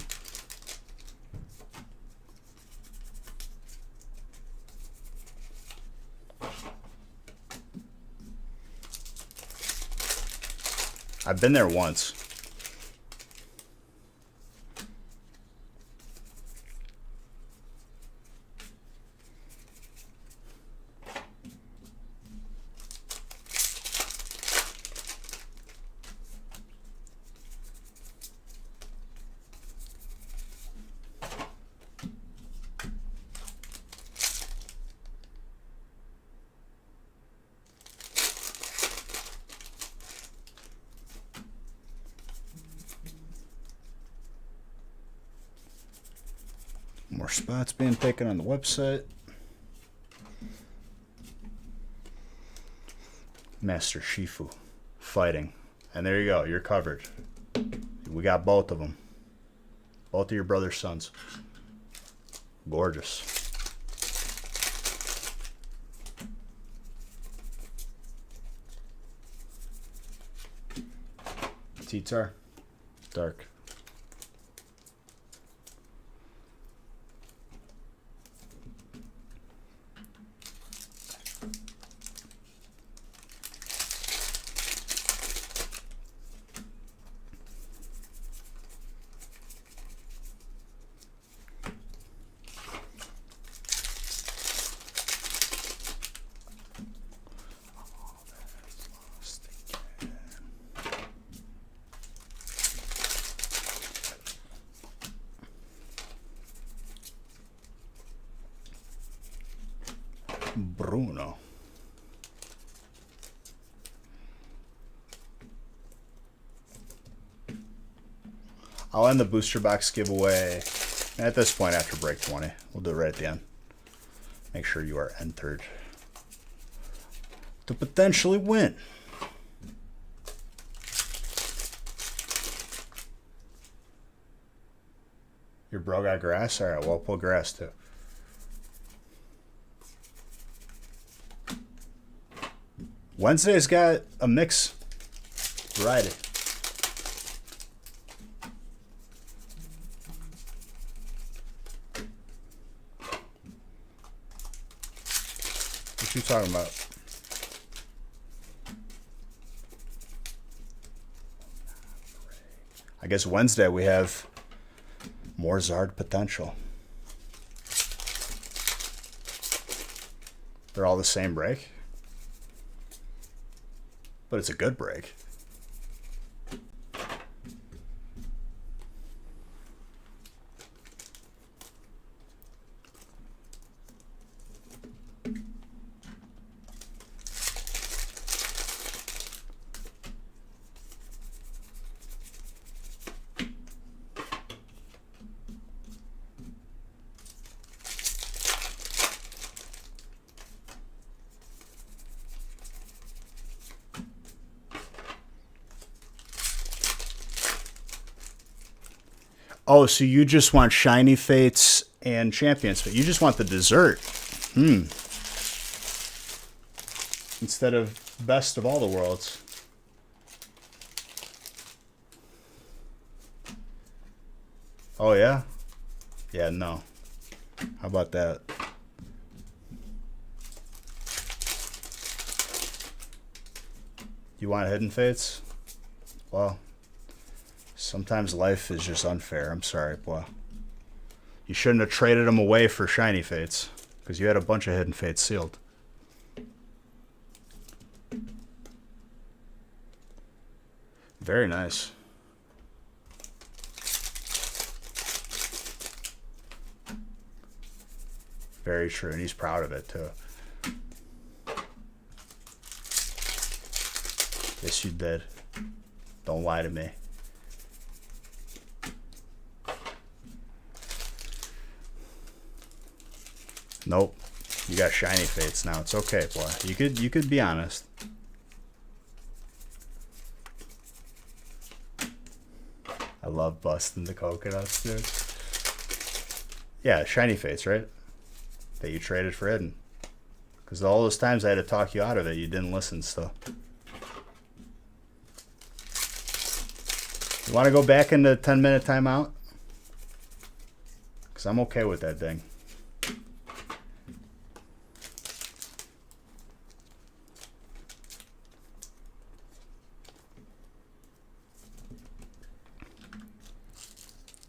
A: I've been there once. more spots being taken on the website. Master Shifu fighting. And there you go. You're covered. We got both of them. Both of your brother's sons. Gorgeous. Titar. Dark. Bruno. I'll end the booster box giveaway at this point after break 20. We'll do it right at the end. Make sure you are entered to potentially win. Your bro got grass? Alright, well, pull grass too. Wednesday's got a mix variety. What you talking about? I guess Wednesday we have more Zard potential. They're all the same break. But it's a good break. Oh, so you just want Shiny Fates and Champions Fate. You just want the dessert. Instead of best of all the worlds. Oh, yeah? Yeah, no. How about that? You want Hidden Fates? Well, sometimes life is just unfair. I'm sorry, boy. You shouldn't have traded them away for Shiny Fates, because you had a bunch of Hidden Fates sealed. Very nice. Very true, and he's proud of it, too. Yes, you did. Don't lie to me. Nope. You got Shiny Fates now. It's okay, boy. You could be honest. I love busting the coconuts, dude. Yeah, Shiny Fates, right? That you traded for Hidden. Because all those times I had to talk you out of it, you didn't listen still. You want to go back into 10-minute timeout? Because I'm okay with that thing.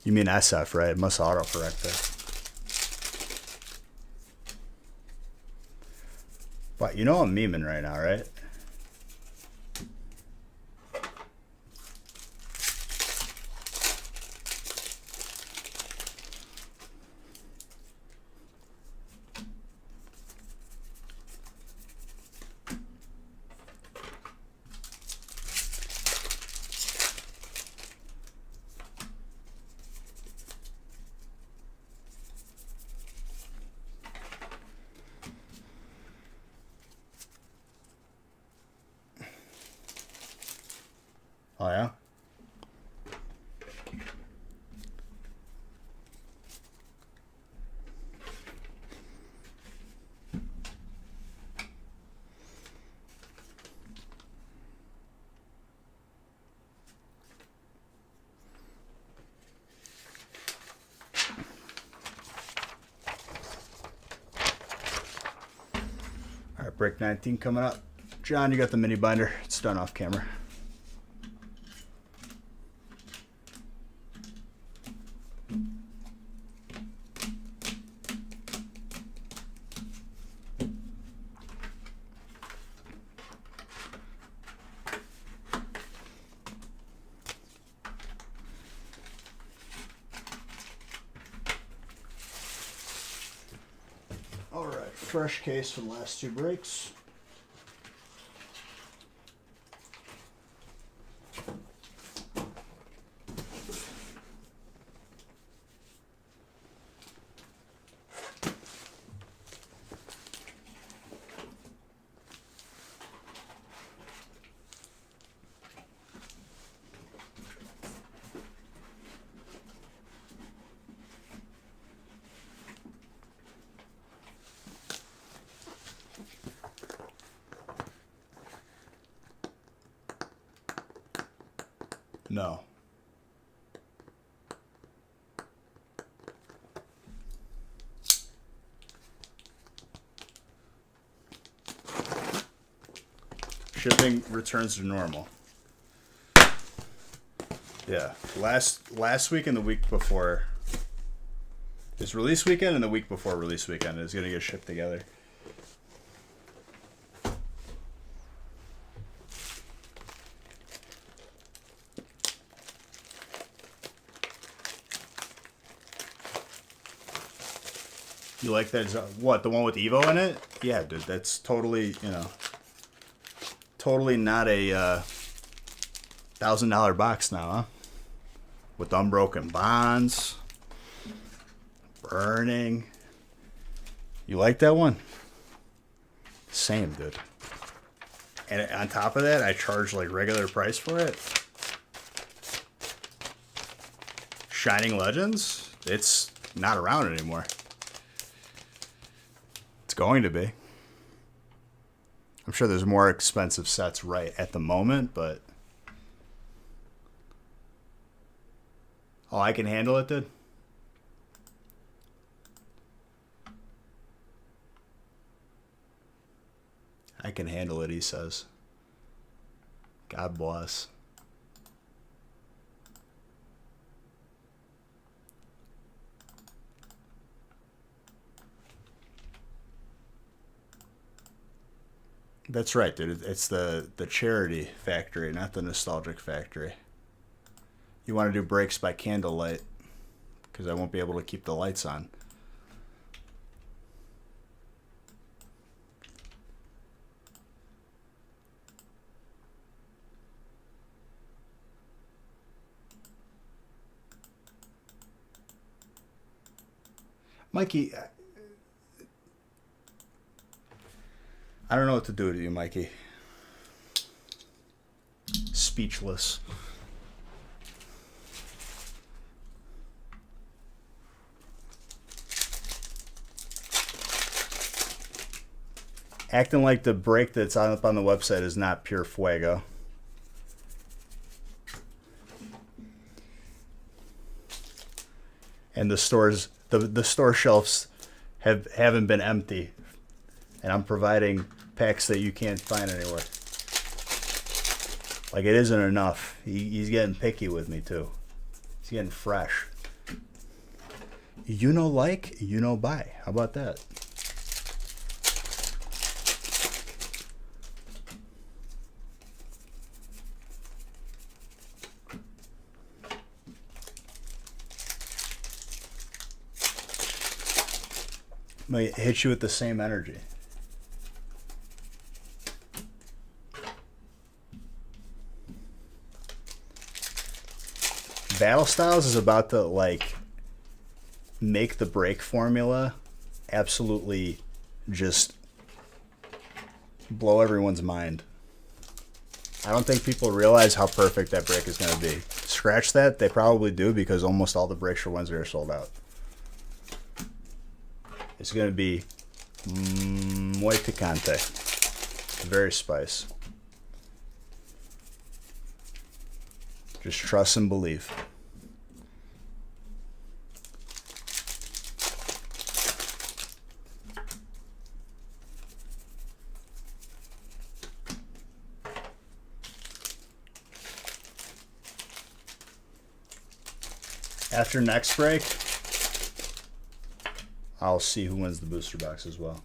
A: You mean SF, right? It must autocorrect it. But you know I'm memeing right now, right? Oh yeah. All right, break 19 coming up. John, you got the mini binder. It's done off camera. All right, fresh case for the last two breaks. No. Shipping returns to normal. Yeah. Last week and the week before is release weekend, and the week before release weekend is gonna get shipped together. You like that? What, the one with Evo in it? Yeah, dude, that's totally, totally not a $1,000 box now, huh? With unbroken bonds, burning. You like that one? Same, dude. And on top of that, I charge like regular price for it. Shining Legends, it's not around anymore. Going to be. I'm sure there's more expensive sets right at the moment, but oh, I can handle it, dude. I can handle it, he says. God bless. That's right, dude. It's the charity factory, not the nostalgic factory. You want to do breaks by candlelight, because I won't be able to keep the lights on. Mikey, I don't know what to do to you, Mikey. Speechless. Acting like the break that's up on the website is not pure fuego. And the stores, the store shelves haven't been empty. And I'm providing packs that you can't find anywhere. Like, it isn't enough. He's getting picky with me, too. He's getting fresh. You know like, you know buy. How about that? Might hit you with the same energy. Battle Styles is about to like make the break formula absolutely just blow everyone's mind. I don't think people realize how perfect that brake is going to be. Scratch that, they probably do because almost all the brakes for Windsor are sold out. It's going to be muy picante. Very spice. Just trust and believe. After next break, I'll see who wins the booster box as well.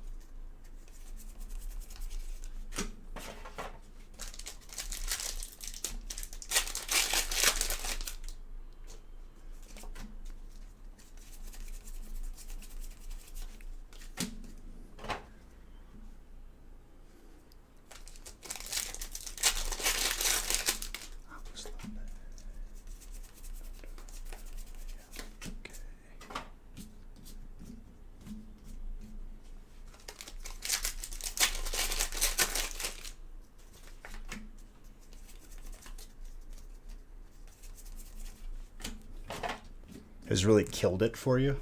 A: Has really killed it for you.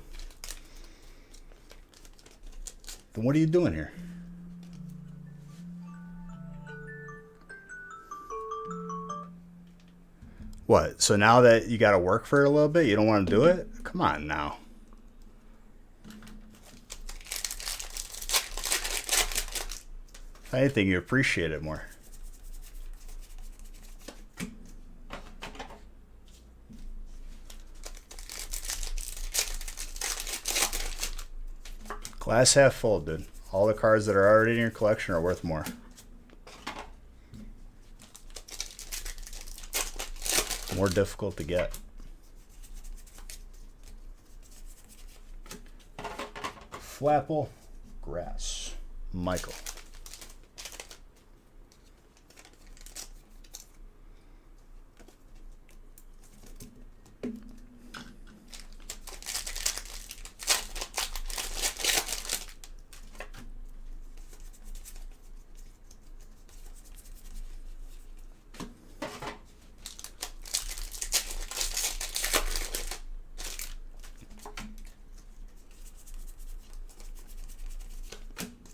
A: Then what are you doing here? What? So now that you got to work for it a little bit, you don't want to do it? Come on now. If anything, you appreciate it more. Glass half full, dude. All the cards that are already in your collection are worth more. More difficult to get. Flapple, Grass, Michael.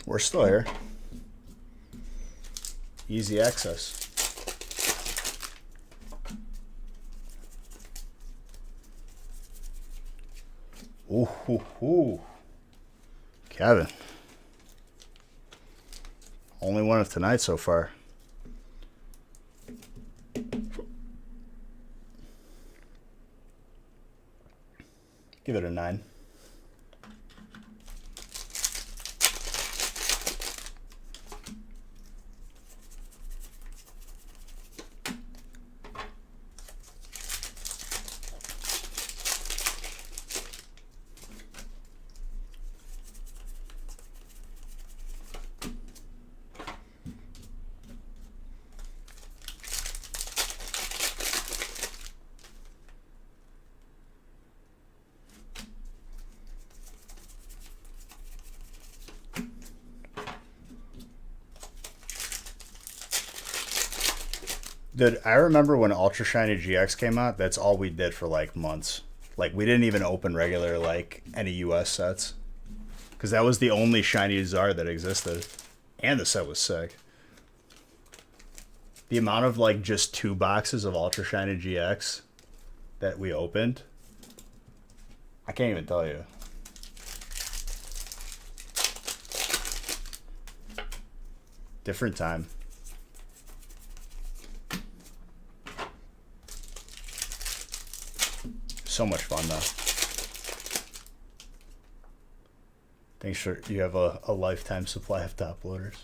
A: We're still here. Easy access. Ooh, ooh, ooh. Kevin. Only one of tonight so far. Give it a 9. Dude, I remember when Ultra Shiny GX came out, that's all we did for like months. Like, we didn't even open regular, like, any US sets. Because that was the only Shiny Zard that existed. And the set was sick. The amount of, like, just 2 boxes of Ultra Shiny GX that we opened, I can't even tell you. Different time. So much fun though. Thanks for you have a lifetime supply of top loaders.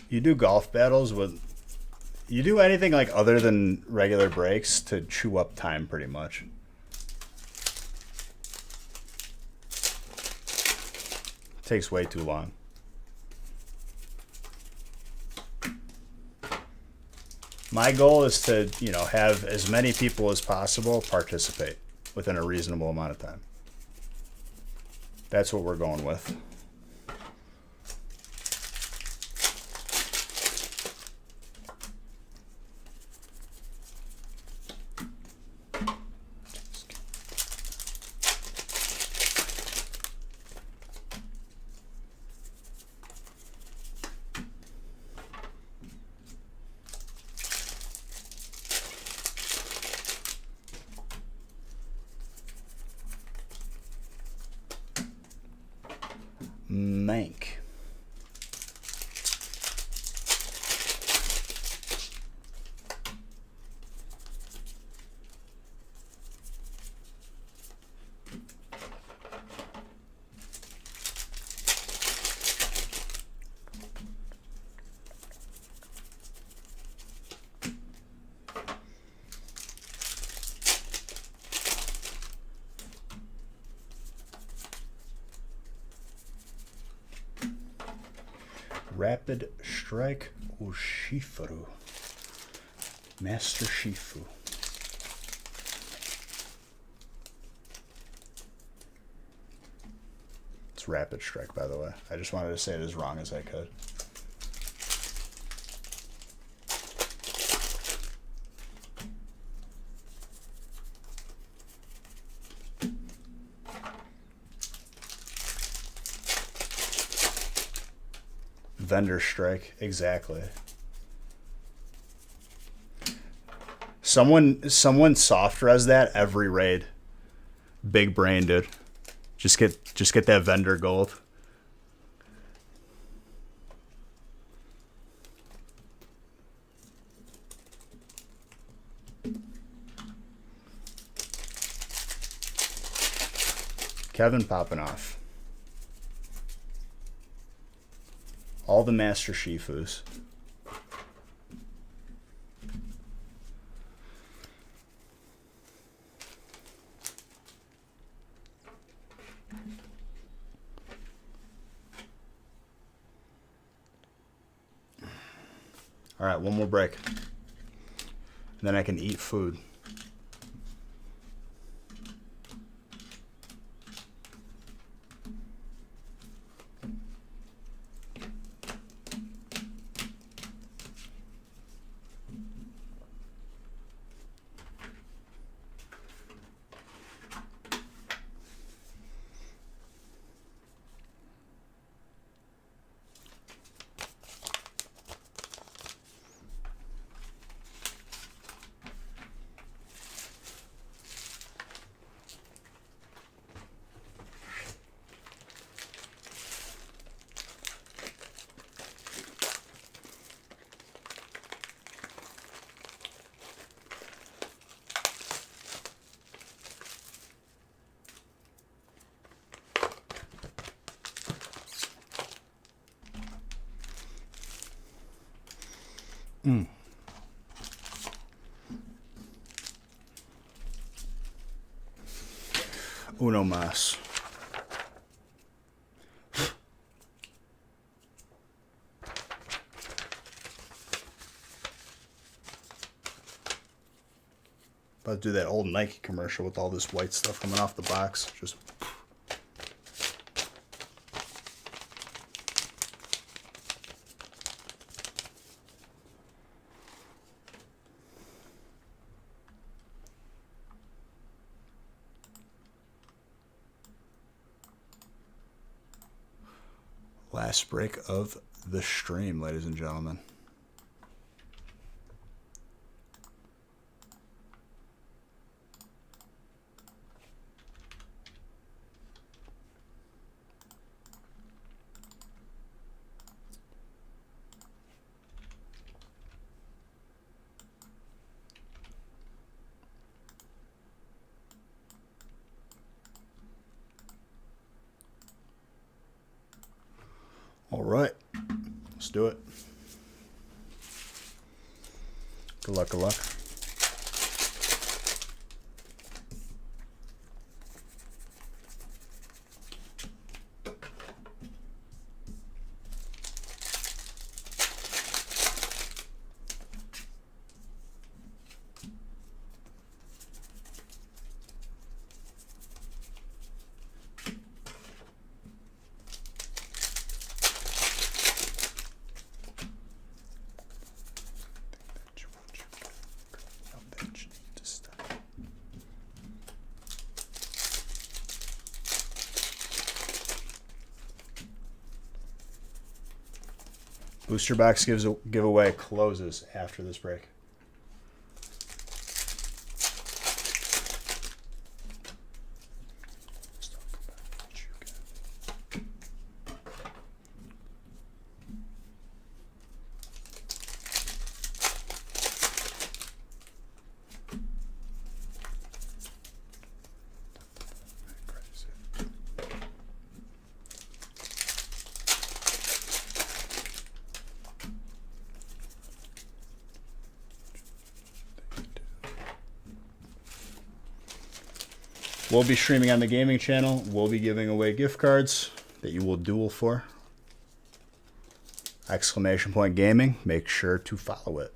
A: You do golf battles with you do anything like other than regular breaks to chew up time pretty much. Takes way too long. My goal is to, you know, have as many people as possible participate within a reasonable amount of time. That's what we're going with. Mank. Rapid Strike Urshifu. Master Shifu. It's Rapid Strike, by the way. I just wanted to say it as wrong as I could. Vendor Strike, exactly. Someone soft res that every raid. Big brain, dude. Just get that vendor gold. Kevin popping off. All the Master Shifus. All right, one more break. And then I can eat food. Uno más. About to do that old Nike commercial with all this white stuff coming off the box. Just last break of the stream, ladies and gentlemen. All right, let's do it. Good luck, good luck. Booster box giveaway closes after this break. We'll be streaming on the gaming channel. We'll be giving away gift cards that you will duel for. Exclamation point gaming. Make sure to follow it.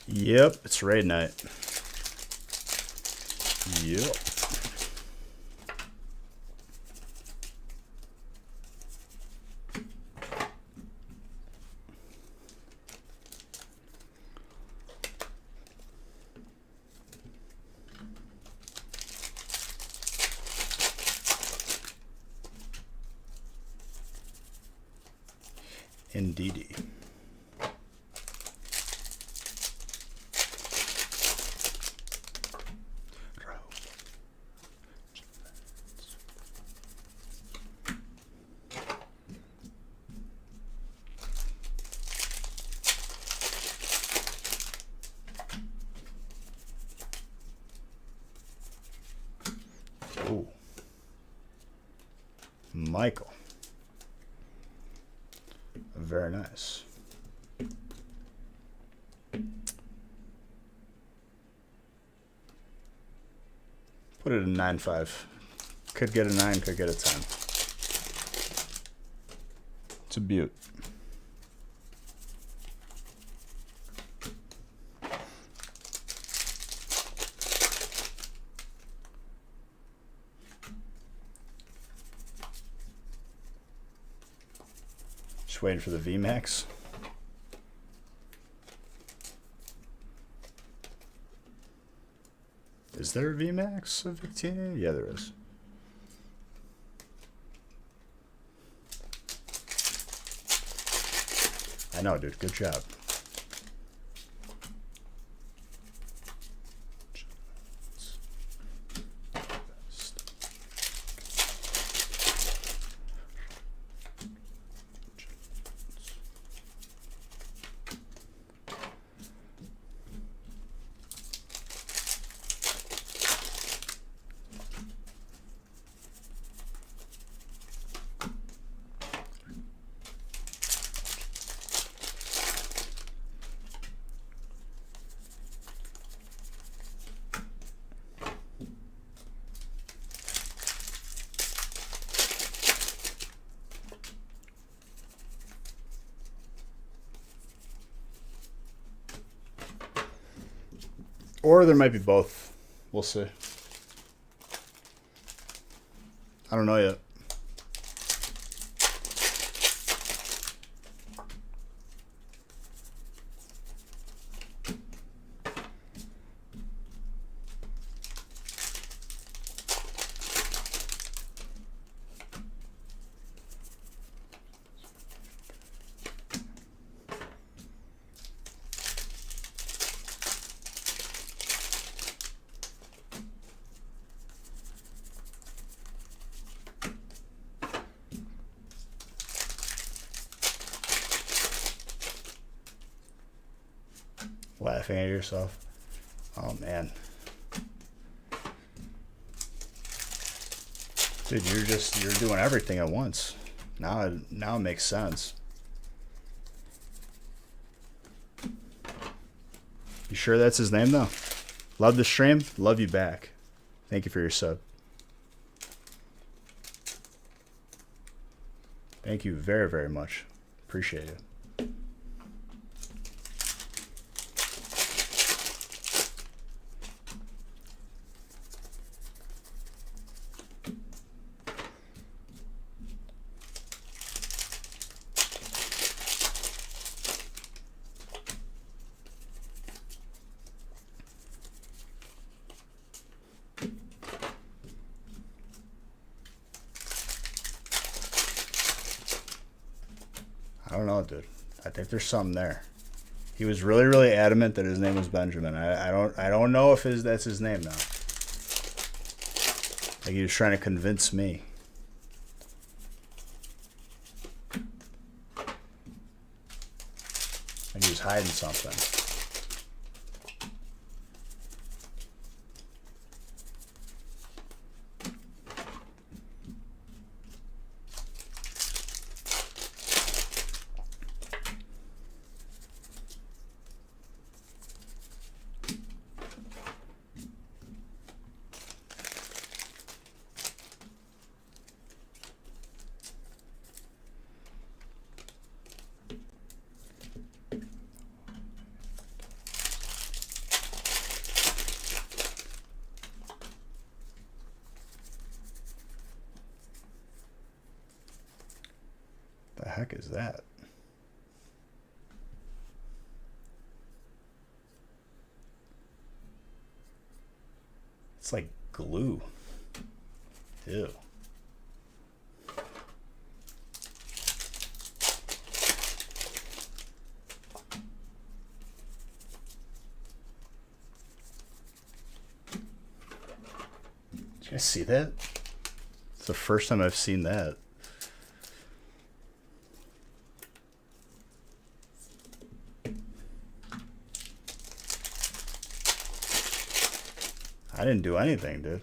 A: Yep, it's raid night. Yep. Indeedy. Ooh. Michael. Very nice. Put it in 9.5. Could get a 9, could get a 10. It's a beaut. Just waiting for the VMAX. Is there a VMAX of Victini? Yeah, there is. I know, dude. Good job. Or there might be both. We'll see. I don't know yet. Laughing at yourself. Oh man. Dude, you're doing everything at once. Now it makes sense. You sure that's his name though? Love the stream. Love you back. Thank you for your sub. Thank you very, very much. Appreciate it. don't know, dude. I think there's something there. He was really, really adamant that his name was Benjamin. I don't know if that's his name now. Like he was trying to convince me. Like he was hiding something. The heck is that? It's like glue. Ew. Did you guys see that? It's the first time I've seen that. I didn't do anything, dude.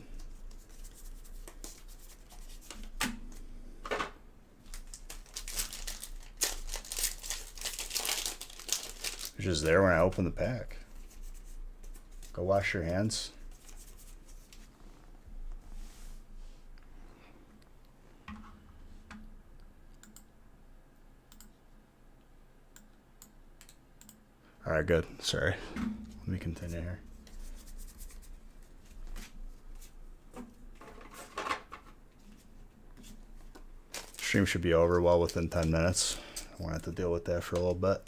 A: It was just there when I opened the pack. Go wash your hands. All right, good. Sorry. Let me continue here. Stream should be over well within 10 minutes. I won't have to deal with that for a little bit.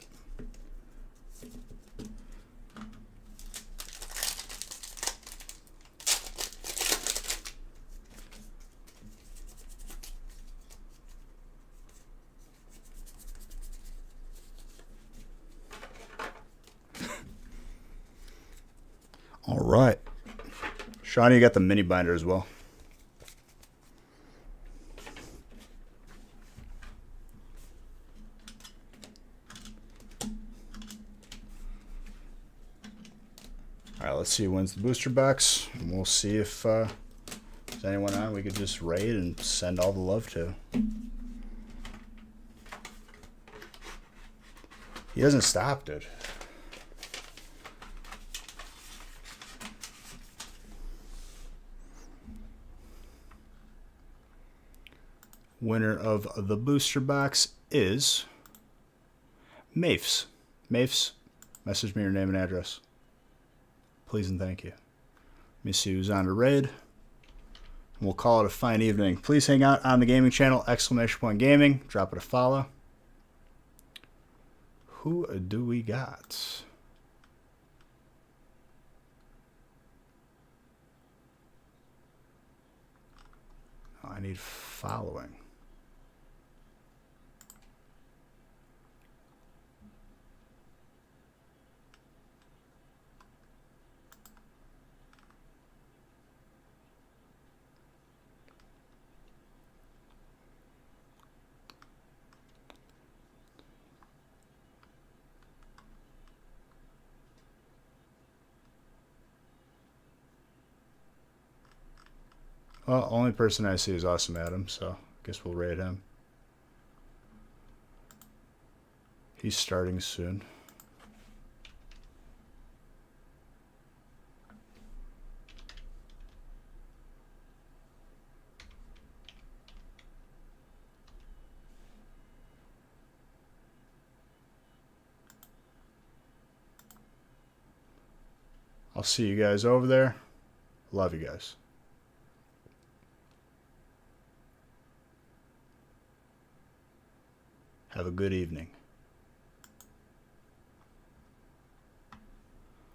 A: All right. Shawnee, you got the mini binder as well. All right, let's see who wins the booster box, and we'll see if there's anyone on we could just raid and send all the love to. He doesn't stop, dude. Winner of the booster box is Mafes. Mafes, message me your name and address. Please and thank you. Let me see who's on the raid. We'll call it a fine evening. Please hang out on the gaming channel, !gaming. Drop it a follow. Who do we got? Oh, I need following. Well, only person I see is Awesome Adam, so I guess we'll raid him. He's starting soon. I'll see you guys over there. Love you guys. Have a good evening.